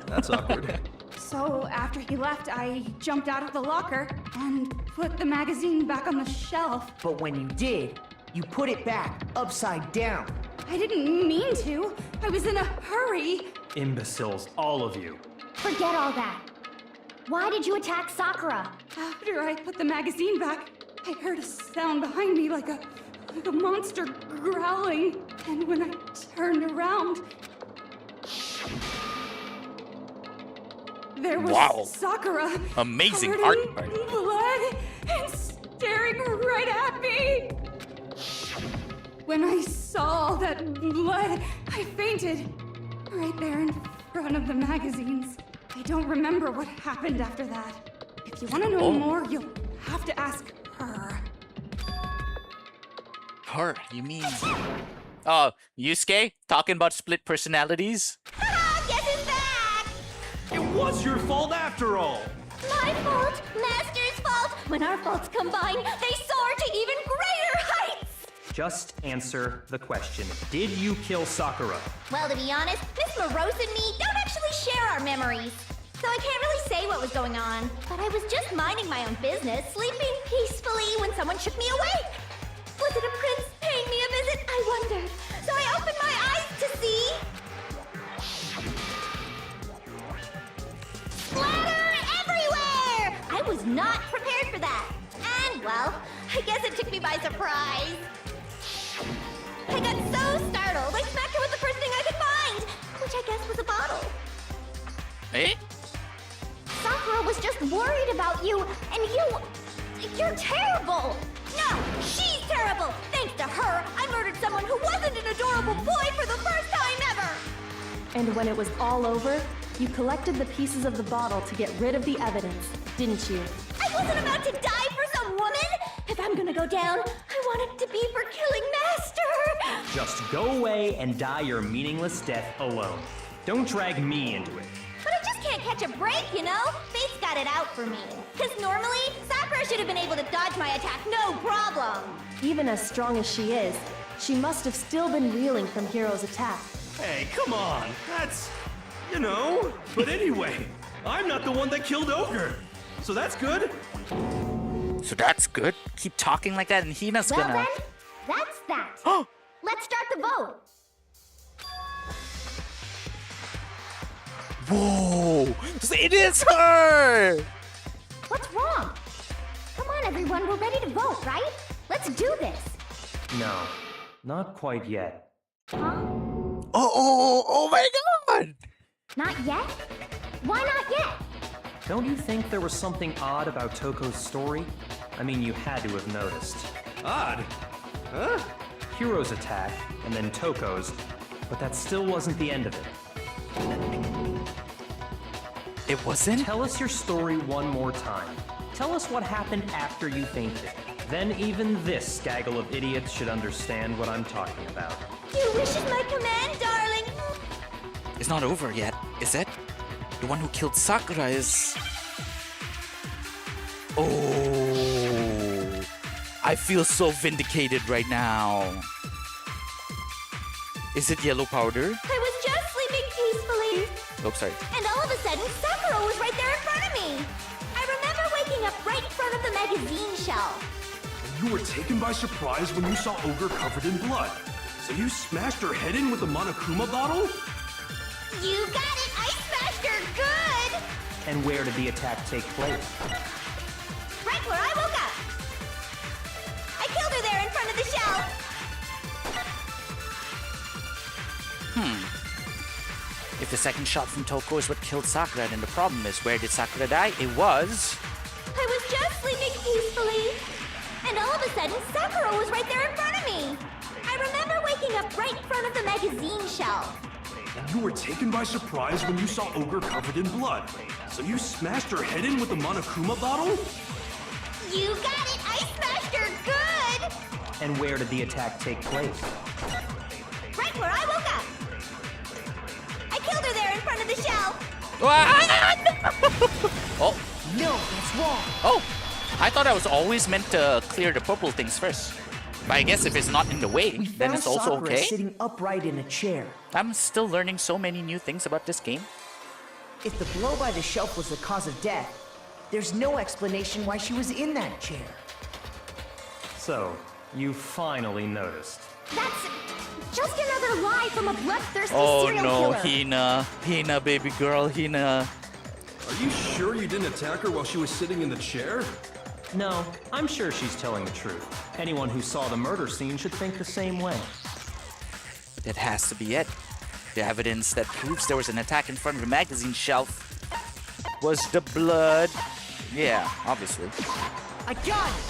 that's awkward. So after he left, I jumped out of the locker and put the magazine back on the shelf. But when you did, you put it back upside down. I didn't mean to. I was in a hurry. Imbeciles, all of you. Forget all that. Why did you attack Sakura? After I put the magazine back, I heard a sound behind me like a monster growling. And when I turned around, there was Sakura. Amazing covered art. in blood and staring right at me. When I saw that blood, I fainted right there in front of the magazines. I don't remember what happened after that. If you want to know more, you'll have to ask her. Her, you mean? Oh, Yusuke? Talking about split personalities? Guess who's back? It was your fault after all! My fault, Master's fault. When our faults combine, they soar to even greater heights. Just answer the question. Did you kill Sakura? Well, to be honest, Miss Morose and me don't actually share our memories. So I can't really say what was going on. But I was just minding my own business, sleeping peacefully when someone shook me awake. Was it a prince paying me a visit? I wondered. So I opened my eyes to see... splatter everywhere! I was not prepared for that. And, well, I guess it took me by surprise. I got so startled, I smacked her with the first thing I could find, which I guess was a bottle. Eh? Sakura was just worried about you, and you're terrible! No, she's terrible! Thanks to her, I murdered someone who wasn't an adorable boy for the first time ever! And when it was all over, you collected the pieces of the bottle to get rid of the evidence, didn't you? I wasn't about to die for some woman! If I'm gonna go down, I want it to be for killing Master! Just go away and die your meaningless death alone. Don't drag me into it. But I just can't catch a break, you know? Fate's got it out for me. Because normally, Sakura should have been able to dodge my attack no problem. Even as strong as she is, she must have still been reeling from Hiro's attack. Hey, come on! That's... you know... But anyway, I'm not the one that killed Ogre! So that's good? So that's good. Keep talking like that, and Hina's Well gonna. then, that's that. Let's start the vote. Whoa! It is her! What's wrong? Come on, everyone, we're ready to vote, right? Let's do this. No, not quite yet. Huh? Oh my god! Not yet? Why not yet? Don't you think there was something odd about Toko's story? I mean, you had to have noticed. Odd? Huh? Hiro's attack, and then Toko's, but that still wasn't the end of it. It wasn't? Tell us your story one more time. Tell us what happened after you fainted. Then even this gaggle of idiots should understand what I'm talking about. Your wish is my command, darling. It's not over yet, is it? The one who killed Sakura is... Oh... I feel so vindicated right now. Is it yellow powder? I was just sleeping peacefully. Oh, sorry. And all of a sudden, Sakura was right there in front of me. I remember waking up right in front of the magazine shelf. You were taken by surprise when you saw Ogre covered in blood. So you smashed her head in with the Monokuma bottle? You got it! I smashed her good! And where did the attack take place? Right where I woke up. I killed her there in front of the shelf. If the second shot from Toko is what killed Sakura, then the problem is, where did Sakura die? It was... I was just sleeping peacefully. And all of a sudden, Sakura was right there in front of me. I remember waking up right in front of the magazine shelf. You were taken by surprise when you saw Ogre covered in blood. So you smashed her head in with the Monokuma bottle? You got it! I smashed her good! And where did the attack take place? Right where I woke up. I killed her there in front of the shelf. What? Oh. No, that's wrong. Oh. I thought I was always meant to clear the purple things first. But I guess if it's not in the way, We then found it's also Sakura okay. sitting upright in a chair. I'm still learning so many new things about this game. If the blow by the shelf was the cause of death, there's no explanation why she was in that chair. So, you finally noticed. That's just another lie from a bloodthirsty Oh serial no, killer. Hina. Hina, baby girl, Hina. Are you sure you didn't attack her while she was sitting in the chair? No, I'm sure she's telling the truth. Anyone who saw the murder scene should think the same way. That has to be it. The evidence that proves there was an attack in front of the magazine shelf was the blood. Yeah, obviously. I got it!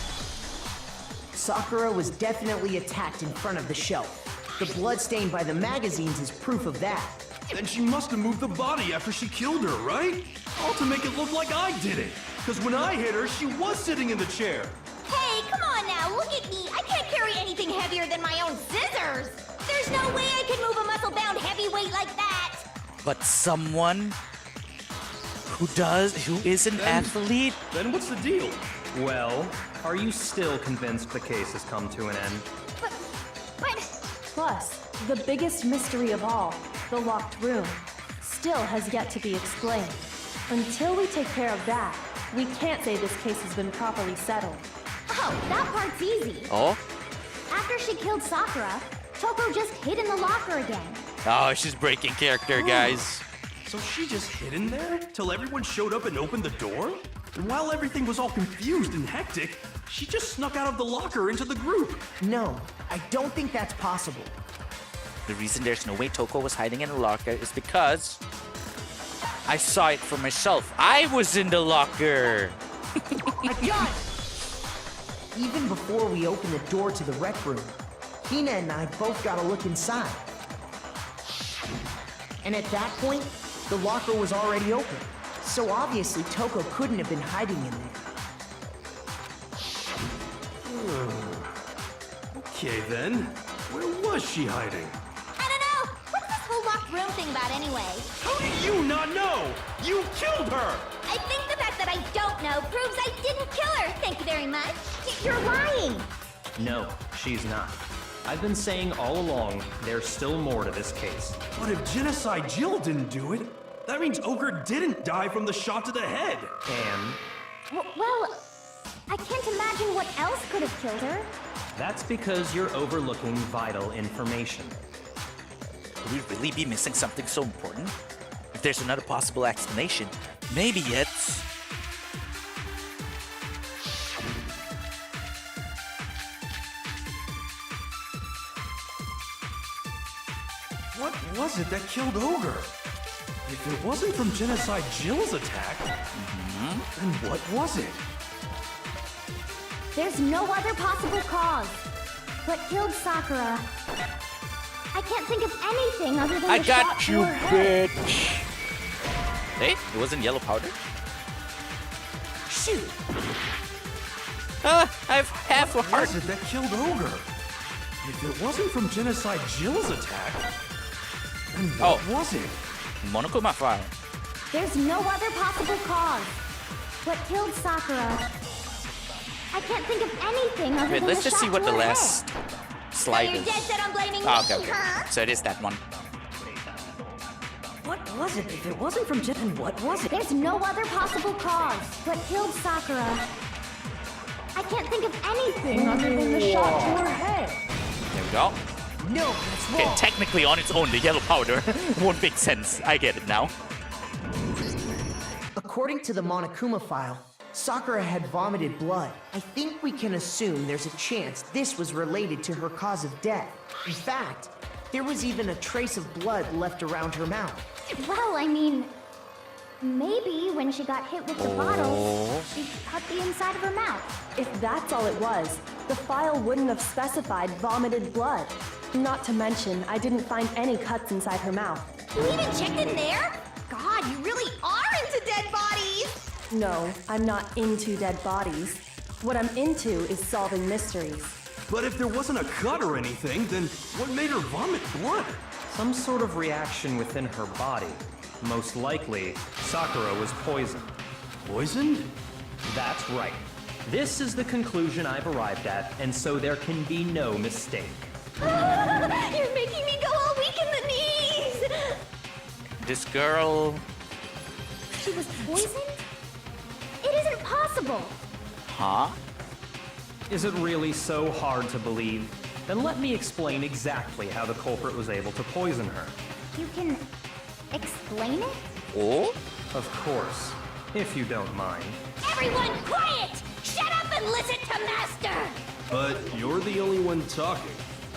Sakura was definitely attacked in front of the shelf. The blood stain by the magazines is proof of that. Then she must have moved the body after she killed her, right? All to make it look like I did it. Because when I hit her, she was sitting in the chair. Hey, come on now, look at me. I can't carry anything heavier than my own scissors. There's no way I can move a muscle-bound heavyweight like that. But someone who is an athlete? Then what's the deal? Well, are you still convinced the case has come to an end? But... Plus, the biggest mystery of all, the locked room, still has yet to be explained. Until we take care of that, we can't say this case has been properly settled. Oh, that part's easy. Oh? After she killed Sakura, Toko just hid in the locker again. Oh, she's breaking character, guys. So she just hid in there till everyone showed up and opened the door? And while everything was all confused and hectic, she just snuck out of the locker into the group. No, I don't think that's possible. The reason there's no way Toko was hiding in the locker is because I saw it for myself. I was in the locker. I got it! Even before we opened the door to the rec room, Hina and I both got a look inside. And at that point, the locker was already open. So obviously Toko couldn't have been hiding in there. Okay then, where was she hiding? I don't know. What's this whole locked room thing about anyway? How do you not know? You killed her! I think the fact that I don't know proves I didn't kill her. Thank you very much. You're lying. No, she's not. I've been saying all along, there's still more to this case. But if Genocide Jill didn't do it, that means Ochre didn't die from the shot to the head. And Well, I can't imagine what else could have killed her. that's because you're overlooking vital information. Could we really be missing something so important? If there's another possible explanation, maybe it's... What was it that killed Ogre? If it wasn't from Genocide Jill's attack, then what was it? There's no other possible cause. What killed Sakura? I can't think of anything other than I the shot got to you, her head. bitch! Hey, it wasn't yellow powder? Shoot! I have half a What heart. was it that killed Ogre? If it wasn't from Genocide Jill's attack, then what was it? Monokuma file. There's no other possible cause. What killed Sakura? I can't think of anything other Wait, than let's the just see shot what to the her last head. slide You're is. dead set on blaming me, Oh, okay. huh? So it is that one. What was it? If it wasn't from Jen, then what was it? There's no other possible cause. What killed Sakura? I can't think of anything other than the shot to her head. There we go. No, that's Okay, wrong. technically on its own, the yellow powder won't make sense. I get it now. According to the Monokuma file, Sakura had vomited blood. I think we can assume there's a chance this was related to her cause of death. In fact, there was even a trace of blood left around her mouth. Well, I mean, maybe when she got hit with the bottle, she cut the inside of her mouth. If that's all it was, the file wouldn't have specified vomited blood. Not to mention, I didn't find any cuts inside her mouth. You even checked in there? God, you really are into dead bodies! No, I'm not into dead bodies. What I'm into is solving mysteries. But if there wasn't a cut or anything, then what made her vomit blood? Some sort of reaction within her body. Most likely, Sakura was poisoned. Poisoned? That's right. This is the conclusion I've arrived at, and so there can be no mistake. You're making me go all weak in the knees! This girl. She was poisoned? It isn't possible. Huh? Is it really so hard to believe? Then let me explain exactly how the culprit was able to poison her. You can explain it? Oh? Of course, if you don't mind. Everyone quiet! Shut up and listen to Master! But you're the only one talking.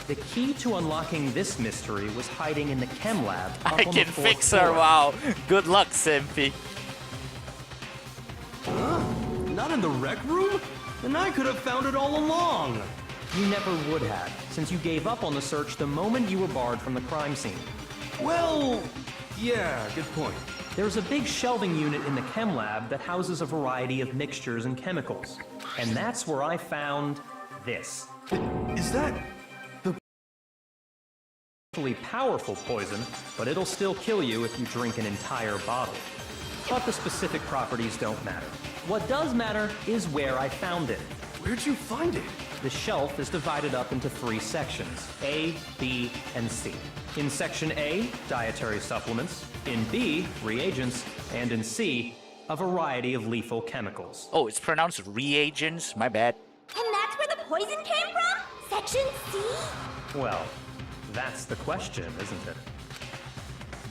The key to unlocking this mystery was hiding in the chem lab up I on can the fourth fix floor. her. Wow. Good luck, Senpi. Huh? Not in the rec room? Then I could have found it all along. You never would have, since you gave up on the search the moment you were barred from the crime scene. Well, yeah, good point. There's a big shelving unit in the chem lab that houses a variety of mixtures and chemicals. And that's where I found this. Is that powerful poison, but it'll still kill you if you drink an entire bottle. But the specific properties don't matter. What does matter is where I found it. Where'd you find it? The shelf is divided up into 3 sections, A, B, and C. In section A, dietary supplements. In B, reagents. And in C, a variety of lethal chemicals. Oh, it's pronounced reagents? My bad. And that's where the poison came from? Section C? Well, that's the question, isn't it?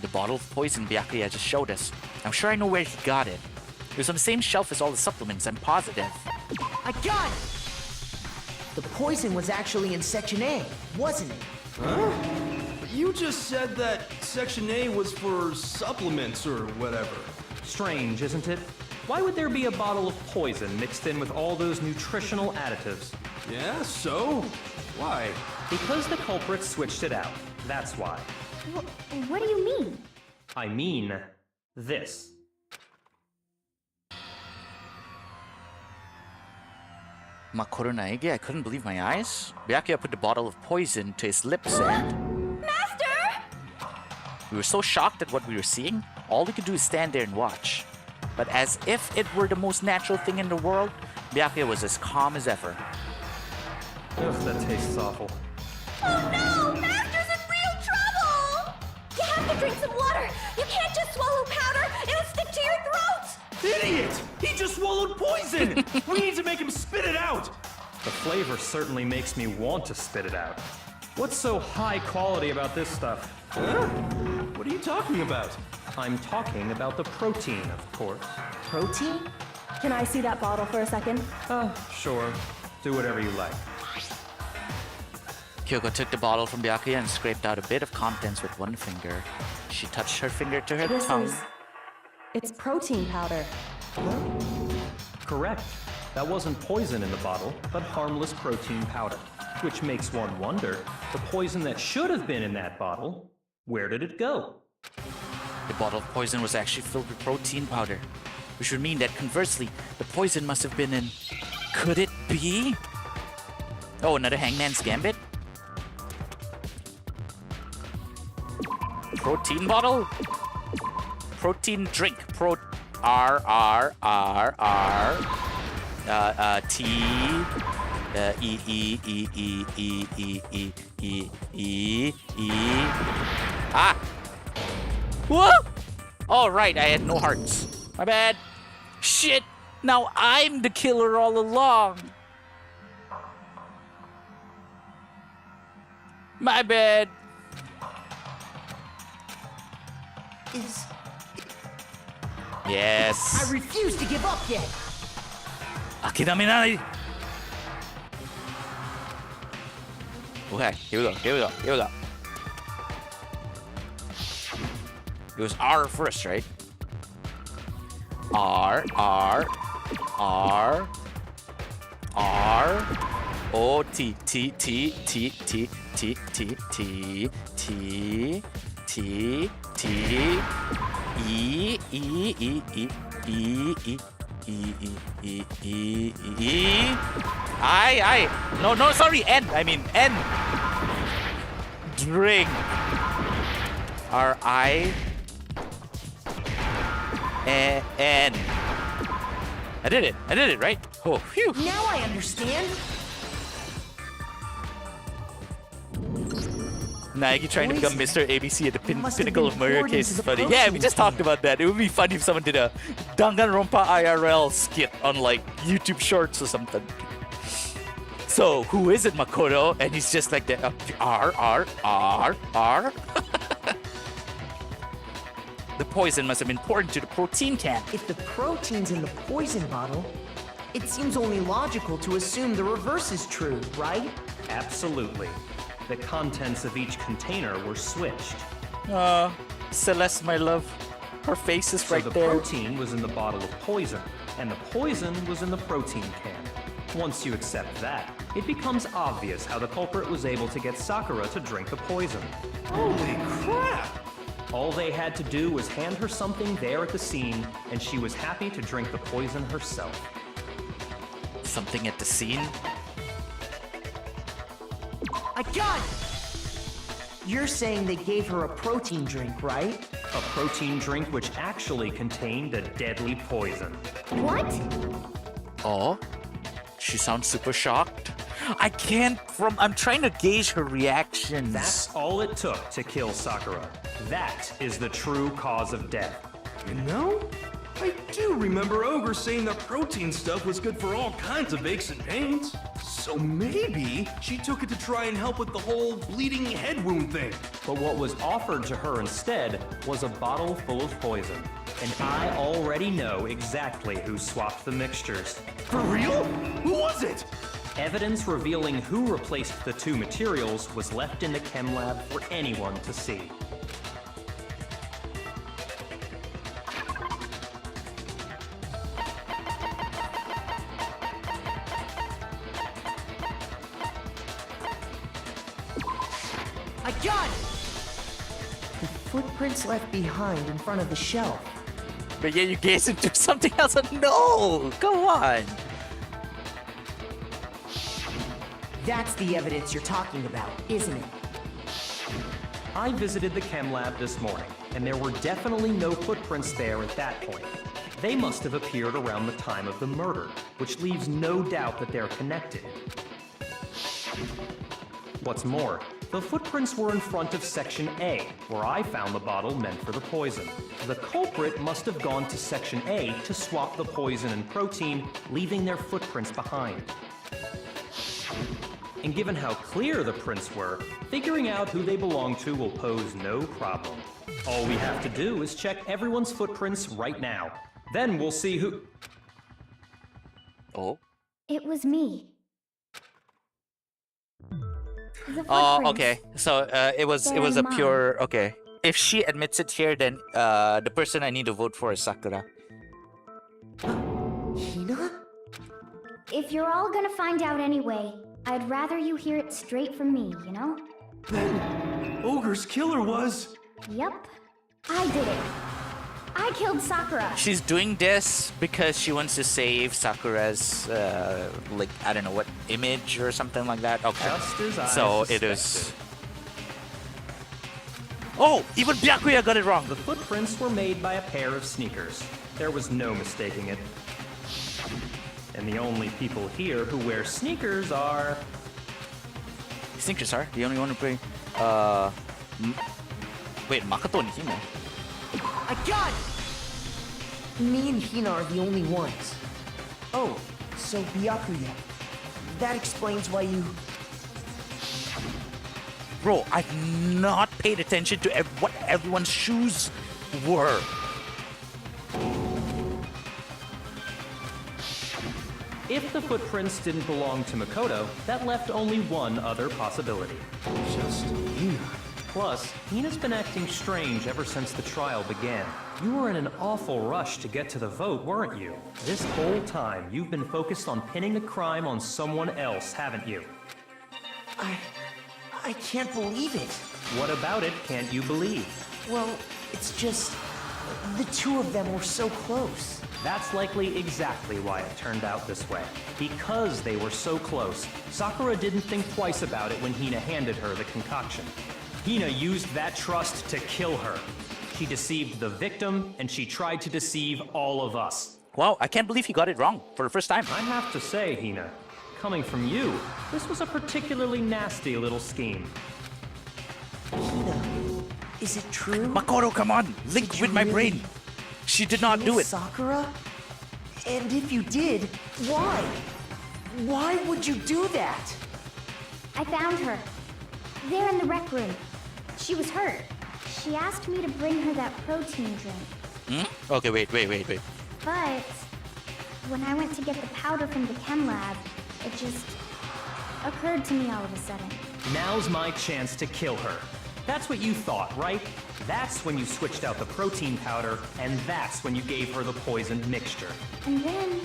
The bottle of poison Byakuya just showed us. I'm sure I know where he got it. It was on the same shelf as all the supplements, I'm positive. I got it! The poison was actually in Section A, wasn't it? Huh? But you just said that Section A was for supplements or whatever. Strange, isn't it? Why would there be a bottle of poison mixed in with all those nutritional additives? Yeah, so? Why? Because the culprit switched it out. That's why. What do you mean? I mean, this. Makoto Naegi, I couldn't believe my eyes. Byakuya put the bottle of poison to his lips and... Master! We were so shocked at what we were seeing, all we could do is stand there and watch. But as if it were the most natural thing in the world, Byakuya was as calm as ever. Ugh, that tastes awful. Oh no! Master's in real trouble! You have to drink some water! You can't just swallow powder! It'll stick to your throat! Idiot! He just swallowed poison! We need to make him spit it out! The flavor certainly makes me want to spit it out. What's so high quality about this stuff? Huh? What are you talking about? I'm talking about the protein, of course. Protein? Can I see that bottle for a second? Sure. Do whatever you like. Kyoko took the bottle from Byakuya and scraped out a bit of contents with one finger. She touched her finger to her tongue. It's protein powder. Correct. That wasn't poison in the bottle, but harmless protein powder. Which makes one wonder, the poison that should have been in that bottle, where did it go? The bottle of poison was actually filled with protein powder, which would mean that conversely, the poison must have been in... Could it be? Oh, another Hangman's Gambit? Protein bottle? Protein drink. T. Ah! Whoa! All right, I had no hearts. My bad. Shit! Now I'm the killer all along. My bad. Yes. I refuse to give up yet. Akiraminai. Okay, here we go. It was R first, right? R, O, T, E. No, sorry, N. I mean N. Drink. R-I. And I did it, right? Oh, phew. Now I understand. Naegi trying to become Mr. ABC at the Must have pinnacle been of murder poured into cases, the buddy. Yeah, we protein just talked about that. It would be funny if someone did a Dangonronpa IRL skit on like YouTube Shorts or something. So, who is it, Makoto? And he's just like the R. The poison must have been poured into the protein can. If the protein's in the poison bottle, it seems only logical to assume the reverse is true, right? Absolutely. The contents of each container were switched. Celeste, my love. Her face is So right the there. protein was in the bottle of poison, and the poison was in the protein can. Once you accept that, it becomes obvious how the culprit was able to get Sakura to drink the poison. Holy crap! All they had to do was hand her something there at the scene, and she was happy to drink the poison herself. Something at the scene. I got it! You're saying they gave her a protein drink, right? A protein drink which actually contained a deadly poison. What? Oh, she sounds super shocked. I'm trying to gauge her reactions. That's all it took to kill Sakura. That is the true cause of death. You know, I do remember Ogre saying that protein stuff was good for all kinds of aches and pains. So maybe she took it to try and help with the whole bleeding head wound thing. But what was offered to her instead was a bottle full of poison. And I already know exactly who swapped the mixtures. For real? Who was it? Evidence revealing who replaced the two materials was left in the chem lab for anyone to see. I got it! The footprints left behind in front of the shelf. But yeah, you gaze into something else. No, go on. That's the evidence you're talking about, isn't it? I visited the chem lab this morning, and there were definitely no footprints there at that point. They must have appeared around the time of the murder, which leaves no doubt that they're connected. What's more, the footprints were in front of Section A, where I found the bottle meant for the poison. The culprit must have gone to Section A to swap the poison and protein, leaving their footprints behind. And given how clear the prints were, figuring out who they belong to will pose no problem. All we have to do is check everyone's footprints right now. Then we'll see who... Oh. It was me. The Oh, footprints. okay. So it was a They're pure. Okay. If she admits it here, then the person I need to vote for is Sakura. Hina? If you're all gonna find out anyway, I'd rather you hear it straight from me, you know? Then Ogre's killer was... Yep. I did it. I killed Sakura. She's doing this because she wants to save Sakura's like I don't know what image or something like that. Okay. Just as I So it suspected. is. Oh, even Byakuya got it wrong. The footprints were made by a pair of sneakers. There was no mistaking it. And the only people here who wear sneakers are... Sneakers are the only one who play. Wait, Makoto and Hina. I got it! Me and Hina are the only ones. Oh, so Byakuya. That explains why you... Bro, I've not paid attention to what everyone's shoes were. If the footprints didn't belong to Makoto, that left only one other possibility. Just Hina. Plus, Hina's been acting strange ever since the trial began. You were in an awful rush to get to the vote, weren't you? This whole time, you've been focused on pinning the crime on someone else, haven't you? I can't believe it. What about it can't you believe? Well, it's just... the two of them were so close. That's likely exactly why it turned out this way. Because they were so close, Sakura didn't think twice about it when Hina handed her the concoction. Hina used that trust to kill her. She deceived the victim, and she tried to deceive all of us. Wow, I can't believe he got it wrong for the first time. I have to say, Hina, coming from you, this was a particularly nasty little scheme. Hina, is it true? Makoto, come on! Link with my brain! She did not do it! Sakura? And if you did, why? Why would you do that? I found her. There in the rec room. She was hurt. She asked me to bring her that protein drink. Okay, wait. But when I went to get the powder from the chem lab, it just occurred to me all of a sudden. Now's my chance to kill her. That's what you thought, right? That's when you switched out the protein powder, and that's when you gave her the poisoned mixture. And then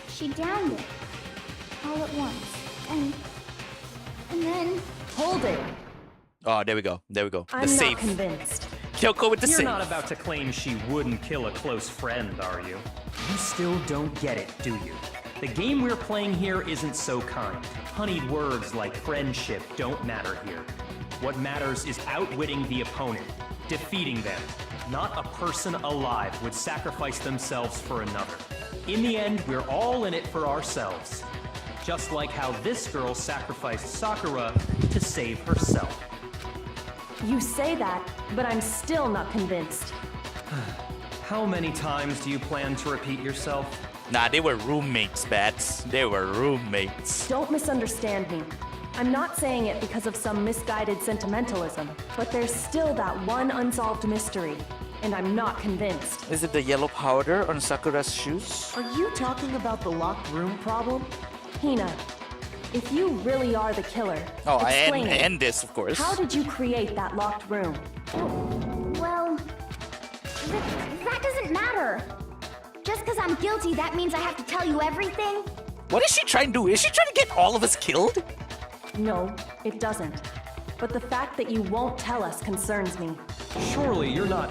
she downed it all at once. And then Hold it. Oh, there we go. The I'm not safe. convinced. Kyoko with the You're safe. not about to claim she wouldn't kill a close friend, are you? You still don't get it, do you? The game we're playing here isn't so kind. Honeyed words like friendship don't matter here. What matters is outwitting the opponent, defeating them. Not a person alive would sacrifice themselves for another. In the end, we're all in it for ourselves. Just like how this girl sacrificed Sakura to save herself. You say that, but I'm still not convinced. How many times do you plan to repeat yourself? Nah, they were roommates, Bats. They were roommates. Don't misunderstand me. I'm not saying it because of some misguided sentimentalism, but there's still that one unsolved mystery, and I'm not convinced. Is it the yellow powder on Sakura's shoes? Are you talking about the locked room problem? Hina, if you really are the killer, Oh, I explain it. end this, of course. How did you create that locked room? well, that doesn't matter. Just because I'm guilty, that means I have to tell you everything? What is she trying to do? Is she trying to get all of us killed? No, it doesn't. But the fact that you won't tell us concerns me. Surely you're not...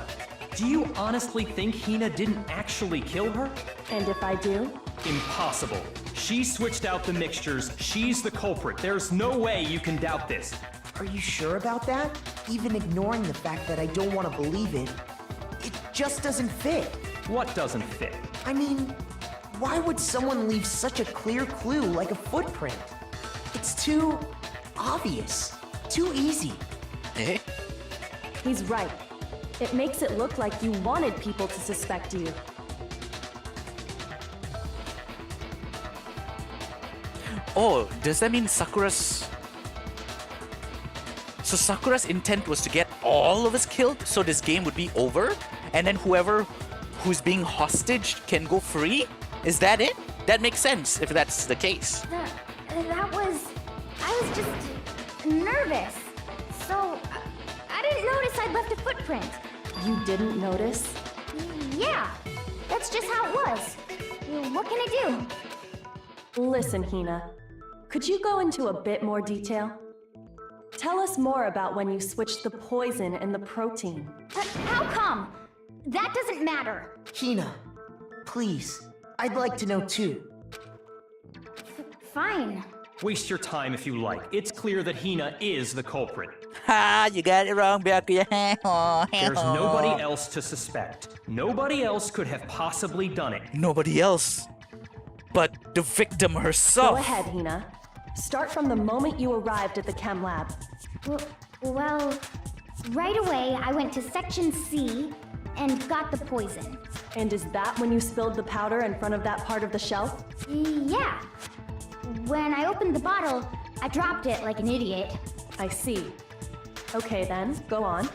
Do you honestly think Hina didn't actually kill her? And if I do? Impossible. She switched out the mixtures. She's the culprit. There's no way you can doubt this. Are you sure about that? Even ignoring the fact that I don't want to believe it, it just doesn't fit. What doesn't fit? I mean, why would someone leave such a clear clue like a footprint? It's too obvious, too easy. Eh? He's right. It makes it look like you wanted people to suspect you. Oh, does that mean Sakura's... So Sakura's intent was to get all of us killed so this game would be over? And then whoever who's being hostage can go free? Is that it? That makes sense if that's the case. I was just nervous. So I didn't notice I'd left a footprint. You didn't notice? Yeah, that's just how it was. What can I do? Listen, Hina. Could you go into a bit more detail? Tell us more about when you switched the poison and the protein. How come? That doesn't matter. Hina, please, I'd like to know too. Fine. Waste your time if you like. It's clear that Hina is the culprit. Ha! You got it wrong, Byakuya. There's nobody else to suspect. Nobody else could have possibly done it. Nobody else but the victim herself. Go ahead, Hina. Start from the moment you arrived at the chem lab. Well, right away I went to Section C and got the poison. And is that when you spilled the powder in front of that part of the shelf? Yeah. When I opened the bottle, I dropped it like an idiot. I see. Okay then, go on.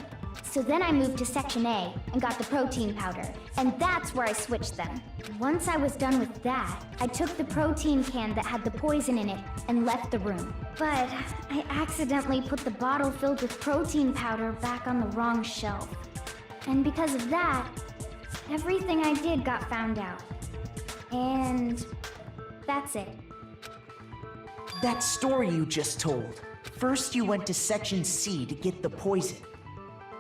So then I moved to Section A and got the protein powder, and that's where I switched them. Once I was done with that, I took the protein can that had the poison in it and left the room. But I accidentally put the bottle filled with protein powder back on the wrong shelf. And because of that, everything I did got found out. And that's it. That story you just told. First you went to Section C to get the poison.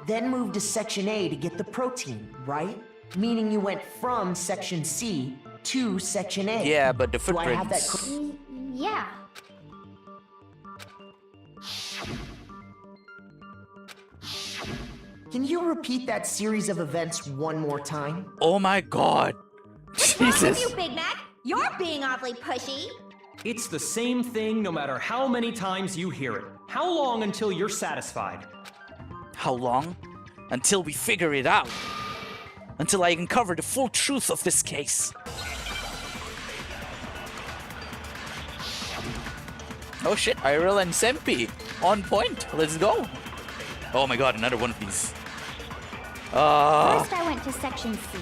Then moved to Section A to get the protein, right? Meaning you went from Section C to Section A. Yeah, but the Do I have that footprints. Yeah. Can you repeat that series of events one more time? Oh my god. What's wrong with Jesus. you, Big Mac? You're being awfully pushy. It's the same thing no matter how many times you hear it. How long until you're satisfied? How long? Until we figure it out. Until I uncover the full truth of this case. Oh shit, Irel and Sempi. On point. Let's go. Oh my god, another one of these. First I went to section C.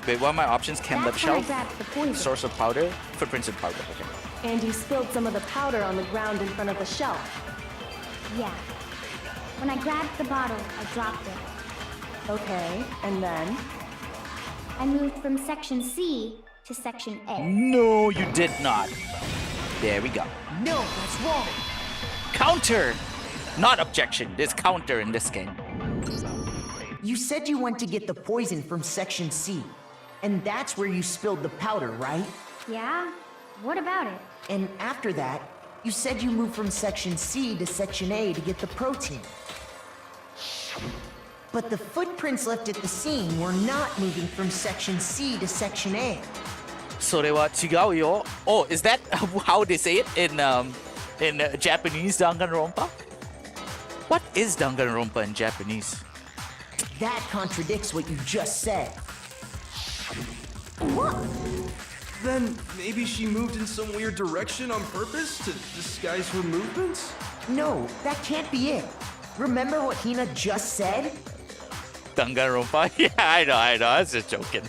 Wait, what are my options? Chem lab That's when I shelf, grabbed the poison. source of powder, footprints and powder. Okay. And you spilled some of the powder on the ground in front of the shelf. Yeah. When I grabbed the bottle, I dropped it. Okay, and then? I moved from section C to section A. No, you did not. There we go. No, that's wrong. Counter! Not objection. There's counter in this game. You said you went to get the poison from section C. And that's where you spilled the powder, right? Yeah? What about it? And after that, you said you moved from section C to section A to get the protein. But the footprints left at the scene were not moving from section C to section A. それは違うよ. Oh, is that how they say it in Japanese Dangonronpa? What is Dangonronpa in Japanese? That contradicts what you just said. Then maybe she moved in some weird direction on purpose to disguise her movements? No, that can't be it. Remember what Hina just said? Dangonronpa? Yeah, I know. I was just joking.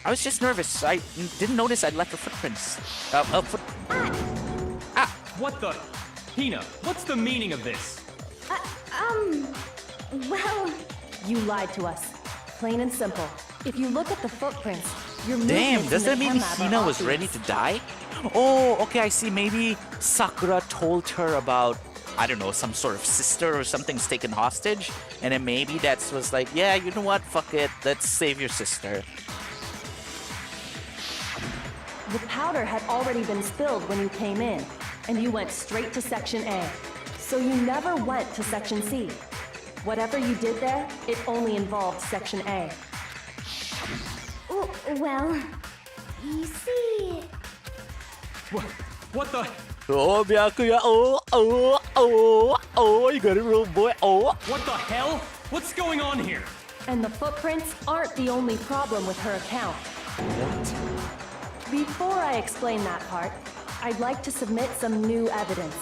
I was just nervous. I didn't notice I'd left the footprints. What the? Hina, what's the meaning of this? Well, You lied to us. Plain and simple. If you look at the footprints, your Damn, movements does in that the mean chem lab are Hina was ready obvious. to die? Oh, okay, I see. Maybe Sakura told her about, I don't know, some sort of sister or something's taken hostage. And then maybe that was like, yeah, you know what? Fuck it. Let's save your sister. The powder had already been spilled when you came in, and you went straight to section A. So you never went to section C. Whatever you did there, it only involved section A. Well, you see... What the? Oh, Byakuya. Oh, you got it, little boy. Oh. What the hell? What's going on here? And the footprints aren't the only problem with her account. Before I explain that part, I'd like to submit some new evidence.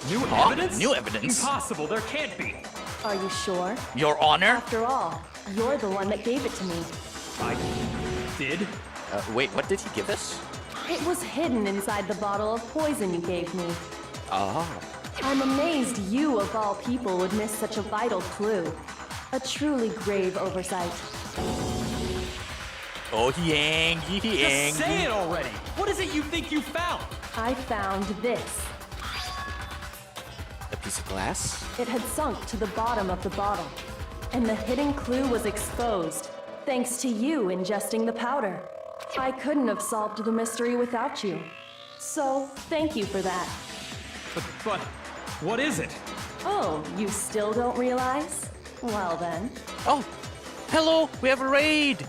New Huh? evidence? New evidence? Impossible, there can't be. Are you sure? Your Honor? After all, you're the one that gave it to me. I did? Wait, what did he give us? It was hidden inside the bottle of poison you gave me. Oh. I'm amazed you, of all people, would miss such a vital clue. A truly grave oversight. Oh, he angry, he Just angry. say it already! What is it you think you found? I found this. A piece of glass? It had sunk to the bottom of the bottle, and the hidden clue was exposed, thanks to you ingesting the powder. I couldn't have solved the mystery without you. So, thank you for that. But what is it? Oh, you still don't realize? Well then. Oh, hello, we have a raid.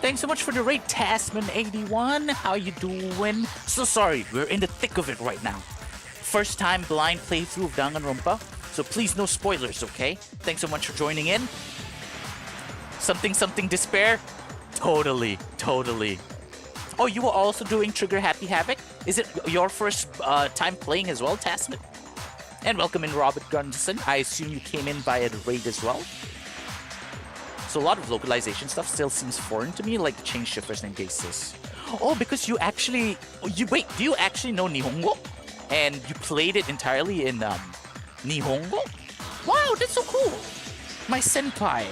Thanks so much for the raid, Tasman81. How you doing? So sorry, we're in the thick of it right now. First time blind playthrough of Dangonronpa, so please no spoilers, okay? Thanks so much for joining in. Something despair? Totally. Oh, you were also doing Trigger Happy Havoc? Is it your first time playing as well, Tasman? And welcome in Robert Gunderson. I assume you came in via the raid as well. So a lot of localization stuff still seems foreign to me, like the change shifters and bases. Oh, because you actually... Wait, do you actually know Nihongo? And you played it entirely in Nihongo? Wow, that's so cool! My senpai.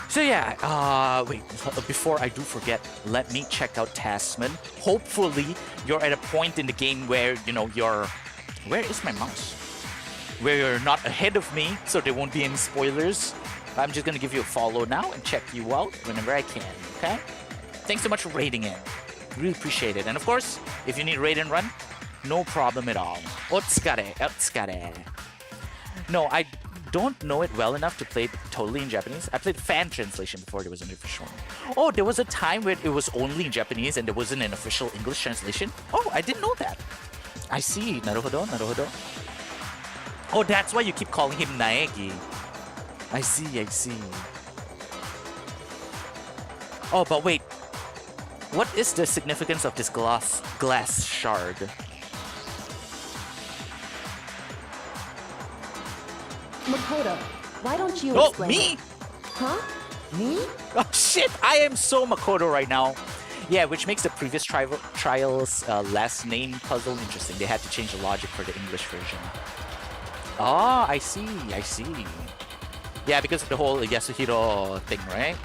So yeah, wait, before I do forget, let me check out Tasman. Hopefully, you're at a point in the game where, you know, you're... Where is my mouse? Where you're not ahead of me, so there won't be any spoilers. I'm just gonna give you a follow now and check you out whenever I can, okay? Thanks so much for raiding in. Really appreciate it. And of course, if you need raid and run, No problem at all. Otsukare, otsukare. No, I don't know it well enough to play it totally in Japanese. I played fan translation before there was an official one. Oh, there was a time where it was only in Japanese and there wasn't an official English translation? Oh, I didn't know that. I see. Naruhodo, naruhodo. Oh, that's why you keep calling him Naegi. I see, I see. Oh, but wait. What is the significance of this glass shard? Makoto, why don't you Oh, explain me? it? Huh? Me? Oh shit, I am so Makoto right now. Yeah, which makes the previous trial's last name puzzle interesting. They had to change the logic for the English version. Oh, I see, I see. Yeah, because of the whole Yasuhiro thing, right?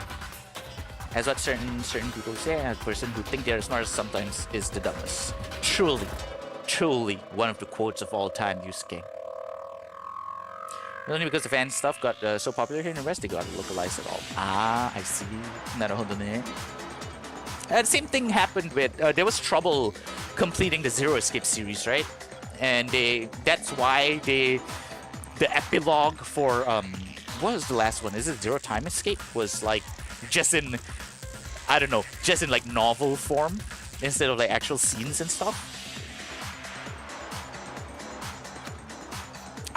As what certain people say, a person who think they're smart sometimes is the dumbest. Truly, truly one of the quotes of all time, Yusuke. Only because the fan stuff got so popular here in the West, they got localized at all. Ah, I see. Naruhodo ne. The same thing happened with, there was trouble completing the Zero Escape series, right? And that's why the epilogue for, what was the last one? Is it Zero Time Escape? Was like, just in, I don't know, just in like novel form, instead of like actual scenes and stuff.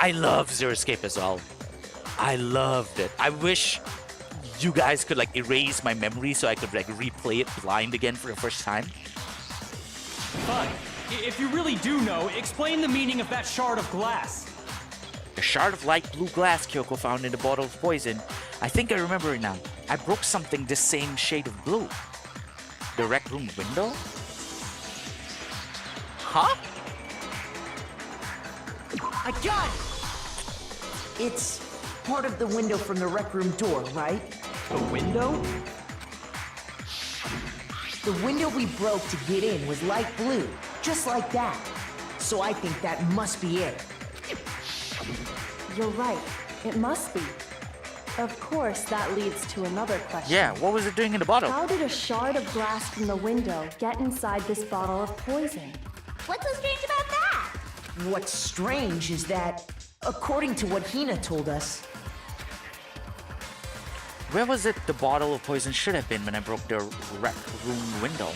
I love Zero Escape as well. I loved it. I wish you guys could like erase my memory so I could like replay it blind again for the first time. Fine. If you really do know, explain the meaning of that shard of glass. The shard of light blue glass Kyoko found in the bottle of poison. I think I remember it now. I broke something this same shade of blue. The rec room window? Huh? I got it! It's part of the window from the rec room door, right? The window? The window we broke to get in was light blue, just like that. So I think that must be it. You're right. It must be. Of course, that leads to another question. Yeah, what was it doing in the bottle? How did a shard of glass from the window get inside this bottle of poison? What's so strange about that? What's strange is that, according to what Hina told us, Where was it the bottle of poison should have been when I broke the rec room window?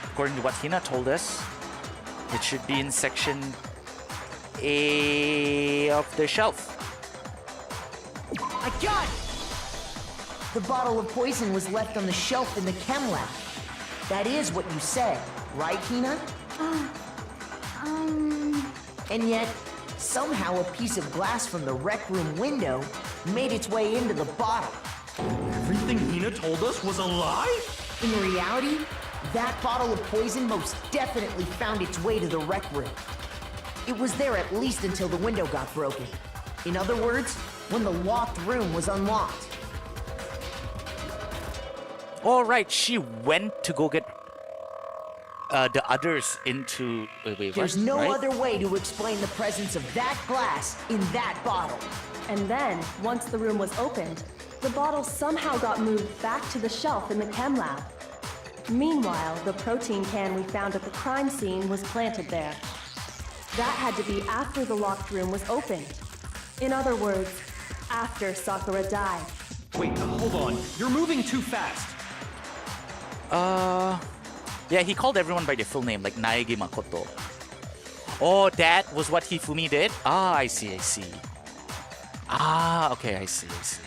According to what Hina told us, it should be in section A of the shelf. I got it! The bottle of poison was left on the shelf in the chem lab. That is what you said, right, Hina? And yet, somehow a piece of glass from the rec room window made its way into the bottle. Everything Hina told us was a lie? In reality, that bottle of poison most definitely found its way to the rec room. It was there at least until the window got broken. In other words, when the locked room was unlocked. Alright, she went to go get the others into... Wait, There's what? no Right? other way to explain the presence of that glass in that bottle. And then, once the room was opened, the bottle somehow got moved back to the shelf in the chem lab. Meanwhile, the protein can we found at the crime scene was planted there. That had to be after the locked room was opened. In other words, after Sakura died. Wait, hold on. You're moving too fast. Yeah, he called everyone by their full name, like Naegi Makoto. Oh, that was what Hifumi did? Ah, I see, I see. Ah, okay, I see, I see.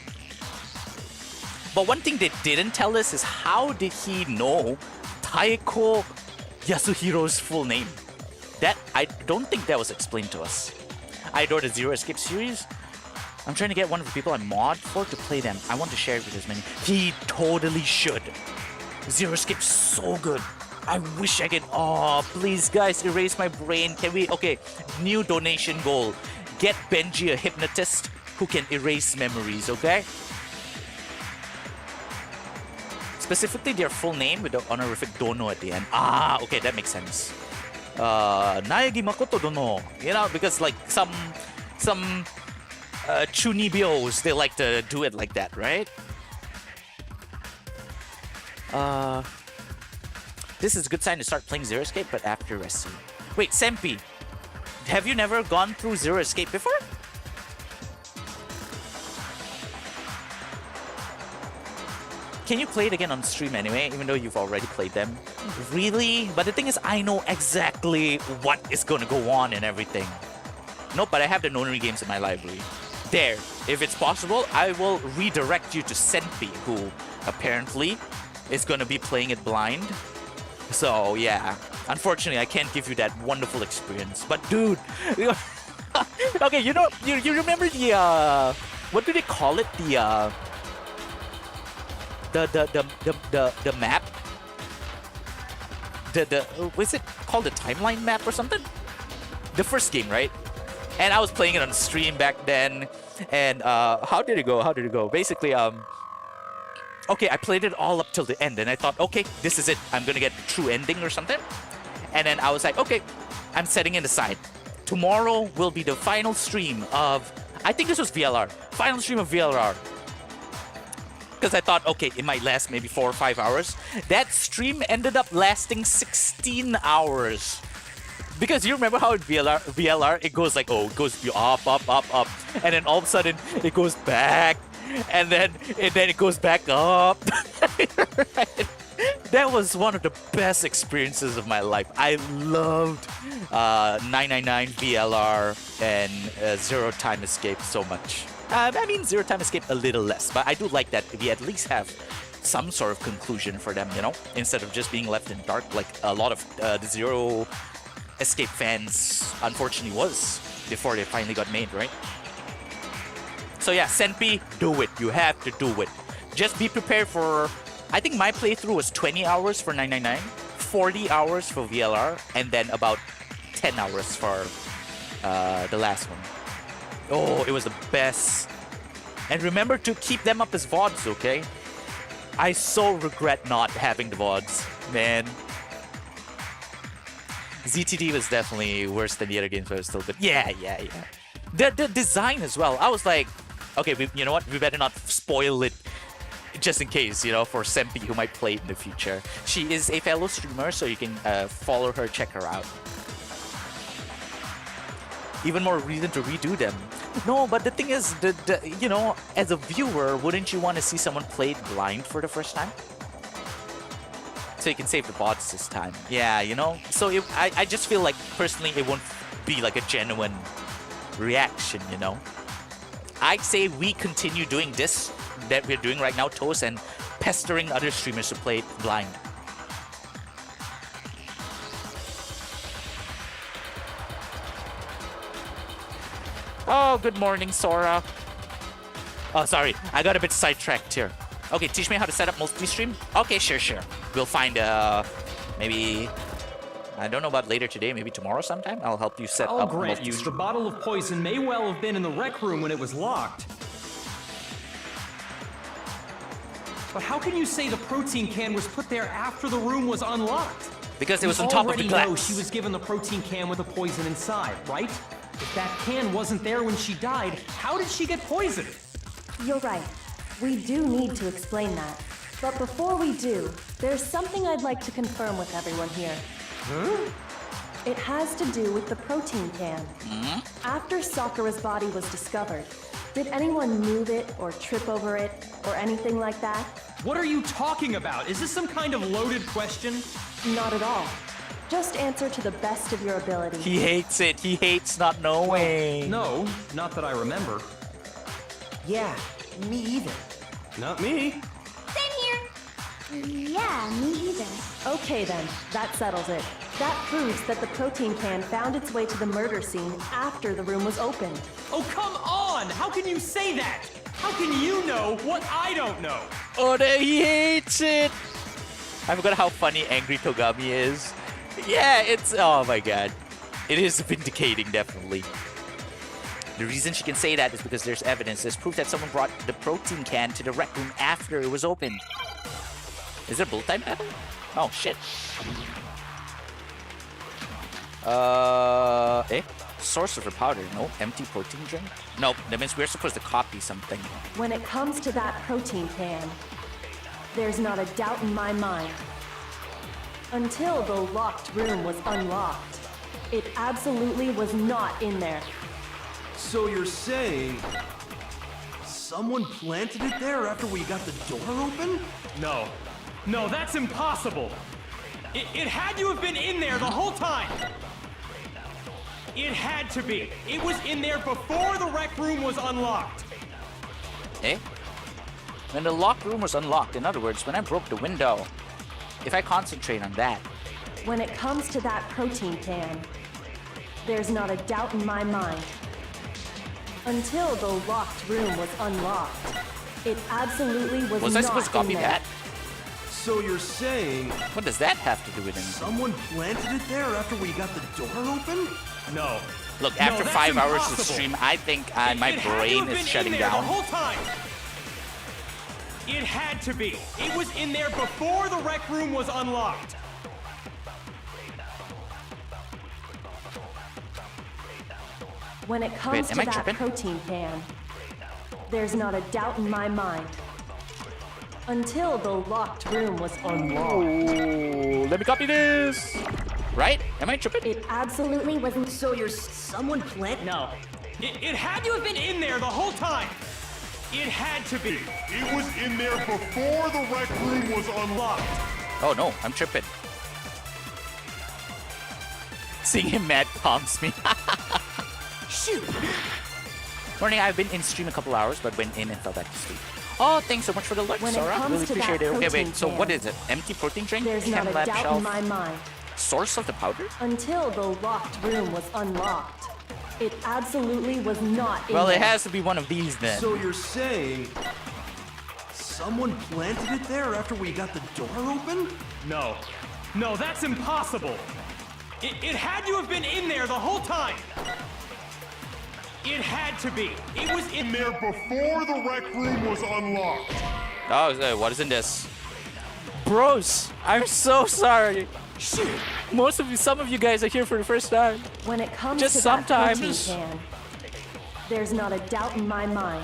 But one thing they didn't tell us is how did he know Taeko Yasuhiro's full name? That, I don't think that was explained to us. I adore the Zero Escape series. I'm trying to get one of the people I mod for to play them. I want to share it with as many. He totally should. Zero Escape's so good. I wish I could. Oh, please, guys, erase my brain. Can we? Okay, new donation goal. Get Benji a hypnotist who can erase memories, okay? Specifically, their full name with the honorific dono at the end. Ah, okay, that makes sense. Naegi Makoto dono. You know, because like some chunibios, they like to do it like that, right? This is a good sign to start playing Zero Escape, but after resting. Wait, Senpi, have you never gone through Zero Escape before? Can you play it again on stream anyway, even though you've already played them? Really? But the thing is, I know exactly what is going to go on and everything. Nope, but I have the Nonary games in my library. There, if it's possible, I will redirect you to Senpi, who apparently is going to be playing it blind. So, yeah. Unfortunately, I can't give you that wonderful experience. But, dude... okay, you know, you remember the, what do they call it? The map? What's it called? The timeline map or something? The first game, right? And I was playing it on stream back then. And, how did it go? Basically, okay, I played it all up till the end, and I thought, okay, this is it. I'm gonna get the true ending or something. And then I was like, okay, I'm setting it aside. Tomorrow will be the final stream of, I think this was VLR. Final stream of VLR. Because I thought, okay, it might last maybe 4 or 5 hours. That stream ended up lasting 16 hours. Because you remember how in VLR, it goes like, oh, it goes up. And then all of a sudden, it goes back. And then it goes back up. Right? That was one of the best experiences of my life. I loved 999 VLR and Zero Time Escape so much. I mean, Zero Time Escape a little less, but I do like that we at least have some sort of conclusion for them, you know, instead of just being left in dark like a lot of the Zero Escape fans unfortunately was before they finally got made, right? So yeah, Senpi, do it. You have to do it. Just be prepared for, I think my playthrough was 20 hours for 999, 40 hours for VLR, and then about 10 hours for the last one. Oh, it was the best. And remember to keep them up as VODs, okay? I so regret not having the VODs, man. ZTD was definitely worse than the other games, but it was still good. Yeah. The design as well. I was like, okay, you know what? We better not spoil it just in case, you know, for Senpi who might play it in the future. She is a fellow streamer, so you can follow her, check her out. Even more reason to redo them. No, but the thing is, you know, as a viewer, wouldn't you want to see someone play it blind for the first time? So you can save the bots this time. Yeah, you know? So I just feel like, personally, it won't be like a genuine reaction, you know? I'd say we continue doing this that we're doing right now, Toast, and pestering other streamers to play it blind. Oh, good morning, Sora. Oh, sorry. I got a bit sidetracked here. Okay, teach me how to set up multi-stream? Okay, sure. We'll find, maybe... I don't know about later today, maybe tomorrow sometime? I'll help you set up I'll grant you, the bottle of poison may well have been in the rec room when it was locked. But how can you say the protein can was put there after the room was unlocked? Because it was on top of the glass. You already know she was given the protein can with the poison inside, right? If that can wasn't there when she died, how did she get poisoned? You're right. We do need to explain that. But before we do, there's something I'd like to confirm with everyone here. Huh? It has to do with the protein can. After Sakura's body was discovered, did anyone move it or trip over it or anything like that? What are you talking about? Is this some kind of loaded question? Not at all. Just answer to the best of your ability. He hates it. He hates not knowing. No, not that I remember. Yeah, me either. Not me. Same here. Yeah, me either. Okay then, that settles it. That proves that the protein can found its way to the murder scene after the room was opened. Oh, come on! How can you say that? How can you know what I don't know? Oh, he hates it. I forgot how funny Angry Togami is. Yeah, it's... Oh my god. It is vindicating, definitely. The reason she can say that is because there's evidence. There's proof that someone brought the protein can to the rec room after it was opened. Is there bullet time battle? Oh, shit. Source of the powder. No. Empty protein drink? Nope. That means we're supposed to copy something. When it comes to that protein can, there's not a doubt in my mind. Until the locked room was unlocked, It absolutely was not in there. So you're saying someone planted it there after we got the door open? No. No, that's impossible. It had to have been in there the whole time. It had to be. It was in there before the rec room was unlocked. Eh? When the locked room was unlocked, in other words, when I broke the window, if I concentrate on that. When it comes to that protein can, there's not a doubt in my mind. Until the locked room was unlocked, it absolutely was Was not I supposed to copy in there. that? So you're saying What does that have to do with anything? someone planted it there after we got the door open? No. Look, No, after that's 5 hours of impossible. stream, I think my It had to brain have is been shutting in there down. the whole time. It had to be. It was in there before the rec room was unlocked. When it comes am to I that tripping? protein can, there's not a doubt in my mind. Until the locked room was unlocked. Oh, let me copy this. Right? Am I tripping? It absolutely wasn't. So you're someone planted? No. It had to have been in there the whole time. It had to be. It was in there before the rec room was unlocked. Oh no, I'm tripping. Seeing him mad calms me. Shoot! Morning, I've been in stream a couple hours, but went in and fell back to sleep. Oh, thanks so much for the like, When it Sora. comes Really to appreciate that it. Okay, protein wait, so can, what is it? Empty protein drink? There's Chem not a lab doubt shelf? in my mind. Source of the powder? Until the locked room was unlocked, it absolutely was not in Well, it there. has to be one of these then. So you're saying someone planted it there after we got the door open? No. No, that's impossible. It had to have been in there the whole time. It had to be. It was in There before the rec room was unlocked. Oh, what is in this? Bros, I'm so sorry. Shit. Some of you guys are here for the first time. When it comes Just to sometimes. that protein can, there's not a doubt in my mind.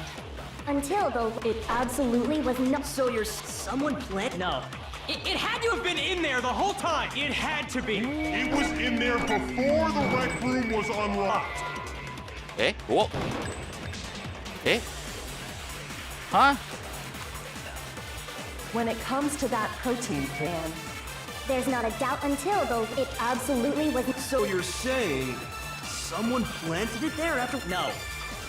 Until the... It absolutely was not. So you're someone planted? No. It had to have been in there the whole time. It had to be. It was in there before the rec room was unlocked. Eh? Whoa. Eh? Huh? When it comes to that protein can, There's not a doubt until the... it absolutely was. So you're saying someone planted it there after... No.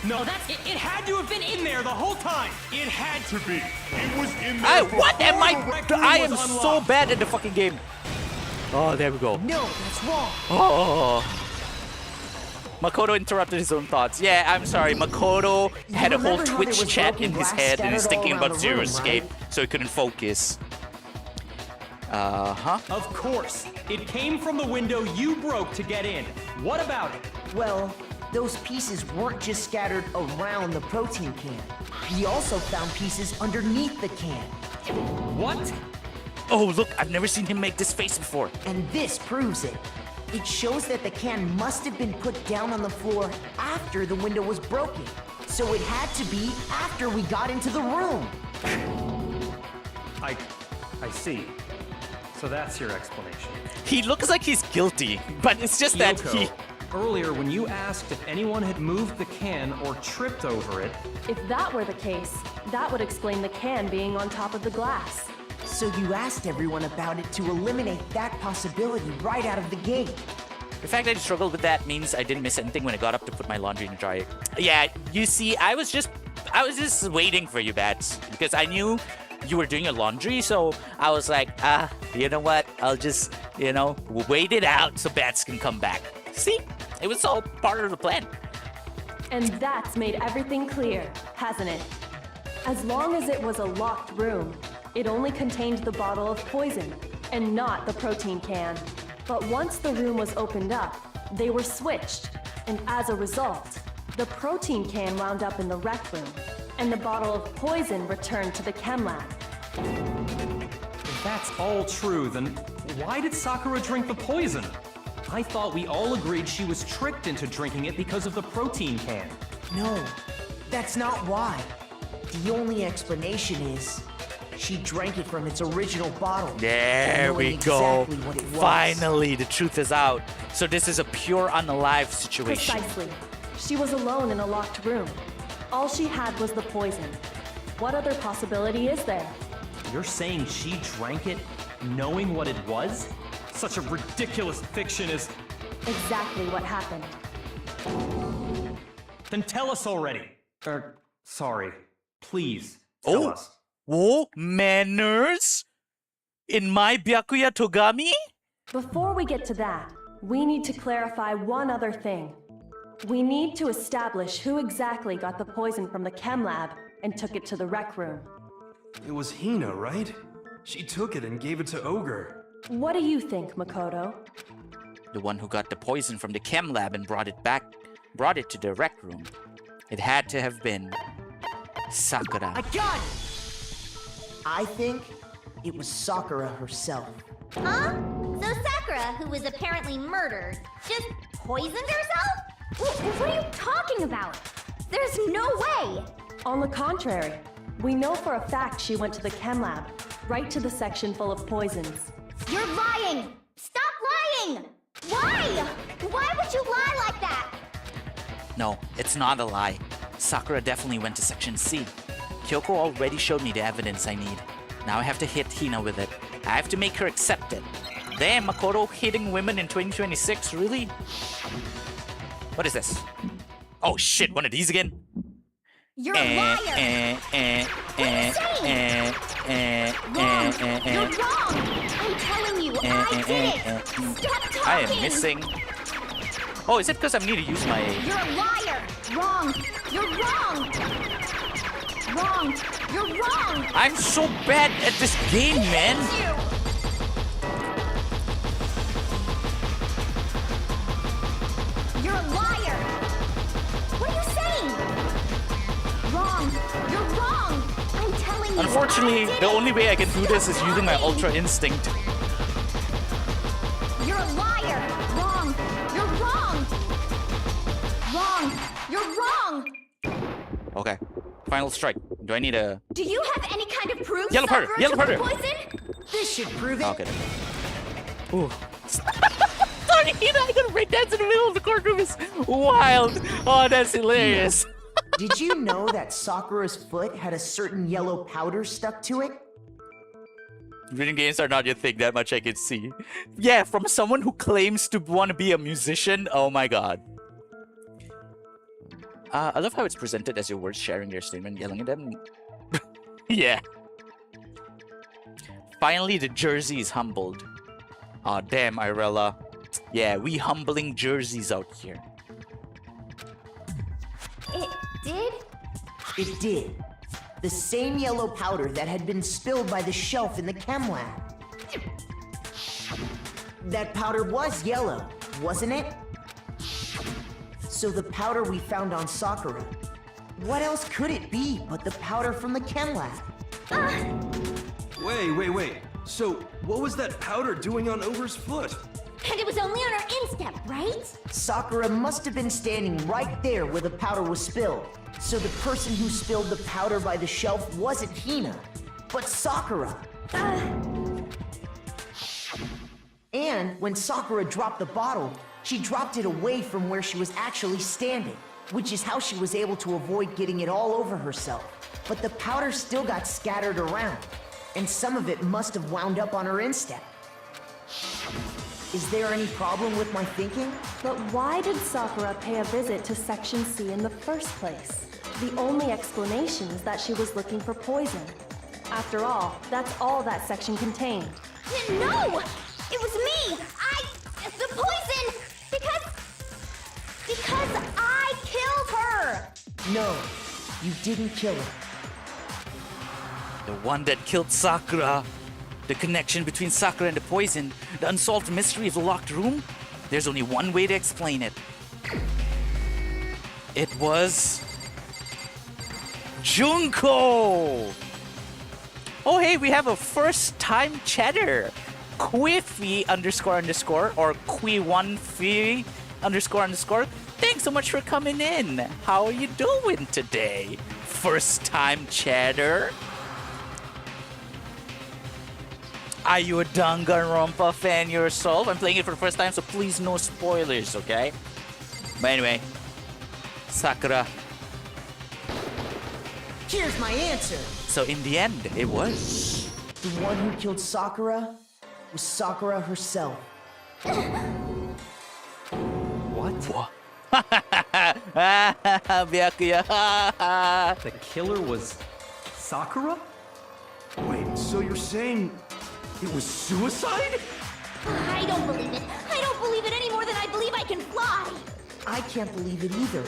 No, that's... It had to have been in there the whole time. It had to be. It was in there What am before the rec room I was am so unlocked. bad at the fucking game. Oh, there we go. No, that's wrong. Oh. Makoto interrupted his own thoughts. Yeah, I'm sorry. Makoto had a whole remember how there Twitch was chat broken in his glass head and he's scattered all thinking around about the Zero room, Escape, right? so he couldn't focus. Uh-huh. Of course. It came from the window you broke to get in. What about it? Well, those pieces weren't just scattered around the protein can. He also found pieces underneath the can. What? Oh, look, I've never seen him make this face before. And this proves it. It shows that the can must have been put down on the floor after the window was broken. So it had to be after we got into the room. I see. So that's your explanation. He looks like he's guilty, but it's just that Yoko, he... earlier when you asked if anyone had moved the can or tripped over it, If that were the case, that would explain the can being on top of the glass. So you asked everyone about it to eliminate that possibility right out of the gate. The fact that I struggled with that means I didn't miss anything when I got up to put my laundry in the dryer. Yeah, you see, I was just waiting for you, Bats, because I knew you were doing your laundry, so I was like, you know what? I'll just, wait it out so Bats can come back. See? It was all part of the plan. And that's made everything clear, hasn't it? As long as it was a locked room, it only contained the bottle of poison, and not the protein can. But once the room was opened up, they were switched, and as a result, the protein can wound up in the rec room, and the bottle of poison returned to the chem lab. if that's all true, then why did Sakura drink the poison? I thought we all agreed she was tricked into drinking it because of the protein can. No, that's not why. The only explanation is She drank it from its original bottle. There knowing we go. exactly what it was. Finally, the truth is out. So this is a pure unalive situation. Precisely. She was alone in a locked room. All she had was the poison. What other possibility is there? You're saying she drank it knowing what it was? Such a ridiculous fiction is... Exactly what happened. Then tell us already. Sorry. Please, tell us. Oh, manners? In my Byakuya Togami? Before we get to that, we need to clarify one other thing. We need to establish who exactly got the poison from the chem lab and took it to the rec room. It was Hina, right? She took it and gave it to Ogre. What do you think, Makoto? The one who got the poison from the chem lab and brought it to the rec room. It had to have been Sakura. I got it! I think it was Sakura herself. Huh? So Sakura, who was apparently murdered, just poisoned herself? What are you talking about? There's no way! On the contrary, we know for a fact she went to the chem lab, right to the section full of poisons. You're lying! Stop lying! Why? Why would you lie like that? No, it's not a lie. Sakura definitely went to Section C. Kyoko already showed me the evidence I need. Now I have to hit Hina with it. I have to make her accept it. Damn, Makoto hitting women in 2026, really? What is this? Oh shit, one of these again? You're a liar! What are you saying? Wrong! You're wrong! I'm telling you, I did it! Stop talking! I am missing. Oh, is it because I need to use my... You're a liar! Wrong! You're wrong! Wrong! You're wrong! I'm so bad at this game, man! You're a liar! What are you saying? Wrong! You're wrong! I'm telling you. Unfortunately, the only way I can do this is using my Ultra Instinct. You're a liar! Wrong! You're wrong! Wrong! You're wrong! Okay. Final strike. Do I need a... Do you have any kind of proof? Yellow powder! Sakura Yellow took powder! the poison? This should prove it. Okay. Ooh. Sorry, I gotta break dance in the middle of the courtroom is wild. Oh, that's hilarious. Did you know that Sakura's foot had a certain yellow powder stuck to it? Video games are not your thing, that much I can see. Yeah, from someone who claims to want to be a musician, oh my god. I love how it's presented as your words sharing their statement, yelling at them. Yeah. Finally, the jersey is humbled. Aw, damn, Irella. Yeah, we humbling jerseys out here. It did? It did. The same yellow powder that had been spilled by the shelf in the chem lab. That powder was yellow, wasn't it? So the powder we found on Sakura, what else could it be but the powder from the chem lab? Wait. So, what was that powder doing on Ogre's foot? And it was only on her instep, right? Sakura must have been standing right there where the powder was spilled. So the person who spilled the powder by the shelf wasn't Hina, but Sakura. And when Sakura dropped the bottle, she dropped it away from where she was actually standing, which is how she was able to avoid getting it all over herself. But the powder still got scattered around, and some of it must have wound up on her instep. Is there any problem with my thinking? But why did Sakura pay a visit to Section C in the first place? The only explanation is that she was looking for poison. After all, that's all that section contained. No! It was me! The poison! Because I killed her! No, you didn't kill her. The one that killed Sakura. The connection between Sakura and the poison. The unsolved mystery of the locked room. There's only one way to explain it. It was... Junko! Oh hey, we have a first time chatter. Quiffy __ or Qui1Fi __. Thanks so much for coming in. How are you doing today? First time chatter? Are you a Dangonronpa fan yourself? I'm playing it for the first time, so please no spoilers, okay? But anyway, Sakura. Here's my answer. So in the end, it was... The one who killed Sakura was Sakura herself. What? Byakuya. The killer was Sakura? Wait, so you're saying it was suicide? I don't believe it. I don't believe it any more than I believe I can fly. I can't believe it either.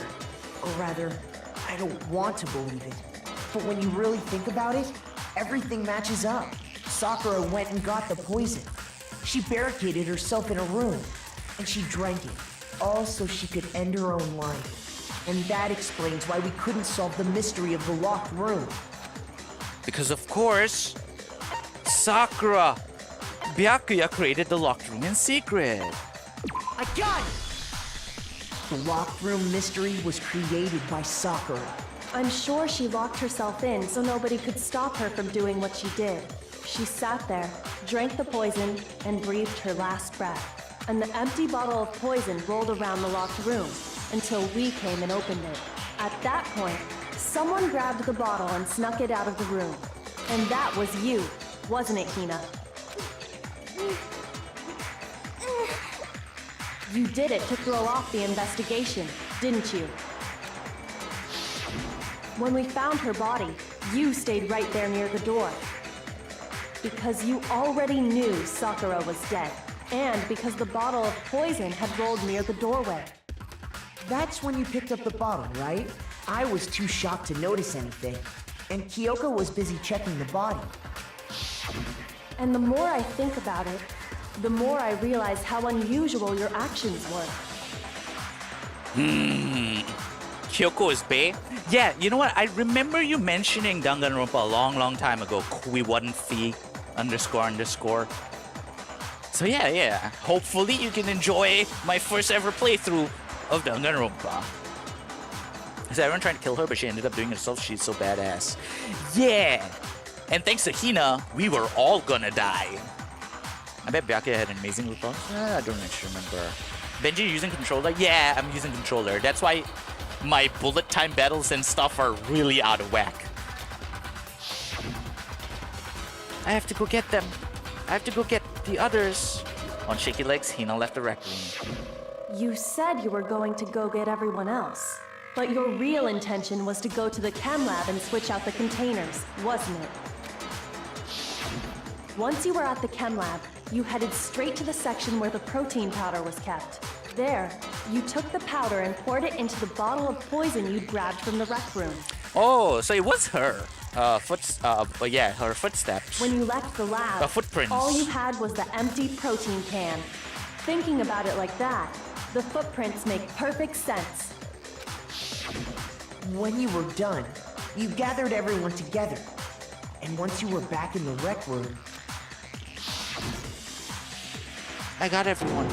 Or rather, I don't want to believe it. But when you really think about it, everything matches up. Sakura went and got the poison. She barricaded herself in a room, and she drank it, all so she could end her own life. And that explains why we couldn't solve the mystery of the locked room. Because of course, Sakura. Byakuya created the locked room in secret. I got it! The locked room mystery was created by Sakura. I'm sure she locked herself in so nobody could stop her from doing what she did. She sat there, drank the poison, and breathed her last breath. And the empty bottle of poison rolled around the locked room until we came and opened it. At that point, someone grabbed the bottle and snuck it out of the room. And that was you, wasn't it, Hina? You did it to throw off the investigation, didn't you? When we found her body, you stayed right there near the door. Because you already knew Sakura was dead, and because the bottle of poison had rolled near the doorway. That's when you picked up the bottle, right? I was too shocked to notice anything, and Kyoko was busy checking the body. And the more I think about it, the more I realize how unusual your actions were. Kyoko is bae? Yeah, you know what? I remember you mentioning Danganronpa a long time ago. Kui1fi __. So yeah. Hopefully you can enjoy my first ever playthrough of Danganronpa. Is everyone trying to kill her, but she ended up doing it herself? She's so badass. Yeah! And thanks to Hina, we were all gonna die. I bet Byakuya had an amazing response. I don't actually remember. Benji using controller? Yeah, I'm using controller. That's why my bullet time battles and stuff are really out of whack. I have to go get them. I have to go get the others. On shaky legs, Hina left the rec room. You said you were going to go get everyone else. But your real intention was to go to the chem lab and switch out the containers, wasn't it? Once you were at the chem lab, you headed straight to the section where the protein powder was kept. There, you took the powder and poured it into the bottle of poison you'd grabbed from the rec room. Oh, so it was her. Her footsteps. When you left the lab, footprints. all you had was the empty protein can. Thinking about it like that, the footprints make perfect sense. When you were done, you gathered everyone together. And once you were back in the rec room, I got everyone.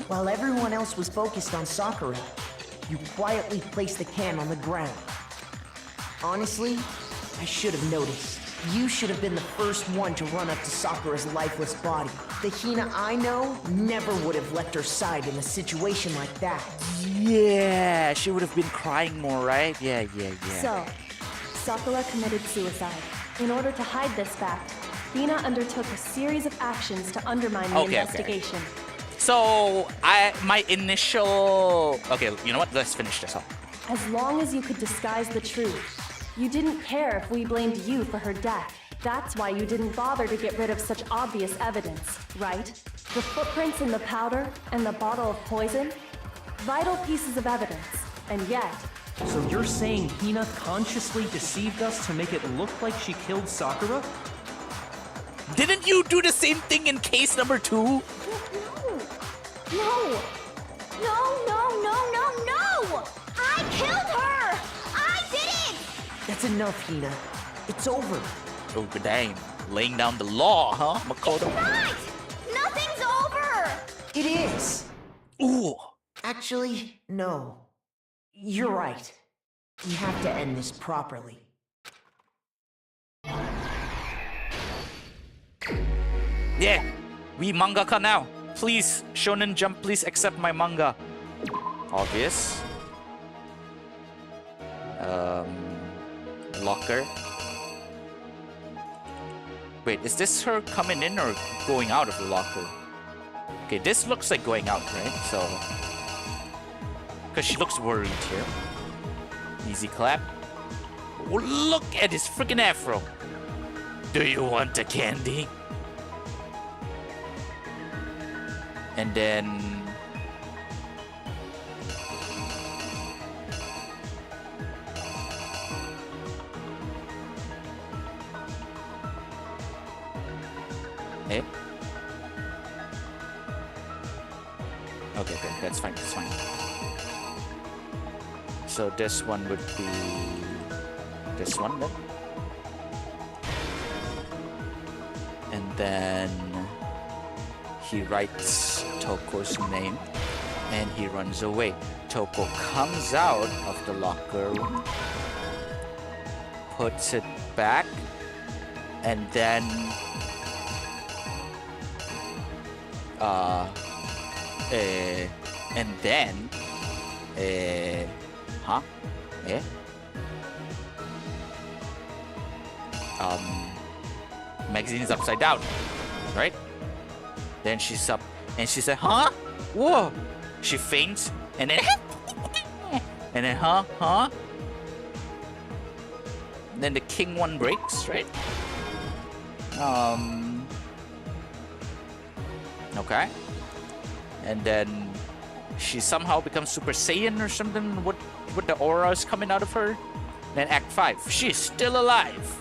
While everyone else was focused on Sakura, you quietly placed the can on the ground. Honestly, I should have noticed. You should have been the first one to run up to Sakura's lifeless body. The Hina I know never would have left her side in a situation like that. Yeah, she would have been crying more, right? Yeah. So, Sakura committed suicide. In order to hide this fact, Hina undertook a series of actions to undermine the investigation. So, my initial... Okay, you know what? Let's finish this up. As long as you could disguise the truth, you didn't care if we blamed you for her death. That's why you didn't bother to get rid of such obvious evidence, right? The footprints in the powder and the bottle of poison? Vital pieces of evidence, and yet... So you're saying Hina consciously deceived us to make it look like she killed Sakura? Didn't you do the same thing in case number 2? No! I killed her! I did it! That's enough, Hina. It's over. Oh, good damn. Laying down the law, huh, Makoto? It's not! Nothing's over! It is! Ooh. Actually, no. You're right. We have to end this properly. Yeah, we mangaka now. Please, Shonen Jump, please accept my manga. Obvious. Locker. Wait, is this her coming in or going out of the locker? Okay, this looks like going out, right? So, because she looks worried here. Easy clap. Oh, look at his freaking afro. Do you want a candy? And then... Eh? Okay, good. That's fine. That's fine. So this one would be... this one then. And then... he writes Toko's name and he runs away. Toko comes out of the locker room, puts it back, and then magazine is upside down, right? Then she's up and she said, huh? Whoa! She faints and then and then huh? Then the king one breaks, right? Okay. And then she somehow becomes Super Saiyan or something. What the aura is coming out of her? Then Act 5, she's still alive.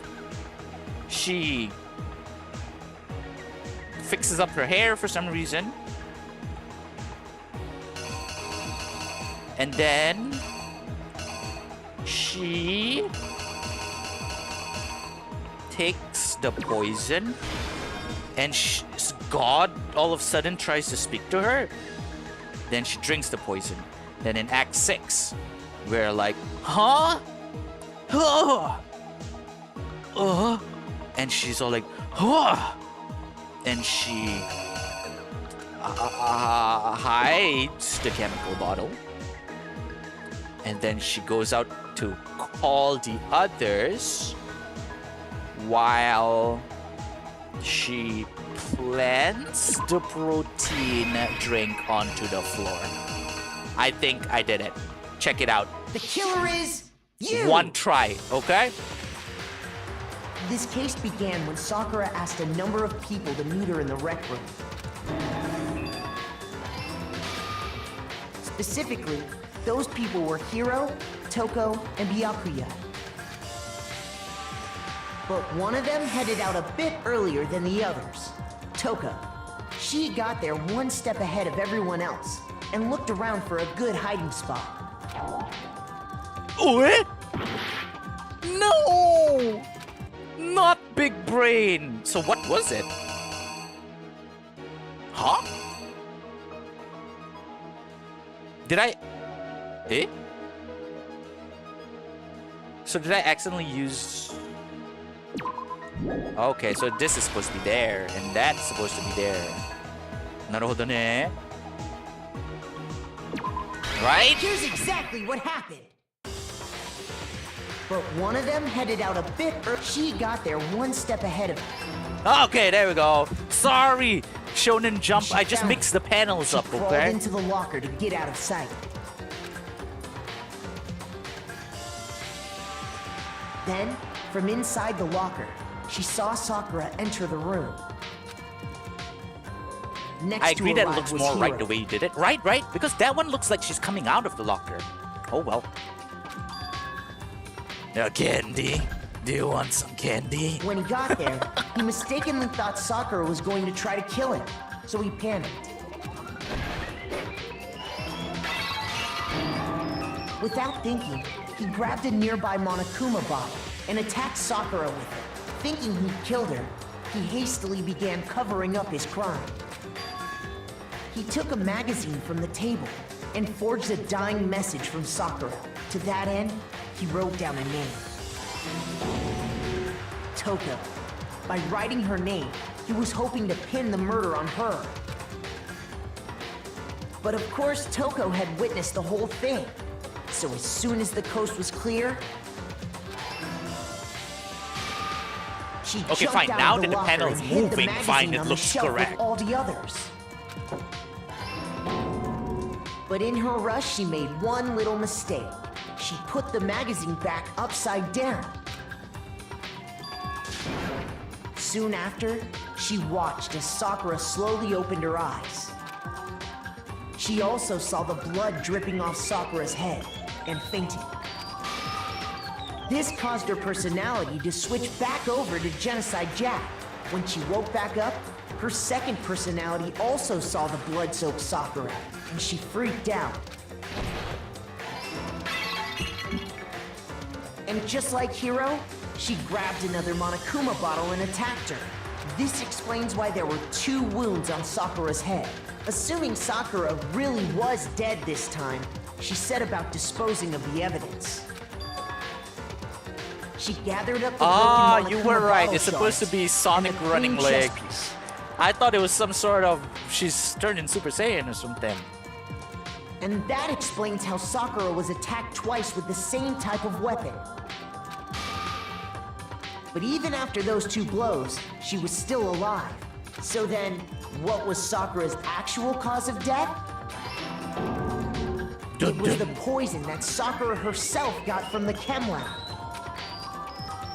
She fixes up her hair for some reason. And then she takes the poison and God all of a sudden tries to speak to her. Then she drinks the poison. Then in Act 6, we're like, huh? And she's all like, huh? And she hides the chemical bottle. And then she goes out to call the others while she plants the protein drink onto the floor. I think I did it. Check it out. The killer is you! One try, okay? This case began when Sakura asked a number of people to meet her in the rec room. Specifically, those people were Hiro, Toko, and Byakuya. But one of them headed out a bit earlier than the others. Toko. She got there one step ahead of everyone else and looked around for a good hiding spot. What? No! Not big brain. So what was it? Huh? Did I... Eh? So did I accidentally use... Okay, so this is supposed to be there, and that's supposed to be there. Naruhodo ne. Right? Here's exactly what happened. But one of them headed out a bit early. She got there one step ahead of her. Okay, there we go. Sorry, Shonen Jump. I just mixed the panels up, She crawled okay? into the locker to get out of sight. Then, from inside the locker, she saw Sakura enter the room. Next I agree to that it arrive looks was more right Hiro. the way you did it. Right? Because that one looks like she's coming out of the locker. Oh well. Candy. Do you want some candy? When he got there, he mistakenly thought Sakura was going to try to kill him, so he panicked. Without thinking, he grabbed a nearby Monokuma bottle and attacked Sakura with it. Thinking he'd killed her, he hastily began covering up his crime. He took a magazine from the table and forged a dying message from Sakura. To that end, he wrote down a name. Toko. By writing her name, he was hoping to pin the murder on her. But of course, Toko had witnessed the whole thing. So as soon as the coast was clear, she Okay, jumped fine. out Now of that the locker panel and is hid the moving, magazine fine, it on the looks shelf correct. with all the others. But in her rush, she made one little mistake. She put the magazine back upside down. Soon after, she watched as Sakura slowly opened her eyes. She also saw the blood dripping off Sakura's head and fainted. This caused her personality to switch back over to Genocide Jack. When she woke back up, her second personality also saw the blood-soaked Sakura, and she freaked out. And just like Hiro, she grabbed another Monokuma bottle and attacked her. This explains why there were 2 wounds on Sakura's head. Assuming Sakura really was dead this time, she set about disposing of the evidence. She gathered up the broken You Monokuma were right. bottle It's supposed to shards be and Sonic the running clean chest leg. piece. I thought it was some sort of she's turned in Super Saiyan or something. And that explains how Sakura was attacked twice with the same type of weapon. But even after those 2 blows, she was still alive. So then, what was Sakura's actual cause of death? It was the poison that Sakura herself got from the chem lab.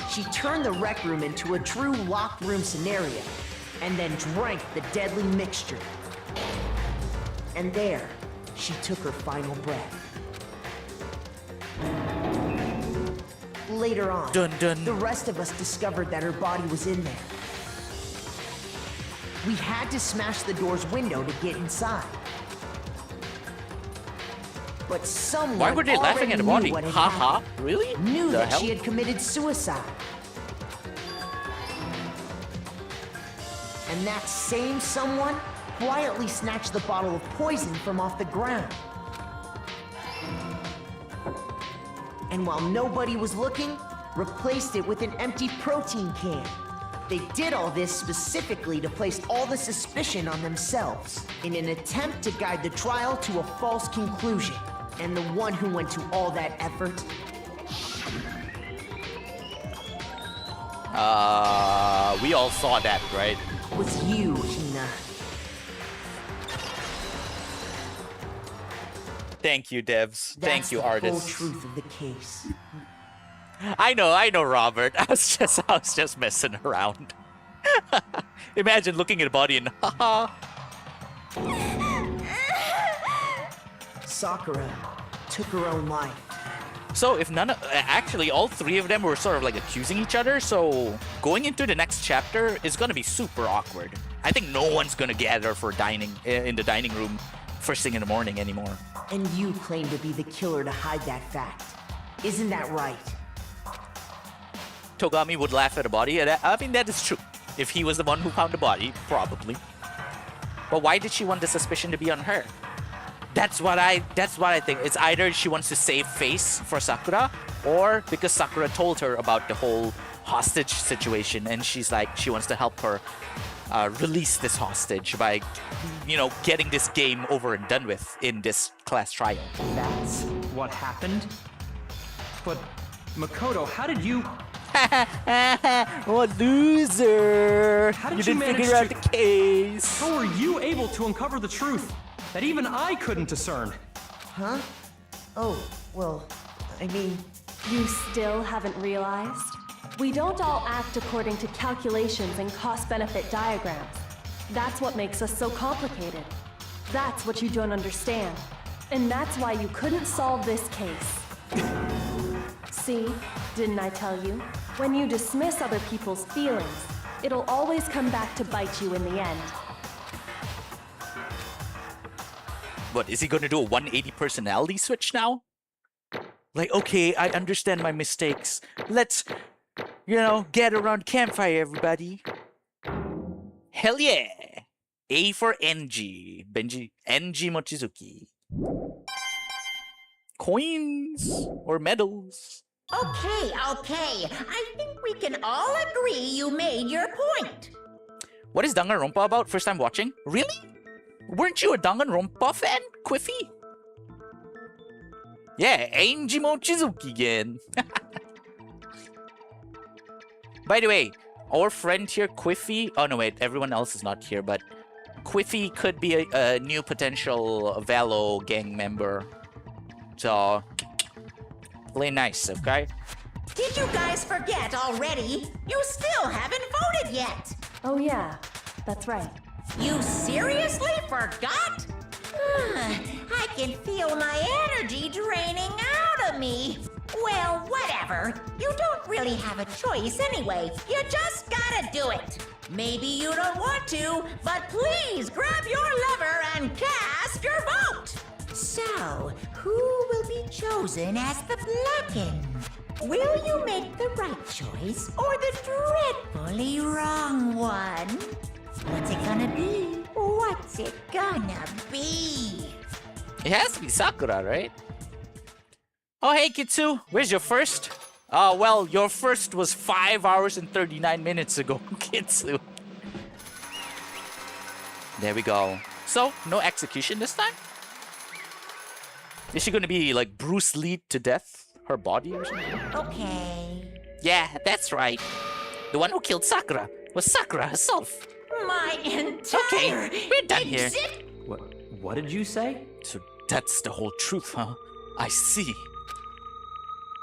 She turned the rec room into a true locked room scenario, and then drank the deadly mixture. And there, she took her final breath. Later on, the rest of us discovered that her body was in there. We had to smash the door's window to get inside. But someone Why were they laughing at the already body? knew what had Haha, happened. really? Knew The that hell? she had committed suicide. And that same someone quietly snatched the bottle of poison from off the ground. And while nobody was looking, replaced it with an empty protein can. They did all this specifically to place all the suspicion on themselves, in an attempt to guide the trial to a false conclusion. And the one who went to all that effort we all saw that, right? was you, Hina. Thank you, devs. Thank you, That's the full artists. truth of the case. I know, Robert. I was just messing around. Imagine looking at a body and haha. Sakura took her own life. So if actually all 3 of them were sort of like accusing each other, so going into the next chapter is gonna be super awkward. I think no one's gonna gather for dining in the dining room first thing in the morning anymore. And you claim to be the killer to hide that fact. Isn't that right? Togami would laugh at a body, and I mean that is true. If he was the one who found the body, probably. But why did she want the suspicion to be on her? That's what I think. It's either she wants to save face for Sakura, or because Sakura told her about the whole hostage situation, and she's like, she wants to help her release this hostage by, getting this game over and done with in this class trial. That's what happened? But, Makoto, how did you... What loser! How did You you didn't manage figure out to- the case. How were you able to uncover the truth that even I couldn't discern? Huh? Oh, well, I mean, You still haven't realized? We don't all act according to calculations and cost-benefit diagrams. That's what makes us so complicated. That's what you don't understand. And that's why you couldn't solve this case. See? Didn't I tell you? When you dismiss other people's feelings, it'll always come back to bite you in the end. What, is he gonna do a 180 personality switch now? Like, okay, I understand my mistakes. Let's, get around campfire, everybody. Hell yeah! A for Benji Mochizuki. Coins or medals. Okay. I think we can all agree you made your point. What is Dangonronpa about? First time watching? Really? Weren't you a Dangonronpa fan, Quiffy? Yeah, Benji Mochizuki again. By the way, our friend here, Quiffy... Oh, no, wait. Everyone else is not here, but... Quiffy could be a new potential Valo gang member. So... Play nice, okay? Did you guys forget already? You still haven't voted yet. Oh yeah, that's right. You seriously forgot? I can feel my energy draining out of me. Well, whatever. You don't really have a choice anyway. You just gotta do it. Maybe you don't want to, but please grab your lever and cast your vote. So, who will be chosen as the Blackened? Will you make the right choice or the dreadfully wrong one? What's it gonna be? What's it gonna be? It has to be Sakura, right? Oh, hey, Kitsu. Where's your first? Oh, well, your first was 5 hours and 39 minutes ago, Kitsu. There we go. So, no execution this time? Is she gonna be like Bruce Lee to death? Her body or something? Okay. Yeah, that's right. The one who killed Sakura was Sakura herself. My entire Okay, we're done here. What did you say? So that's the whole truth, huh? I see.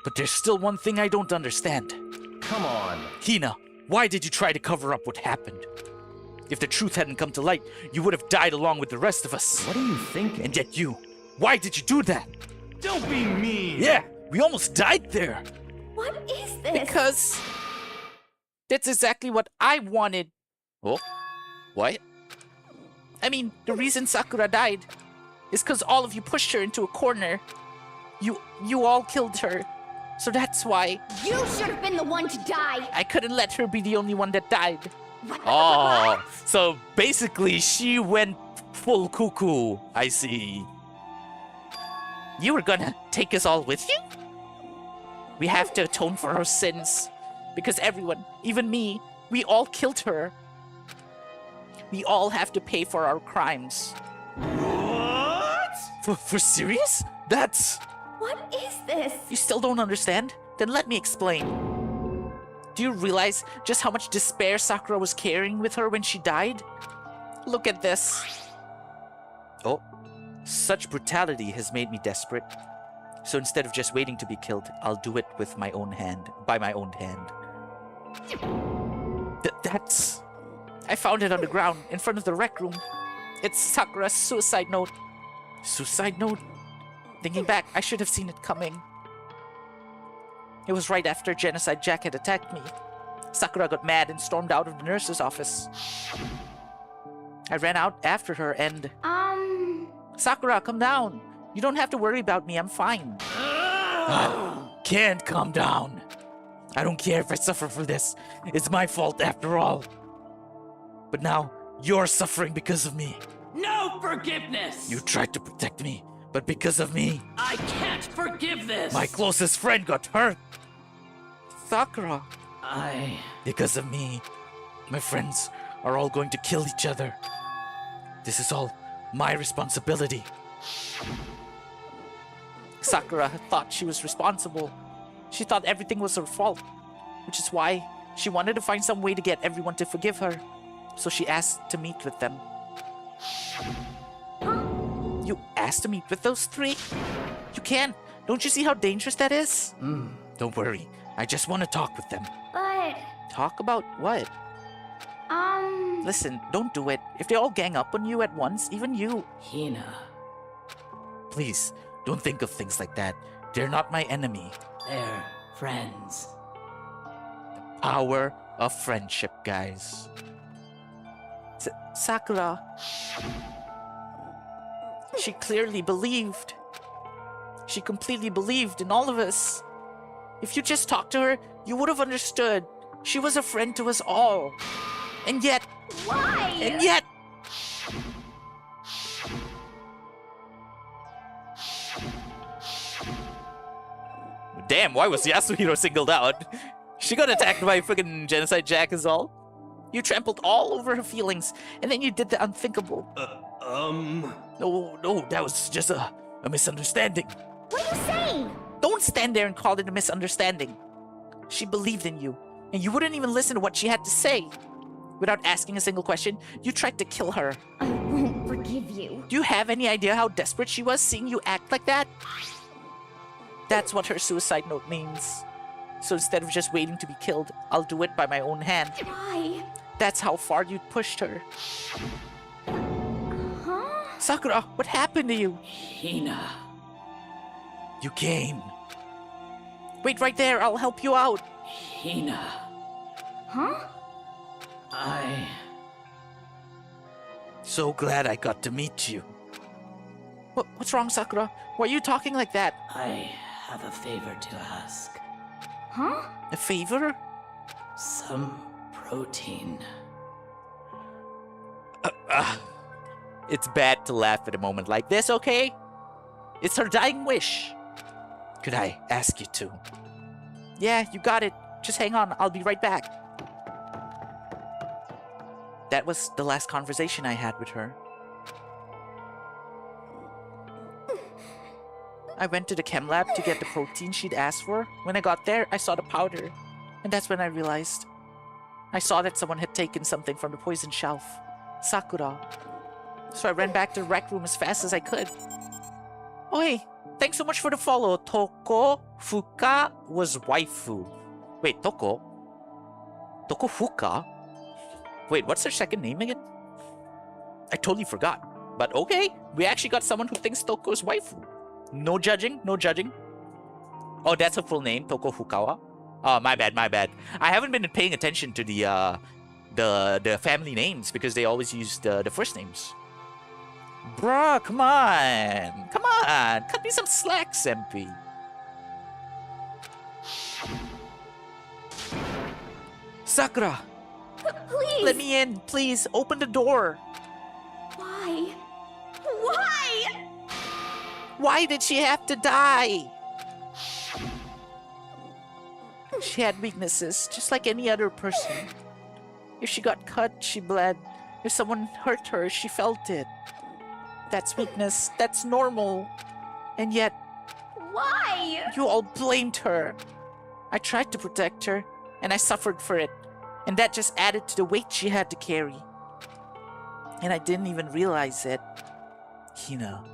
But there's still one thing I don't understand. Come on. Hina, why did you try to cover up what happened? If the truth hadn't come to light, you would have died along with the rest of us. What are you thinking? And yet you, why did you do that? Don't be mean! Yeah, we almost died there. What is this? Because that's exactly what I wanted. Oh, what? I mean, the reason Sakura died is because all of you pushed her into a corner. You all killed her. So that's why You should have been the one to die. I couldn't let her be the only one that died. What? Oh, so basically she went full cuckoo. I see. You were gonna take us all with you? We have to atone for her sins. Because everyone, even me, we all killed her. We all have to pay for our crimes. What? For serious? That's... What is this? You still don't understand? Then let me explain. Do you realize just how much despair Sakura was carrying with her when she died? Look at this. Oh, such brutality has made me desperate. So instead of just waiting to be killed, I'll do it with my own hand, by my own hand. That's... I found it on the ground in front of the rec room. It's Sakura's suicide note. Suicide note? Thinking back, I should have seen it coming. It was right after Genocide Jack had attacked me. Sakura got mad and stormed out of the nurse's office. I ran out after her and... Sakura, come down. You don't have to worry about me, I'm fine. Can't calm down. I don't care if I suffer for this. It's my fault after all. But now, you're suffering because of me. No forgiveness! You tried to protect me, but because of me, I can't forgive this! my closest friend got hurt. Sakura. I... Because of me, my friends are all going to kill each other. This is all my responsibility. Sakura thought she was responsible. She thought everything was her fault, which is why she wanted to find some way to get everyone to forgive her. So she asked to meet with them. You asked to meet with those three? You can't. Don't you see how dangerous that is? Don't worry. I just want to talk with them. But... Talk about what? Listen, don't do it. If they all gang up on you at once, even you... Hina. Please, don't think of things like that. They're not my enemy. They're friends. Power of friendship, guys. Sakura. She clearly believed. She completely believed in all of us. If you just talked to her, you would have understood. She was a friend to us all. And yet... Why? And yet... Damn, why was Yasuhiro singled out? She got attacked by freaking Genocide Jack is all. You trampled all over her feelings, and then you did the unthinkable. No, that was just a misunderstanding. What are you saying? Don't stand there and call it a misunderstanding. She believed in you, and you wouldn't even listen to what she had to say. Without asking a single question, you tried to kill her. I won't forgive you. Do you have any idea how desperate she was seeing you act like that? That's what her suicide note means. So instead of just waiting to be killed, I'll do it by my own hand. Why? That's how far you pushed her. Huh? Sakura, what happened to you? Hina. You came. Wait right there, I'll help you out. Hina. Huh? So glad I got to meet you. What's wrong, Sakura? Why are you talking like that? I have a favor to ask. Huh? A favor? Some protein. It's bad to laugh at a moment like this, okay? It's her dying wish. Could I ask you to? Yeah, you got it. Just hang on, I'll be right back. That was the last conversation I had with her. I went to the chem lab to get the protein she'd asked for. When I got there, I saw the powder. And that's when I realized. I saw that someone had taken something from the poison shelf. Sakura. So I ran back to the rec room as fast as I could. Oh hey, thanks so much for the follow. Toko Fuka was waifu. Wait, Toko? Toko Fuka? Wait, what's her second name again? I totally forgot. But okay, we actually got someone who thinks Toko is waifu. No judging, no judging. Oh, that's her full name, Toko Fukawa. Oh, my bad. I haven't been paying attention to the family names because they always use the first names. Bruh, come on. Cut me some slack, Senpai. Sakura. Please. Let me in, please. Open the door. Why? Why? Why did she have to die? She had weaknesses, just like any other person. If she got cut, she bled. If someone hurt her, she felt it. That's weakness. That's normal. And yet, Why? you all blamed her. I tried to protect her, and I suffered for it. And that just added to the weight she had to carry. And I didn't even realize it. Hina.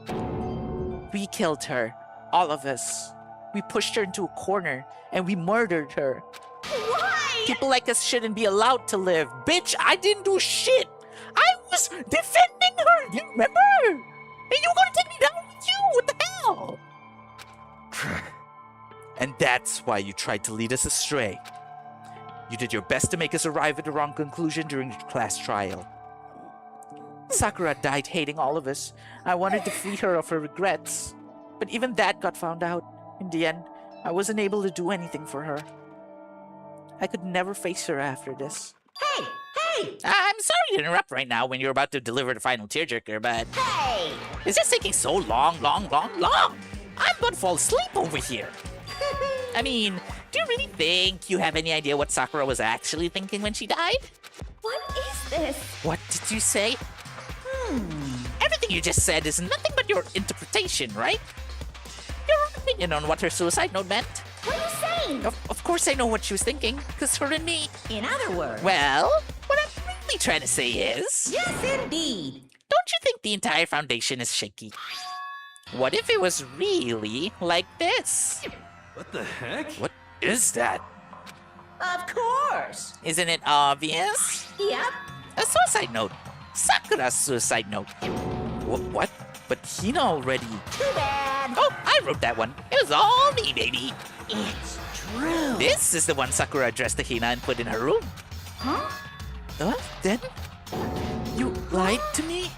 We killed her. All of us. We pushed her into a corner, and we murdered her. Why? People like us shouldn't be allowed to live. Bitch, I didn't do shit. I was defending her, you remember? And you were gonna take me down with you. What the hell? And that's why you tried to lead us astray. You did your best to make us arrive at the wrong conclusion during the class trial. Sakura died hating all of us. I wanted to free her of her regrets. But even that got found out. In the end, I wasn't able to do anything for her. I could never face her after this. Hey! I'm sorry to interrupt right now when you're about to deliver the final tearjerker, but... Hey! It's just taking so long. I'm about to fall asleep over here. I mean, do you really think you have any idea what Sakura was actually thinking when she died? What is this? What did you say? Everything you just said is nothing but your interpretation, right? Your own opinion on what her suicide note meant. What are you saying? Of course I know what she was thinking, because her and me... In other words... Well, what I'm really trying to say is... Yes, indeed. Don't you think the entire foundation is shaky? What if it was really like this? What the heck? What is that? Of course. Isn't it obvious? Yep. A suicide note. Sakura's suicide note. What? But Hina already... Too bad. Oh, I wrote that one. It was all me, baby. It's true. This is the one Sakura addressed to Hina and put in her room. Huh? Then? You lied to me?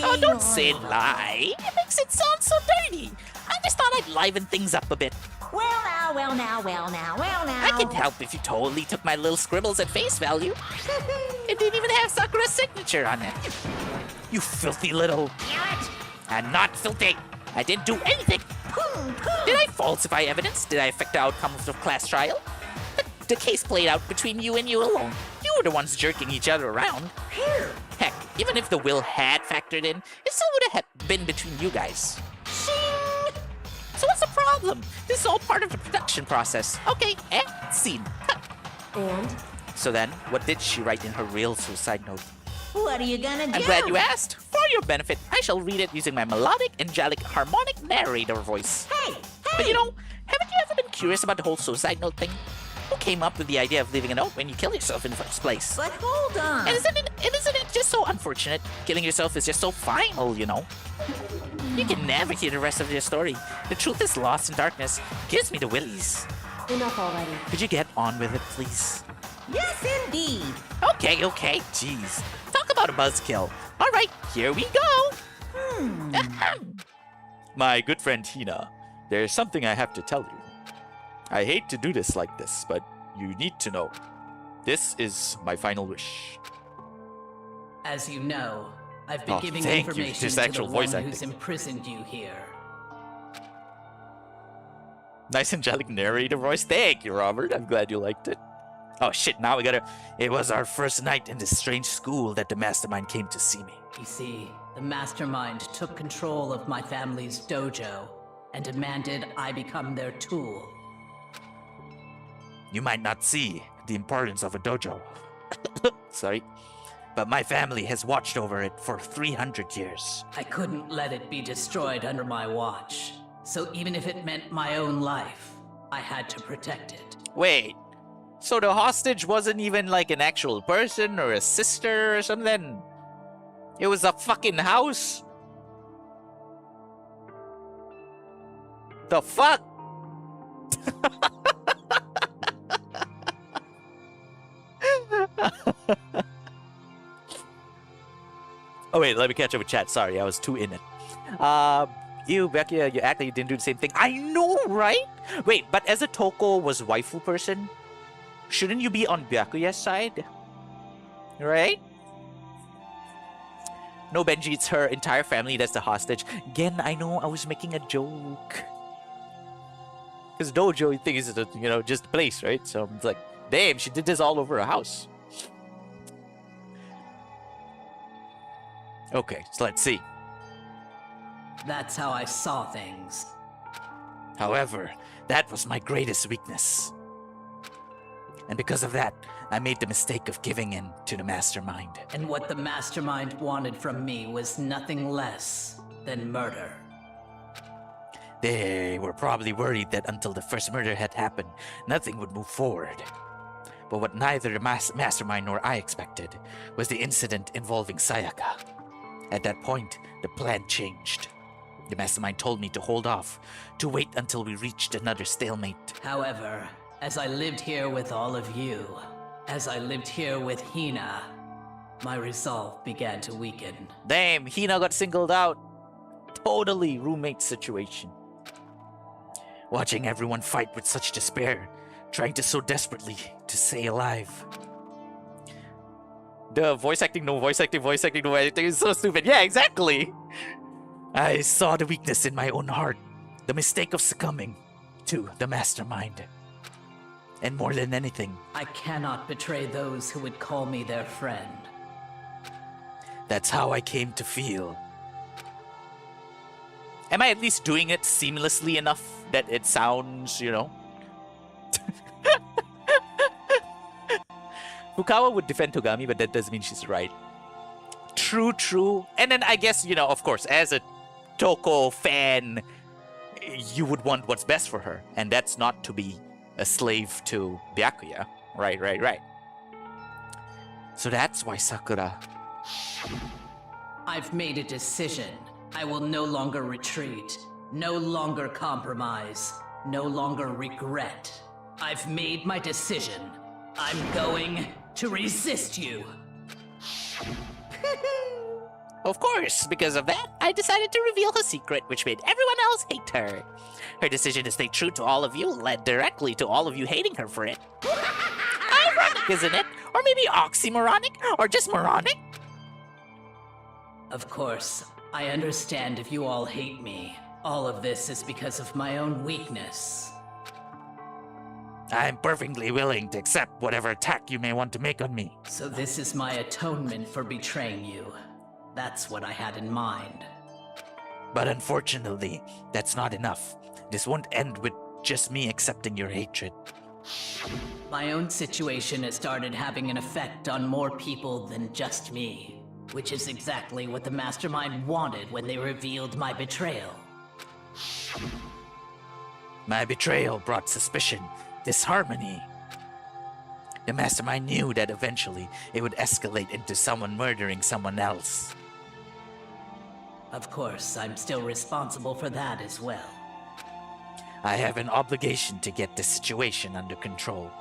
Oh, don't say lie. It makes it sound so dirty. I just thought I'd liven things up a bit. Well now. I can help if you totally took my little scribbles at face value. It didn't even have Sakura's signature on it. You filthy little... Damn it. I'm not filthy. I didn't do anything. Did I falsify evidence? Did I affect the outcome of the class trial? The case played out between you and you alone. You were the ones jerking each other around. Heck, even if the will had factored in, it still would have been between you guys. Shing! So what's the problem? This is all part of the production process. Okay, and scene. Cut. And? So then, what did she write in her real suicide note? What are you gonna do? I'm glad you asked. For your benefit, I shall read it using my melodic, angelic, harmonic narrator voice. Hey! But you know, haven't you ever been curious about the whole suicide note thing? Who came up with the idea of leaving a note when you kill yourself in the first place? But hold on. And isn't it just so unfortunate? Killing yourself is just so final, you know? You can never hear the rest of your story. The truth is lost in darkness. Gives me the willies. Enough already. Could you get on with it, please? Yes, indeed. Okay. Jeez. Talk about a buzzkill. All right, here we go. My good friend Hina, there's something I have to tell you. I hate to do this like this, but you need to know. This is my final wish. As you know, I've been giving thank you. information Just to actual the voice one who's acting. imprisoned you here. Nice angelic narrator voice. Thank you, Robert. I'm glad you liked it. Oh shit, now we gotta... It was our first night in this strange school that the mastermind came to see me. You see, the mastermind took control of my family's dojo and demanded I become their tool. You might not see the importance of a dojo. Sorry. But my family has watched over it for 300 years. I couldn't let it be destroyed under my watch. So even if it meant my own life, I had to protect it. Wait. So the hostage wasn't even like an actual person or a sister or something? It was a fucking house? The fuck? Oh wait, let me catch up with chat. Sorry, I was too in it. You, Becky, you act like you didn't do the same thing. I know, right? Wait, but as a Toko was waifu person, shouldn't you be on Byakuya's side? Right? No, Benji, it's her entire family that's the hostage. Again, I know I was making a joke. Because dojo thing is, you know, just a place, right? So it's like, damn, she did this all over her house. Okay, so let's see. That's how I saw things. However, that was my greatest weakness. And because of that, I made the mistake of giving in to the mastermind. And what the mastermind wanted from me was nothing less than murder. They were probably worried that until the first murder had happened, nothing would move forward. But what neither the mastermind nor I expected was the incident involving Sayaka. At that point, the plan changed. The mastermind told me to hold off, to wait until we reached another stalemate. However, as I lived here with all of you, as I lived here with Hina, my resolve began to weaken. Damn, Hina got singled out. Totally roommate situation. Watching everyone fight with such despair, trying to so desperately to stay alive. The voice acting, no voice acting, voice acting, no acting is so stupid. Yeah, exactly. I saw the weakness in my own heart, the mistake of succumbing to the mastermind. And more than anything, I cannot betray those who would call me their friend. that's how I came to feel. Am I at least doing it seamlessly enough that it sounds, you know? Fukawa would defend Togami, but that doesn't mean she's right. True. And then I guess, you know, of course, as a Toko fan, you would want what's best for her. And that's not to be a slave to Byakuya. Right. So that's why Sakura... I've made a decision. I will no longer retreat, no longer compromise, no longer regret. I've made my decision. I'm going to resist you. Of course, because of that, I decided to reveal her secret, which made everyone else hate her. Her decision to stay true to all of you led directly to all of you hating her for it. Ironic, isn't it? Or maybe oxymoronic? Or just moronic? Of course, I understand if you all hate me. All of this is because of my own weakness. I'm perfectly willing to accept whatever attack you may want to make on me. So this is my atonement for betraying you. That's what I had in mind. But unfortunately, that's not enough. This won't end with just me accepting your hatred. My own situation has started having an effect on more people than just me, which is exactly what the Mastermind wanted when they revealed my betrayal. My betrayal brought suspicion, disharmony. The Mastermind knew that eventually it would escalate into someone murdering someone else. Of course, I'm still responsible for that as well. I have an obligation to get the situation under control.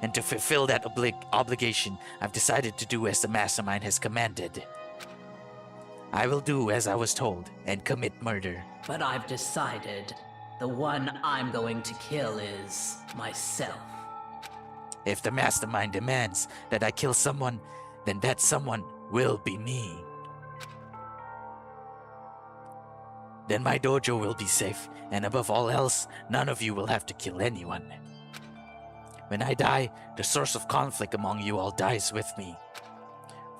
And to fulfill that obligation, I've decided to do as the Mastermind has commanded. I will do as I was told and commit murder. But I've decided the one I'm going to kill is myself. If the Mastermind demands that I kill someone, then that someone will be me. Then my dojo will be safe, and above all else, none of you will have to kill anyone. When I die, the source of conflict among you all dies with me.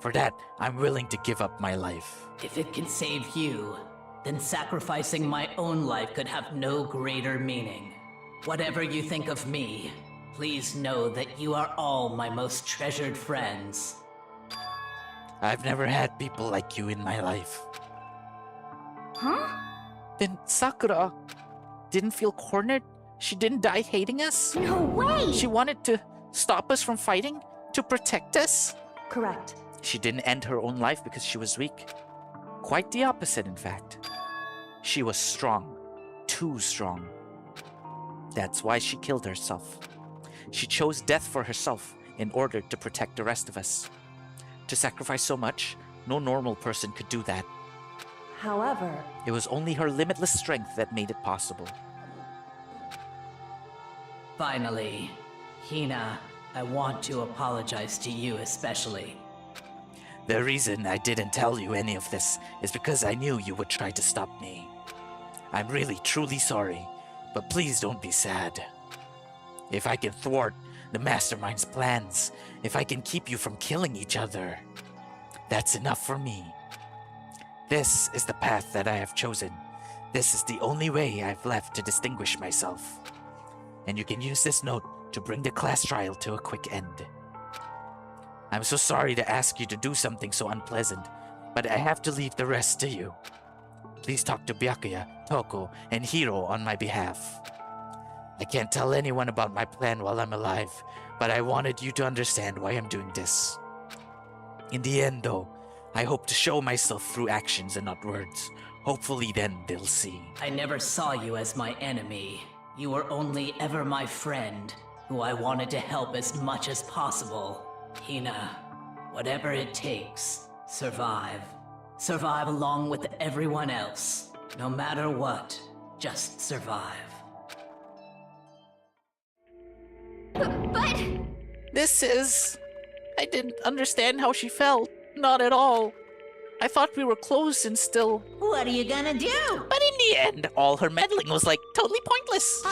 For that, I'm willing to give up my life. If it can save you, then sacrificing my own life could have no greater meaning. Whatever you think of me, please know that you are all my most treasured friends. I've never had people like you in my life. Huh? Then Sakura didn't feel cornered? She didn't die hating us? No way! She wanted to stop us from fighting? To protect us? Correct. She didn't end her own life because she was weak. Quite the opposite, in fact. She was strong. Too strong. That's why she killed herself. She chose death for herself in order to protect the rest of us. To sacrifice so much, no normal person could do that. However, It was only her limitless strength that made it possible. Finally, Hina, I want to apologize to you especially. The reason I didn't tell you any of this is because I knew you would try to stop me. I'm really, truly sorry, but please don't be sad. If I can thwart the Mastermind's plans, if I can keep you from killing each other, that's enough for me. This is the path that I have chosen. This is the only way I've left to distinguish myself. And you can use this note to bring the class trial to a quick end. I'm so sorry to ask you to do something so unpleasant, but I have to leave the rest to you. Please talk to Byakuya, Toko, and Hiro on my behalf. I can't tell anyone about my plan while I'm alive, but I wanted you to understand why I'm doing this. In the end, though, I hope to show myself through actions and not words. Hopefully then they'll see. I never saw you as my enemy. You were only ever my friend, who I wanted to help as much as possible. Hina, whatever it takes, survive. Survive along with everyone else. No matter what, just survive. But... I didn't understand how she felt. Not at all. I thought we were close and still. What are you gonna do? But in the end, all her meddling was like totally pointless.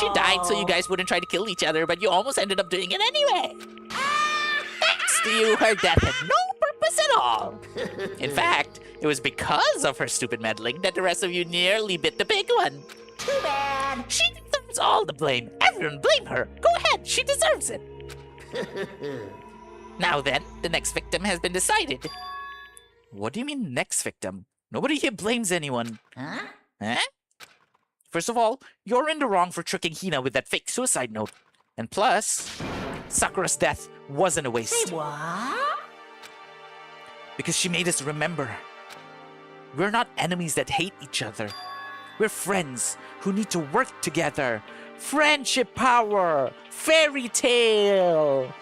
She died so you guys wouldn't try to kill each other, but you almost ended up doing it anyway. Thanks to you, her death had no purpose at all. In fact, it was because of her stupid meddling that the rest of you nearly bit the big one. Too bad. She deserves all the blame. Everyone blame her. Go ahead, she deserves it. Now then, the next victim has been decided. What do you mean, next victim? Nobody here blames anyone. Huh? Eh? First of all, you're in the wrong for tricking Hina with that fake suicide note. And plus, Sakura's death wasn't a waste. Say what? Because she made us remember. We're not enemies that hate each other. We're friends who need to work together. Friendship power! Fairy tale!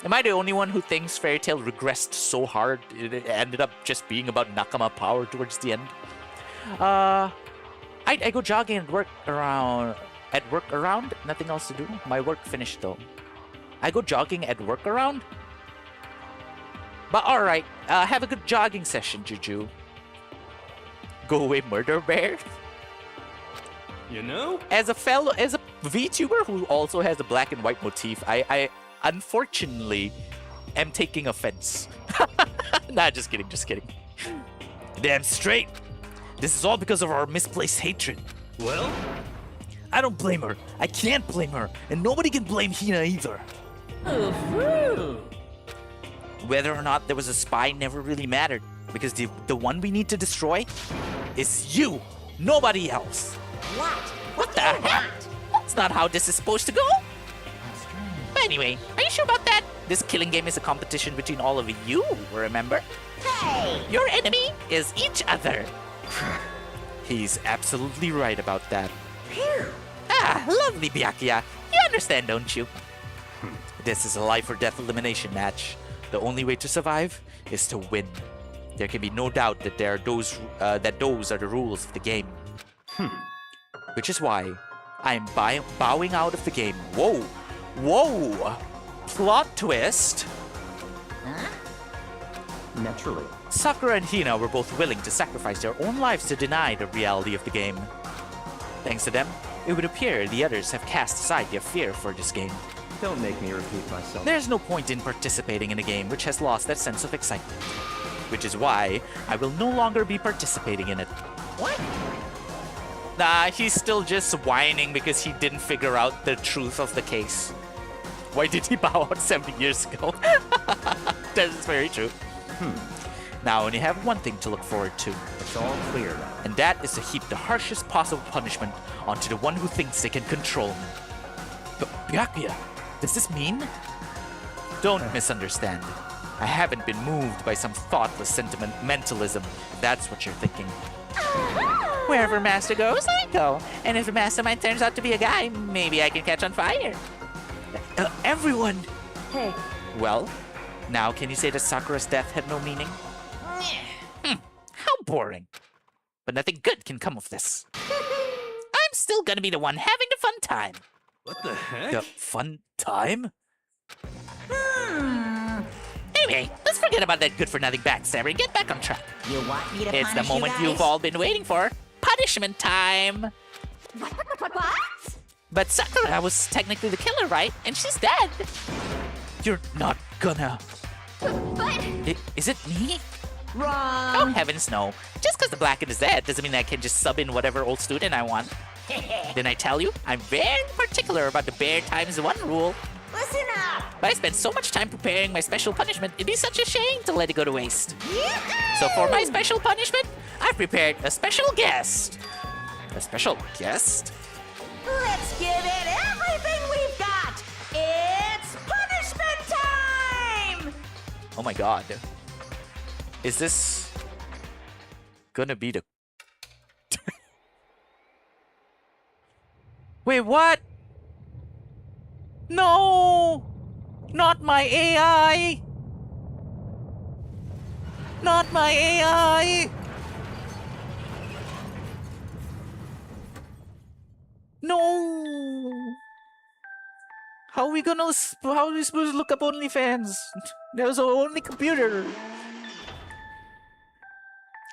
Am I the only one who thinks Fairy Tail regressed so hard it ended up just being about Nakama power towards the end? I go jogging at work around. Nothing else to do. My work finished though. I go jogging at work around. But alright, have a good jogging session, Juju. go away murder bear. You know? As a VTuber who also has a black and white motif, I unfortunately am taking offense. Nah, just kidding. Damn straight. This is all because of our misplaced hatred. Well, I don't blame her. I can't blame her. And nobody can blame Hina either. Whether or not there was a spy never really mattered, because the one we need to destroy is you, nobody else. What the heck? That's not how this is supposed to go. But anyway, are you sure about that? This killing game is a competition between all of you, remember? Hey! Your enemy is each other. He's absolutely right about that. Ah, lovely Byakuya. You understand, don't you? This is a life or death elimination match. The only way to survive is to win. There can be no doubt that those are the rules of the game. Which is why I am bowing out of the game. Whoa! Plot twist. naturally. Sakura and Hina were both willing to sacrifice their own lives to deny the reality of the game. Thanks to them, it would appear the others have cast aside their fear for this game. Don't make me repeat myself. There's no point in participating in a game which has lost that sense of excitement. Which is why I will no longer be participating in it. What? Nah, he's still just whining because he didn't figure out the truth of the case. Why did he bow out 70 years ago? That is very true. Now I only have one thing to look forward to. It's all clear now. And that is to heap the harshest possible punishment onto the one who thinks they can control me. But Byakuya, does this mean? Don't misunderstand. I haven't been moved by some thoughtless sentimentalism, if that's what you're thinking. Wherever Master goes, I go. And if the mastermind turns out to be a guy, maybe I can catch on fire. Everyone! Hey. Well, now can you say that Sakura's death had no meaning? How boring. But nothing good can come of this. I'm still gonna be the one having the fun time. What the heck? The fun time? Anyway, let's forget about that good-for-nothing backstabber and get back on track. You want me to It's the punish you moment guys? you've all been waiting for. Punishment time! What? But Sakura was technically the killer, right? And she's dead. You're not gonna... But... Is it me? Wrong. Oh, heavens no. Just because the Blackened is dead doesn't mean I can just sub in whatever old student I want. Didn't I tell you? I'm very particular about the bear times one rule. Listen up. But I spent so much time preparing my special punishment, it'd be such a shame to let it go to waste. So for my special punishment, I've prepared a special guest. A special guest? Let's give it everything we've got. It's punishment time. Oh my god. Is this gonna be the... Wait, what? No! Not my AI! Not my AI! No! How are we supposed to look up OnlyFans? There's only computer.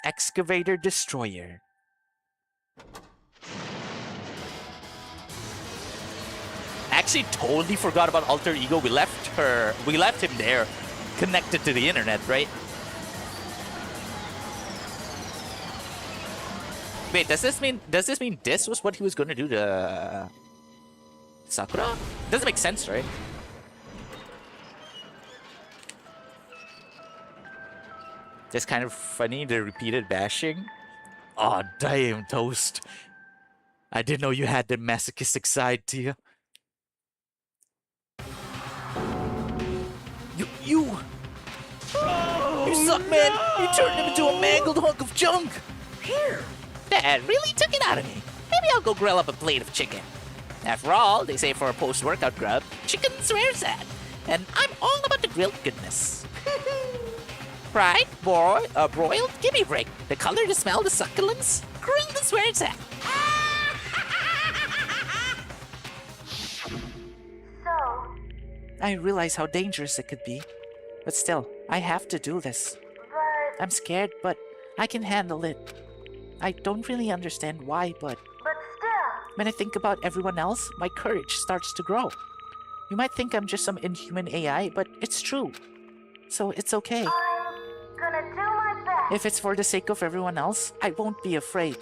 Excavator Destroyer. Actually totally forgot about Alter Ego. We left him there, connected to the internet, right? Wait, does this mean this was what he was gonna do to Sakura? Doesn't make sense, right? Just kind of funny, the repeated bashing. Aw, damn, Toast. I didn't know you had the masochistic side to you. You suck, man! You turned him into a mangled hunk of junk! Here. That really took it out of me. Maybe I'll go grill up a plate of chicken. After all, they say for a post-workout grub, chicken's where it's at. And I'm all about the grilled goodness. Fried, broiled, give me a break. The color, the smell, the succulence, grilled is where it's at. So, I realize how dangerous it could be. But still, I have to do this. but I'm scared, but I can handle it. I don't really understand why, but But still, when I think about everyone else, my courage starts to grow. You might think I'm just some inhuman AI, but it's true. So it's okay. I'm gonna do my best. If it's for the sake of everyone else, I won't be afraid.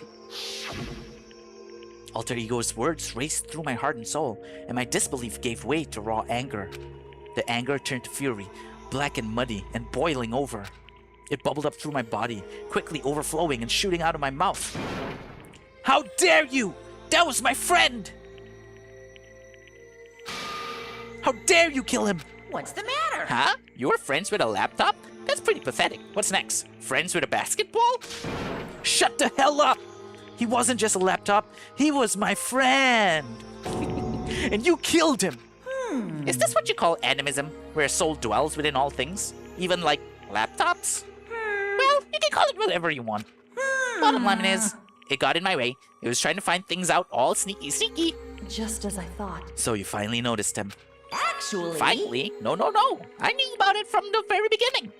Alter Ego's words raced through my heart and soul, and my disbelief gave way to raw anger. The anger turned to fury, black and muddy and boiling over. It bubbled up through my body, quickly overflowing and shooting out of my mouth. How dare you! That was my friend! How dare you kill him? What's the matter? Huh? You're friends with a laptop? That's pretty pathetic. What's next? Friends with a basketball? Shut the hell up! He wasn't just a laptop, he was my friend! And you killed him! Is this what you call animism, where a soul dwells within all things? Even like laptops? Well, you can call it whatever you want. Bottom line is, it got in my way. It was trying to find things out all sneaky. Just as I thought. So you finally noticed him. Actually... Finally? No. I knew about it from the very beginning.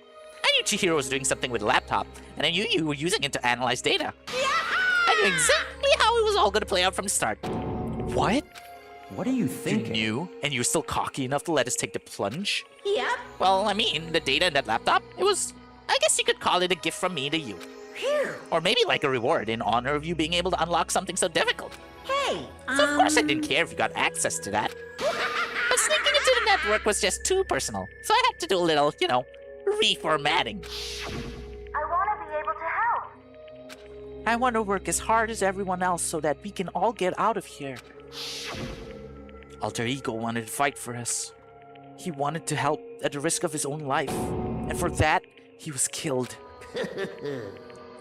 I knew Chihiro was doing something with a laptop, and I knew you were using it to analyze data. I knew exactly how it was all going to play out from the start. What? What are you You thinking? knew, and you were still cocky enough to let us take the plunge? Yep. Well, I mean, the data in that laptop, it was, I guess you could call it a gift from me to you. Phew. Or maybe like a reward in honor of you being able to unlock something so difficult. Hey, So of course I didn't care if you got access to that. But sneaking into the network was just too personal. So I had to do a little, reformatting. I want to be able to help. I want to work as hard as everyone else so that we can all get out of here. Alter Ego wanted to fight for us. He wanted to help at the risk of his own life. And for that, he was killed.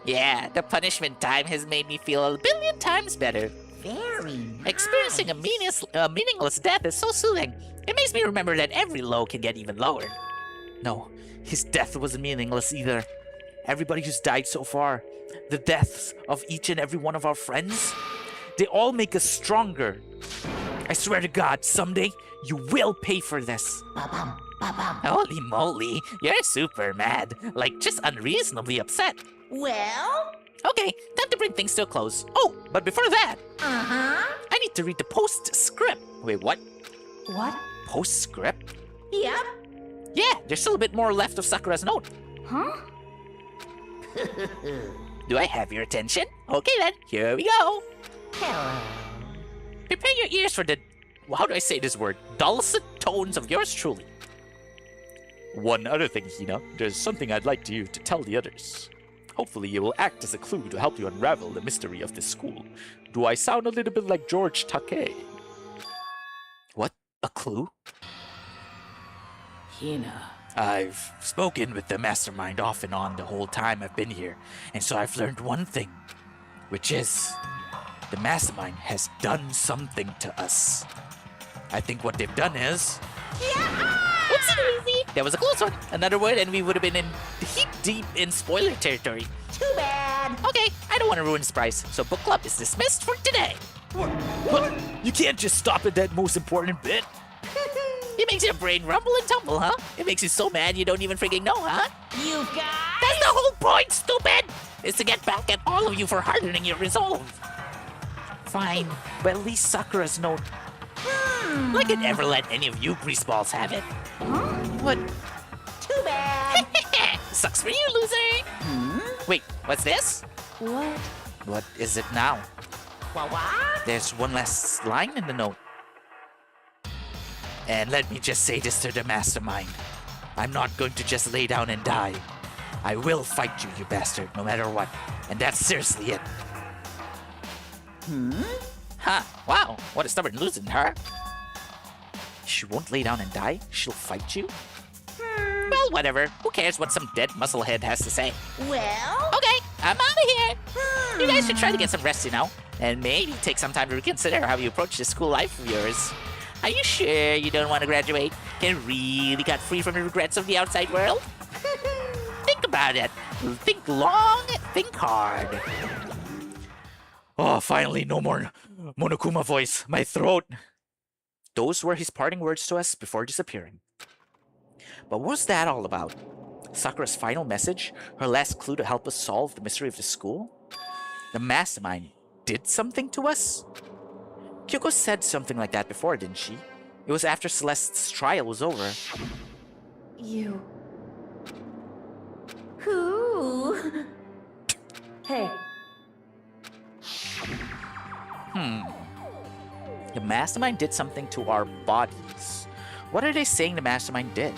Yeah, the punishment time has made me feel a billion times better. very nice. Experiencing a meaningless death is so soothing. It makes me remember that every low can get even lower. No, his death wasn't meaningless either. Everybody who's died so far, the deaths of each and every one of our friends, they all make us stronger. I swear to God, someday you will pay for this. Ba-bum, ba-bum. Holy moly, you're super mad. Like, just unreasonably upset. Well? Okay, time to bring things to a close. Oh, but before that, Uh-huh. I need to read the postscript. Wait, what? What? Postscript? Yep. Yeah, there's still a bit more left of Sakura's note. Huh? Do I have your attention? Okay then, here we go. Hello. Prepare your ears for the, how do I say this word? Dulcet tones of yours truly. One other thing, Hina, there's something I'd like you to tell the others. Hopefully it will act as a clue to help you unravel the mystery of this school. Do I sound a little bit like George Takei? What? A clue? Hina. I've spoken with the mastermind off and on the whole time I've been here, and so I've learned one thing, which is the mastermind has done something to us. I think what they've done is... Oopsie-daisy! That was a close one. Another word and we would have been in deep in spoiler territory. Too bad. Okay, I don't want to ruin the surprise, so book club is dismissed for today. What? You can't just stop at that most important bit. It makes your brain rumble and tumble, huh? It makes you so mad you don't even freaking know, huh? You guys. That's the whole point, stupid! Is to get back at all of you for hardening your resolve. Fine, but at least Sakura's note. I could never let any of you greaseballs have it. What? Too bad. Sucks for you, loser! Wait, what's this? What? What is it now? What? There's one last line in the note. And let me just say this to the mastermind. I'm not going to just lay down and die. I will fight you, you bastard, no matter what. And that's seriously it. Huh, wow, what a stubborn loser, huh? She won't lay down and die? She'll fight you? Well, whatever. Who cares what some dead musclehead has to say? Well? Okay, I'm out of here. You guys should try to get some rest, and maybe take some time to reconsider how you approach this school life of yours. Are you sure you don't want to graduate and really got free from the regrets of the outside world? Think about it. Think long, think hard. Oh, finally, no more Monokuma voice. My throat. Those were his parting words to us before disappearing. But what was that all about? Sakura's final message? Her last clue to help us solve the mystery of the school? The mastermind did something to us? Kyoko said something like that before, didn't she? It was after Celeste's trial was over. You. Who? Hey, The mastermind did something to our bodies. What are they saying the mastermind did?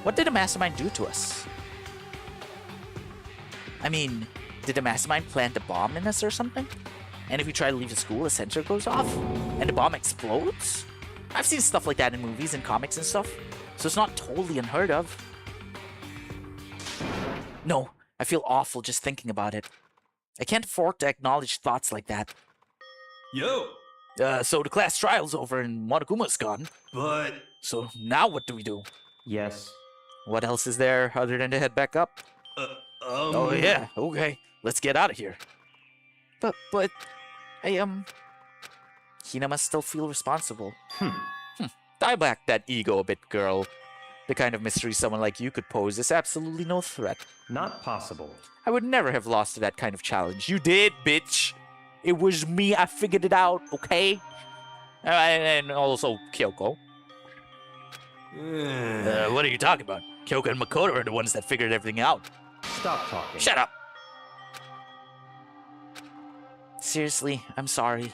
What did the mastermind do to us? I mean, did the mastermind plant a bomb in us or something? And if we try to leave the school, a sensor goes off? And the bomb explodes? I've seen stuff like that in movies and comics and stuff, so it's not totally unheard of. No, I feel awful just thinking about it. I can't afford to acknowledge thoughts like that. Yo! So the class trial's over and Monokuma's gone. But... So now what do we do? Yes. What else is there other than to head back up? Oh yeah, okay. Let's get out of here. But, Hina must still feel responsible. Dial back that ego a bit, girl. The kind of mystery someone like you could pose is absolutely no threat. Not possible. I would never have lost to that kind of challenge. You did, bitch! It was me, I figured it out, okay? And also Kyoko. What are you talking about? Kyoko and Makoto are the ones that figured everything out. Stop talking. Shut up! Seriously, I'm sorry.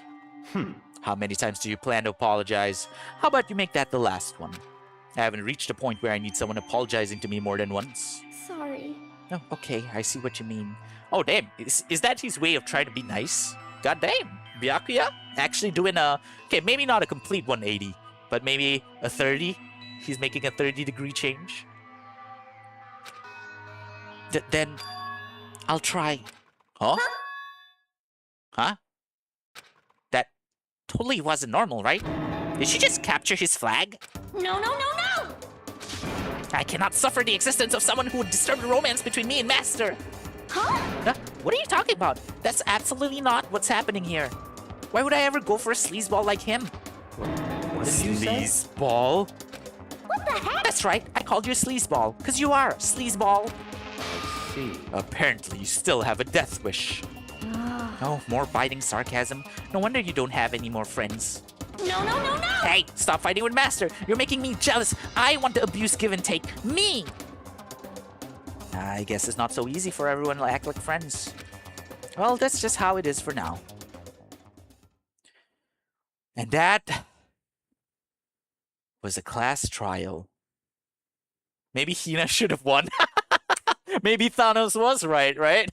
How many times do you plan to apologize? How about you make that the last one? I haven't reached a point where I need someone apologizing to me more than once. Sorry. Oh, okay, I see what you mean. Oh, damn, is that his way of trying to be nice? God damn, Byakuya actually doing a... Okay, maybe not a complete 180, but maybe a 30? He's making a 30-degree change? Then, I'll try. Huh? Huh? That totally wasn't normal, right? Did she just capture his flag? No, no, no, no! I cannot suffer the existence of someone who would disturb the romance between me and Master. Huh? What are you talking about? That's absolutely not what's happening here. Why would I ever go for a sleazeball like him? What did you say? Sleazeball? What the heck? That's right, I called you a sleazeball, because you are a sleazeball. I see. Apparently, you still have a death wish. Oh, more biting sarcasm. No wonder you don't have any more friends. No, no, no, no! Hey, stop fighting with Master. You're making me jealous. I want to abuse give and take. Me! I guess it's not so easy for everyone to act like friends. Well, that's just how it is for now. And that was a class trial. Maybe Hina should have won. Maybe Thanos was right?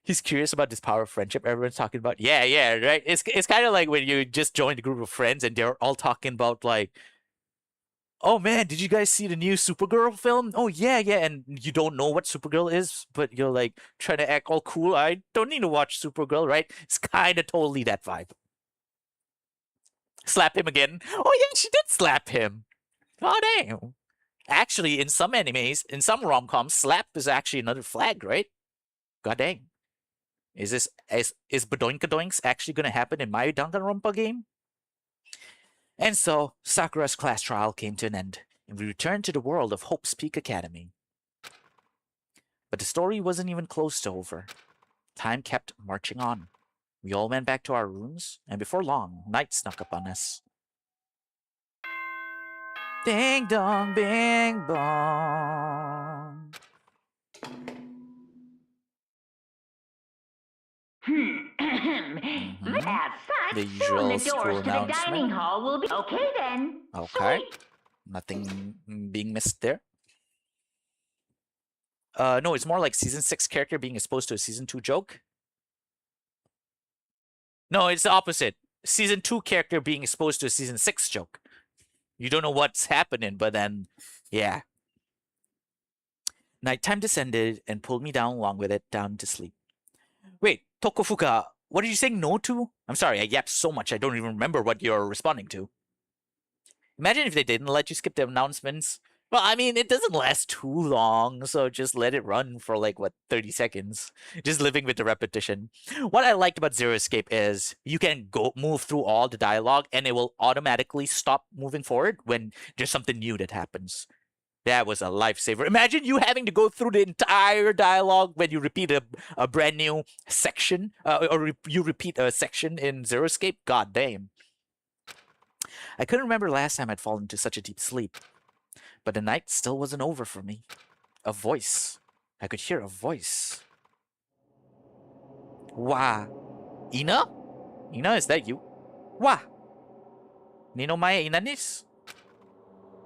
He's curious about this power of friendship. Everyone's talking about, yeah, right? It's kind of like when you just join a group of friends and they're all talking about like, oh man, did you guys see the new Supergirl film? Oh yeah, and you don't know what Supergirl is, but you're like trying to act all cool. I don't need to watch Supergirl, right? It's kind of totally that vibe. Slap him again. Oh yeah, she did slap him. Oh damn. Actually, in some animes, in some rom-coms, slap is actually another flag, right? God dang. Is Badoinkadoinks actually gonna happen in my Dangonronpa game? And so, Sakura's class trial came to an end, and we returned to the world of Hope's Peak Academy. But the story wasn't even close to over. Time kept marching on. We all went back to our rooms, and before long, night snuck up on us. Ding dong, bing bong. Outside, The soon usual the school doors to the dining announcement. hall will be... Okay then. Okay. Sweet. Nothing being missed there. No, it's more like season 6 character being exposed to a season 2 joke. No, it's the opposite. Season 2 character being exposed to a season 6 joke. You don't know what's happening, but then, yeah. Nighttime descended and pulled me down along with it down to sleep. Wait, Tokofuka, what are you saying no to? I'm sorry, I yapped so much I don't even remember what you're responding to. Imagine if they didn't let you skip the announcements. Well, I mean, it doesn't last too long, so just let it run for like, 30 seconds. Just living with the repetition. What I liked about Zero Escape is you can move through all the dialogue and it will automatically stop moving forward when there's something new that happens. That was a lifesaver. Imagine you having to go through the entire dialogue when you repeat a brand new section, or you repeat a section in Zero Escape. God damn. I couldn't remember last time I'd fallen into such a deep sleep. But the night still wasn't over for me. A voice. I could hear a voice. Wa. Ina? Ina, is that you? Wa. Nino maya inanis?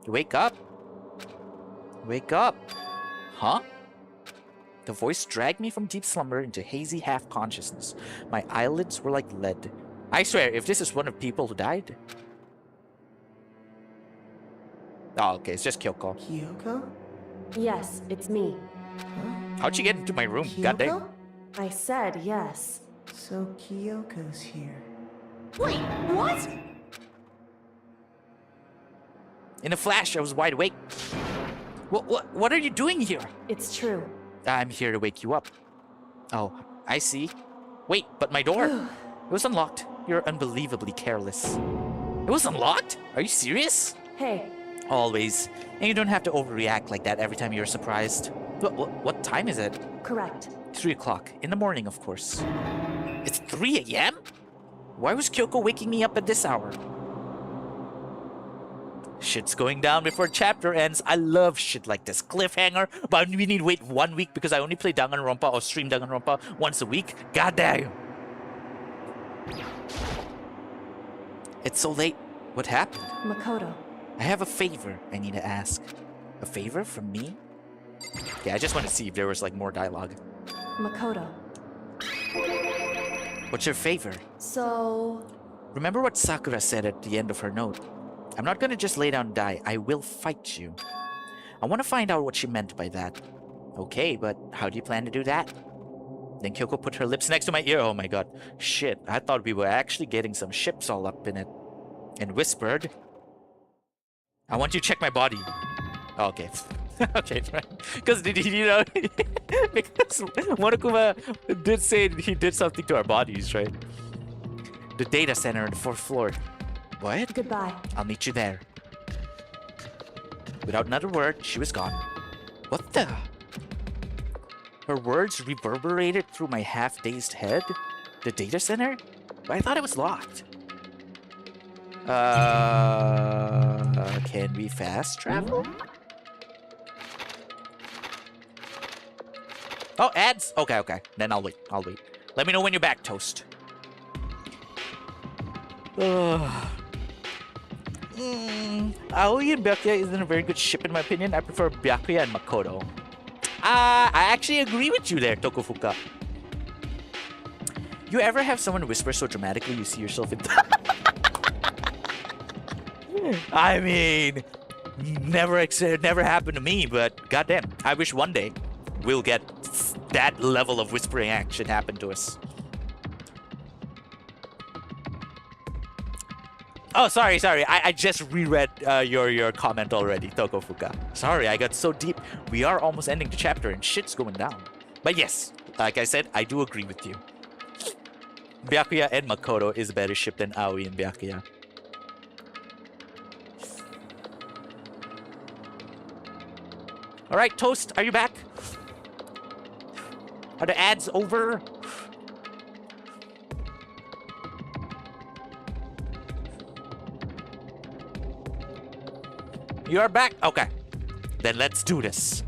Wake up. Wake up. Huh? The voice dragged me from deep slumber into hazy half-consciousness. My eyelids were like lead. I swear, if this is one of people who died... Oh, okay, it's just Kyoko. Kyoko? Yes, it's me. How'd she get into my room? God damn. Kyoko? I said yes. So Kyoko's here. Wait, what? In a flash, I was wide awake. What are you doing here? It's true. I'm here to wake you up. Oh, I see. Wait, but my door. It was unlocked. You're unbelievably careless. It was unlocked? Are you serious? Hey. Always. And you don't have to overreact like that every time you're surprised. What time is it? Correct. 3 o'clock. In the morning, of course. It's 3 a.m.? Why was Kyoko waking me up at this hour? Shit's going down before chapter ends. I love shit like this. Cliffhanger, but we need to wait 1 week because I only play Dangonronpa or stream Dangonronpa once a week. God damn. It's so late. What happened? Makoto. I have a favor I need to ask. A favor from me? Yeah, I just want to see if there was like more dialogue. Makoto. What's your favor? So... Remember what Sakura said at the end of her note? I'm not gonna just lay down and die. I will fight you. I want to find out what she meant by that. Okay, but how do you plan to do that? Then Kyoko put her lips next to my ear. Oh my god. Shit, I thought we were actually getting some ships all up in it. And whispered, I want you to check my body. Oh, okay. Okay, because you know, because Monokuma did say he did something to our bodies, right? The data center on the 4th floor. What? Goodbye. I'll meet you there. Without another word, she was gone. What the? Her words reverberated through my half-dazed head? The data center? But I thought it was locked. Can we fast travel? Oh, ads? Okay, okay. Then I'll wait. I'll wait. Let me know when you're back, Toast. Aoi and Byakuya isn't a very good ship in my opinion. I prefer Byakuya and Makoto. I actually agree with you there, Tokufuka. You ever have someone whisper so dramatically you see yourself in... I mean, never happened to me, but goddamn, I wish one day we'll get that level of whispering action happen to us. Oh, sorry. I just reread your comment already, Tokufuka. Sorry, I got so deep. We are almost ending the chapter and shit's going down. But yes, like I said, I do agree with you. Byakuya and Makoto is a better ship than Aoi and Byakuya. Alright, Toast, are you back? Are the ads over? You are back? Okay. Then let's do this.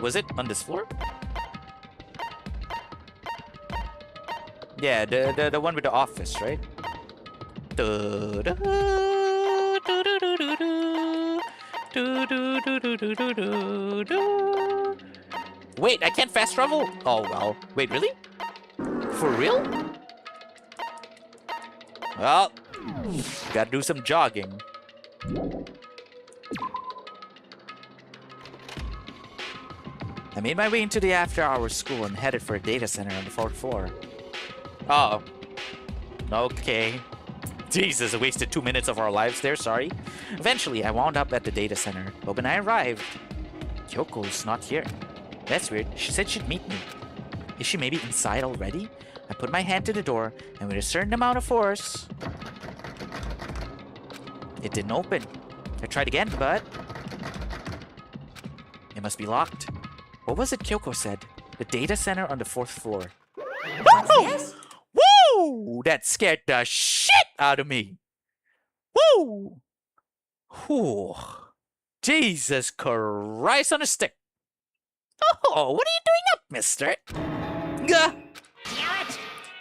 Was it on this floor? Yeah, the one with the office, right? Wait, I can't fast travel? Oh, well. Wait, really? For real? Well, gotta do some jogging. I made my way into the after-hours school and headed for a data center on the 4th floor. Oh. Okay. Jesus, I wasted 2 minutes of our lives there, sorry. Eventually, I wound up at the data center, but when I arrived, Kyoko's not here. That's weird. She said she'd meet me. Is she maybe inside already? I put my hand to the door, and with a certain amount of force... It didn't open. I tried again, but It must be locked. What was it Kyoko said? The data center on the 4th floor. What's this? Woo! That scared the shit out of me. Woo! Whew. Jesus Christ on a stick. Oh, what are you doing up, mister? Gah!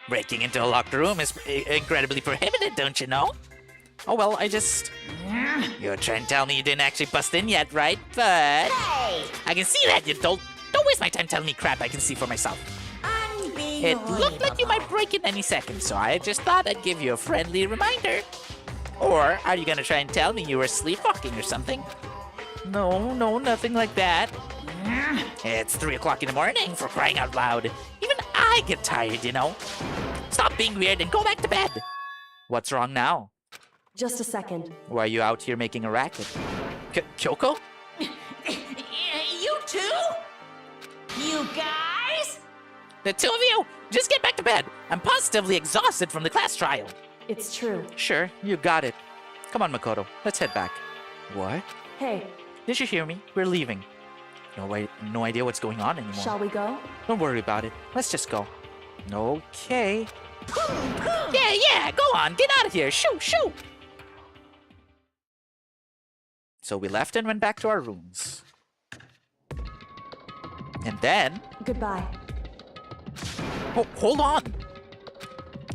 Breaking into a locked room is incredibly prohibited, don't you know? Oh, well, You're trying to tell me you didn't actually bust in yet, right? But... Hey! I can see that you don't waste my time telling me crap I can see for myself. It looked like you might break in any second, so I just thought I'd give you a friendly reminder. Or are you gonna try and tell me you were sleepwalking or something? No, nothing like that. It's 3 o'clock in the morning, for crying out loud. Even I get tired, you know. Stop being weird and go back to bed. What's wrong now? Just a second. Why are you out here making a racket? Kyoko? You too? You guys? The two of you, just get back to bed. I'm positively exhausted from the class trial. It's true. Sure, you got it. Come on, Makoto, let's head back. What? Hey, Did you hear me? We're leaving. No idea what's going on anymore. shall we go? Don't worry about it. Let's just go. Okay. Yeah, go on. Get out of here. Shoo. So we left and went back to our rooms. And then... Goodbye. Oh, hold on.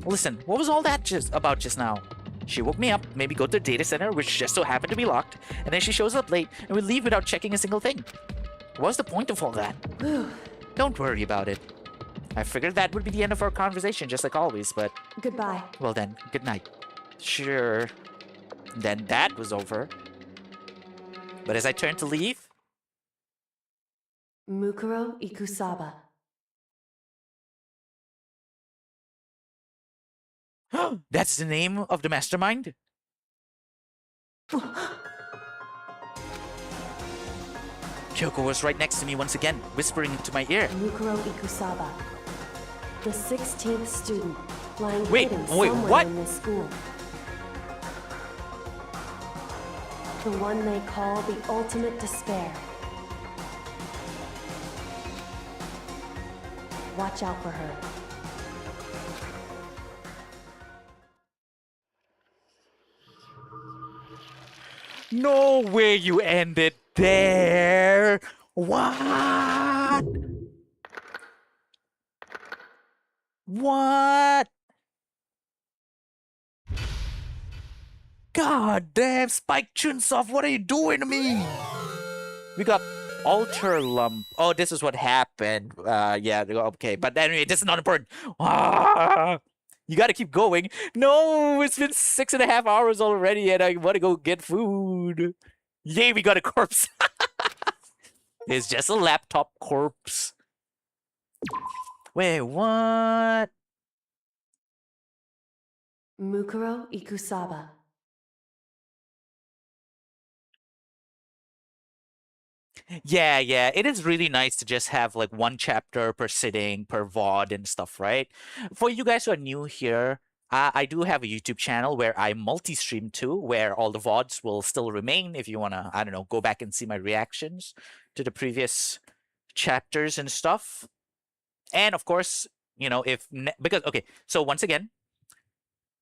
Listen, what was all that about just now? She woke me up, made me go to the data center, which just so happened to be locked, and then she shows up late and we leave without checking a single thing. What's the point of all that? Don't worry about it. I figured that would be the end of our conversation, just like always, but... Goodbye. Well then, good night. Sure. Then that was over. But as I turned to leave... Mukuro Ikusaba. That's the name of the mastermind? Kyoko was right next to me once again, whispering into my ear. Mukuro Ikusaba. The 16th student, lying Wait, hidden somewhere what? in this school. The one they call the ultimate despair. Watch out for her. No way you ended there! What? What? God damn, Spike Chunsoft, what are you doing to me? We got Alter Lump. Oh, this is what happened. Yeah, okay. But anyway, this is not important. You gotta keep going. No, it's been 6.5 hours already and I wanna go get food. Yay, we got a corpse. It's just a laptop corpse. Wait, what? Mukuro Ikusaba. Yeah, it is really nice to just have like one chapter per sitting, per VOD and stuff, right? For you guys who are new here, I do have a YouTube channel where I multi-stream too, where all the VODs will still remain if you want to, I don't know, go back and see my reactions to the previous chapters and stuff. And of course, you know, because, okay, so once again,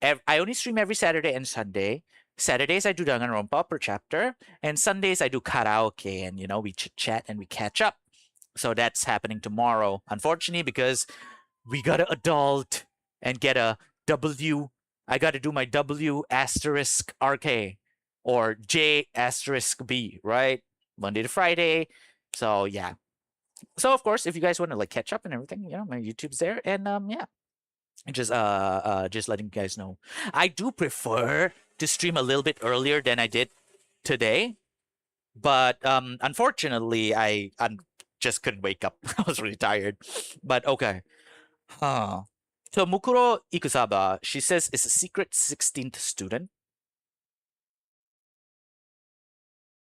I only stream every Saturday and Sunday. Saturdays I do Dangonronpa per chapter, and Sundays I do karaoke, and you know, we chit-chat and we catch up. So that's happening tomorrow, unfortunately, because we gotta adult and get a W. I gotta do my W asterisk RK or J asterisk B, right? Monday to Friday. So yeah. So of course, if you guys want to like catch up and everything, you know, my YouTube's there, and yeah. Just letting you guys know. I do prefer to stream a little bit earlier than I did today, but unfortunately I just couldn't wake up. I was really tired. But okay. So Mukuro Ikusaba, she says, is a secret 16th student.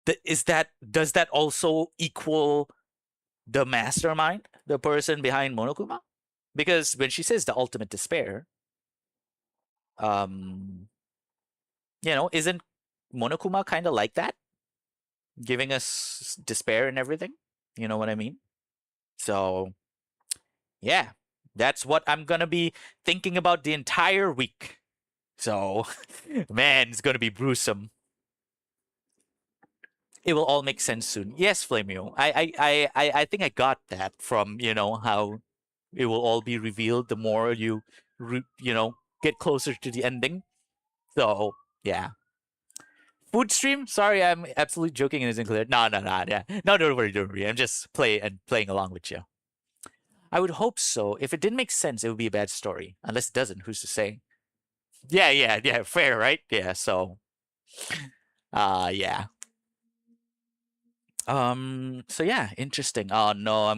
Does that also equal the mastermind, the person behind Monokuma? Because when she says the ultimate despair, you know, isn't Monokuma kind of like that? Giving us despair and everything? You know what I mean? So, yeah, that's what I'm gonna be thinking about the entire week. So, man, it's gonna be gruesome. It will all make sense soon. Yes, Flamio. I think I got that from, you know, how it will all be revealed the more you get closer to the ending. So, yeah. Food stream? Sorry, I'm absolutely joking and isn't clear. No, yeah. No, don't worry. I'm just playing along with you. I would hope so. If it didn't make sense, it would be a bad story. Unless it doesn't, who's to say? Yeah, fair, right? Yeah, so yeah. So yeah, interesting. Oh no,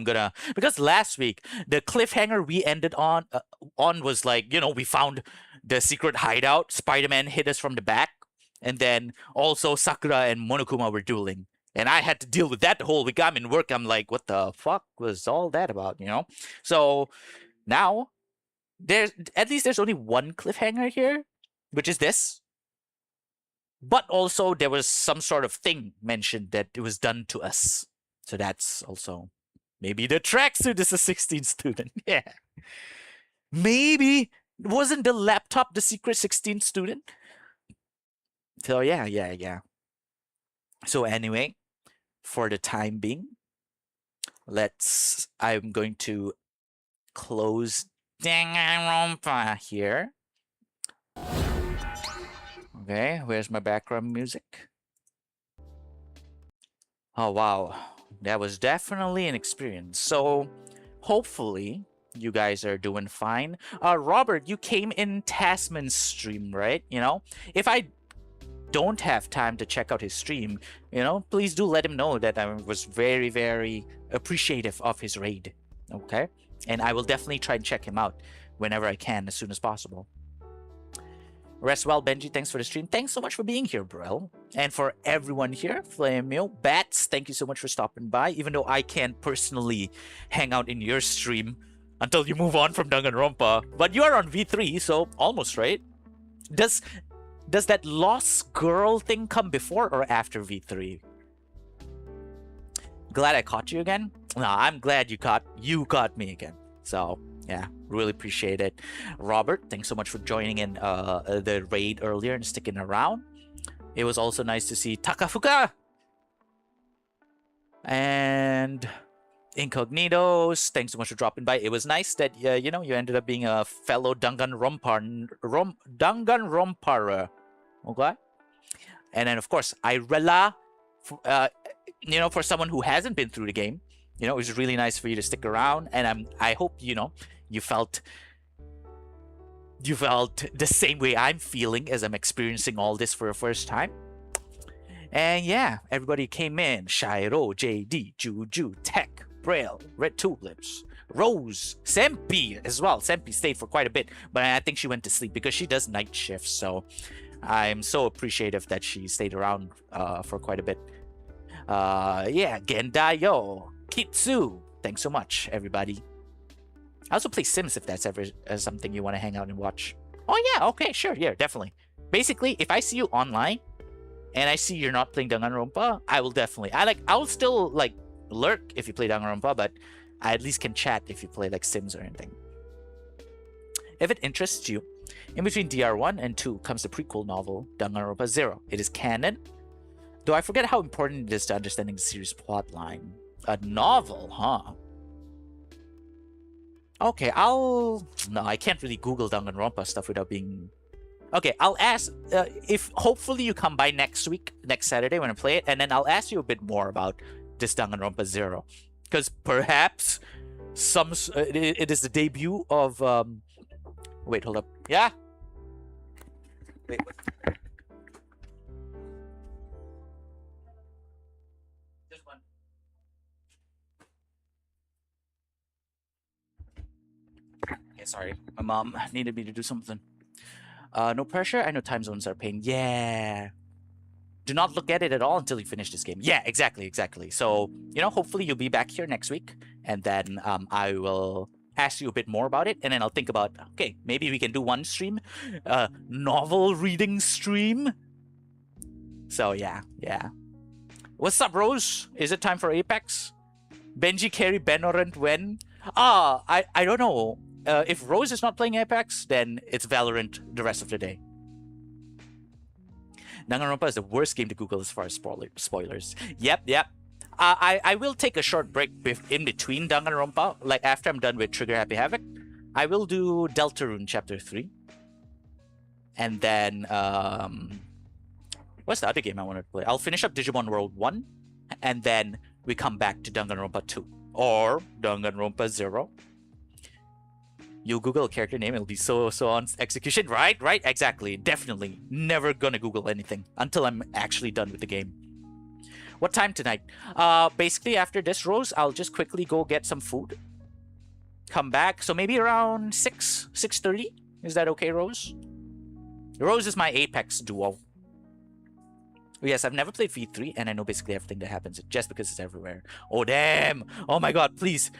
because last week the cliffhanger we ended on was like, you know, we found the secret hideout, Spider-Man hit us from the back, and then also Sakura and Monokuma were dueling. And I had to deal with that the whole week. I'm in work. I'm like, what the fuck was all that about, you know? So now there's only one cliffhanger here, which is this. But also there was some sort of thing mentioned that it was done to us. So that's also maybe the tracksuit is a 16 student. Yeah. Maybe wasn't the laptop the secret 16 student? So yeah. So anyway, for the time being, I'm going to close Dangonronpa here. Okay, where's my background music? Oh wow, that was definitely an experience. So hopefully you guys are doing fine. Robert, you came in Tasman's stream, right? You know, if I don't have time to check out his stream, you know, please do let him know that I was very, very appreciative of his raid. Okay, and I will definitely try and check him out whenever I can, as soon as possible. Rest well, Benji. Thanks for the stream. Thanks so much for being here, bro. And for everyone here, Flamio, Bats, thank you so much for stopping by. Even though I can't personally hang out in your stream until you move on from Dangonronpa, but you are on V3, so almost, right? Does that lost girl thing come before or after V3? Glad I caught you again. No, I'm glad you caught me again. So yeah, really appreciate it. Robert, thanks so much for joining in the raid earlier and sticking around. It was also nice to see Takafuka and Incognitos. Thanks so much for dropping by. It was nice that you know, you ended up being a fellow Dangonronparer. Okay, and then of course Irela, you know, for someone who hasn't been through the game, you know, it was really nice for you to stick around, and I hope, you know, you felt the same way I'm feeling as I'm experiencing all this for the first time. And yeah, everybody came in: Shiro, JD, Juju, Tech, Braille, Red Tulips, Rose, Sempi as well. Sempi stayed for quite a bit, but I think she went to sleep because she does night shifts, so I'm so appreciative that she stayed around for quite a bit. Yeah, Gendayo, Kitsu, thanks so much, everybody. I also play Sims if that's ever something you want to hang out and watch. Oh yeah, okay, sure, yeah, definitely. Basically, if I see you online and I see you're not playing Dangonronpa, I will definitely, I'll still like lurk if you play Dangonronpa, but I at least can chat if you play like Sims or anything. If it interests you, in between DR1 and 2 comes the prequel novel, Danganronpa 0. It is canon, though I forget how important it is to understanding the series plotline. A novel, huh? Okay, no, I can't really Google Danganronpa stuff without being... Okay, I'll ask if hopefully you come by next Saturday when I play it, and then I'll ask you a bit more about this Danganronpa 0. Because perhaps it is the debut of... Wait, hold up. Yeah? Wait, what? Just one. Okay, sorry. My mom needed me to do something. No pressure. I know time zones are a pain. Yeah. Do not look at it at all until you finish this game. Yeah, exactly. So, you know, hopefully you'll be back here next week. And then I will ask you a bit more about it. And then I'll think about, okay, maybe we can do one stream. Novel reading stream. So, yeah. What's up, Rose? Is it time for Apex? Benji carry Benorant when? I don't know. If Rose is not playing Apex, then it's Valorant the rest of the day. Dangonronpa is the worst game to Google as far as spoilers. Yep. I will take a short break in between Dangonronpa. Like after I'm done with Trigger Happy Havoc, I will do Deltarune Chapter 3. And then, what's the other game I want to play? I'll finish up Digimon World 1. And then we come back to Danganronpa 2. Or Danganronpa 0. You Google a character name, it'll be so on execution. Right? Exactly. Definitely. Never gonna Google anything until I'm actually done with the game. What time tonight? Basically after this, Rose, I'll just quickly go get some food. Come back. So maybe around 6:30. Is that okay, Rose? Rose is my Apex duo. Yes, I've never played V3, and I know basically everything that happens just because it's everywhere. Oh, damn! Oh my god, please,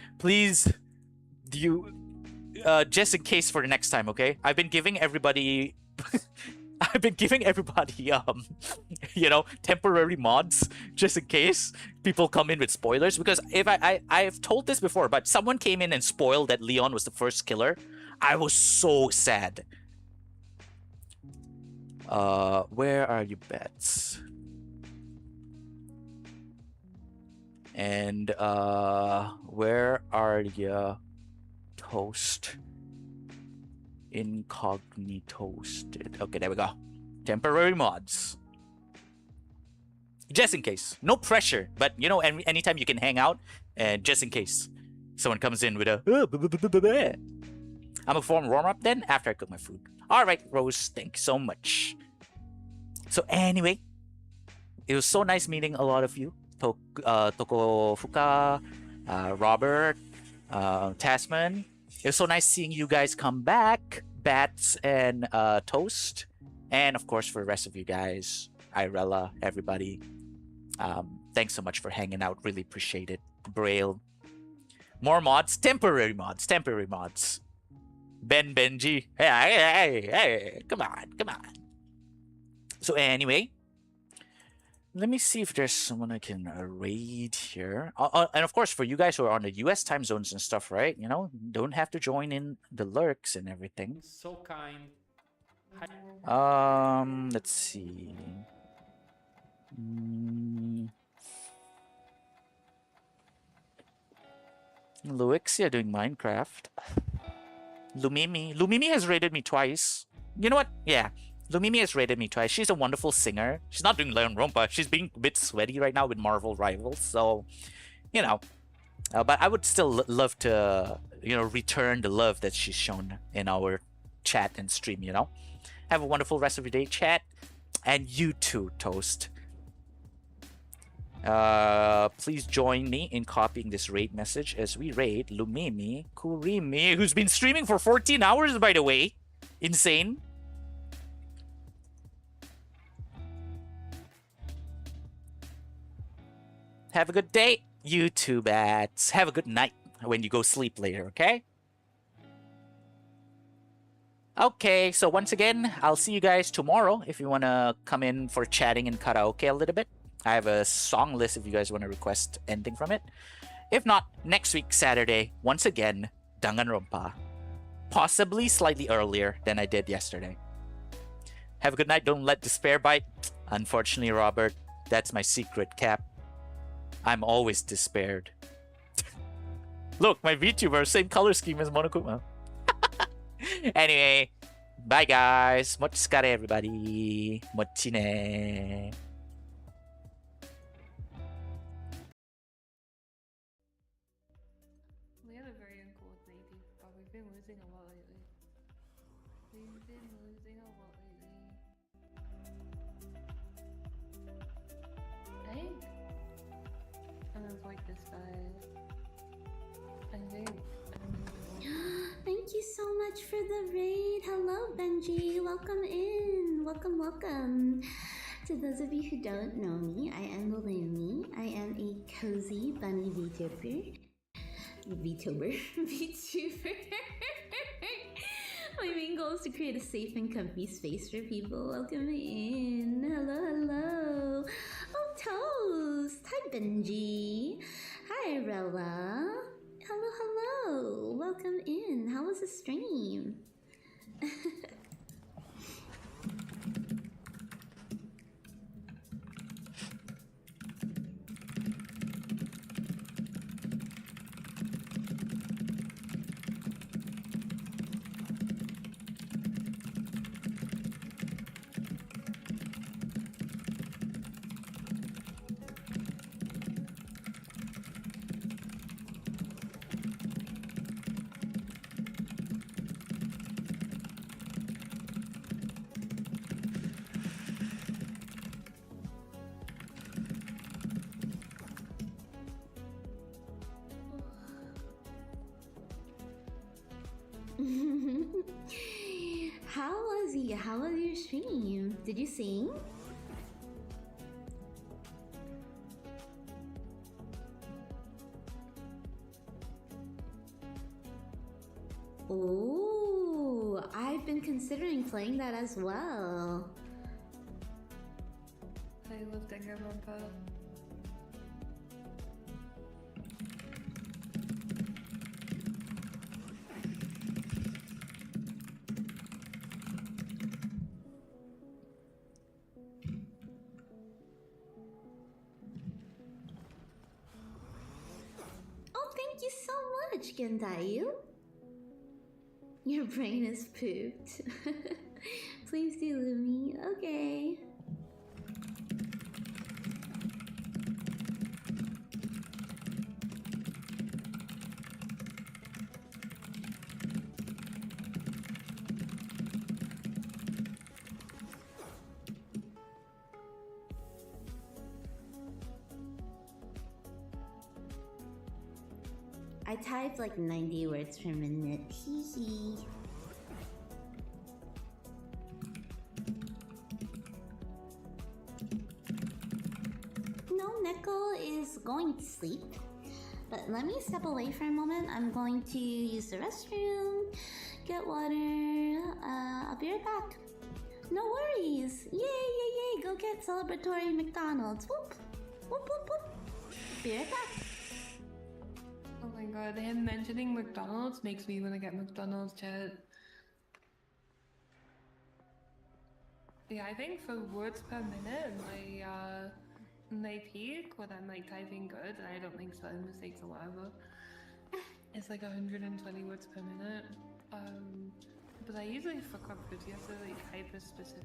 do you... just in case for the next time, okay? I've been giving everybody... you know, temporary mods, just in case people come in with spoilers. Because if I've told this before, but someone came in and spoiled that Leon was the first killer. I was so sad. Where are you, bets? And where are you, toast? Incognitoasted. Okay, there we go. Temporary mods. Just in case. No pressure, but you know, anytime you can hang out, and just in case someone comes in with a... I'm gonna warm up then after I cook my food. Alright, Rose, thanks so much. So anyway, it was so nice meeting a lot of you. Tokofuka, Robert, Tasman. It was so nice seeing you guys come back. Bats and Toast. And of course for the rest of you guys, Irella, everybody. Thanks so much for hanging out. Really appreciate it. Braille. More mods. Temporary mods. Benji. Hey. Come on. So anyway, let me see if there's someone I can raid here. And of course, for you guys who are on the US time zones and stuff, right? You know, don't have to join in the lurks and everything. So kind. Let's see. Luixia doing Minecraft. Lumimi has raided me twice. You know what? Yeah. Lumimi has raided me twice. She's a wonderful singer. She's not doing Danganronpa. She's being a bit sweaty right now with Marvel Rivals. So, you know. But I would still love to, you know, return the love that she's shown in our chat and stream, you know. Have a wonderful rest of your day, chat. And you too, Toast. Please join me in copying this raid message as we raid Lumimi Kurimi, who's been streaming for 14 hours, by the way. Insane. Have a good day, you two bats. Have a good night when you go sleep later, okay? Okay, so once again, I'll see you guys tomorrow if you want to come in for chatting and karaoke a little bit. I have a song list if you guys want to request anything from it. If not, next week, Saturday, once again, Danganronpa. Possibly slightly earlier than I did yesterday. Have a good night. Don't let despair bite. Unfortunately, Robert, that's my secret, Cap. I'm always despaired. Look, my VTuber, same color scheme as Monokuma. Anyway, bye guys. Mochizukare, everybody. Mochi ne. We have a very uncoordinated, but we've been losing a lot lately. Hey? I'm gonna avoid this guy. I think. Thank you so much for the raid. Hello, Benji. Welcome in. Welcome. To those of you who don't know me, I am Lumi. I am a cozy bunny VTuber. My main goal is to create a safe and comfy space for people. Welcome in. Hello. Oh, Toast. Hi, Benji. Hi, Hi, Rella. Hello, hello. Welcome in. How was the stream? How was your stream? Did you sing? Oh, I've been considering playing that as well. I love Dangonronpa. Oh, thank you so much, Gendayu. Your brain is pooped. Please do, Lumi. Okay. I type like 90 words per minute. Hee hee. No, Neko is going to sleep. But let me step away for a moment. I'm going to use the restroom, get water. I'll be right back. No worries. Yay, yay, yay. Go get celebratory McDonald's. Whoop. Whoop, whoop, whoop. Be right back. Oh my god, him mentioning McDonald's makes me want to get McDonald's chat. Yeah, I think for words per minute, my peak when I'm like typing good, and I don't make spelling mistakes or whatever, it's like 120 words per minute. But I usually fuck up because you have to like type a specific